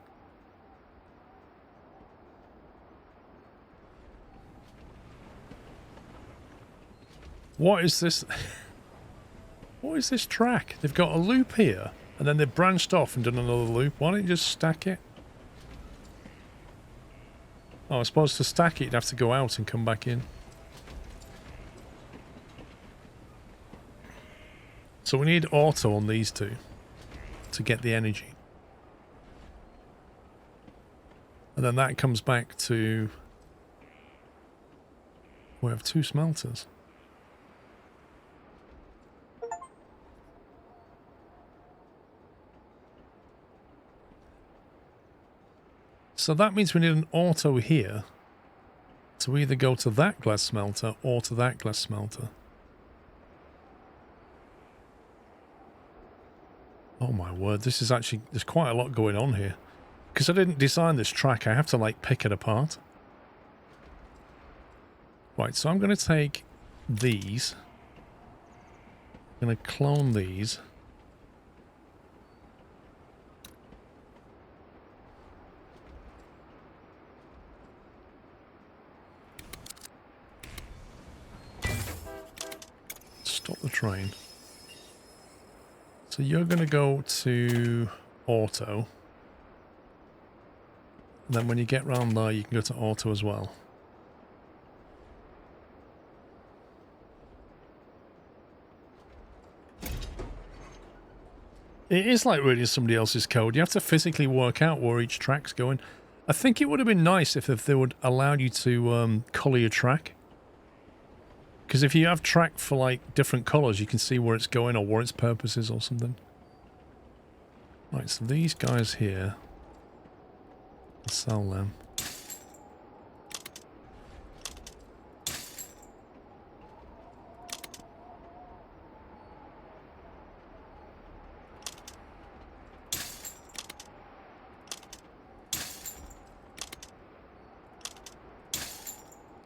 What is this? What is this track? They've got a loop here, and then they've branched off and done another loop. Why don't you just stack it? Oh, I suppose to stack it, you'd have to go out and come back in. So we need auto on these 2 to get the energy. And then that comes back to... We have 2 smelters. So that means we need an auto here to either go to that glass smelter or to that glass smelter. Oh my word, this is actually, there's quite a lot going on here. Because I didn't design this track, I have to like pick it apart. Right, so I'm going to take these. I'm going to clone these. Stop the train. So you're going to go to auto. And then when you get round there, you can go to auto as well. It is like reading somebody else's code. You have to physically work out where each track's going. I think it would have been nice if they would allow you to colour your track. Because if you have track for like different colours, you can see where it's going or what its purpose is or something. Right, so these guys here, I'll sell them.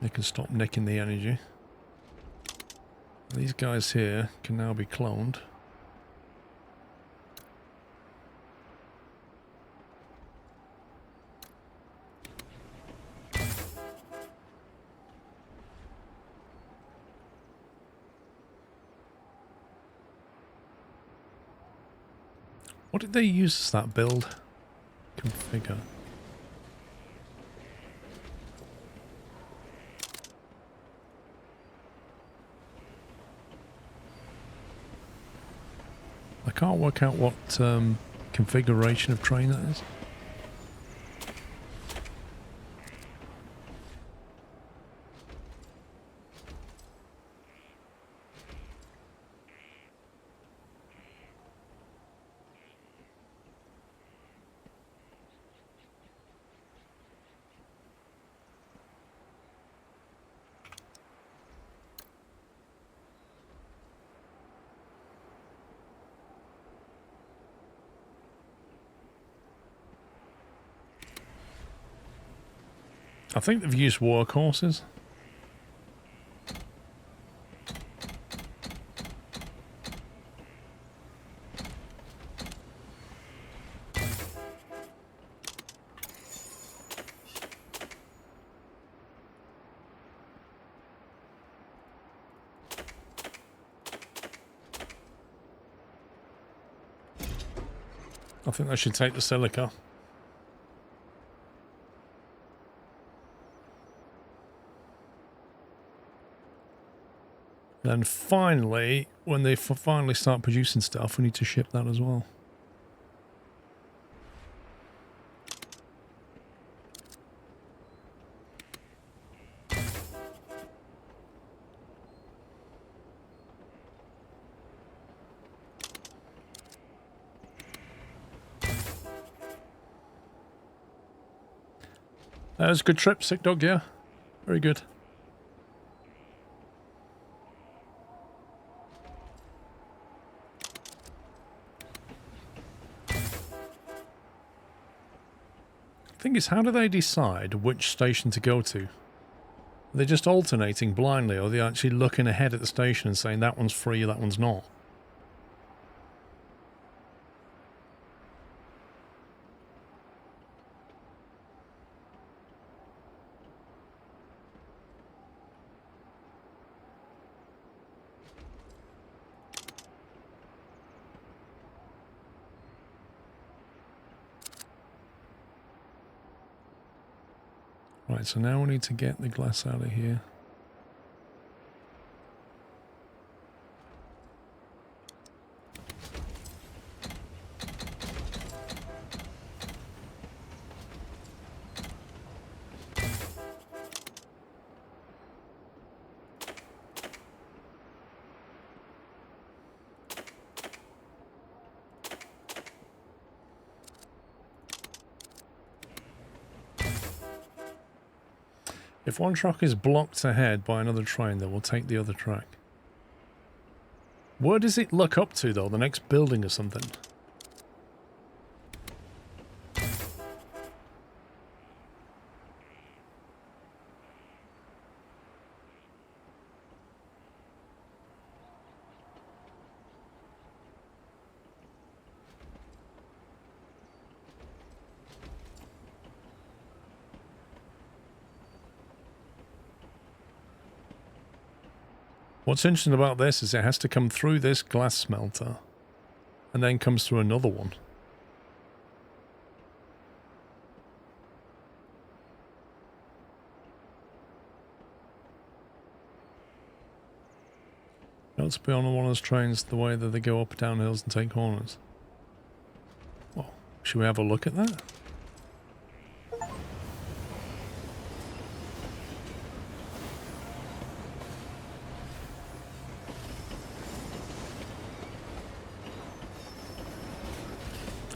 They can stop nicking the energy. These guys here can now be cloned. What did they use as that build? Configure. I can't work out what configuration of train that is. I think they've used workhorses. I think I should take the silica. Then finally, when they finally start producing stuff, we need to ship that as well. That was a good trip, Sick Dog, yeah. Very good. Thing is, how do they decide which station to go to? Are they just alternating blindly, or are they actually looking ahead at the station and saying that one's free, that one's not? Right, so now we need to get the glass out of here. If one track is blocked ahead by another train, then we'll take the other track. Where does it look up to, though? The next building or something? What's interesting about this is it has to come through this glass smelter and then comes through another one. Let's be on one of those trains the way that they go up and down hills and take corners. Well, should we have a look at that?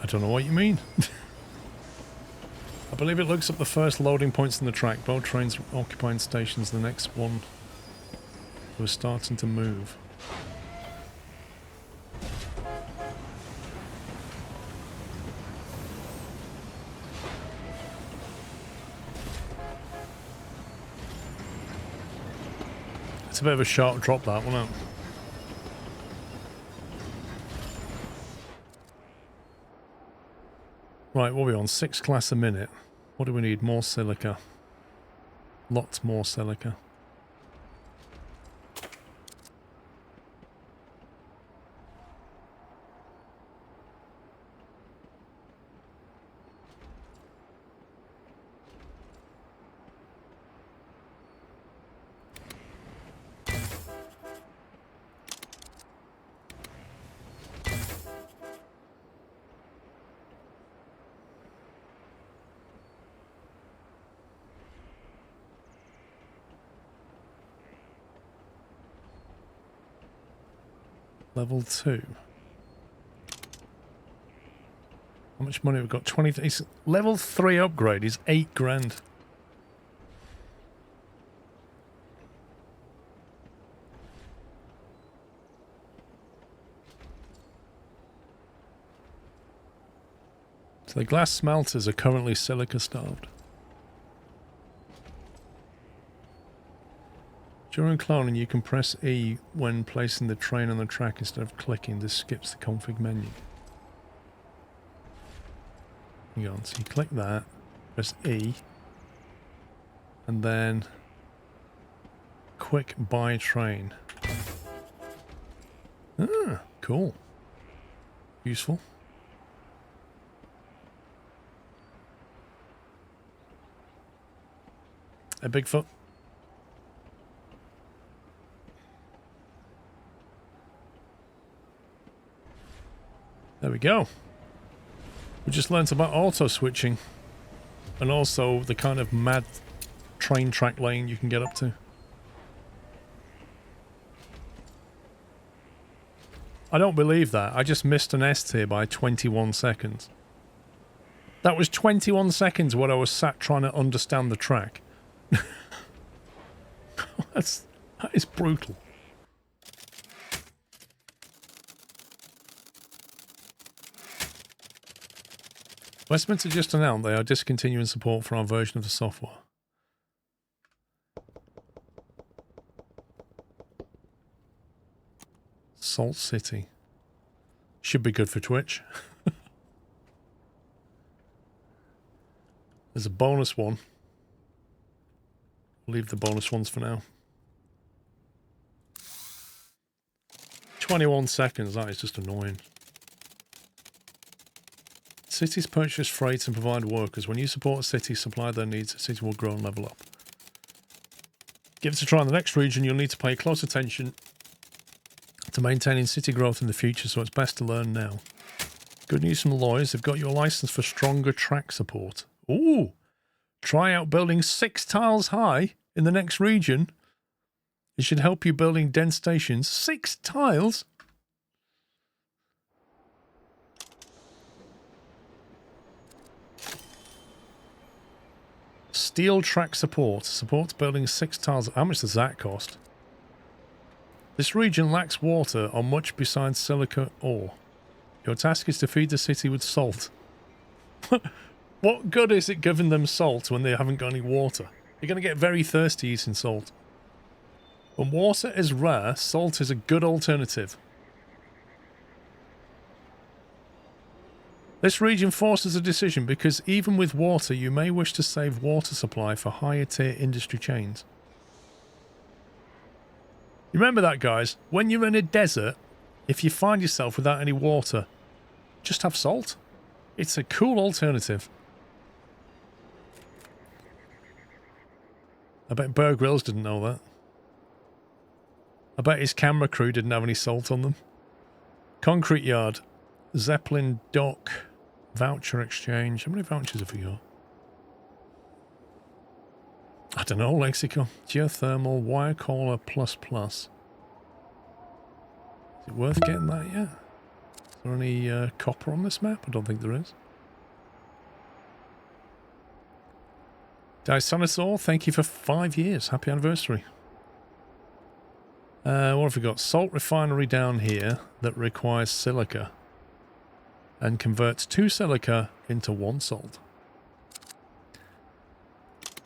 I don't know what you mean. I believe it looks up the first loading points in the track. Both trains occupying stations. The next one was starting to move. It's a bit of a sharp drop, that, wasn't it? Right, what are we on? 6 class a minute. What do we need? More silica. Lots more silica. Level 2. How much money have we got? 20. It's level 3 upgrade is 8 grand. So the glass smelters are currently silica starved. During cloning, you can press E when placing the train on the track instead of clicking. This skips the config menu. Hang on, so you click that, press E, and then quick buy train. Ah, cool. Useful. A Bigfoot. There we go. We just learnt about auto switching and also the kind of mad train track lane you can get up to. I don't believe that. I just missed an S tier by 21 seconds. That was 21 seconds when I was sat trying to understand the track. That is brutal. Westminster just announced they are discontinuing support for our version of the software. Salt City. Should be good for Twitch. There's a bonus one. Leave the bonus ones for now. 21 seconds, that is just annoying. Cities purchase freight and provide workers. When you support a city, supply their needs, the city will grow and level up. Give it a try in the next region. You'll need to pay close attention to maintaining city growth in the future, so it's best to learn now. Good news from the lawyers. They've got your license for stronger track support. Ooh! Try out building 6 tiles high in the next region. It should help you building dense stations. 6 tiles? Steel track support. Supports building 6 tiles. How much does that cost? This region lacks water or much besides silica ore. Your task is to feed the city with salt. What good is it giving them salt when they haven't got any water? You're going to get very thirsty eating salt. When water is rare, salt is a good alternative. This region forces a decision because even with water, you may wish to save water supply for higher tier industry chains. You remember that, guys? When you're in a desert, if you find yourself without any water, just have salt. It's a cool alternative. I bet Bear Grylls didn't know that. I bet his camera crew didn't have any salt on them. Concrete yard. Zeppelin dock. Voucher exchange. How many vouchers have we got? I don't know. Lexicon. Geothermal. Wire caller plus plus. Is it worth getting that yet? Is there any copper on this map? I don't think there is. Dinosaur, thank you for 5 years. Happy anniversary. What have we got? Salt refinery down here that requires silica and converts 2 silica into 1 salt.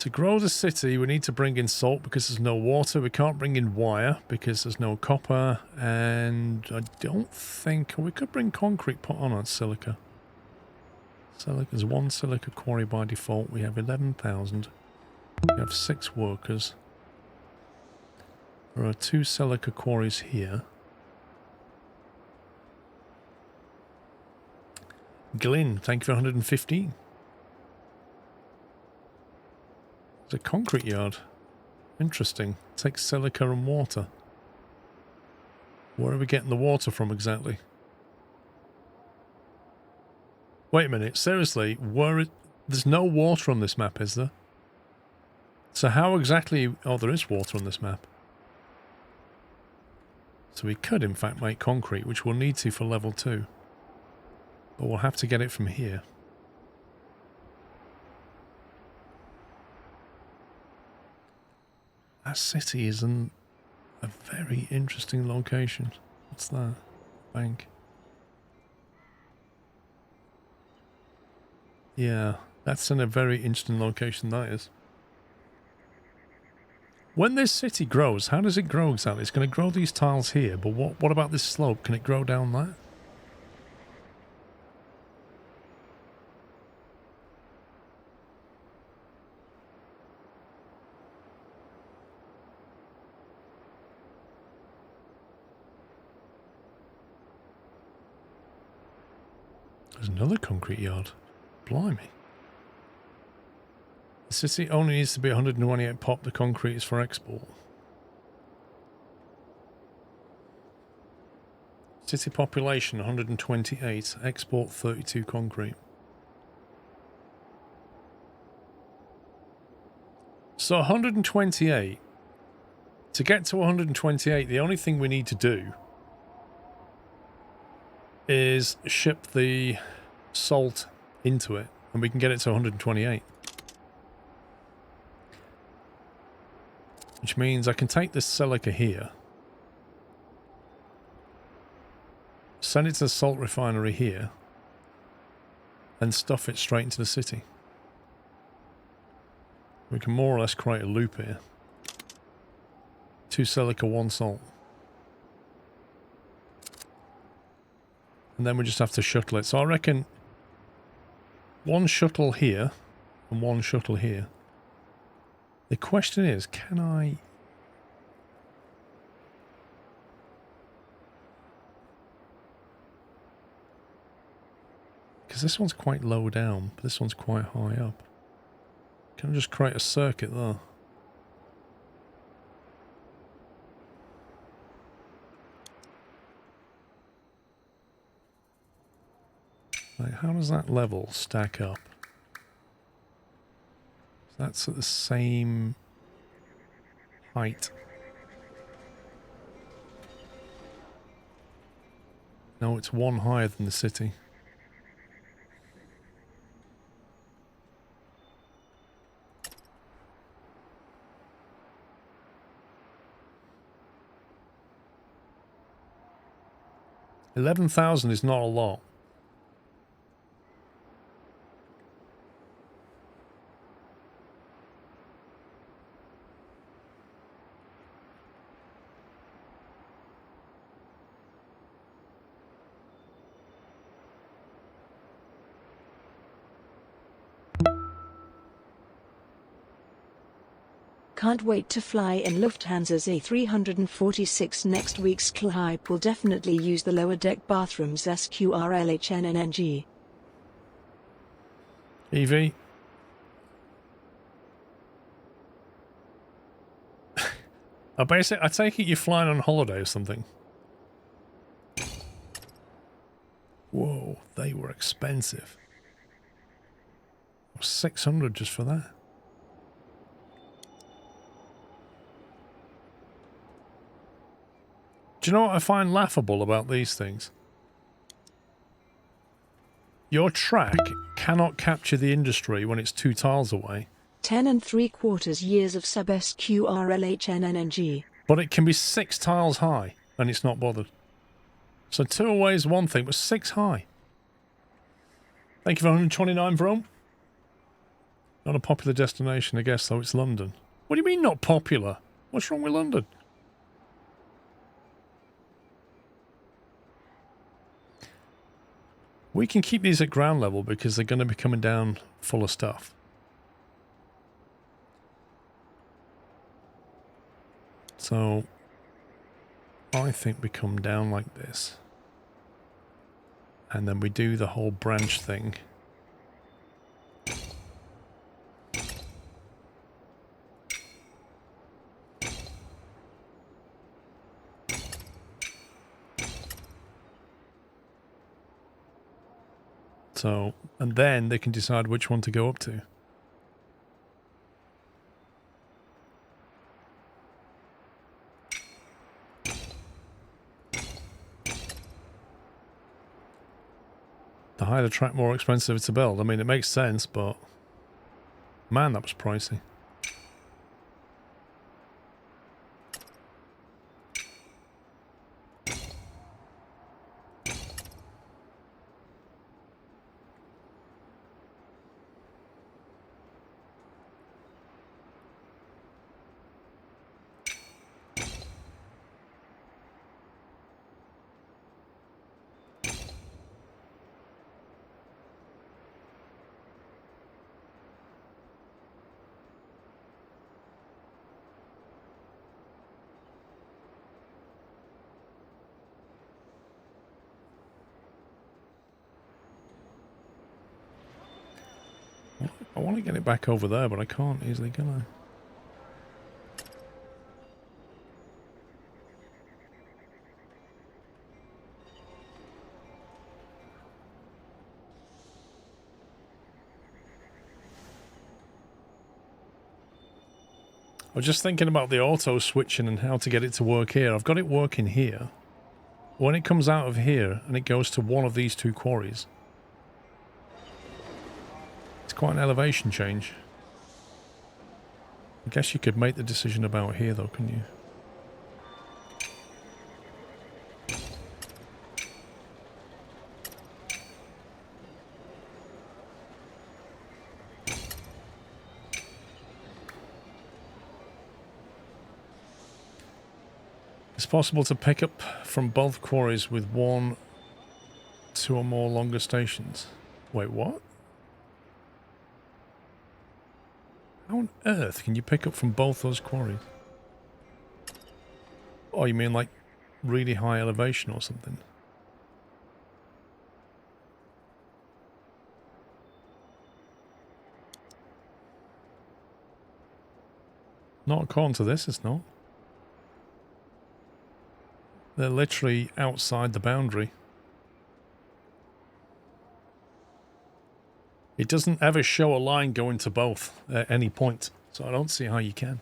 To grow the city, we need to bring in salt because there's no water. We can't bring in wire because there's no copper. And I don't think... we could bring concrete put on silica. There's 1 silica quarry by default. We have 11,000. We have 6 workers. There are 2 silica quarries here. Glyn, thank you for 115. There's a concrete yard. Interesting. Takes silica and water. Where are we getting the water from exactly? Wait a minute, seriously, there's no water on this map, is there? So how exactly... oh, there is water on this map. So we could, in fact, make concrete, which we'll need to for level 2. But we'll have to get it from here. That city is in a very interesting location. What's that? Bank. Yeah, that's in a very interesting location, that is. When this city grows, how does it grow exactly? It's going to grow these tiles here, but what about this slope? Can it grow down that? There's another concrete yard. Blimey. The city only needs to be 128 pop. The concrete is for export. City population 128. Export 32 concrete. So 128. To get to 128, the only thing we need to do is ship the salt into it, and we can get it to 128. Which means I can take this silica here, send it to the salt refinery here, and stuff it straight into the city. We can more or less create a loop here. 2 silica, 1 salt. And then we just have to shuttle it. So I reckon 1 shuttle here and 1 shuttle here. The question is, can I... Because this one's quite low down, but this one's quite high up. Can I just create a circuit there? Like, how does that level stack up? That's at the same height. No, it's 1 higher than the city. $11,000 is not a lot. Can't wait to fly in Lufthansa's A346 next week. Sklehype will definitely use the lower deck bathrooms. SQRLHNNNG. Evie? I take it you're flying on holiday or something. Whoa, they were expensive. 600 just for that. Do you know what I find laughable about these things? Your track cannot capture the industry when it's 2 tiles away. 10 3/4 years of sub SQRLHNNNG. But it can be 6 tiles high, and it's not bothered. So 2 away is one thing, but 6 high. Thank you for 129, Vrome. Not a popular destination, I guess, though it's London. What do you mean not popular? What's wrong with London? We can keep these at ground level because they're going to be coming down full of stuff. So I think we come down like this. And then we do the whole branch thing. So, and then they can decide which one to go up to. The higher the track, more expensive to build. I mean, it makes sense, but man, that was pricey. I want to get it back over there, but I can't easily, can I? I was just thinking about the auto switching and how to get it to work here. I've got it working here. When it comes out of here and it goes to one of these two quarries, it's quite an elevation change. I guess you could make the decision about here though, couldn't you? It's possible to pick up from both quarries with 1, 2 or more longer stations. Wait, what? How on earth can you pick up from both those quarries? Oh, you mean like really high elevation or something? Not according to this, it's not. They're literally outside the boundary. It doesn't ever show a line going to both at any point, so I don't see how you can.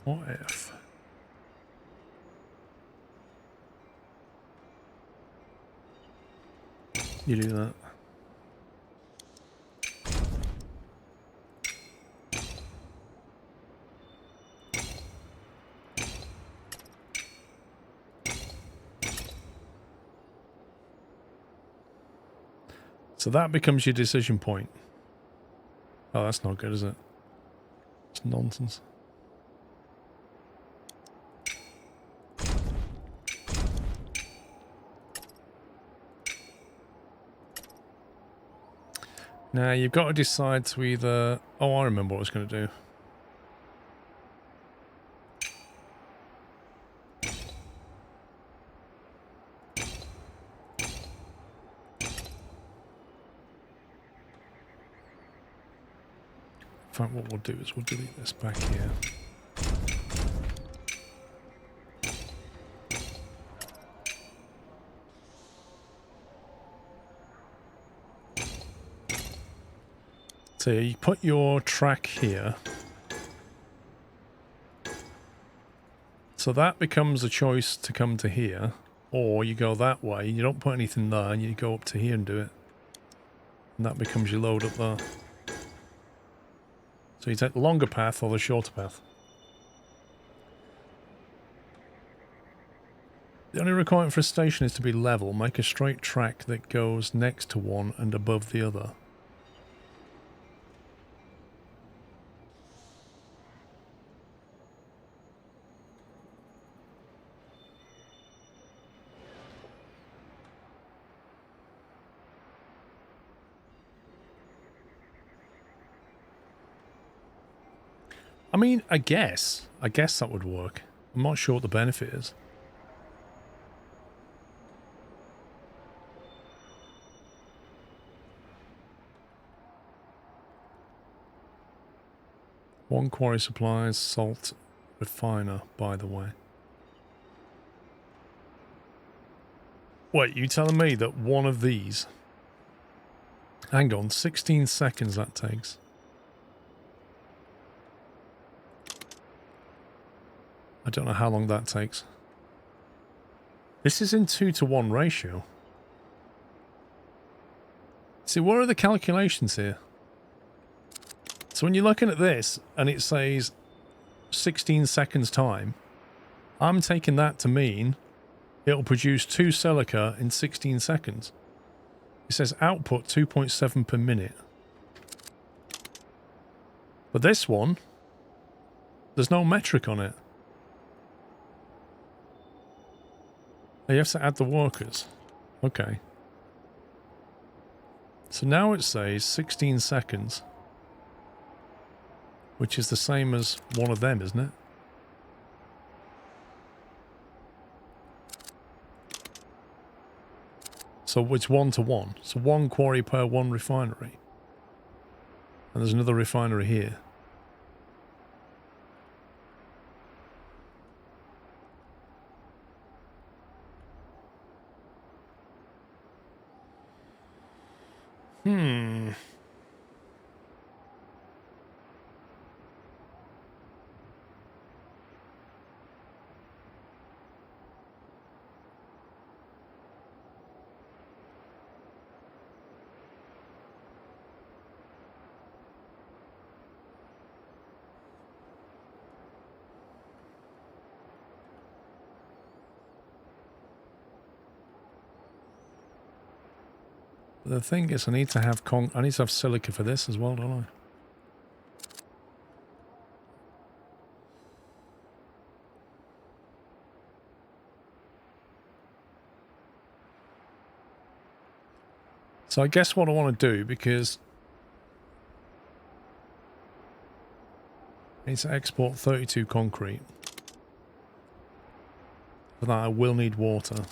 What if? You do that. So that becomes your decision point. Oh, that's not good, is it? It's nonsense. Now, you've got to decide to either... Oh, I remember what I was going to do. In fact, what we'll do is we'll delete this back here. So you put your track here. So that becomes a choice to come to here. Or you go that way, you don't put anything there, and you go up to here and do it. And that becomes your load up there. So you take the longer path or the shorter path. The only requirement for a station is to be level. Make a straight track that goes next to one and above the other. I mean, I guess that would work. I'm not sure what the benefit is. One quarry supplies salt refiner, by the way. Wait, you telling me that one of these... Hang on, 16 seconds that takes. I don't know how long that takes. This is in 2-to-1 ratio. See, what are the calculations here? So when you're looking at this and it says 16 seconds time, I'm taking that to mean it'll produce 2 silica in 16 seconds. It says output 2.7 per minute. But this one, there's no metric on it. You have to add the workers. Okay. So now it says 16 seconds. Which is the same as one of them, isn't it? So it's 1-to-1. So 1 quarry per 1 refinery. And there's another refinery here. The thing is, I need to have silica for this as well, don't I? So I guess what I want to do, because I need to export 32 concrete. For that I will need water.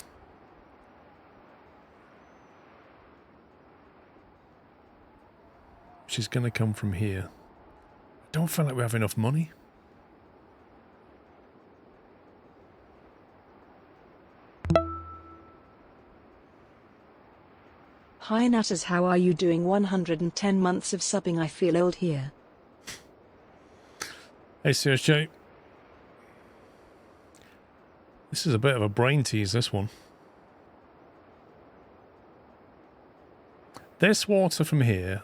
Which is going to come from here. I don't feel like we have enough money. Hi Nutters, how are you doing? 110 months of subbing, I feel old here. Hey CSJ. This is a bit of a brain tease, this one. This water from here,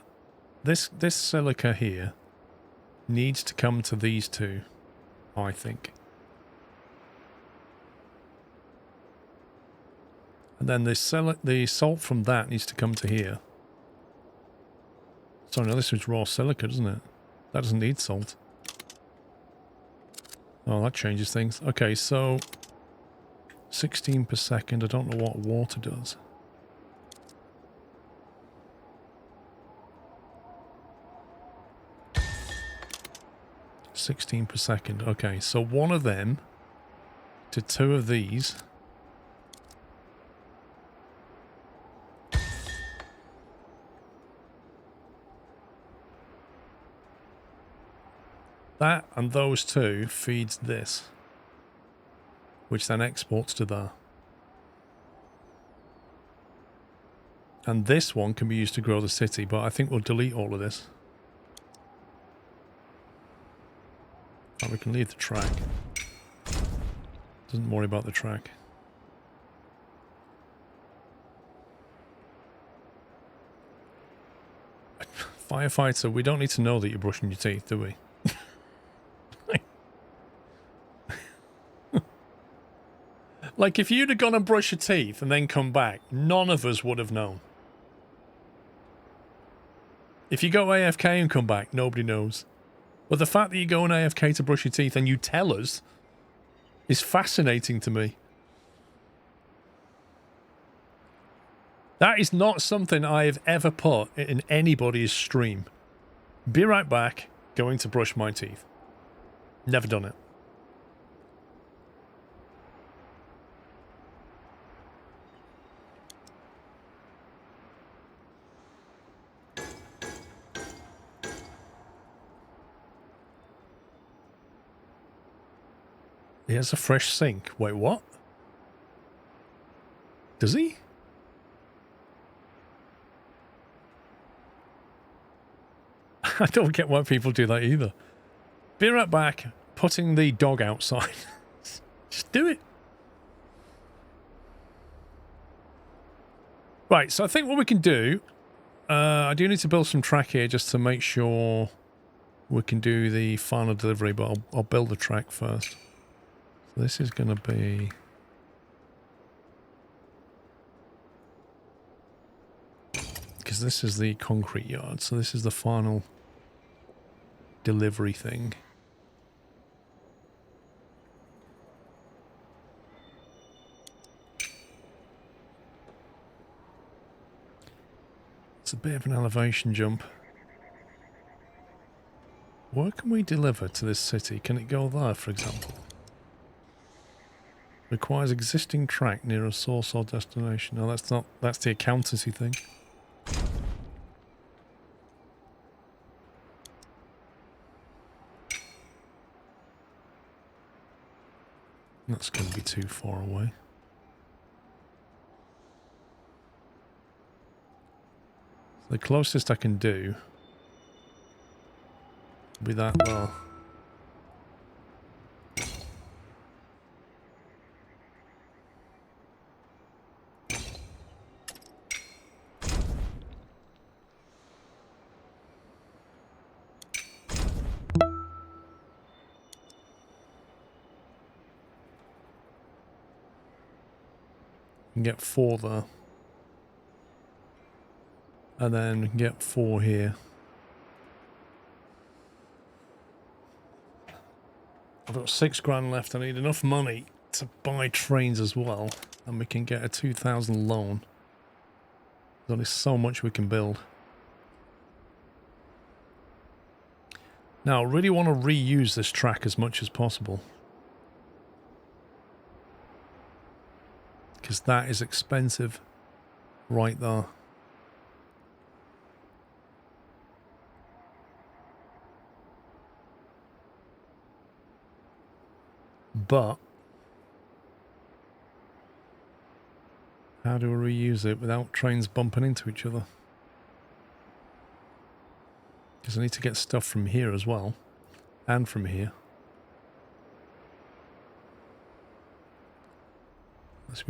this silica here, needs to come to these two, I think. And then the salt from that needs to come to here. Sorry, no, this is raw silica, doesn't it? That doesn't need salt. Oh, that changes things. Okay, so 16 per second. I don't know what water does. $16 per second. Okay, so one of them to two of these. That and those two feeds this, which then exports to there. And this one can be used to grow the city, but I think we'll delete all of this. And we can leave the track. Doesn't worry about the track. Firefighter, we don't need to know that you're brushing your teeth, do we? Like, if you'd have gone and brushed your teeth and then come back, none of us would have known. If you go AFK and come back, nobody knows. But the fact that you go on AFK to brush your teeth and you tell us is fascinating to me. That is not something I have ever put in anybody's stream. Be right back, going to brush my teeth. Never done it. He has a fresh sink. Wait, what? Does he? I don't get why people do that either. Be right back. Putting the dog outside. Just do it. Right, so I think what we can do... I do need to build some track here just to make sure we can do the final delivery, but I'll build the track first. So this is going to be... because this is the concrete yard, so this is the final delivery thing. It's a bit of an elevation jump. Where can we deliver to this city? Can it go there, for example? Requires existing track near a source or destination. No, that's not. That's the accountancy thing. That's going to be too far away. The closest I can do will be that there. You can get 4 there. And then we can get 4 here. I've got 6 grand left. I need enough money to buy trains as well. And we can get a 2,000 loan. There's only so much we can build. Now, I really want to reuse this track as much as possible. Because that is expensive right there. But how do we reuse it without trains bumping into each other? Because I need to get stuff from here as well, and from here. Let's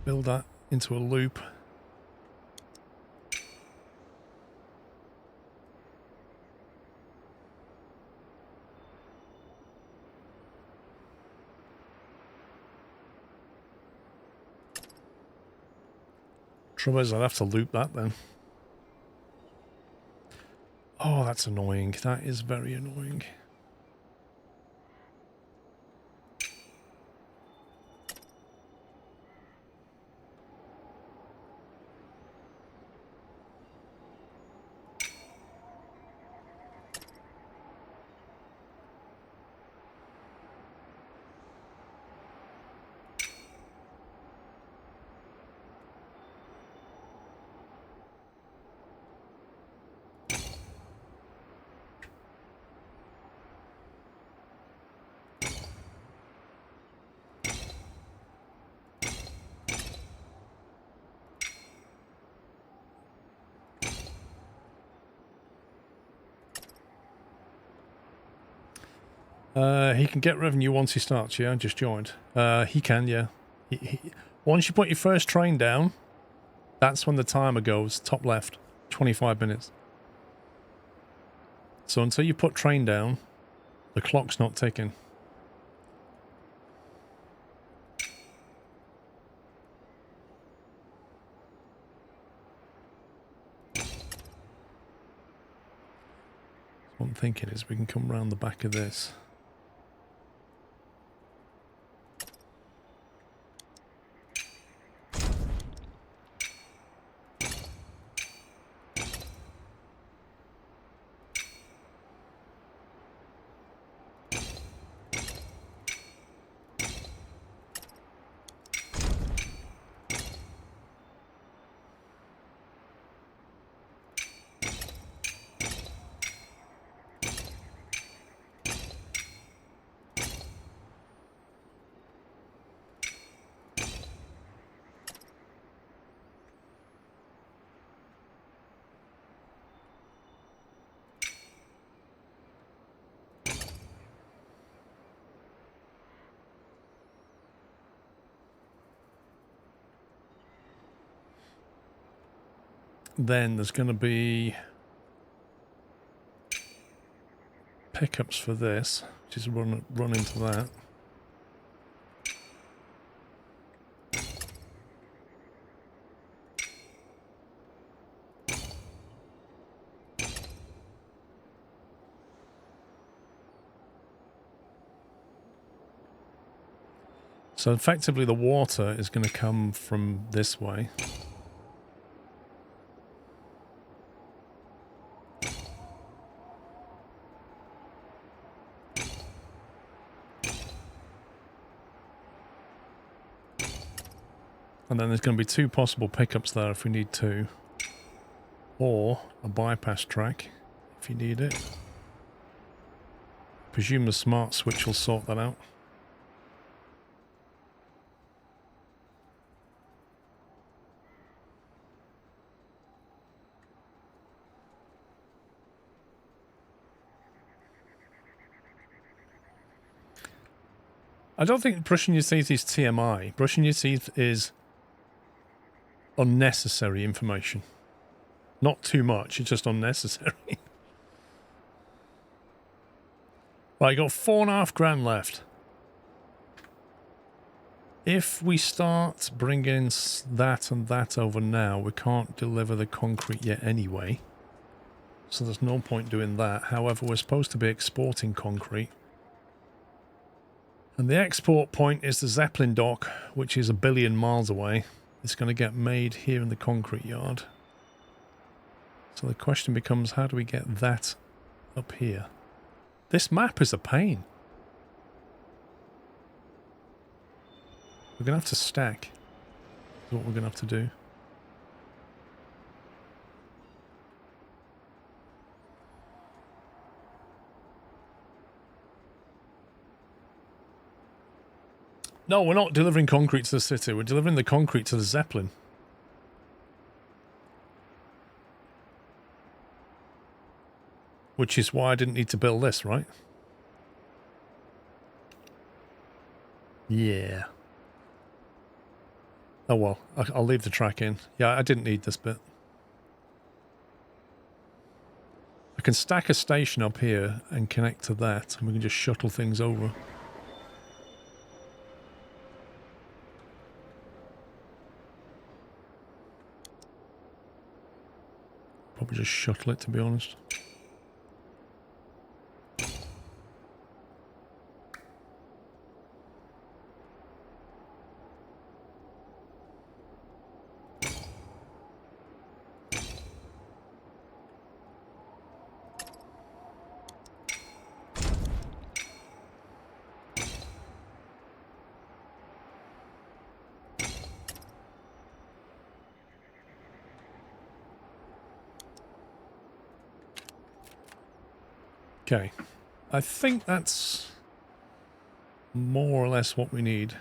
build that into a loop. Trouble is, I'd have to loop that then. Oh, that's annoying. That is very annoying. He can get revenue once he starts, yeah? Just joined. He can, yeah. Once you put your first train down, that's when the timer goes, top left, 25 minutes. So until you put train down, the clock's not ticking. What I'm thinking is we can come round the back of this. then there's going to be pickups for this, which is run into that. So effectively the water is going to come from this way. And then there's going to be two possible pickups there if we need to. Or a bypass track if you need it. Presume the smart switch will sort that out. I don't think brushing your teeth is TMI. Brushing your teeth is unnecessary information. Not too much, it's just unnecessary. Right, got 4.5 grand left. If we start bringing that and that over now, we can't deliver the concrete yet anyway. So there's no point doing that. However, we're supposed to be exporting concrete. And the export point is the Zeppelin dock, which is 1 billion miles away. It's going to get made here in the concrete yard. So the question becomes, how do we get that up here? This map is a pain. We're going to have to stack. Is what we're going to have to do. No, we're not delivering concrete to the city. We're delivering the concrete to the Zeppelin. Which is why I didn't need to build this, right? Yeah. Oh well, I'll leave the track in. Yeah, I didn't need this bit. I can stack a station up here and connect to that, and we can just shuttle things over. Probably just shuttle it, to be honest. Okay, I think that's more or less what we need.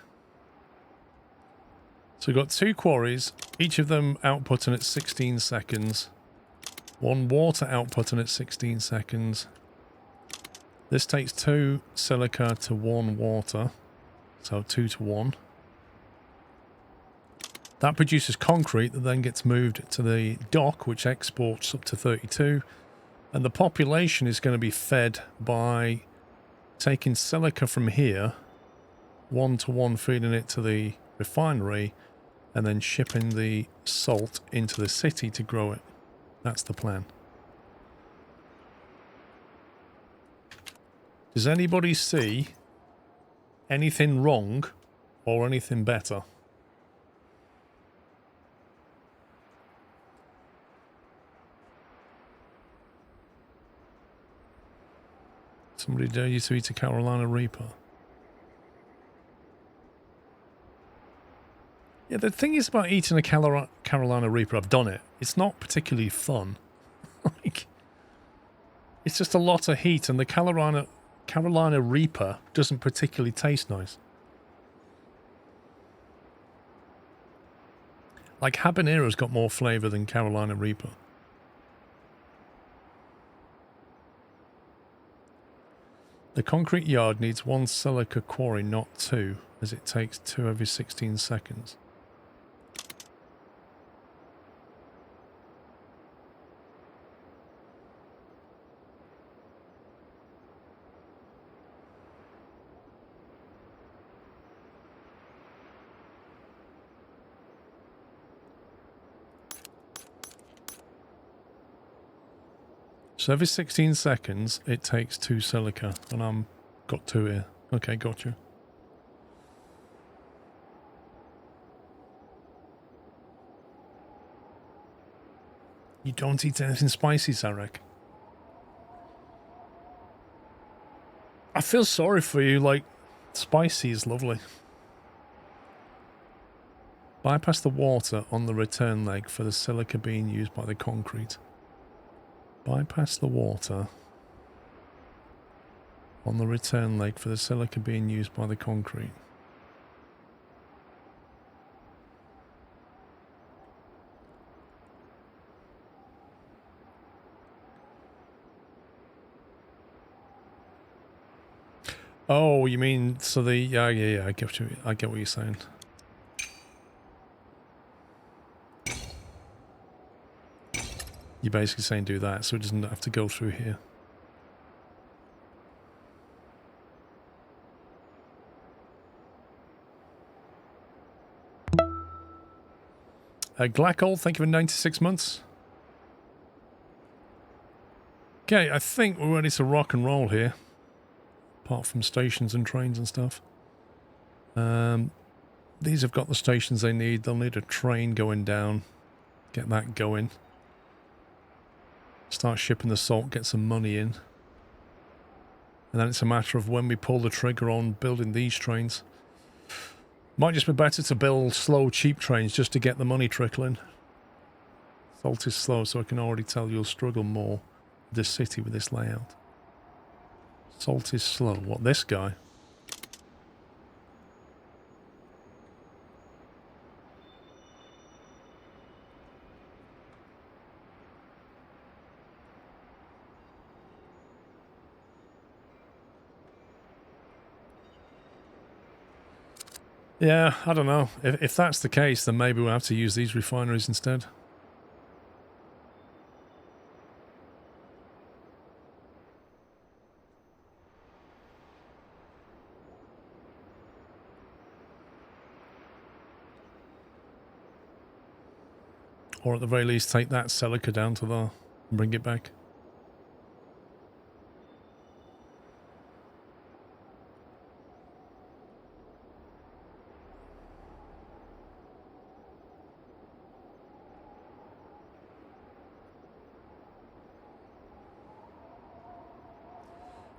So we've got 2 quarries, each of them outputting at 16 seconds. 1 water outputting at 16 seconds. This takes 2 silica to 1 water, so 2 to 1. That produces concrete that then gets moved to the dock, which exports up to 32. And the population is going to be fed by taking silica from here, 1-to-1 feeding it to the refinery, and then shipping the salt into the city to grow it. That's the plan. Does anybody see anything wrong or anything better? Somebody dare you to eat a Carolina Reaper? Yeah, the thing is about eating a Carolina Reaper, I've done it. It's not particularly fun. Like, it's just a lot of heat, and the Carolina Reaper doesn't particularly taste nice. Like, habanero's got more flavour than Carolina Reaper. The concrete yard needs 1 silica quarry, not 2, as it takes 2 every 16 seconds. So every 16 seconds, it takes 2 silica, and I'm got 2 here. Okay, gotcha. You don't eat anything spicy, Sarek. I feel sorry for you, like, spicy is lovely. Bypass the water on the return leg for the silica being used by the concrete. Bypass the water on the return leg for the silica being used by the concrete. Oh, you mean so the yeah, I get what you're saying. You're basically saying do that so it doesn't have to go through here. Glackold, thank you for 96 months. Okay, I think we're ready to rock and roll here. Apart from stations and trains and stuff. These have got the stations they need. They'll need a train going down. Get that going. Start shipping the salt, get some money in. And then it's a matter of when we pull the trigger on building these trains. Might just be better to build slow, cheap trains just to get the money trickling. Salt is slow, so I can already tell you'll struggle more with this city with this layout. Salt is slow. What, this guy? Yeah, I don't know. If that's the case, then maybe we'll have to use these refineries instead. Or at the very least, take that silica down to there and bring it back.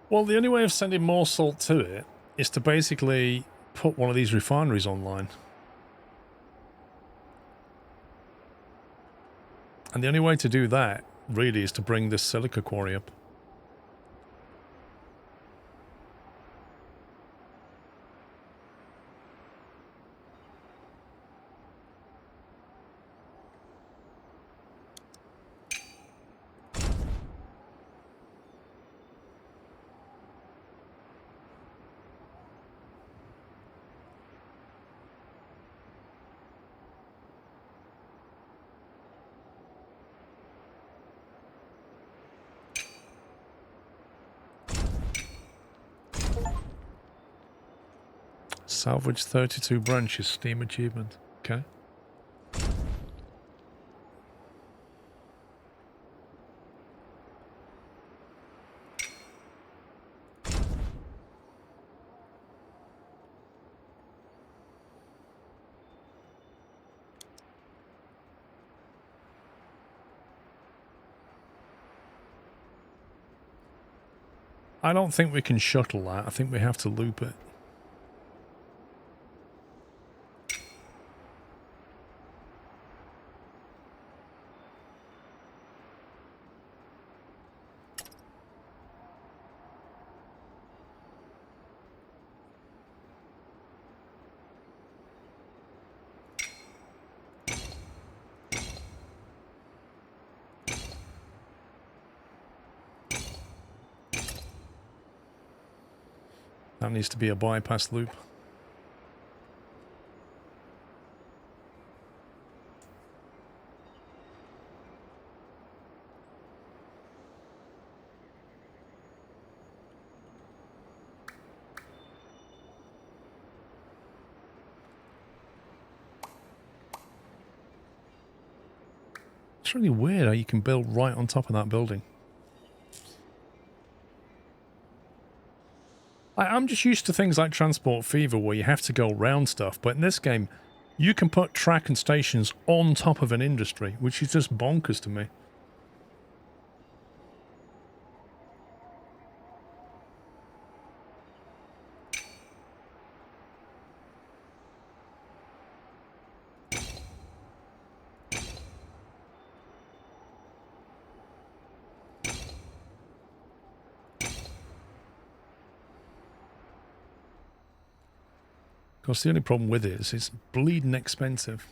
Well, the only way of sending more salt to it is to basically put one of these refineries online. And the only way to do that, really, is to bring this silica quarry up. Salvage 32 branches, Steam achievement. Okay. I don't think we can shuttle that. I think we have to loop it. That needs to be a bypass loop. It's really weird how you can build right on top of that building. I'm just used to things like Transport Fever where you have to go round stuff, but in this game, you can put track and stations on top of an industry, which is just bonkers to me. Of course, the only problem with it is it's bleeding expensive.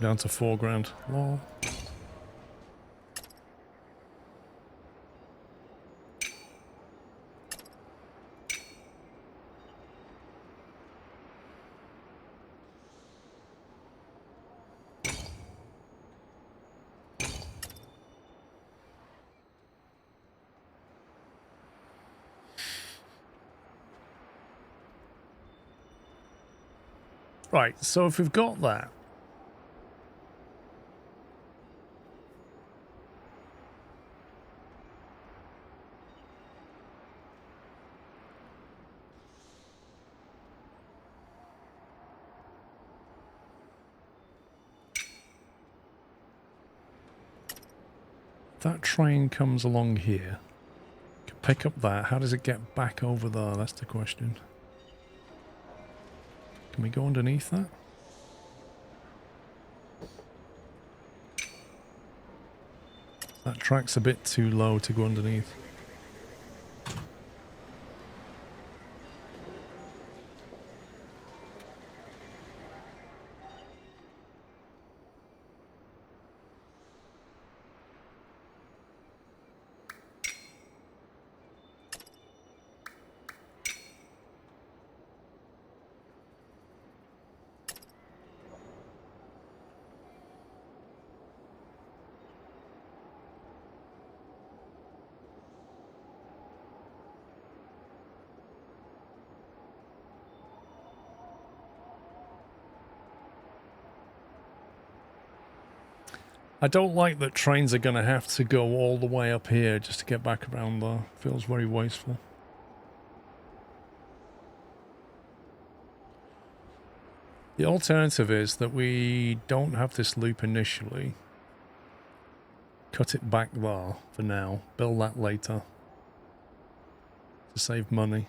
Down to £4,000. Lol. Right, so if we've got that, that train comes along here. Can pick up that. How does it get back over there? That's the question. Can we go underneath that? That track's a bit too low to go underneath. I don't like that trains are going to have to go all the way up here just to get back around there. Feels very wasteful. The alternative is that we don't have this loop initially. Cut it back there for now. Build that later. To save money.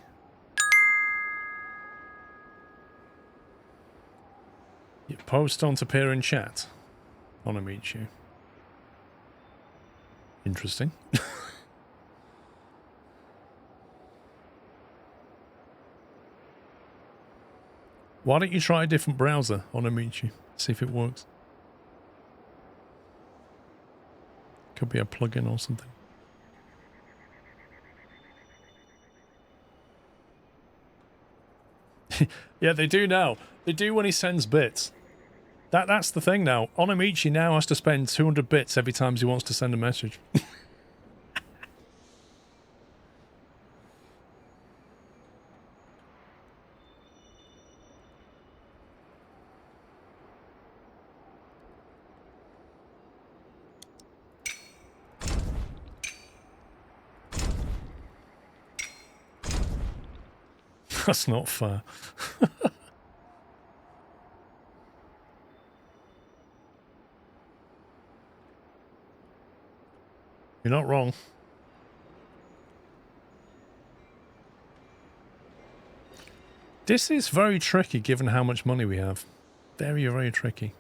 Your posts don't appear in chat. Want to meet you. Interesting. Why don't you try a different browser on Amici? See if it works. Could be a plugin or something. Yeah, they do now. They do when he sends bits. That's the thing now. Onamichi now has to spend 200 bits every time he wants to send a message. That's not fair. You're not wrong. This is very tricky given how much money we have. Very, very tricky.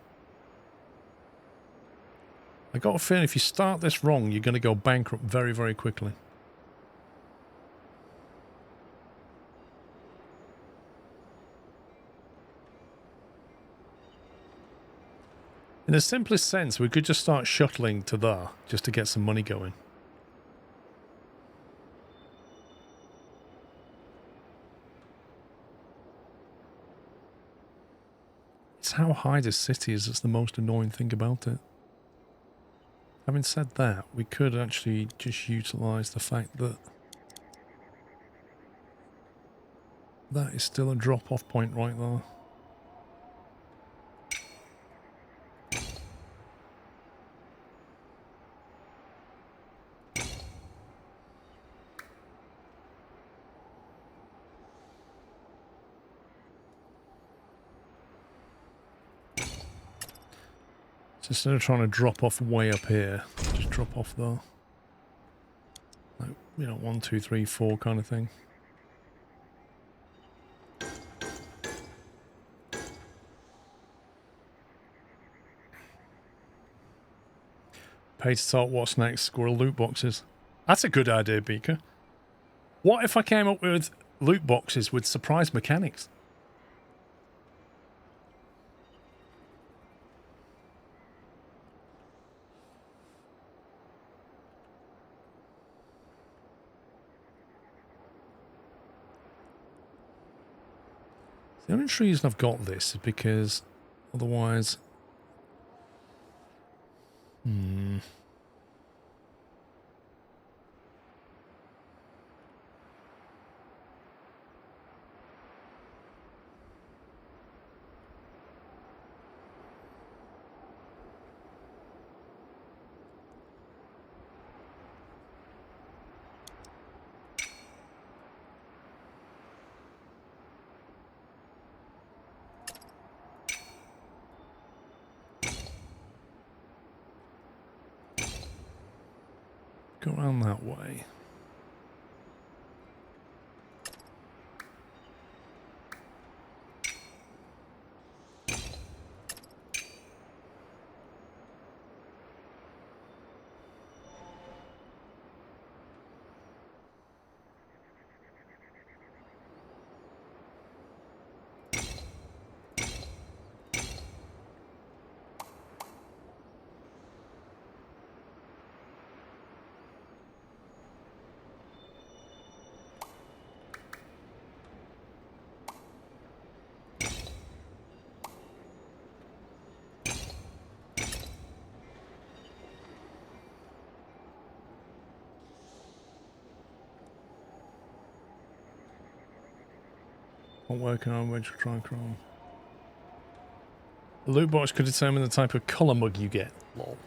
I got a feeling if you start this wrong, you're going to go bankrupt very, very quickly. In the simplest sense, we could just start shuttling to there, just to get some money going. It's how high this city is that's the most annoying thing about it. Having said that, we could actually just utilise the fact that that is still a drop-off point right there. So instead of trying to drop off way up here, just drop off there. Like, you know, 1, 2, 3, 4 kind of thing. Pay to talk, what's next? Squirrel loot boxes. That's a good idea, Beaker. What if I came up with loot boxes with surprise mechanics? The only reason I've got this is because otherwise... Go around that way. Not working on which try chrome. The loot box could determine the type of colour mug you get. Lol.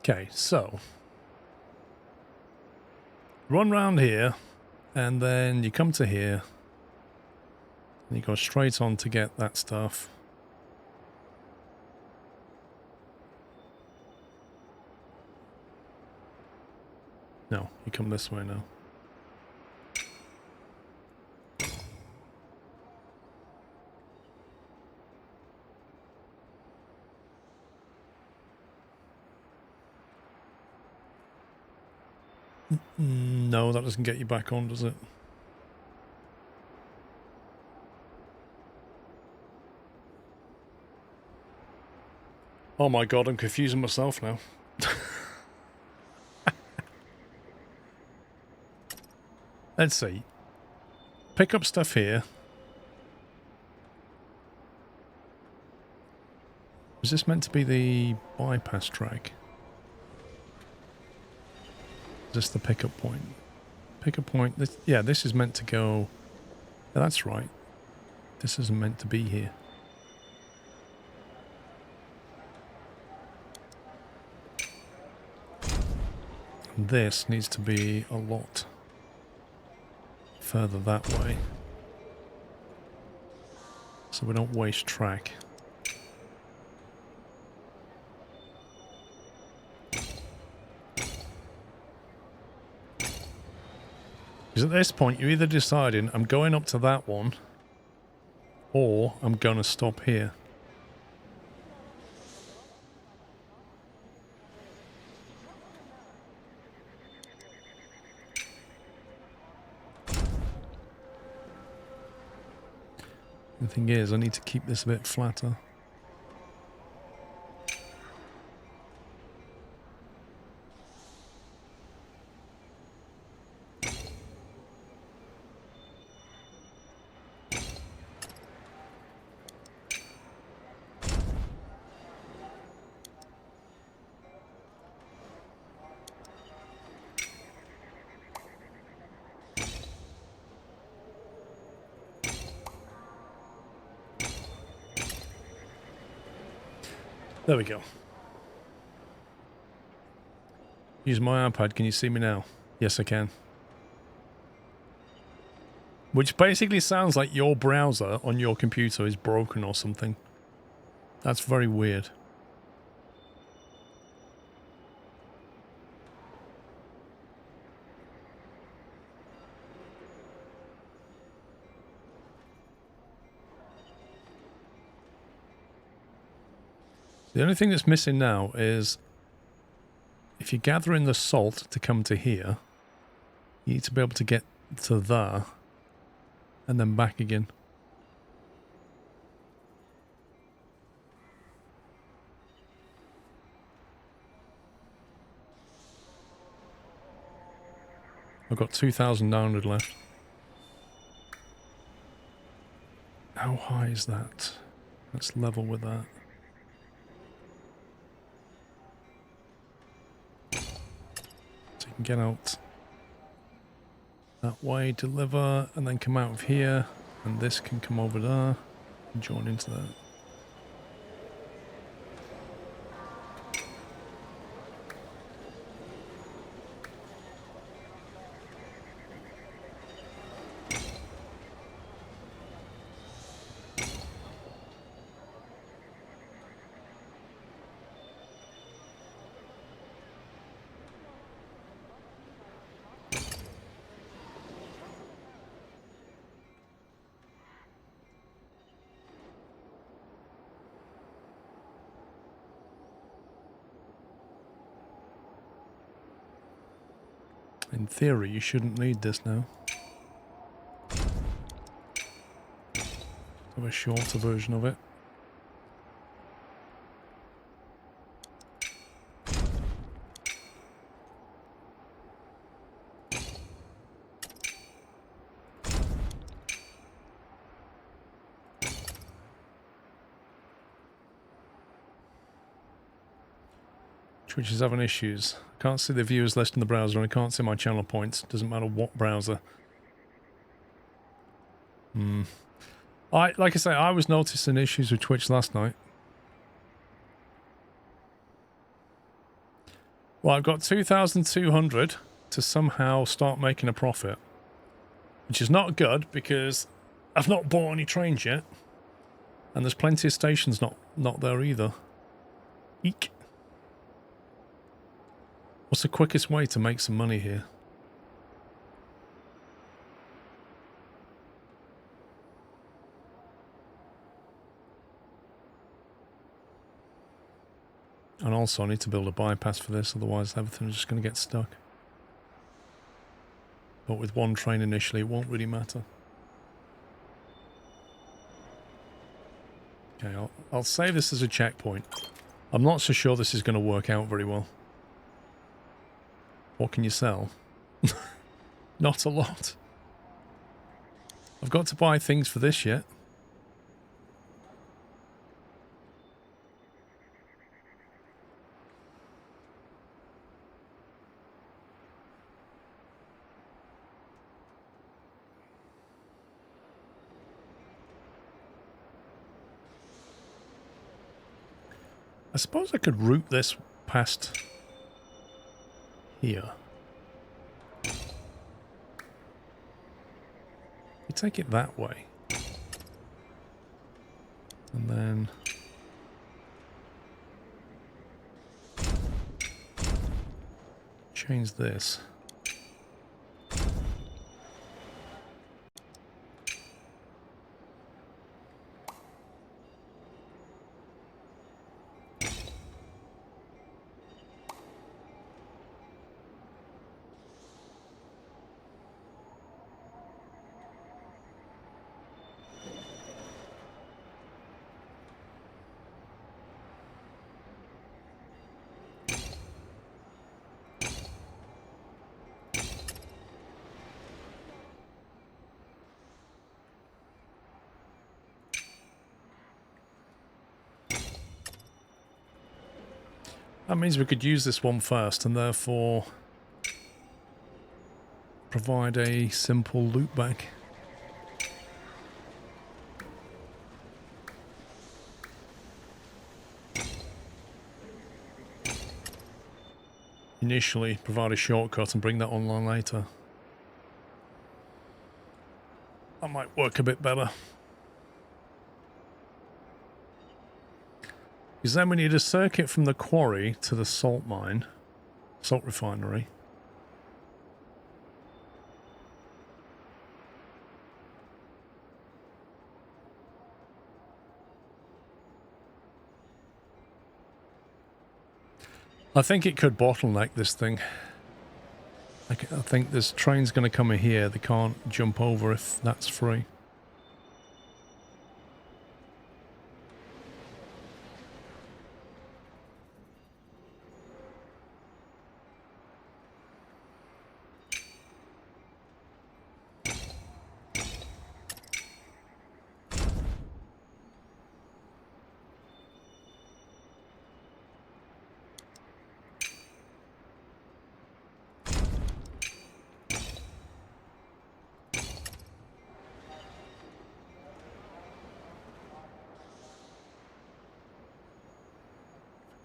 Okay, so run round here, and then you come to here, and you go straight on to get that stuff. No, you come this way now. No, that doesn't get you back on, does it? Oh my god, I'm confusing myself now. Let's see. Pick up stuff here. Was this meant to be the bypass track? Is this the pickup point? Pickup point. This, yeah, this is meant to go... Yeah, that's right. This isn't meant to be here. And this needs to be a lot further that way, so we don't waste track. Because at this point, you're either deciding I'm going up to that one, or I'm going to stop here. The thing is, I need to keep this a bit flatter. There we go. Use my iPad. Can you see me now? Yes, I can. Which basically sounds like your browser on your computer is broken or something. That's very weird. The only thing that's missing now is if you're gathering the salt to come to here, you need to be able to get to there and then back again. I've got 2,900 left. How high is that? Let's level with that. So you can get out that way, deliver, and then come out of here, and this can come over there and join into that. In theory, you shouldn't need this now. Have a shorter version of it. Twitch is having issues. I can't see the viewers list in the browser and I can't see my channel points. Doesn't matter what browser. Like I say, I was noticing issues with Twitch last night. Well, I've got 2,200 to somehow start making a profit. Which is not good because I've not bought any trains yet. And there's plenty of stations not there either. Eek. What's the quickest way to make some money here? And also I need to build a bypass for this, otherwise everything's just going to get stuck. But with one train initially, it won't really matter. Okay, I'll save this as a checkpoint. I'm not so sure this is going to work out very well. What can you sell? Not a lot. I've got to buy things for this yet. I suppose I could route this past here. You take it that way. And then change this. That means we could use this one first and therefore provide a simple loop back. Initially provide a shortcut and bring that online later. That might work a bit better. Because then we need a circuit from the quarry to the salt mine, salt refinery. I think it could bottleneck this thing. I think this train's going to come in here. They can't jump over if that's free.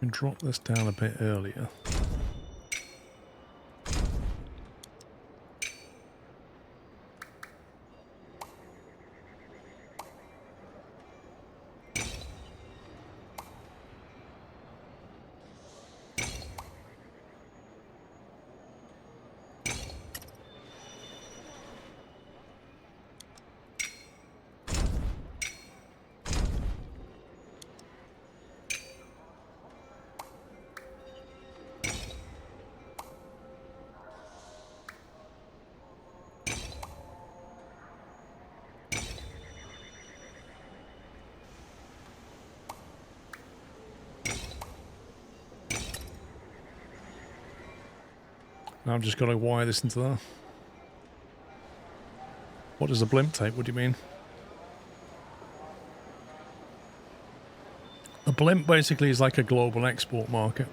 Can drop this down a bit earlier. Now I've just got to wire this into there. What does the blimp take? What do you mean? A blimp basically is like a global export market.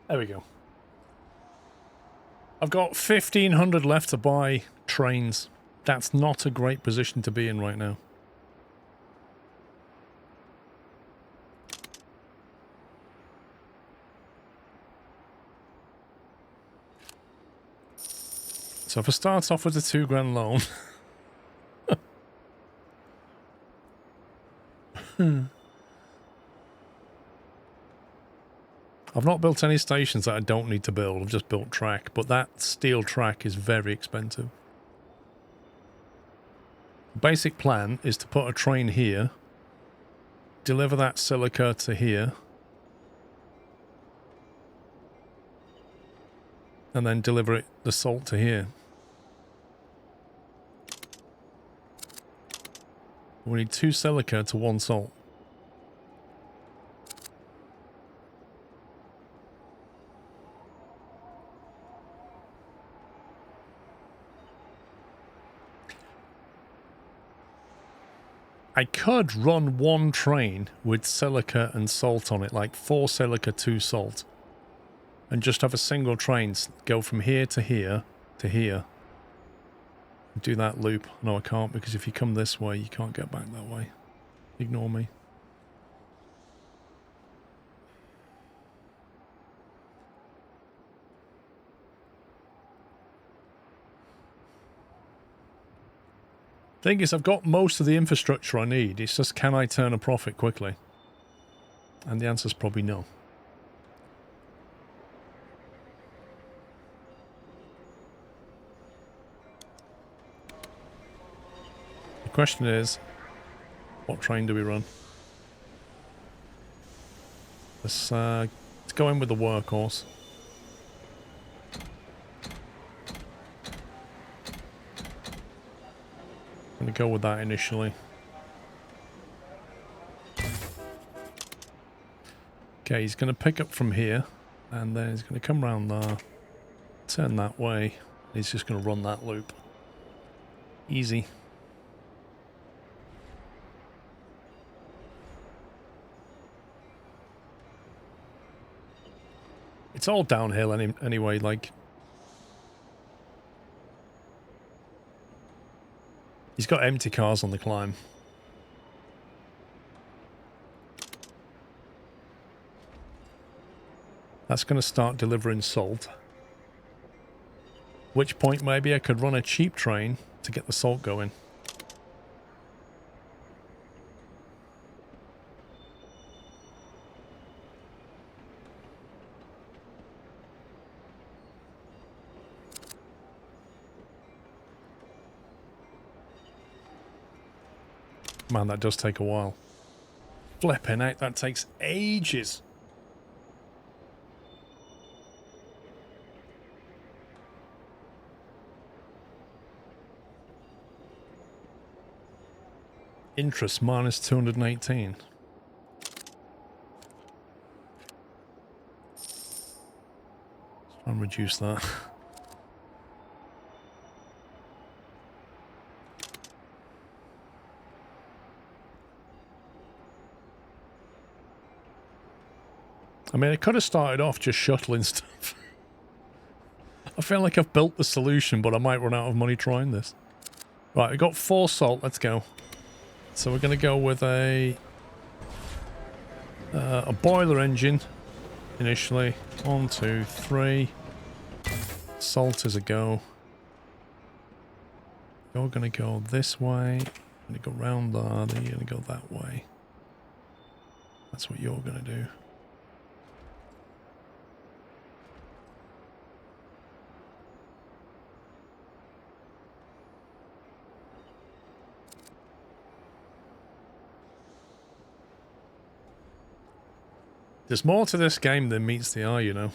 There we go. I've got 1,500 left to buy trains. That's not a great position to be in right now. So if I start off with a £2,000 loan... I've not built any stations that I don't need to build. I've just built track, but that steel track is very expensive. The basic plan is to put a train here, deliver that silica to here, and then deliver the salt to here. We need 2 silica to 1 salt. I could run 1 train with silica and salt on it, like 4 silica, 2 salt, and just have a single train go from here to here to here. Do that loop. No, I can't, because if you come this way, you can't get back that way. Ignore me. Thing is, I've got most of the infrastructure I need. It's just, can I turn a profit quickly? And the answer's probably no. The question is, what train do we run? Let's go in with the workhorse. I'm going to go with that initially. Okay, he's going to pick up from here, and then he's going to come around there, turn that way, and he's just going to run that loop. Easy. It's all downhill anyway, like... He's got empty cars on the climb. That's going to start delivering salt. Which point maybe I could run a cheap train to get the salt going. Man, that does take a while. Flipping out, that takes ages. Interest minus 218. Let's try and reduce that. I mean, I could have started off just shuttling stuff. I feel like I've built the solution, but I might run out of money trying this. Right, I got 4 salt. Let's go. So we're going to go with a boiler engine initially. 1, 2, 3. Salt is a go. You're going to go this way. I'm going to go round there. Then you're going to go that way. That's what you're going to do. There's more to this game than meets the eye, you know.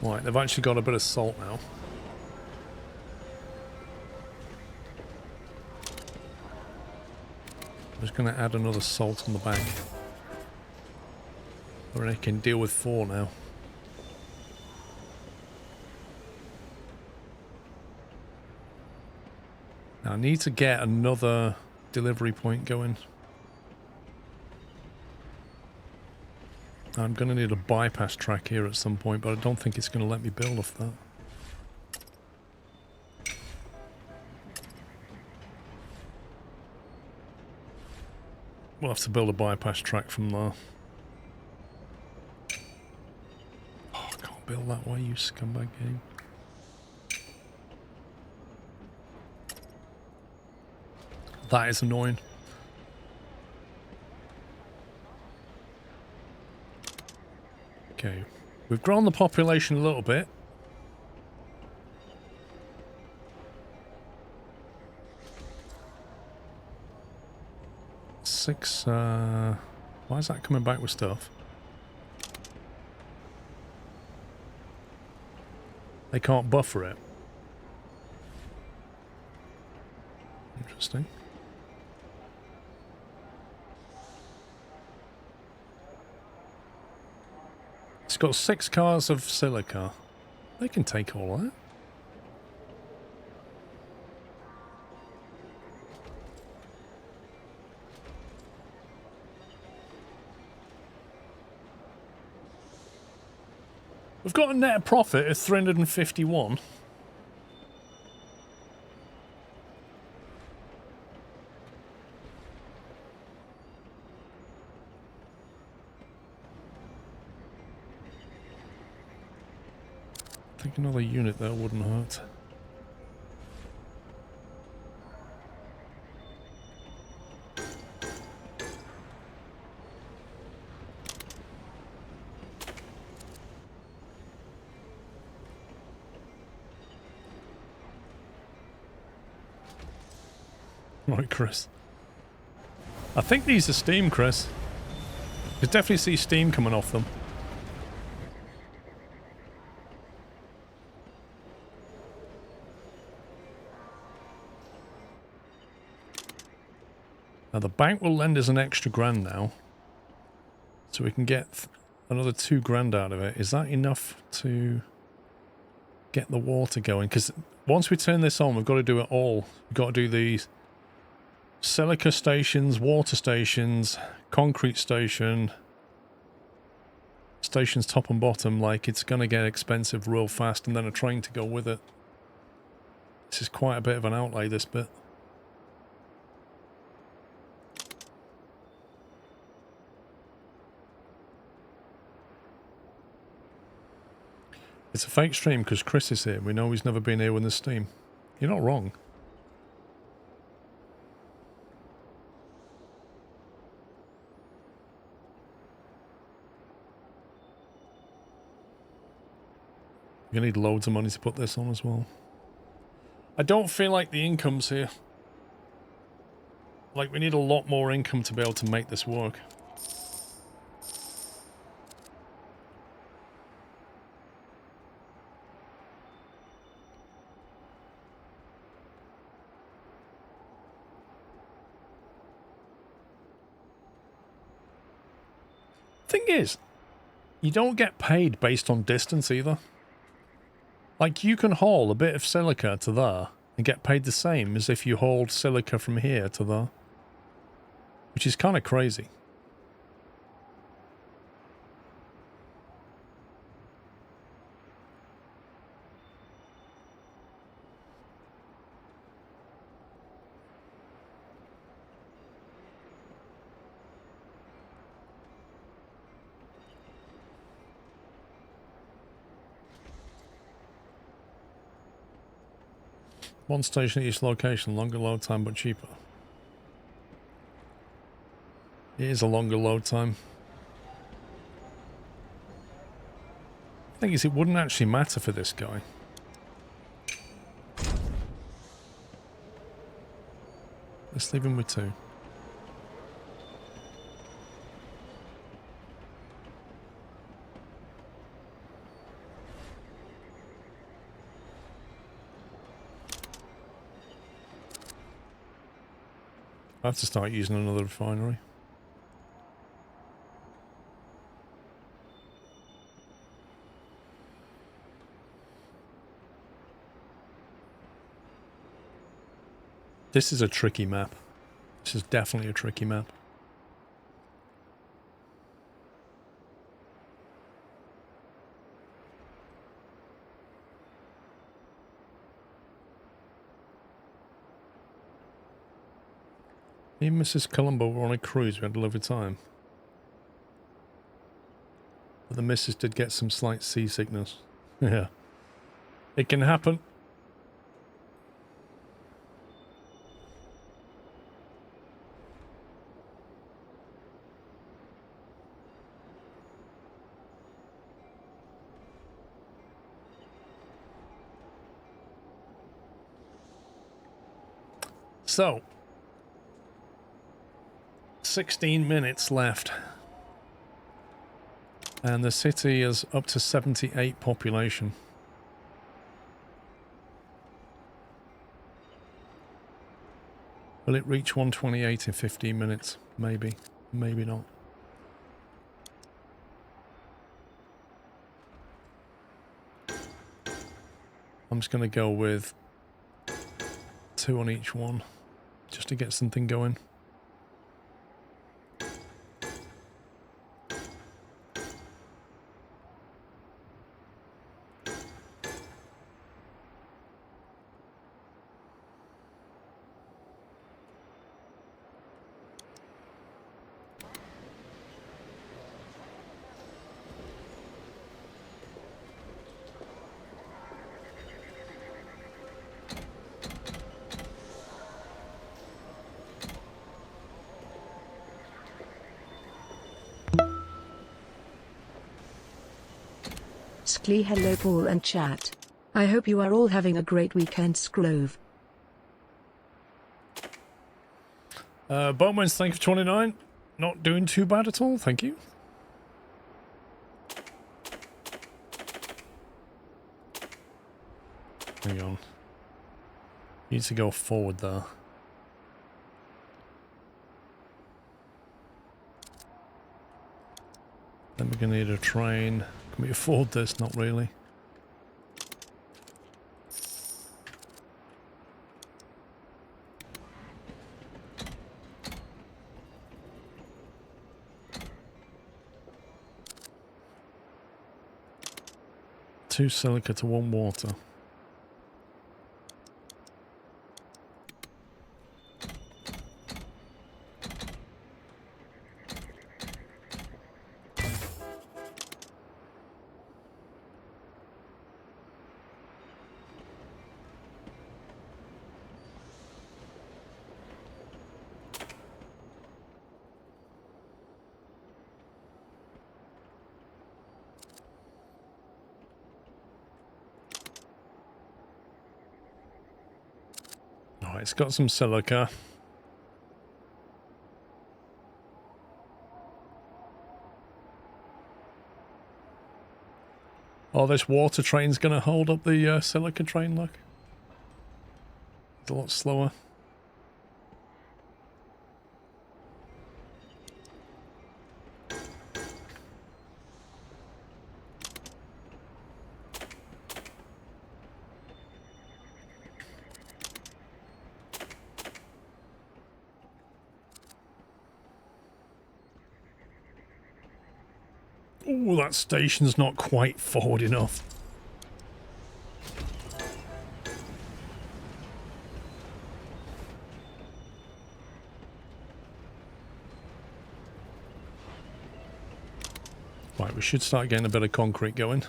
Right, they've actually got a bit of salt now. I'm just going to add another salt on the back. Or I can deal with 4 now. Now I need to get another delivery point going. I'm going to need a bypass track here at some point, but I don't think it's going to let me build off that. We'll have to build a bypass track from there. Oh, I can't build that way, you scumbag game. That is annoying. Okay, we've grown the population a little bit. Six, why is that coming back with stuff? They can't buffer it. Interesting. It's got 6 cars of silica. They can take all that. We've got a net profit of 351. I think another unit there wouldn't hurt. Right, Chris. I think these are steam, Chris. You can definitely see steam coming off them. Now the bank will lend us an extra grand now. So we can get another 2 grand out of it. Is that enough to get the water going? Because once we turn this on, we've got to do it all. We've got to do these silica stations, water stations, concrete station, stations top and bottom. Like, it's going to get expensive real fast, and then a train to go with it. This is quite a bit of an outlay, this bit. It's a fake stream because Chris is here. We know he's never been here when there's steam. You're not wrong. You need loads of money to put this on as well. I don't feel like the income's here. Like, we need a lot more income to be able to make this work. Thing is, you don't get paid based on distance either. Like, you can haul a bit of silica to there and get paid the same as if you hauled silica from here to there. Which is kind of crazy. One station at each location, longer load time but cheaper. It is a longer load time. The thing is, it wouldn't actually matter for this guy. Let's leave him with 2. I have to start using another refinery. This is a tricky map. This is definitely a tricky map. Me and Mrs. Colombo were on a cruise. We had delivery time. But the missus did get some slight seasickness. Yeah. It can happen. So, 16 minutes left. And the city is up to 78 population. Will it reach 128 in 15 minutes? Maybe. Maybe not. I'm just going to go with 2 on each one, just to get something going. Sklee. Hello Paul and chat. I hope you are all having a great weekend, Scrove. Bowman's, thank you for 29. Not doing too bad at all, thank you. Hang on. Need to go forward there. Then we're going to need a train. Can we afford this? Not really. Two silica to one water. Oh, it's got some silica. Oh, this water train's going to hold up the silica train, look. It's a lot slower. Oh, that station's not quite forward enough. Right, we should start getting a bit of concrete going.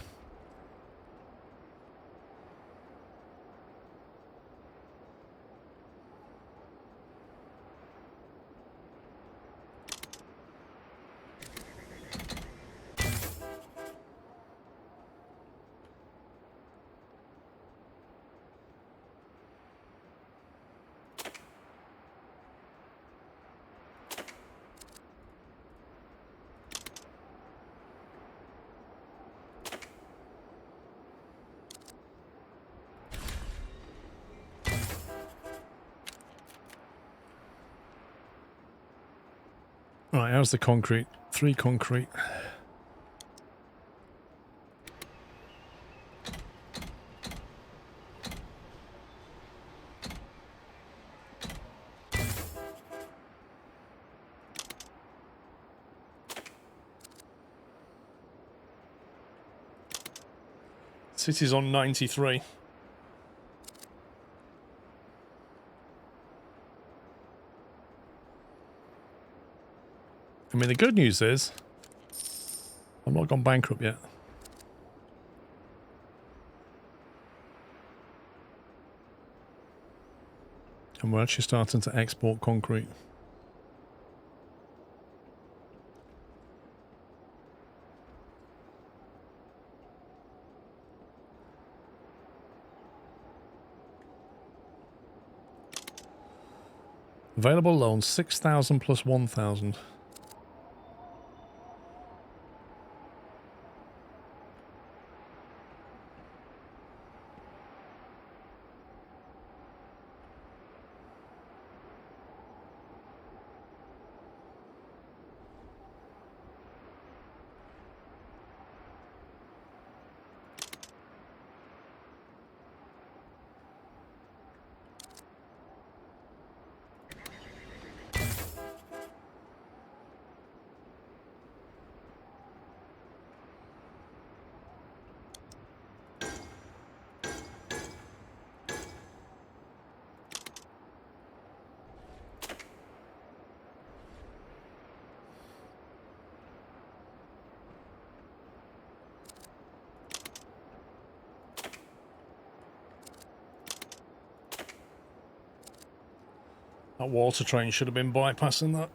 Right, how's the concrete? 3 concrete. City's on 93. I mean, the good news is I'm not gone bankrupt yet. And we're actually starting to export concrete. Available loans 6,000 plus 1,000. That water train should have been bypassing that.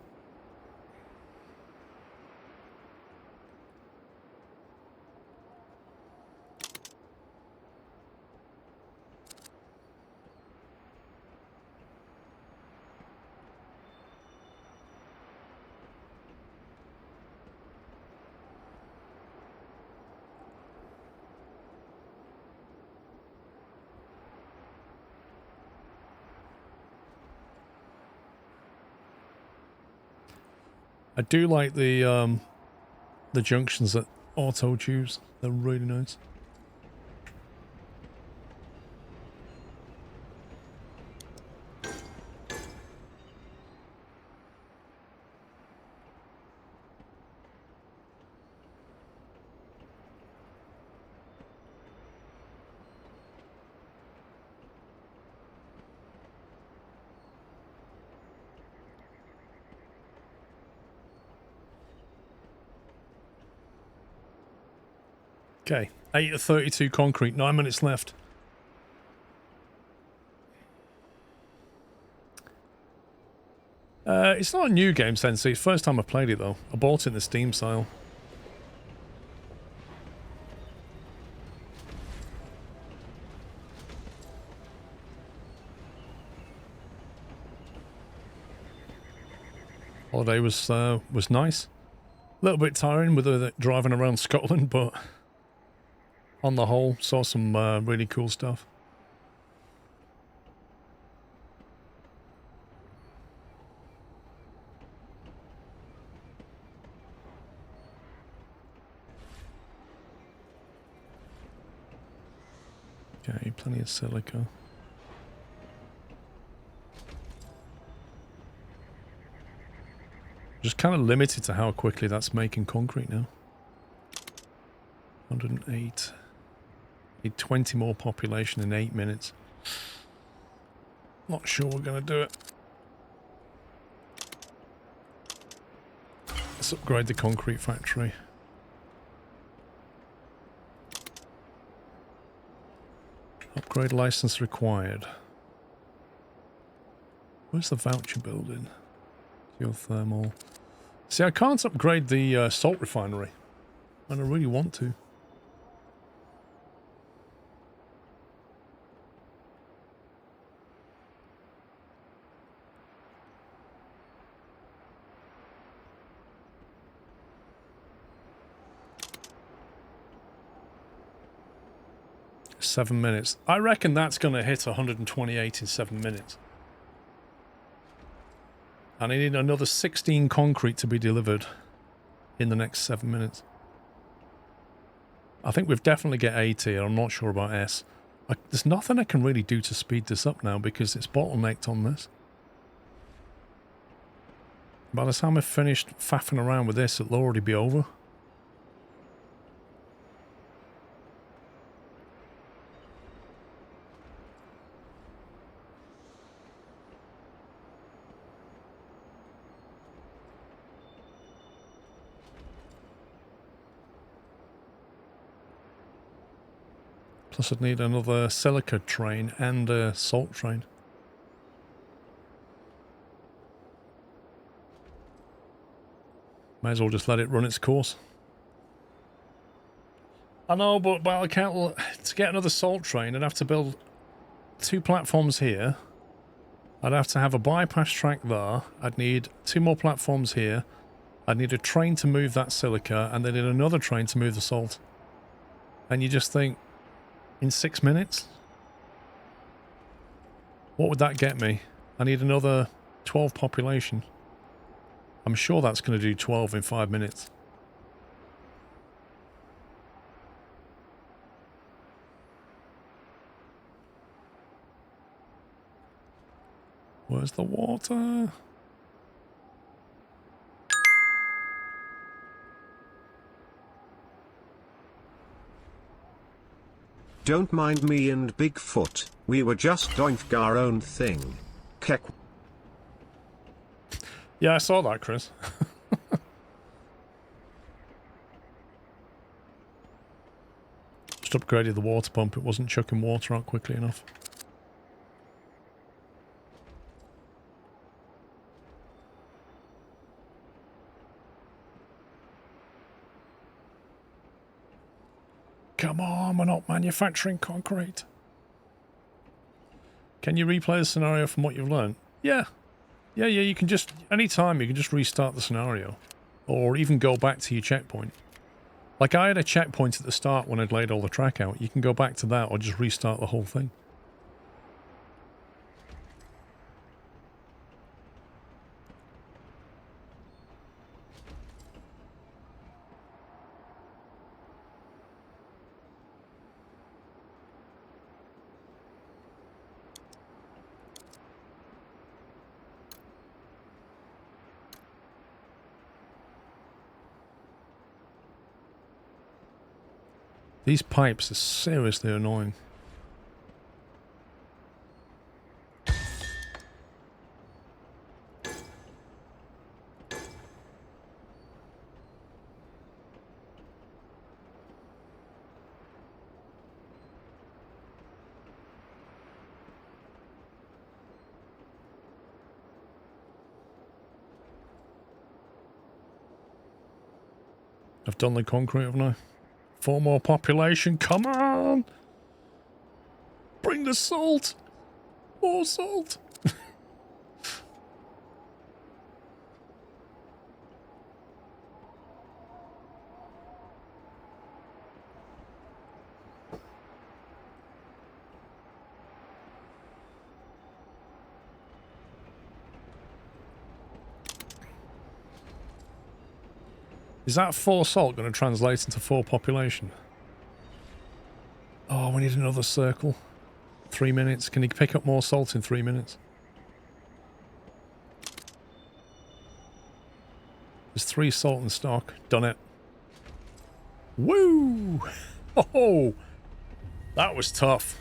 I do like the junctions that Auto choose. They're really nice. Okay, 8 of 32 concrete, 9 minutes left. It's not a new game, Sensei. It's the first time I've played it, though. I bought it in the Steam sale. Holiday was nice. A little bit tiring with driving around Scotland, but on the whole, saw some really cool stuff. Okay, plenty of silica. Just kind of limited to how quickly that's making concrete now. 108. Need 20 more population in 8 minutes. Not sure we're going to do it. Let's upgrade the concrete factory. Upgrade license required. Where's the voucher building? Geothermal. See, I can't upgrade the salt refinery, and I really want to. Seven minutes. I reckon that's going to hit 128 in 7 minutes. And I need another 16 concrete to be delivered in the next 7 minutes. I think we've definitely get A tier. I'm not sure about S. There's nothing I can really do to speed this up now because it's bottlenecked on this. By the time I've finished faffing around with this, it'll already be over. Plus I'd need another silica train and a salt train. May as well just let it run its course. I know, but by all account, to get another salt train, I'd have to build 2 platforms here. I'd have to have a bypass track there. I'd need 2 more platforms here. I'd need a train to move that silica, and then need another train to move the salt. And you just think, in 6 minutes? What would that get me? I need another 12 population. I'm sure that's going to do 12 in 5 minutes. Where's the water? Don't mind me and Bigfoot, we were just doing our own thing. Keck. Yeah, I saw that, Chris. Just upgraded the water pump. It wasn't chucking water out quickly enough. Come on, we're not manufacturing concrete. Can you replay the scenario from what you've learned? Yeah. Yeah, you can just, anytime you can just restart the scenario. Or even go back to your checkpoint. Like I had a checkpoint at the start when I'd laid all the track out. You can go back to that or just restart the whole thing. These pipes are seriously annoying. I've done the concrete, haven't I? 4 more population, come on! Bring the salt! More salt! Is that 4 salt going to translate into 4 population? Oh, we need another circle. 3 minutes. Can you pick up more salt in 3 minutes? There's 3 salt in stock. Done it. Woo! Oh, that was tough.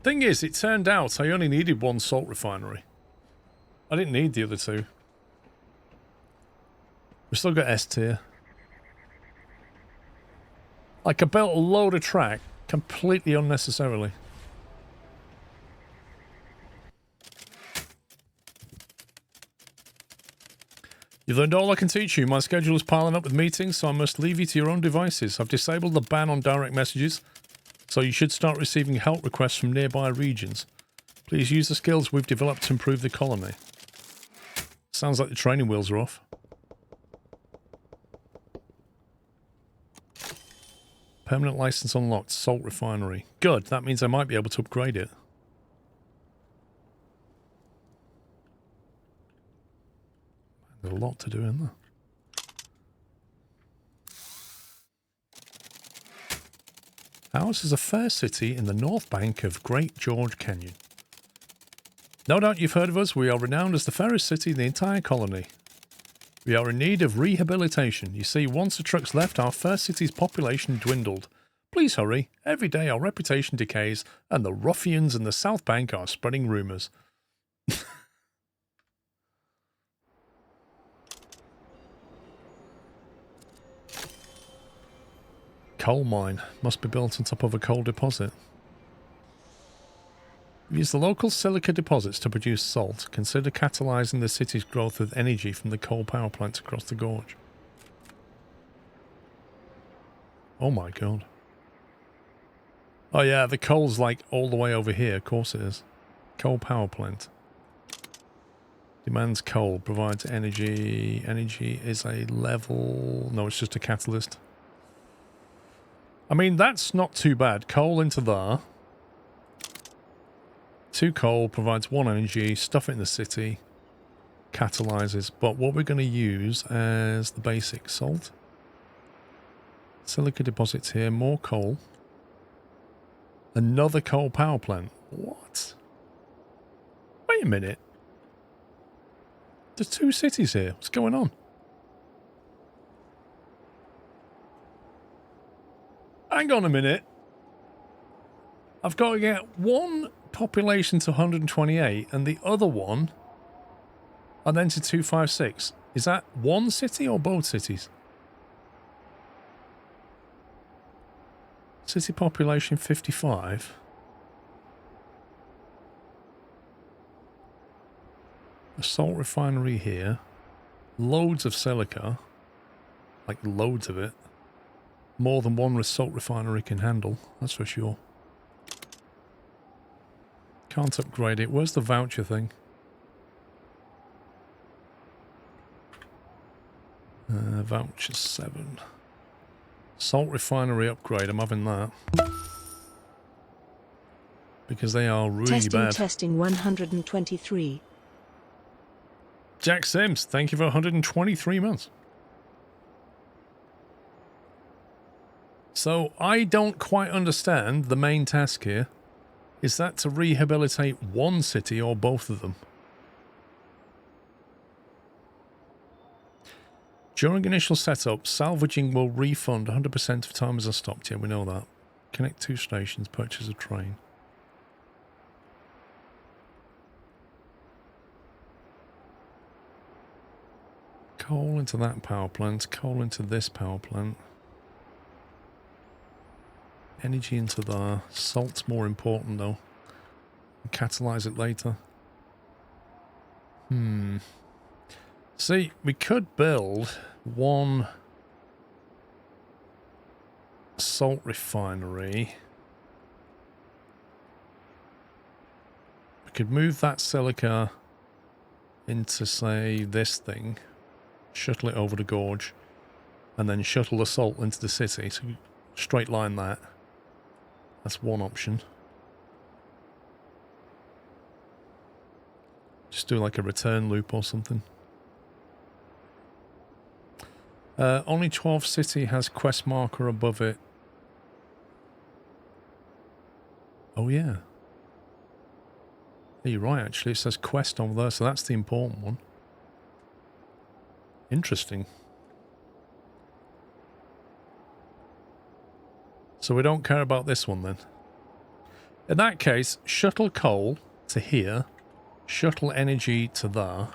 Thing is, it turned out I only needed 1 salt refinery. I didn't need the other 2. We've still got S tier. Like, I built a load of track completely unnecessarily. You've learned all I can teach you. My schedule is piling up with meetings, so I must leave you to your own devices. I've disabled the ban on direct messages, so you should start receiving help requests from nearby regions. Please use the skills we've developed to improve the colony. Sounds like the training wheels are off. Permanent license unlocked. Salt refinery. Good. That means I might be able to upgrade it. There's a lot to do in there. Ours is a fair city in the north bank of Great George Canyon. No doubt you've heard of us. We are renowned as the fairest city in the entire colony. We are in need of rehabilitation. You see, once the trucks left, our fair city's population dwindled. Please hurry. Every day our reputation decays, and the ruffians in the South Bank are spreading rumours. Coal mine. Must be built on top of a coal deposit. Use the local silica deposits to produce salt. Consider catalysing the city's growth with energy from the coal power plants across the gorge. Oh my god. Oh yeah, the coal's like all the way over here. Of course it is. Coal power plant. Demands coal. Provides energy. Energy is a level... No, it's just a catalyst. I mean, that's not too bad. Coal into there. 2 coal, provides 1 energy, stuff it in the city, catalyzes. But what we're going to use as the basic salt. Silica deposits here, more coal. Another coal power plant. What? Wait a minute. There's 2 cities here. What's going on? Hang on a minute. I've got to get 1 population to 128 and the other one and then to 256. Is that 1 city or both cities? City population 55. A salt refinery here. Loads of silica. Like loads of it. More than 1 salt refinery can handle, that's for sure. Can't upgrade it. Where's the voucher thing? Voucher 7. Salt refinery upgrade. I'm having that. Because they are really bad. Testing 123. Jack Sims, thank you for 123 months. So, I don't quite understand the main task here. Is that to rehabilitate 1 city or both of them? During initial setup, salvaging will refund 100% of timers are stopped. Yeah, we know that. Connect 2 stations, purchase a train. Coal into that power plant, coal into this power plant. Energy into there. Salt's more important though. Catalyze it later. See, we could build one salt refinery. We could move that silica into, say, this thing, shuttle it over the gorge, and then shuttle the salt into the city. So straight line that. That's one option. Just do like a return loop or something. Only 12 city has quest marker above it. Oh yeah. You're right, actually. It says quest over there, so that's the important one. Interesting. So we don't care about this one then. In that case, shuttle coal to here. Shuttle energy to there.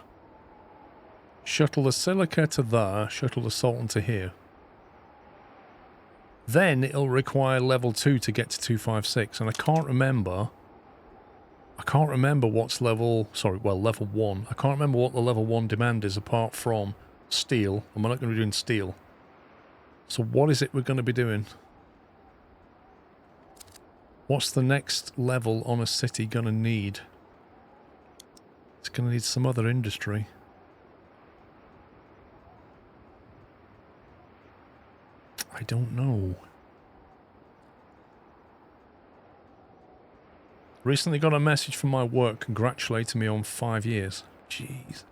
Shuttle the silica to there. Shuttle the salt into here. Then it'll require level 2 to get to 256. And I can't remember what's level... Sorry, well, level 1. I can't remember what the level 1 demand is apart from steel. And we're not going to be doing steel. So what is it we're going to be doing? What's the next level on a city going to need? It's going to need some other industry. I don't know. Recently got a message from my work congratulating me on 5 years. Jeez.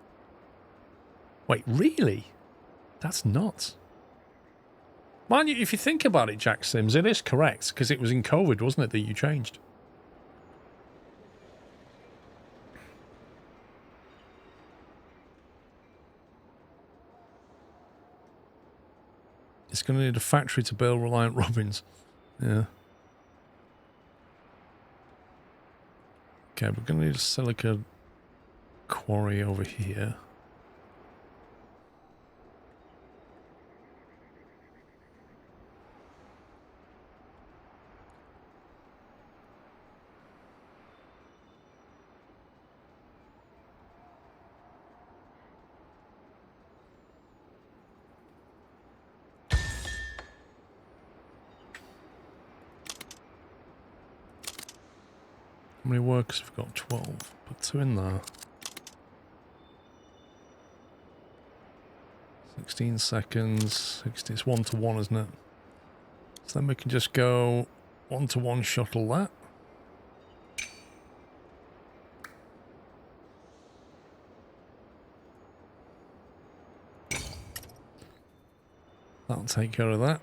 Wait, really? That's nuts. Mind you, if you think about it, Jack Sims, it is correct, because it was in COVID, wasn't it, that you changed? It's going to need a factory to build Reliant Robins. Yeah. Okay, we're going to need a silica quarry over here. How many workers have we got? 12. Put 2 in there. 16 seconds. 60, it's 1 to 1, isn't it? So then we can just go 1 to 1 shuttle that. That'll take care of that.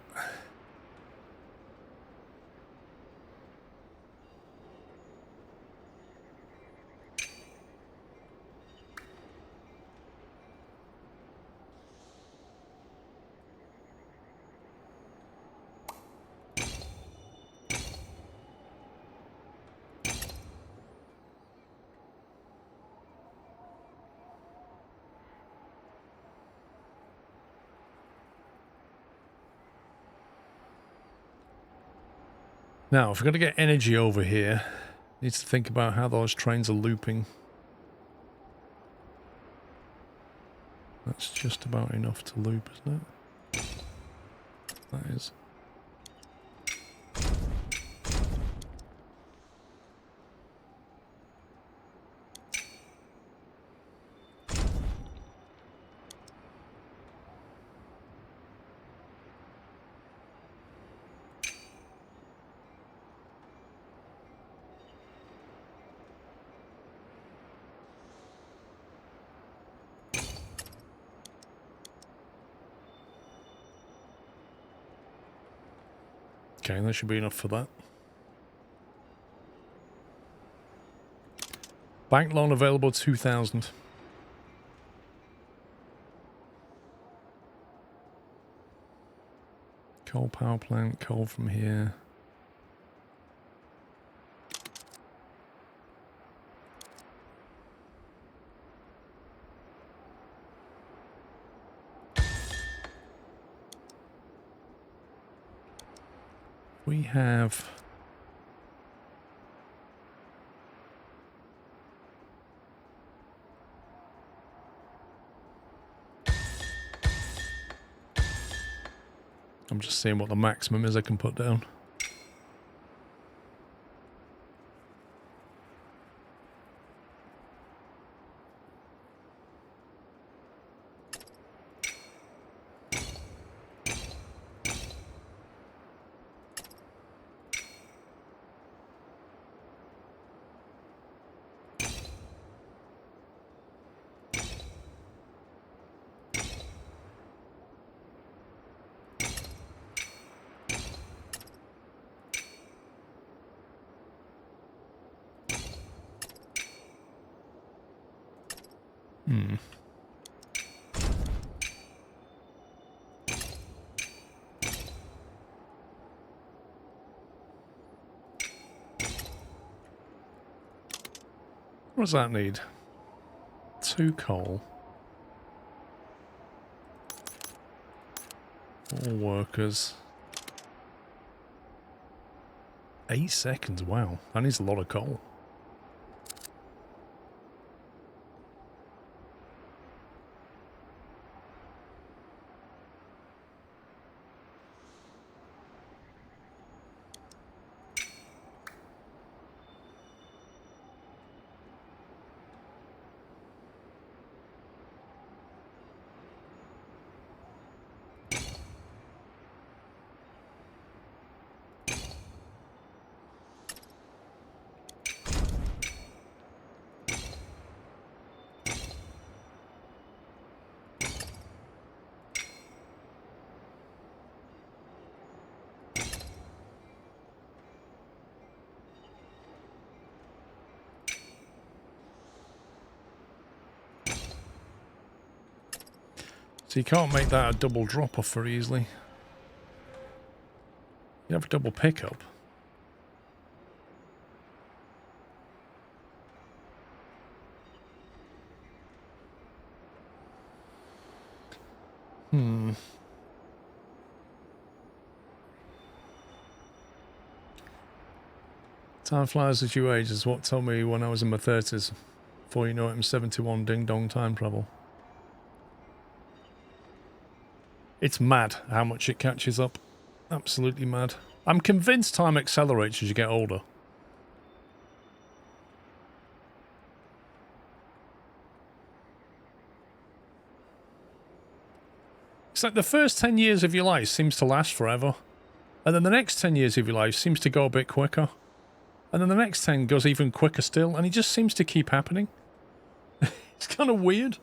Now, if we're going to get energy over here, needs to think about how those trains are looping. That's just about enough to loop, isn't it? That is. Okay, that should be enough for that. Bank loan available 2,000. Coal power plant, coal from here. We have... I'm just seeing what the maximum is I can put down. What does that need? 2 coal. 4 workers. 8 seconds, wow. That needs a lot of coal. So you can't make that a double drop-off very easily. You have a double pickup. Time flies as you age is what told me when I was in my 30s. Before you know it, I'm 71, ding-dong time travel. It's mad how much it catches up. Absolutely mad. I'm convinced time accelerates as you get older. It's like the first 10 years of your life seems to last forever. And then the next 10 years of your life seems to go a bit quicker. And then the next 10 goes even quicker still. And it just seems to keep happening. It's kind of weird.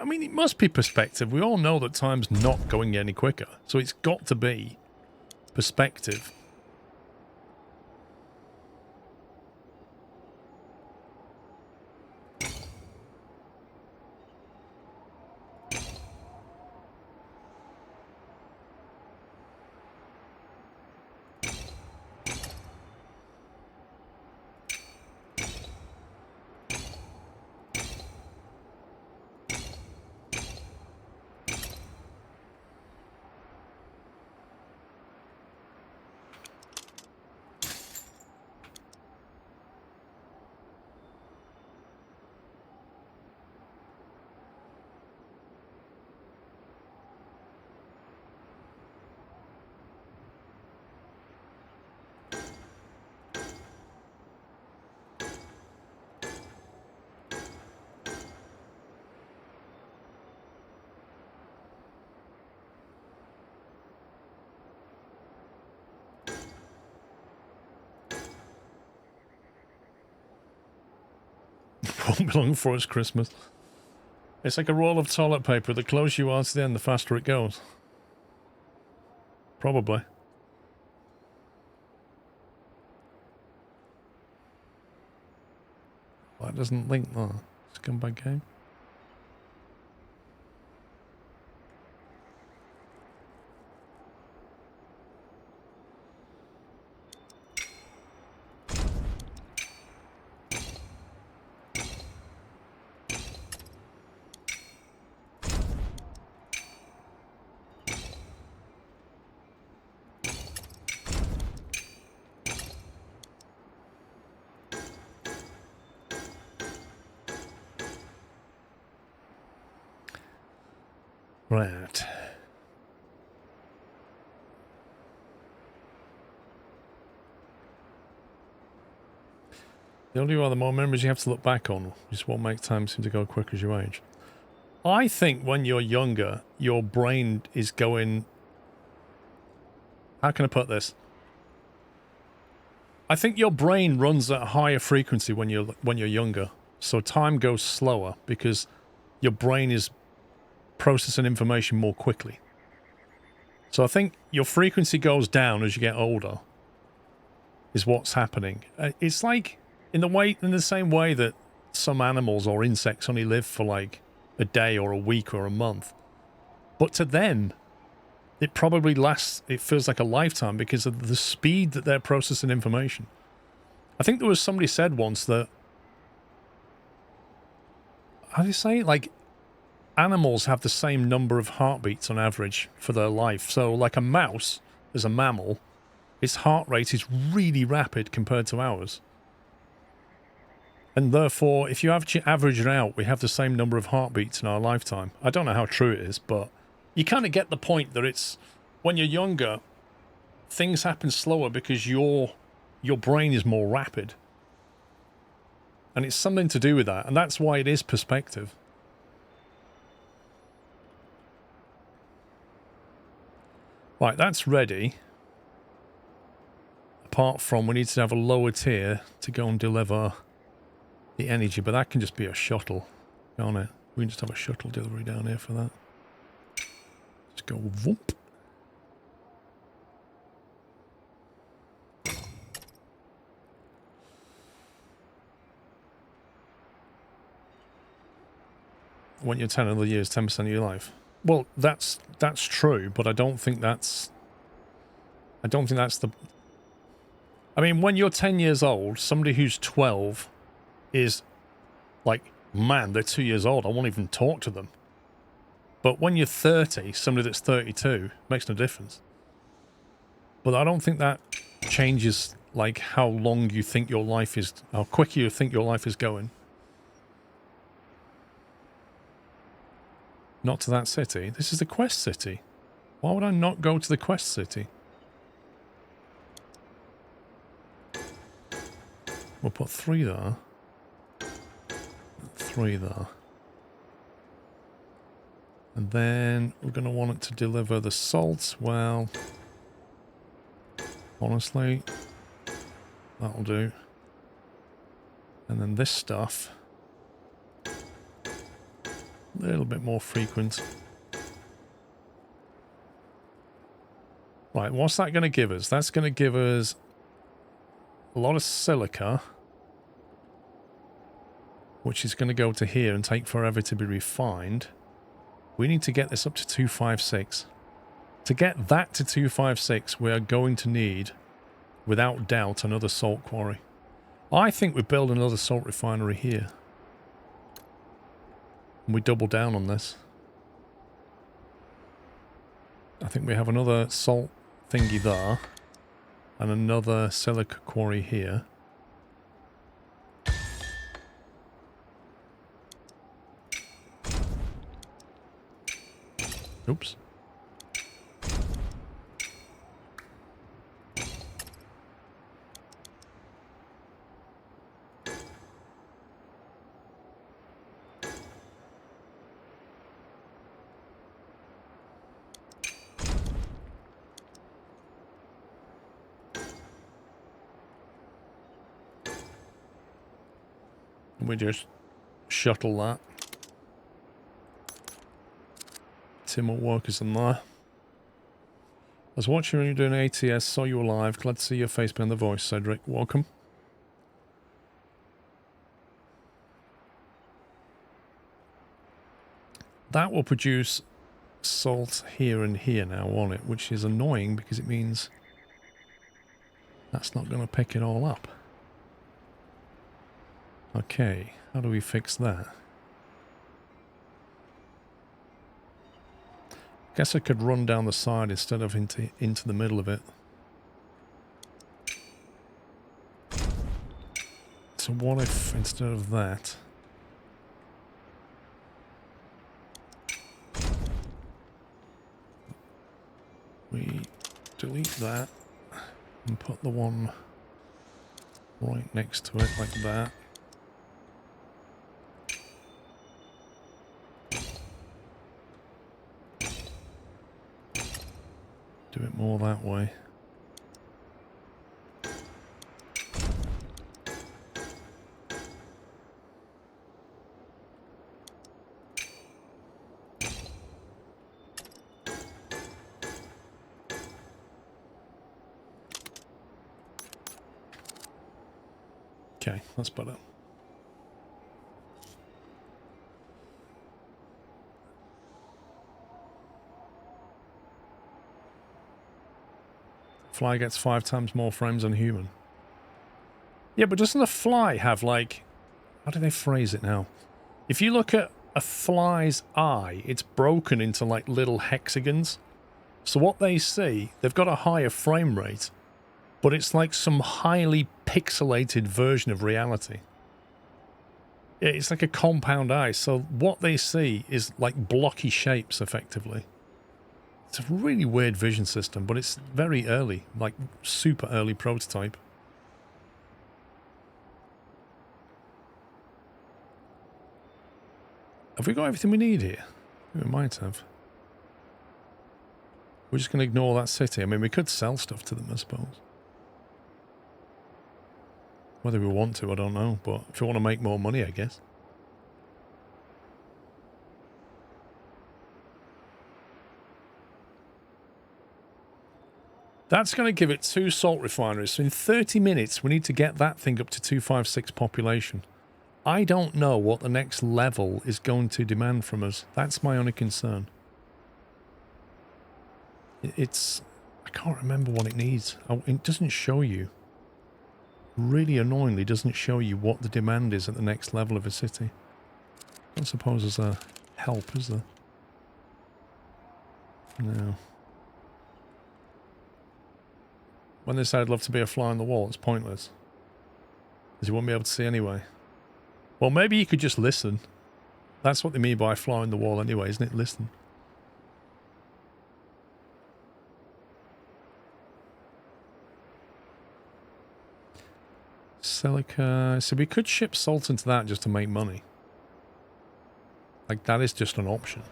I mean, it must be perspective. We all know that time's not going any quicker. So it's got to be perspective. Won't be long before it's Christmas. It's like a roll of toilet paper. The closer you are to the end, the faster it goes. Probably. doesn't link that. Scumbag game. Right. The older you are, the more memories you have to look back on. Just won't make time seem to go quick as you age. I think when you're younger, your brain is going... How can I put this? I think your brain runs at a higher frequency when you're younger. So time goes slower because your brain is processing information more quickly. So I think your frequency goes down as you get older is what's happening. It's like in the same way that some animals or insects only live for like a day or a week or a month. But to them, it probably lasts, it feels like a lifetime because of the speed that they're processing information. I think there was somebody said once that, how do you say it? Like, animals have the same number of heartbeats on average for their life. So like a mouse, as a mammal, its heart rate is really rapid compared to ours. And therefore, if you average it out, we have the same number of heartbeats in our lifetime. I don't know how true it is, but you kind of get the point that it's, when you're younger, things happen slower because your brain is more rapid. And it's something to do with that. And that's why it is perspective. Right, that's ready. Apart from we need to have a lower tier to go and deliver the energy, but that can just be a shuttle, can't it? We can just have a shuttle delivery down here for that. Let's go whoop. When you're 10 other years, 10% of your life. Well, that's true, but I don't think that's the... I mean, when you're 10 years old, somebody who's 12 is like, man, they're 2 years old. I won't even talk to them. But when you're 30, somebody that's 32, makes no difference. But I don't think that changes, like, how long you think your life is... How quick you think your life is going. Not to that city. This is the quest city. Why would I not go to the quest city? We'll put 3 there. 3 there. And then we're going to want it to deliver the salt. Well, honestly, that'll do. And then this stuff, a little bit more frequent. Right, what's that going to give us? That's going to give us a lot of silica, which is going to go to here and take forever to be refined. We need to get this up to 256. To get that to 256, we are going to need, without doubt, another salt quarry. I think we build another salt refinery here. And we double down on this. I think we have another salt thingy there. And another silica quarry here. Oops. We just shuttle that. Tim will work us in there. I was watching when you were doing ATS, saw you were live. Glad to see your face behind the voice, Cedric. Welcome. that will produce salt here and here now, won't it? Which is annoying because it means that's not going to pick it all up. Okay, how do we fix that? Guess I could run down the side instead of into the middle of it. So what if instead of that, we delete that and put the one right next to it like that. Do it more that way. Okay, that's better. Fly gets 5 times more frames than human. Yeah, but doesn't a fly have, like... How do they phrase it now? If you look at a fly's eye, it's broken into, like, little hexagons. So what they see, they've got a higher frame rate, but it's like some highly pixelated version of reality. Yeah, it's like a compound eye, so what they see is, like, blocky shapes, effectively. It's a really weird vision system, but it's very early, like super early prototype. Have we got everything we need here? We might have. We're just going to ignore that city. I mean, we could sell stuff to them, I suppose. Whether we want to, I don't know, but if we want to make more money, I guess. That's going to give it 2 salt refineries. So in 30 minutes, we need to get that thing up to 256 population. I don't know what the next level is going to demand from us. That's my only concern. It's... I can't remember what it needs. It doesn't show you. Really annoyingly doesn't show you what the demand is at the next level of a city. I don't suppose there's a help, is there? No. When they say I'd love to be a fly on the wall, it's pointless. Because you won't be able to see anyway. Well, maybe you could just listen. That's what they mean by fly on the wall anyway, isn't it? Listen. Silica... So we could ship salt into that just to make money. Like, that is just an option.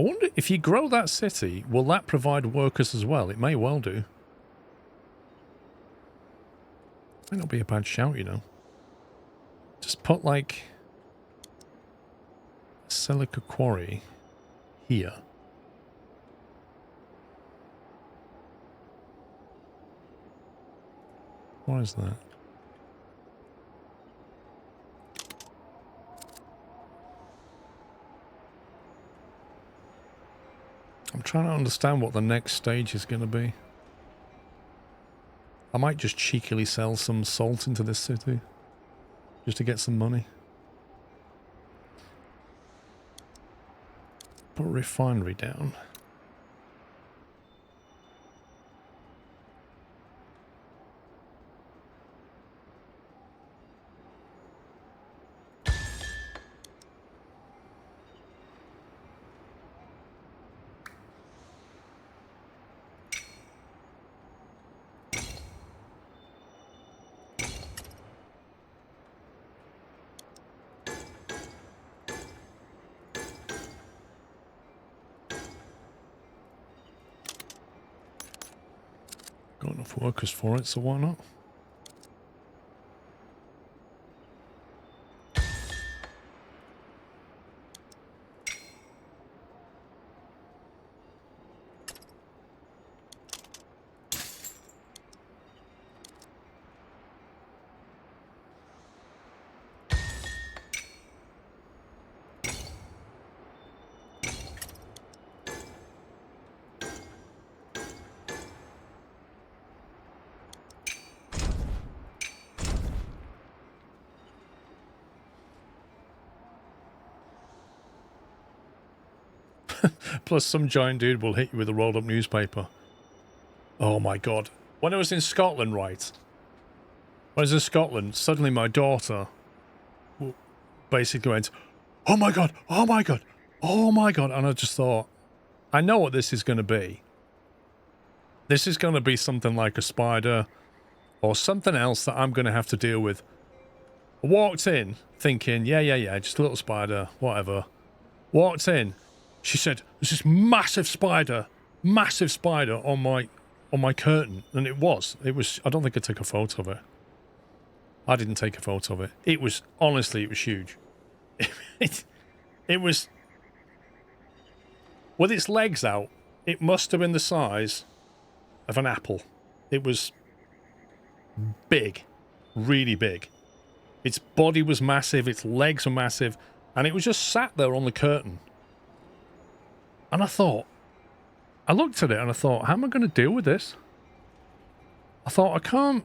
I wonder, if you grow that city, will that provide workers as well? It may well do. Might not be a bad shout, you know. Just put, like, a silica quarry here. What is that? I'm trying to understand what the next stage is going to be. I might just cheekily sell some salt into this city. Just to get some money. Put a refinery down. Got enough workers for it, so why not? Plus some giant dude will hit you with a rolled up newspaper. Oh my god. When I was in Scotland, right? When I was in Scotland, suddenly my daughter basically went, oh my god, oh my god, oh my god. And I just thought, I know what this is going to be. This is going to be something like a spider or something else that I'm going to have to deal with. I walked in thinking, yeah, just a little spider, whatever. Walked in. She said, there's this massive spider on my curtain. And it was, I don't think I took a photo of it. I didn't take a photo of it. It was, honestly, it was huge. It was, with its legs out, it must have been the size of an apple. It was big, really big. Its body was massive, its legs were massive, and it was just sat there on the curtain. And I looked at it and I thought, how am I going to deal with this? I thought, I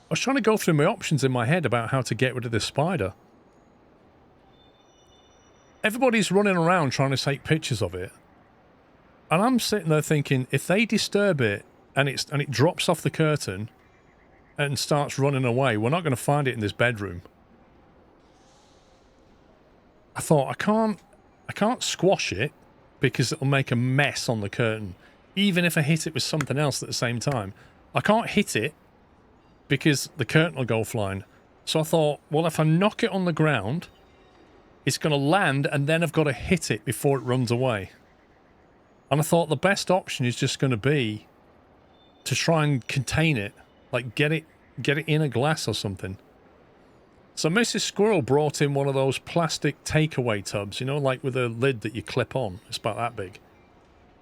was trying to go through my options in my head about how to get rid of this spider. Everybody's running around trying to take pictures of it. And I'm sitting there thinking, if they disturb it and it drops off the curtain and starts running away, we're not going to find it in this bedroom. I thought, I can't squash it because it'll make a mess on the curtain. Even if I hit it with something else at the same time. I can't hit it because the curtain will go flying. So I thought, well, if I knock it on the ground, it's going to land and then I've got to hit it before it runs away. And I thought the best option is just going to be to try and contain it. Like get it in a glass or something. So Mrs. Squirrel brought in one of those plastic takeaway tubs, you know, like with a lid that you clip on. It's about that big.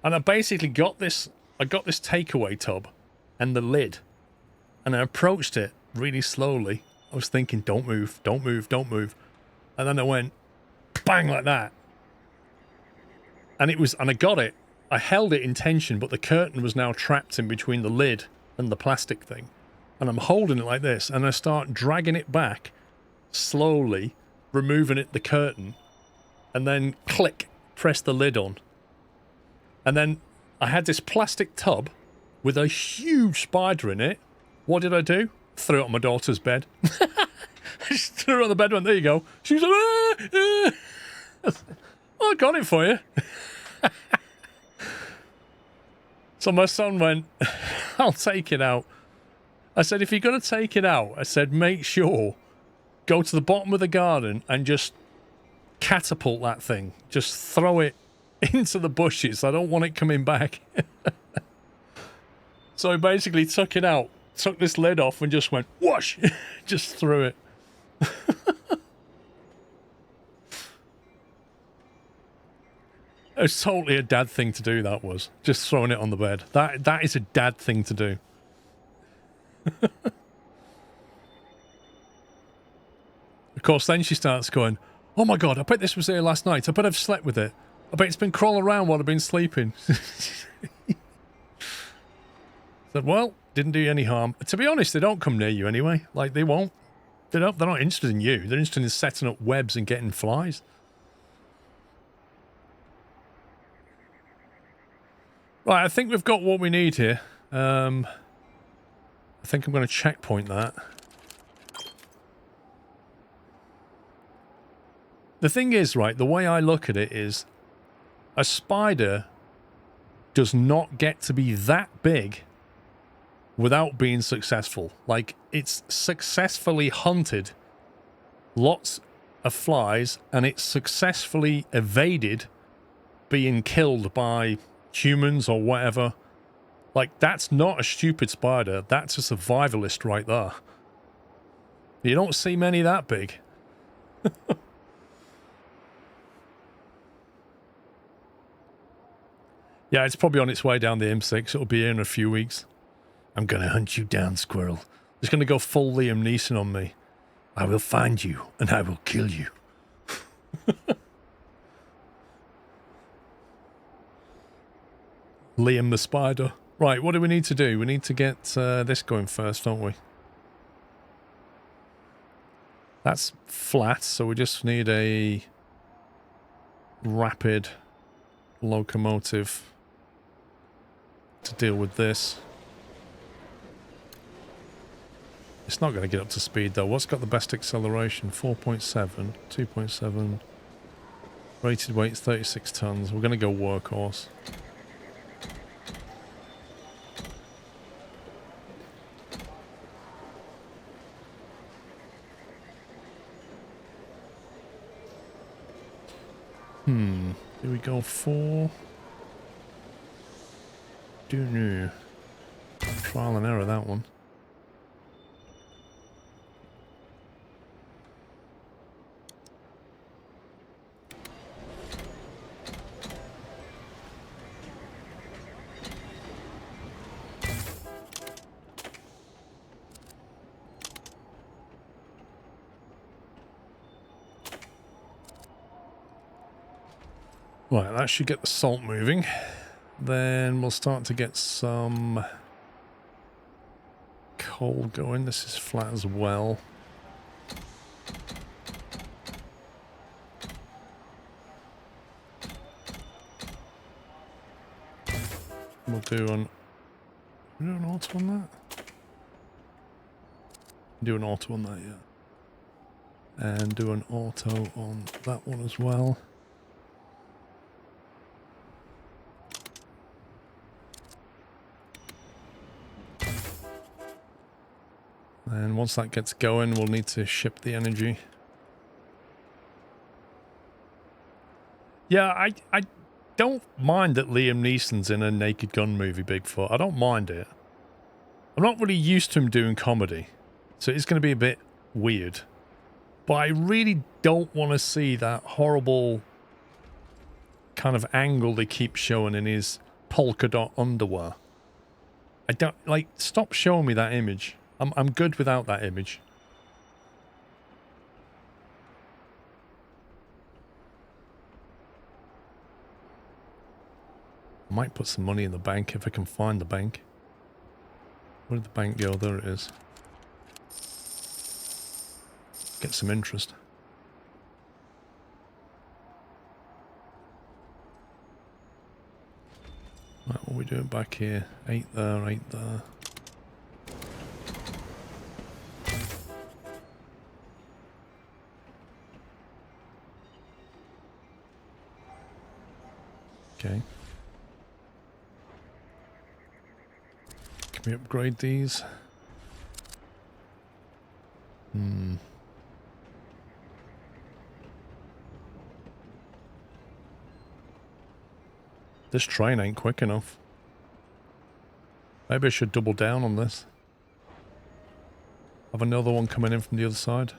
And I basically got this takeaway tub and the lid. And I approached it really slowly. I was thinking, don't move, don't move, don't move. And then I went bang like that. And I got it. I held it in tension, but the curtain was now trapped in between the lid and the plastic thing. And I'm holding it like this, and I start dragging it back, slowly, removing the curtain, and then click, press the lid on. And then I had this plastic tub with a huge spider in it. What did I do? Threw it on my daughter's bed. I just threw it on the bed and went, there you go. She was like, well, I got it for you. So my son went, I'll take it out. I said, if you're going to take it out, I said, make sure, go to the bottom of the garden and just catapult that thing. Just throw it into the bushes. I don't want it coming back. So he basically took it out, took this lid off and just went, whoosh, just threw it. It was totally a dad thing to do, that was. Just throwing it on the bed. That is a dad thing to do. Of course, then she starts going, oh my god, I bet this was here last night. I bet I've slept with it. I bet it's been crawling around while I've been sleeping. Said, well, didn't do you any harm. To be honest, they don't come near you anyway. Like, they won't. They're not interested in you. They're interested in setting up webs and getting flies. Right, I think we've got what we need here. I think I'm going to checkpoint that. The thing is, right, the way I look at it is a spider does not get to be that big without being successful. Like, it's successfully hunted lots of flies and it's successfully evaded being killed by humans or whatever. Like, that's not a stupid spider. That's a survivalist right there. You don't see many that big. Yeah, it's probably on its way down the M6. It'll be here in a few weeks. I'm gonna hunt you down, Squirrel. It's gonna go full Liam Neeson on me. I will find you, and I will kill you. Liam the spider. Right, what do we need to do? We need to get this going first, don't we? That's flat, so we just need a rapid locomotive to deal with this. It's not going to get up to speed though. What's got the best acceleration? 4.7, 2.7. Rated weight's 36 tons. We're going to go workhorse. Do we go for? Don't know. Trial and error, that one. Right, that should get the salt moving. Then we'll start to get some coal going. This is flat as well. We'll do an auto on that. Do an auto on that, yeah. And do an auto on that one as well. And once that gets going, we'll need to ship the energy. Yeah, I don't mind that Liam Neeson's in a Naked Gun movie, Bigfoot. I don't mind it. I'm not really used to him doing comedy, so it's going to be a bit weird. But I really don't want to see that horrible kind of angle they keep showing in his polka dot underwear. I don't, like, stop showing me that image. I'm good without that image. I might put some money in the bank if I can find the bank. Where did the bank go? There it is. Get some interest. Right, what are we doing back here? 8 there, 8 there. Okay. Can we upgrade these? This train ain't quick enough. Maybe I should double down on this. Have another one coming in from the other side.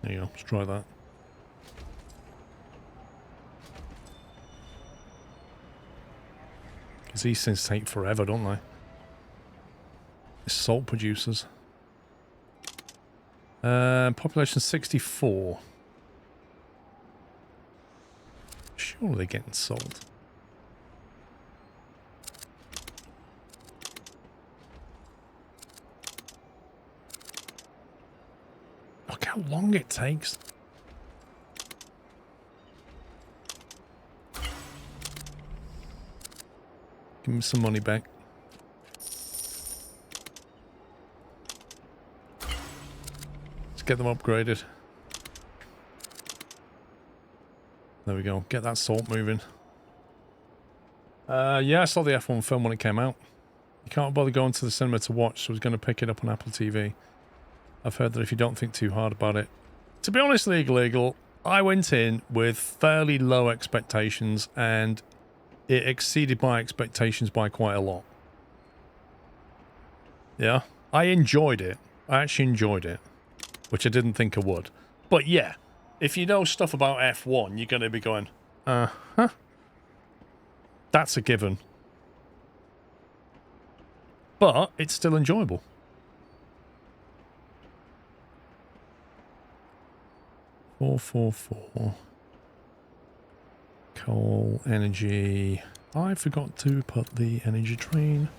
There you go, let's try that. Because these things take forever, don't they? It's salt producers. Population 64. Surely they're getting salt. Look how long it takes. Give me some money back. Let's get them upgraded. There we go. Get that salt moving. Yeah, I saw the F1 film when it came out. You can't bother going to the cinema to watch, so I was going to pick it up on Apple TV. I've heard that if you don't think too hard about it. To be honest, Legal, I went in with fairly low expectations and it exceeded my expectations by quite a lot. Yeah, I enjoyed it. I actually enjoyed it, which I didn't think I would. But yeah, if you know stuff about F1, you're going to be going, uh-huh. That's a given. But it's still enjoyable. $444. Coal, energy. I forgot to put the energy train.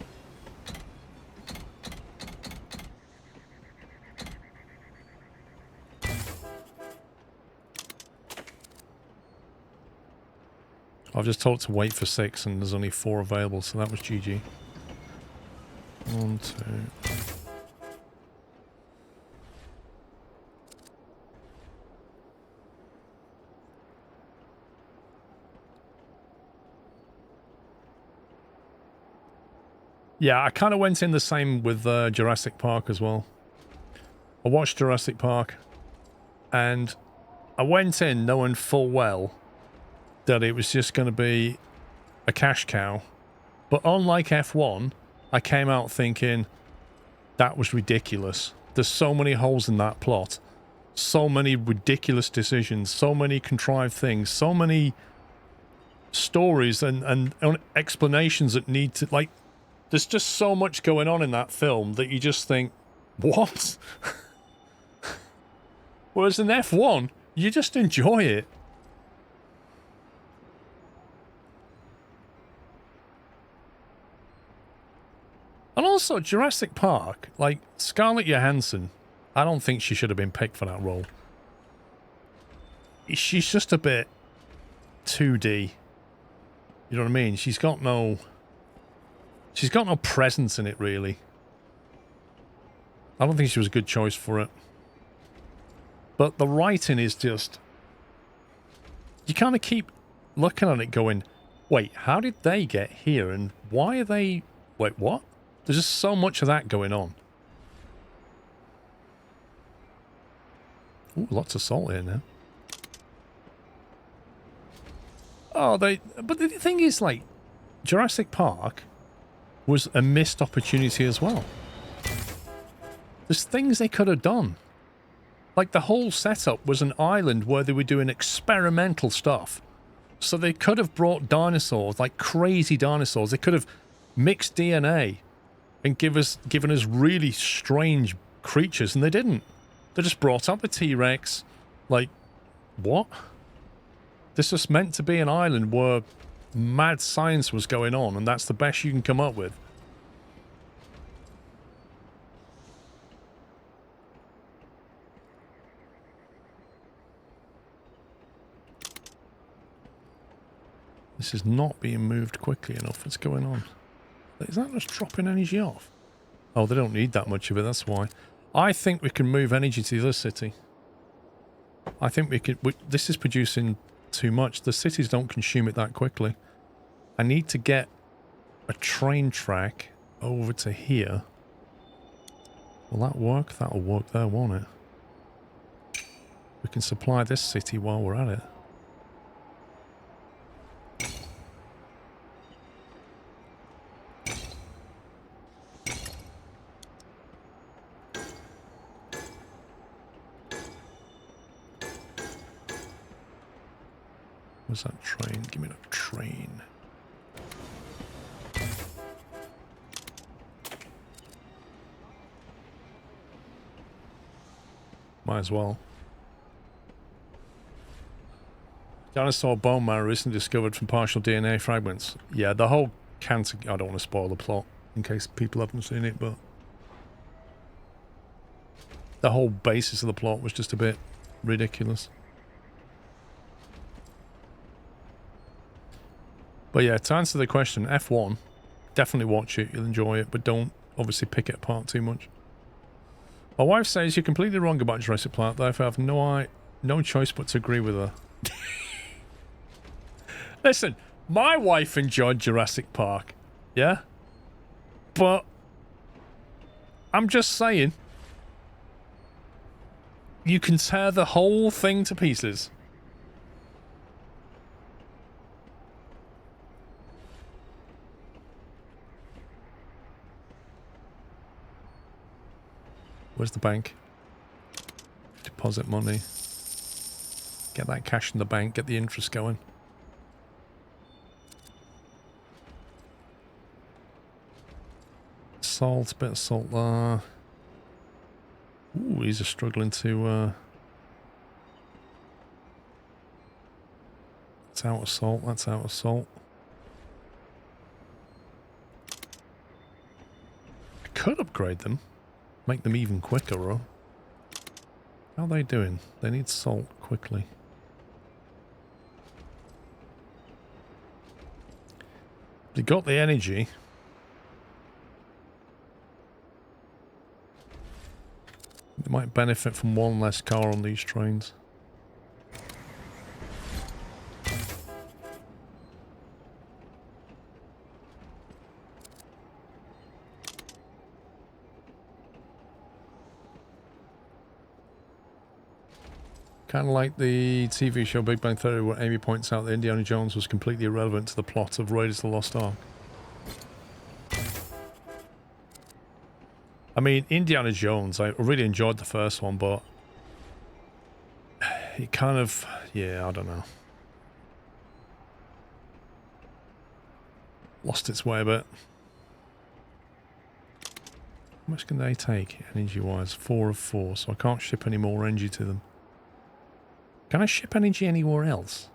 I've just told it to wait for 6 and there's only 4 available, so that was GG. 1, 2. Yeah, I kind of went in the same with Jurassic Park as well. I watched Jurassic Park, and I went in knowing full well that it was just going to be a cash cow. But unlike F1, I came out thinking, that was ridiculous. There's so many holes in that plot. So many ridiculous decisions, so many contrived things, so many stories and explanations that need to, like, there's just so much going on in that film that you just think, what? Whereas in F1, you just enjoy it. And also, Jurassic Park, like, Scarlett Johansson, I don't think she should have been picked for that role. She's just a bit 2D. You know what I mean? She's got no presence in it, really. I don't think she was a good choice for it. But the writing is just... You kind of keep looking at it going, wait, how did they get here? And why are they... Wait, what? There's just so much of that going on. Ooh, lots of salt here now. Oh, but the thing is, like, Jurassic Park was a missed opportunity as well. There's things they could have done. Like, the whole setup was an island where they were doing experimental stuff. So they could have brought dinosaurs, like crazy dinosaurs. They could have mixed DNA and given us really strange creatures, and they didn't. They just brought up the T-Rex. Like, what? This was meant to be an island where mad science was going on, and that's the best you can come up with. This is not being moved quickly enough. What's going on? Is that just dropping energy off? Oh, they don't need that much of it, that's why. I think we can move energy to the other city. I think we could... this is producing too much. The cities don't consume it that quickly. I need to get a train track over to here. Will that work? That'll work there, won't it? We can supply this city while we're at it. Where's that train? Give me that train. Might as well. Dinosaur bone marrow recently discovered from partial DNA fragments. Yeah, the whole cancer... I don't want to spoil the plot in case people haven't seen it, but... the whole basis of the plot was just a bit ridiculous. But yeah, to answer the question, F1, definitely watch it, you'll enjoy it, but don't obviously pick it apart too much. My wife says you're completely wrong about Jurassic Park, therefore I have no choice but to agree with her. Listen, my wife enjoyed Jurassic Park, yeah? But I'm just saying, you can tear the whole thing to pieces. Where's the bank? Deposit money. Get that cash in the bank, get the interest going. Salt, bit of salt there. Ooh, he's just struggling to... That's out of salt, that's out of salt. I could upgrade them. Make them even quicker, or... How are they doing? They need salt quickly. They got the energy. They might benefit from one less car on these trains. Kind of like the TV show Big Bang Theory, where Amy points out that Indiana Jones was completely irrelevant to the plot of Raiders of the Lost Ark. I mean, Indiana Jones, I really enjoyed the first one, but it kind of, yeah, I don't know. Lost its way a bit. How much can they take, energy-wise? 4 of 4, so I can't ship any more energy to them. Can I ship energy anywhere else?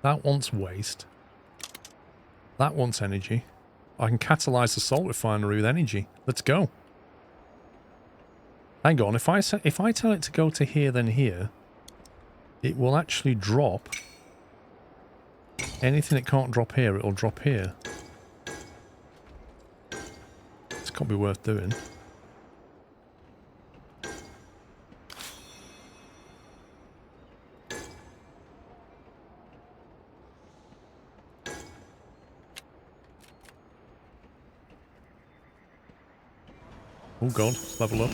That wants waste. That wants energy. I can catalyze the salt refinery with energy. Let's go. Hang on, if I tell it to go to here then here, it will actually drop. Anything it can't drop here, it'll drop here. It's got to be worth doing. Oh god, let's level up.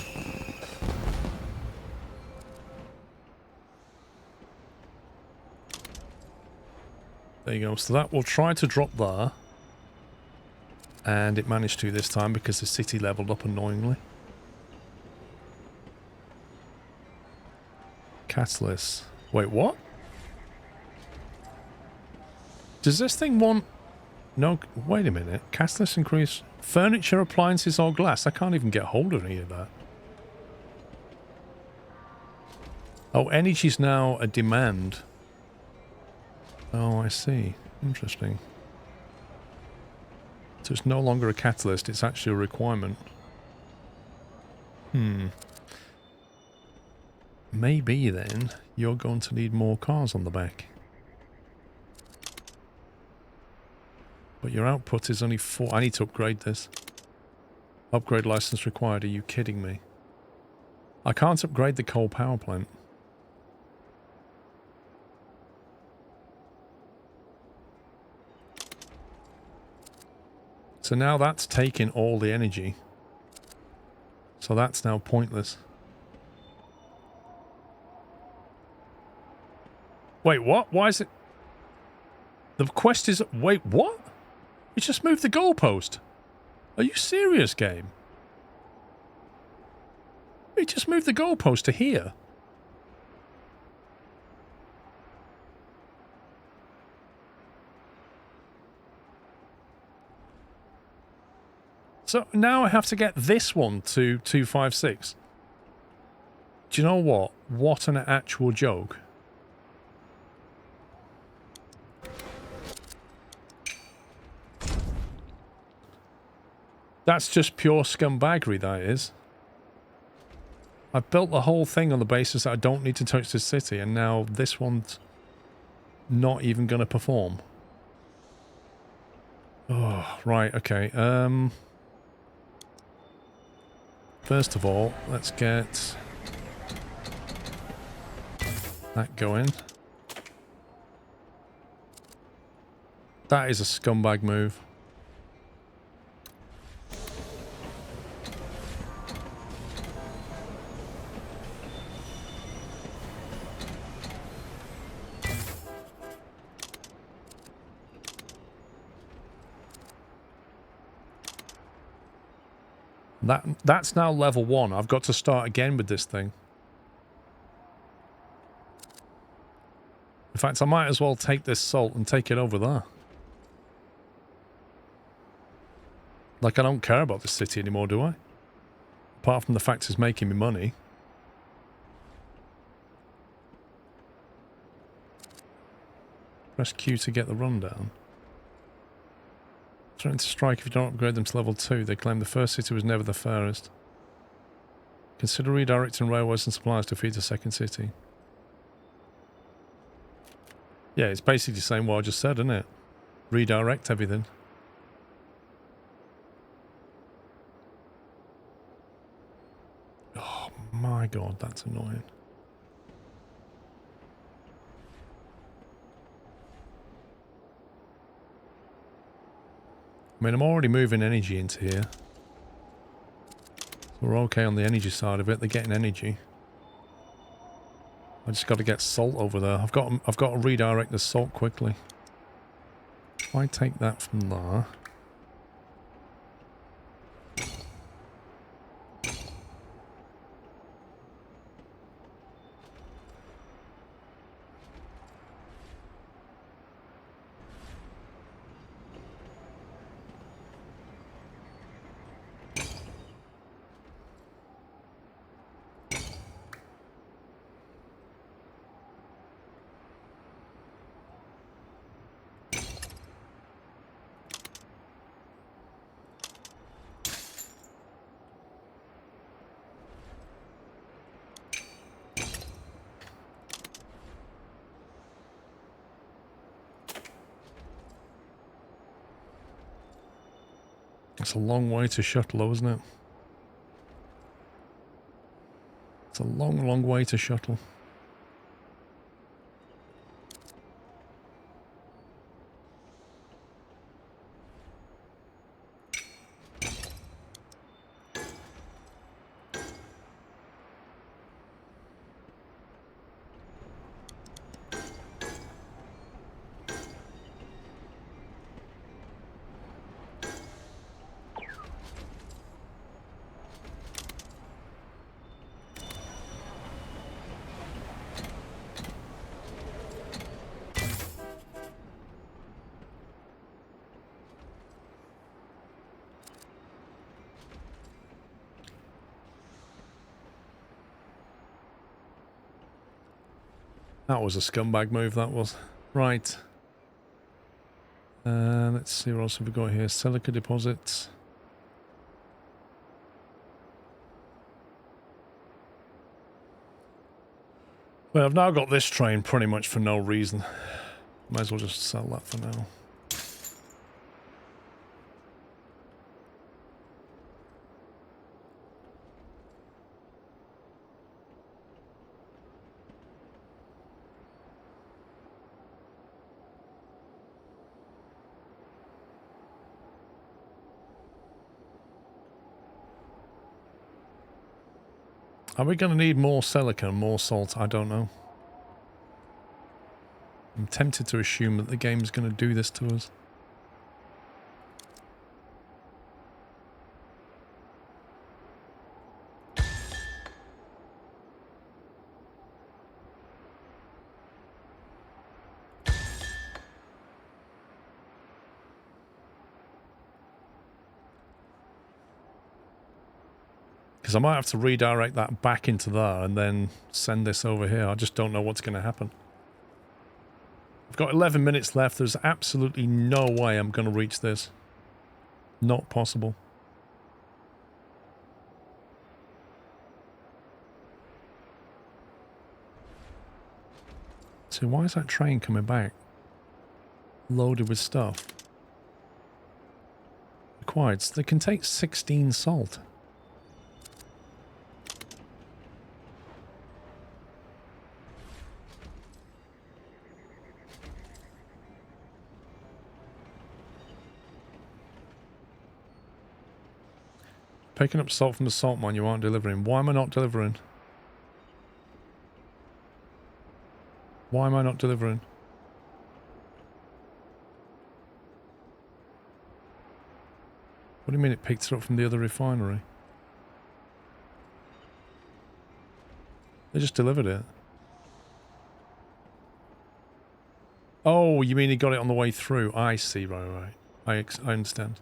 There you go, so that will try to drop there. And it managed to this time because the city leveled up annoyingly. Catalyst. Wait, what? Does this thing want... No, wait a minute. Catalyst increase... Furniture, appliances, or glass? I can't even get hold of any of that. Oh, energy's now a demand. Oh, I see. Interesting. So it's no longer a catalyst, it's actually a requirement. Maybe then you're going to need more cars on the back. But your output is only 4. I need to upgrade this. Upgrade license required. Are you kidding me? I can't upgrade the coal power plant. So now that's taking all the energy. So that's now pointless. Wait, what? Why is it... The quest is... Wait, what? It just moved the goalpost. Are you serious, game? It just moved the goalpost to here. So now I have to get this one to 256. Do you know what? What an actual joke. That's just pure scumbaggery, that is. I've built the whole thing on the basis that I don't need to touch this city, and now this one's not even going to perform. Oh, right, okay. First of all, let's get that going. That is a scumbag move. That's now level 1. I've got to start again with this thing. fact, I might as well take this salt and take it over there. Like, I don't care about this city anymore, do I? Apart from the fact it's making me money. Press Q to get the rundown. Threaten to strike if you don't upgrade them to level 2. They claim the first city was never the fairest. Consider redirecting railways and supplies to feed the second city. Yeah, it's basically saying what I just said, isn't it? Redirect everything. Oh my god, that's annoying. I mean, I'm already moving energy into here. So we're okay on the energy side of it. They're getting energy. I just got to get salt over there. I've got to redirect the salt quickly. If I take that from there. It's a long way to shuttle, isn't it? It's a long, long way to shuttle. That was a scumbag move, that was. Right. Let's see what else have we got here. Silica deposits. Well, I've now got this train pretty much for no reason. Might as well just sell that for now. Are we going to need more silica and more salt? I don't know. I'm tempted to assume that the game's going to do this to us. Because I might have to redirect that back into there and then send this over here. I just don't know what's going to happen. I've got 11 minutes left. There's absolutely no way I'm going to reach this. Not possible. So why is that train coming back? Loaded with stuff. Required. They can take 16 salt. Picking up salt from the salt mine you aren't delivering. Why am I not delivering? Why am I not delivering? What do you mean it picked it up from the other refinery? They just delivered it. Oh, you mean he got it on the way through? I see, right. I understand.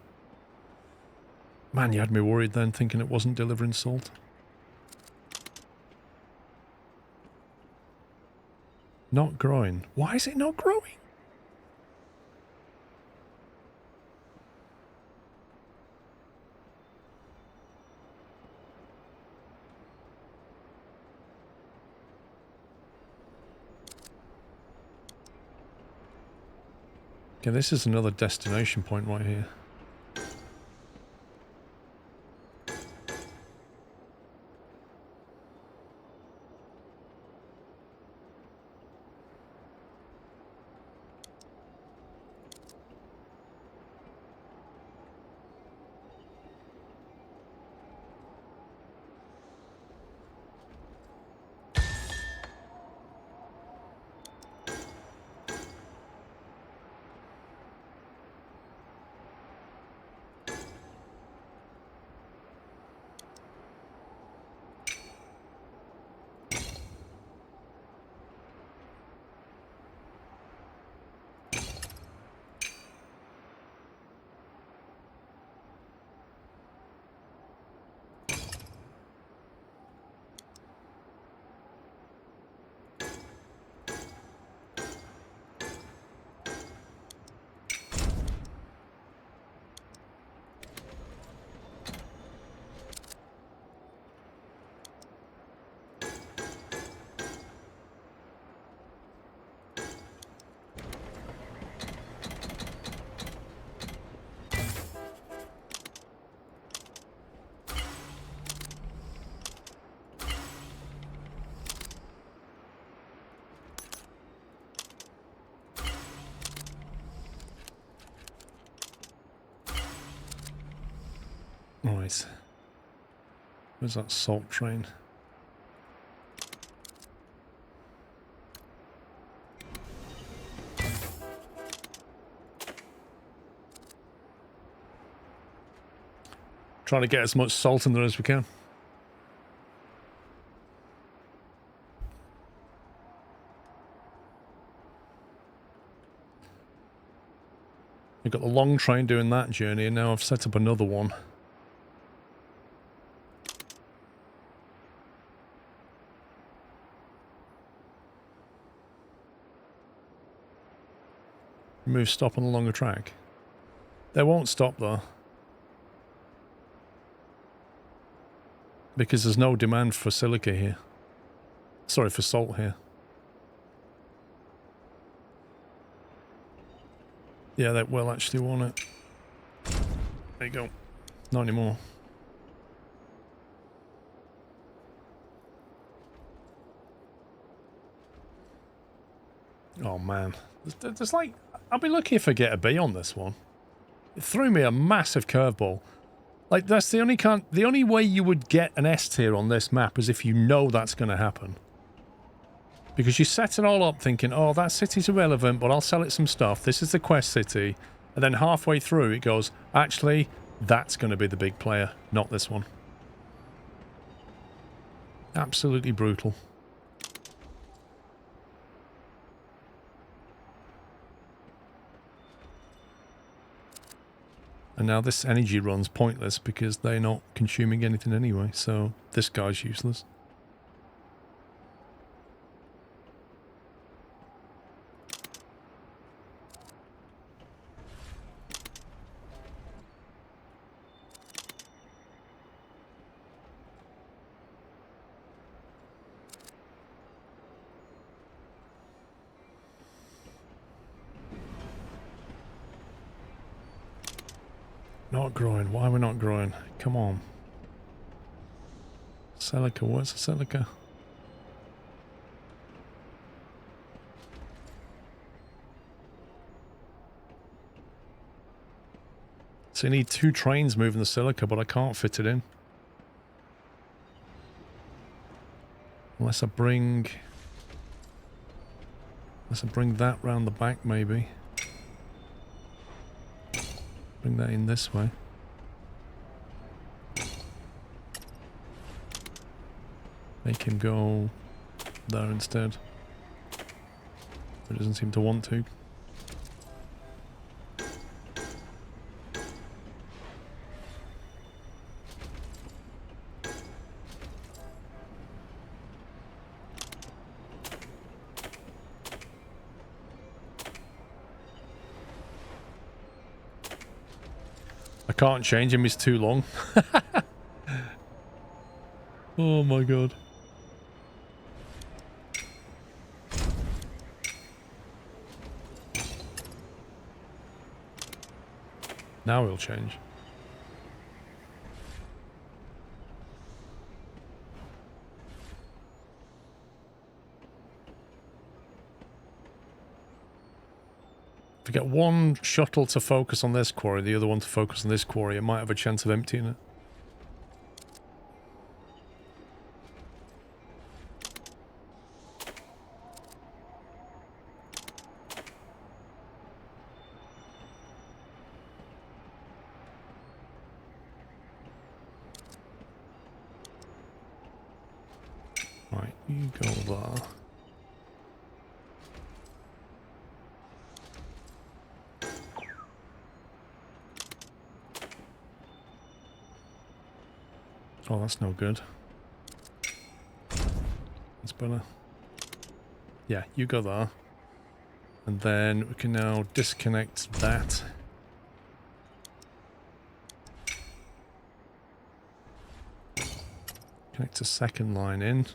Man, you had me worried then, thinking it wasn't delivering salt. Not growing. Why is it not growing? Okay, this is another destination point right here. Right. Where's that salt train? Trying to get as much salt in there as we can. We've got the long train doing that journey, and now I've set up another one. Remove stop on the longer track. They won't stop though. Because there's no demand for silica here. Sorry, for salt here. Yeah, they will actually want it. There you go. Not anymore. Oh man. There's like... I'll be lucky if I get a B on this one. It threw me a massive curveball. Like, that's the only way you would get an S tier on this map is if you know that's going to happen. Because you set it all up thinking, oh, that city's irrelevant, but I'll sell it some stuff. This is the quest city. And then halfway through it goes, actually, that's going to be the big player, not this one. Absolutely brutal. And now this energy run's pointless because they're not consuming anything anyway, so this guy's useless. Not growing. Why are we not growing? Come on. Silica. What's a silica? So you need 2 trains moving the silica, but I can't fit it in. Unless I bring that round the back, maybe. Bring that in this way. Make him go there instead. He doesn't seem to want to. can't change him, he's too long. Oh my god. Now he'll change. If we get one shuttle to focus on this quarry, the other one to focus on this quarry, it might have a chance of emptying it. Right, you go there. Oh, that's no good. That's better. Yeah, you go there. And then we can now disconnect that. Connect a second line in.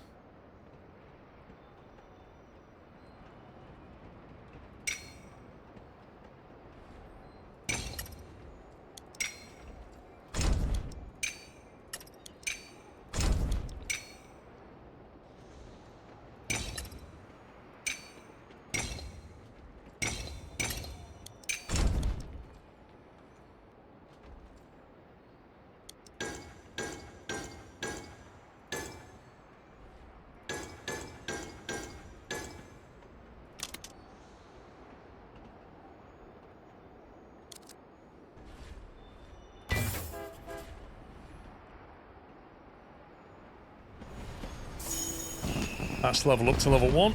That's level up to level 1.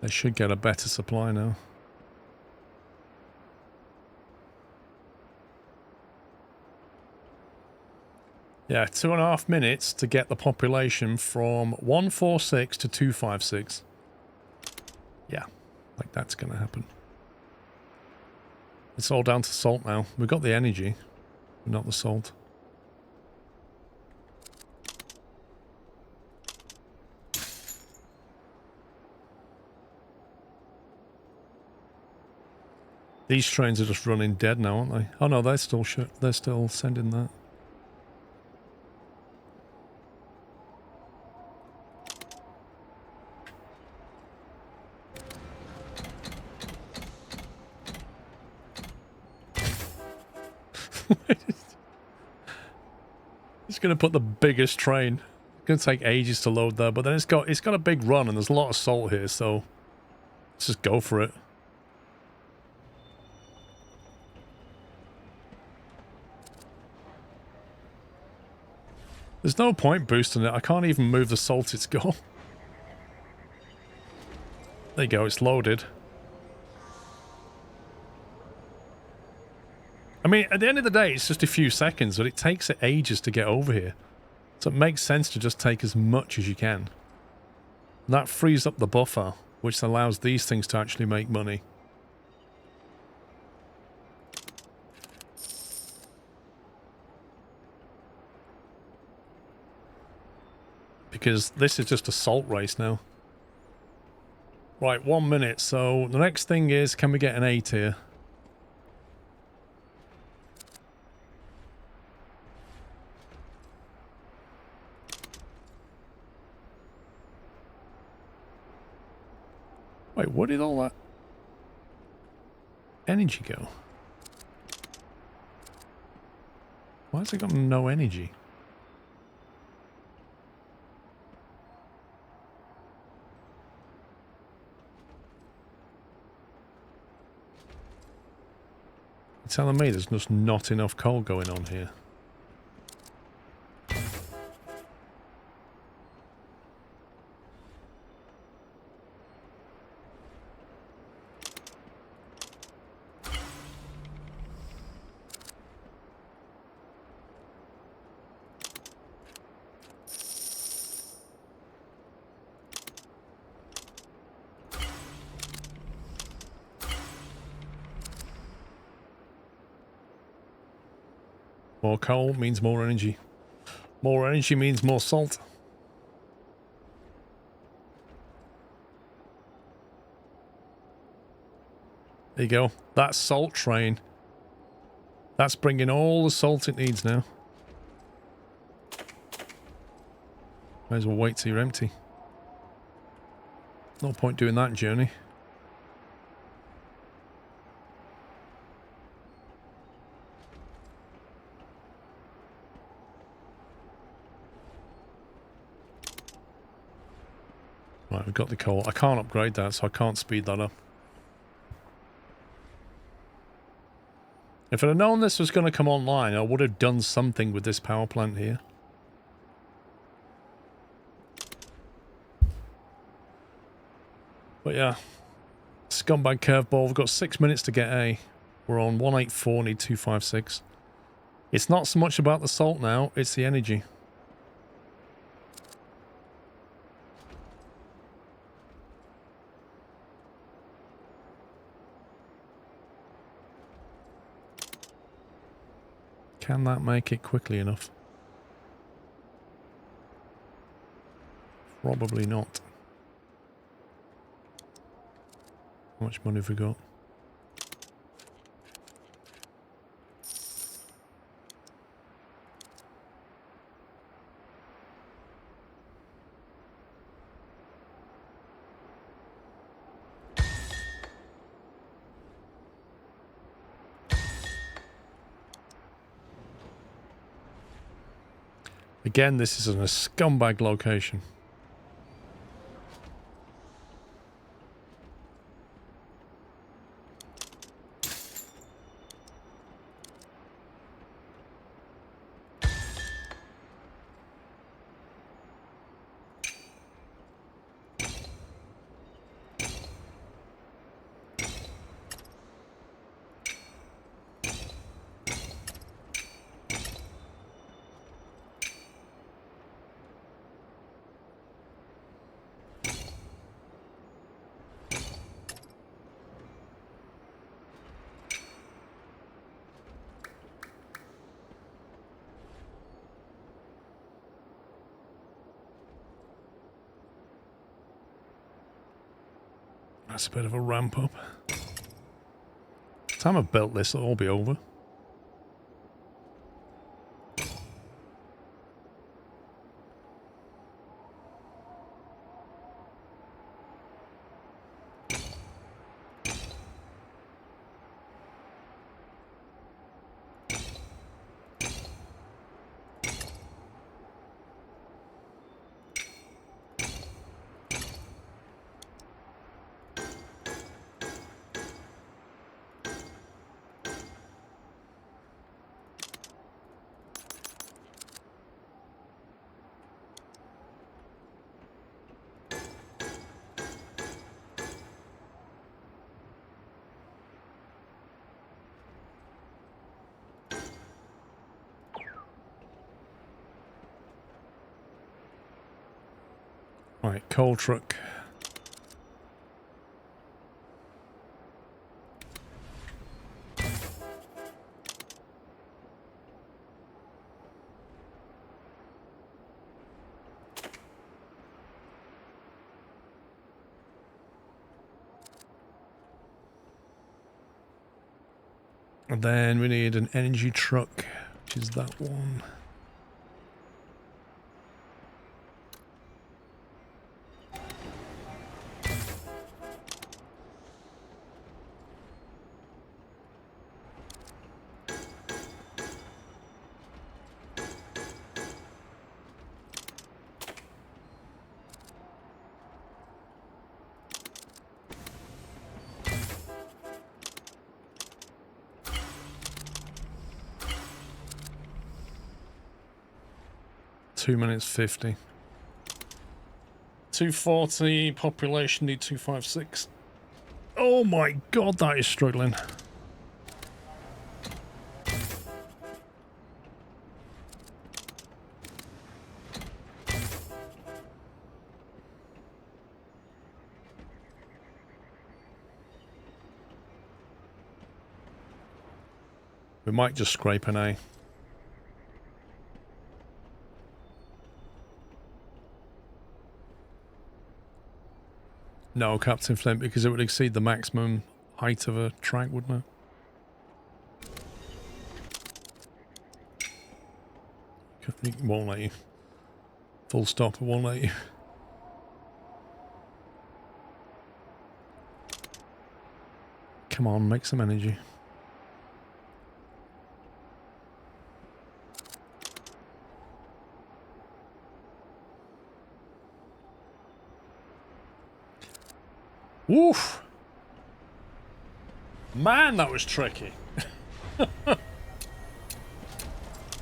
They should get a better supply now. Yeah, 2.5 minutes to get the population from 146 to 256. Yeah, like that's going to happen. It's all down to salt now. We've got the energy, but not the salt. These trains are just running dead now, aren't they? Oh no, they're still they're still sending that. It's going to put the biggest train. It's going to take ages to load there, but then it's got a big run and there's a lot of salt here, so let's just go for it. There's no point boosting it. I can't even move the salt it's got. There you go, it's loaded. I mean, at the end of the day, it's just a few seconds, but it takes it ages to get over here. So it makes sense to just take as much as you can. That frees up the buffer, which allows these things to actually make money. Because this is just a salt race now. Right, 1 minute. So the next thing is, can we get an A tier? Wait, where did all that energy go? Why has it got no energy? You're telling me there's just not enough coal going on here? More coal means more energy. More energy means more salt. There you go. That salt train. That's bringing all the salt it needs now. Might as well wait till you're empty. No point doing that journey. Right, we've got the coal. I can't upgrade that, so I can't speed that up. If I'd have known this was going to come online, I would have done something with this power plant here. But yeah, scumbag curveball. We've got 6 minutes to get A. We're on 184, need 256. It's not so much about the salt now, it's the energy. Can that make it quickly enough? Probably not. How much money have we got? Again, this is in a scumbag location. That's a bit of a ramp up. By the time I've built this, it'll all be over. Right, coal truck. And then we need an energy truck, which is that one. (2:50). 240, population need 256. Oh my god, that is struggling. We might just scrape an A. No, Captain Flint, because it would exceed the maximum height of a track, wouldn't it? It won't let you. Full stop, it won't let you. Come on, make some energy. Woof! Man, that was tricky.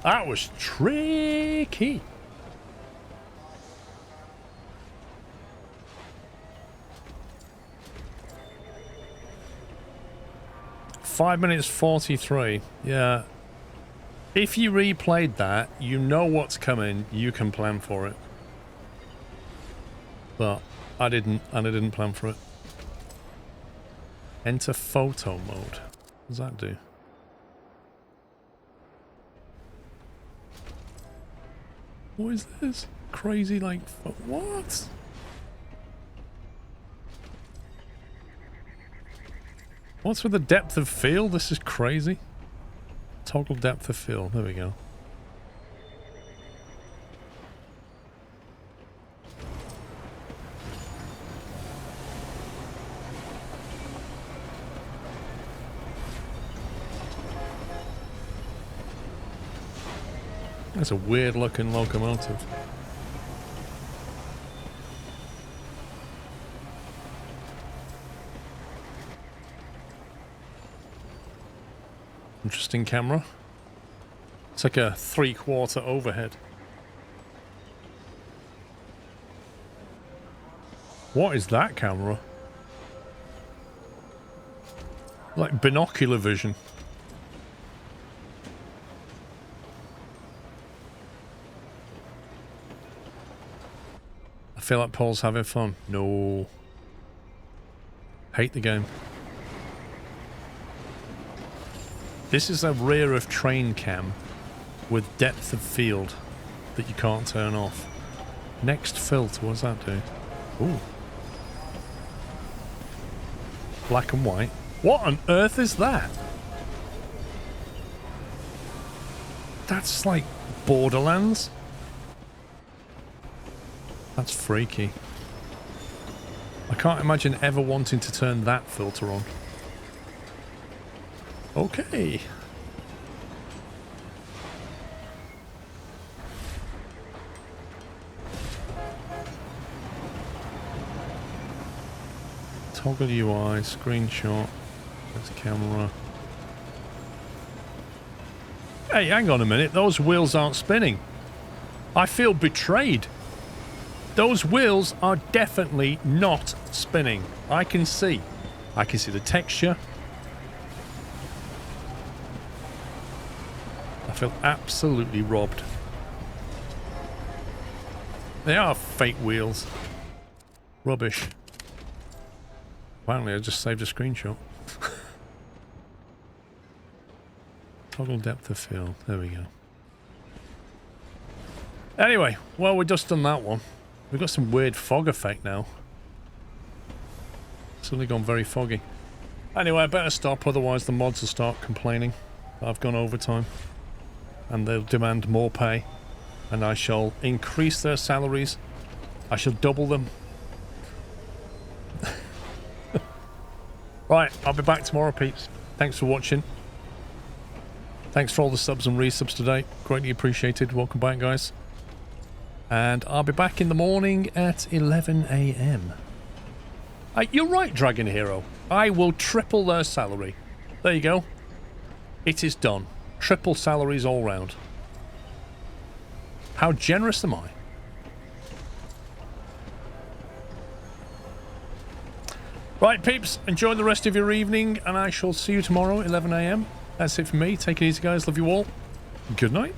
That was tricky. Five minutes 43. Yeah. If you replayed that, you know what's coming. You can plan for it. But I didn't, and I didn't plan for it. Enter photo mode. What does that do? What is this? Crazy, like, what? What's with the depth of field? This is crazy. Toggle depth of field. There we go. That's a weird looking locomotive. Interesting camera. It's like a 3/4 overhead. What is that camera? Like binocular vision. I feel like Paul's having fun. No. Hate the game. This is a rear of train cam with depth of field that you can't turn off. Next filter, what does that do? Ooh. Black and white. What on earth is that? That's like Borderlands. That's freaky. I can't imagine ever wanting to turn that filter on. Okay. Toggle UI, screenshot, that's camera. Hey, hang on a minute, those wheels aren't spinning. I feel betrayed. Those wheels are definitely not spinning. I can see the texture. I feel absolutely robbed. They are fake wheels. Rubbish. Apparently I just saved a screenshot. Toggle depth of field. There we go. Anyway, well, we've just done that one. We've got some weird fog effect now. Suddenly gone very foggy. Anyway, I better stop, otherwise the mods will start complaining that I've gone overtime. And they'll demand more pay. And I shall increase their salaries. I shall double them. Right, I'll be back tomorrow, peeps. Thanks for watching. Thanks for all the subs and resubs today. Greatly appreciated. Welcome back, guys. And I'll be back in the morning at 11 AM. You're right, Dragon Hero. I will triple their salary. There you go. It is done. Triple salaries all round. How generous am I? Right, peeps, enjoy the rest of your evening, and I shall see you tomorrow at 11 AM. That's it for me. Take it easy, guys. Love you all. Good night.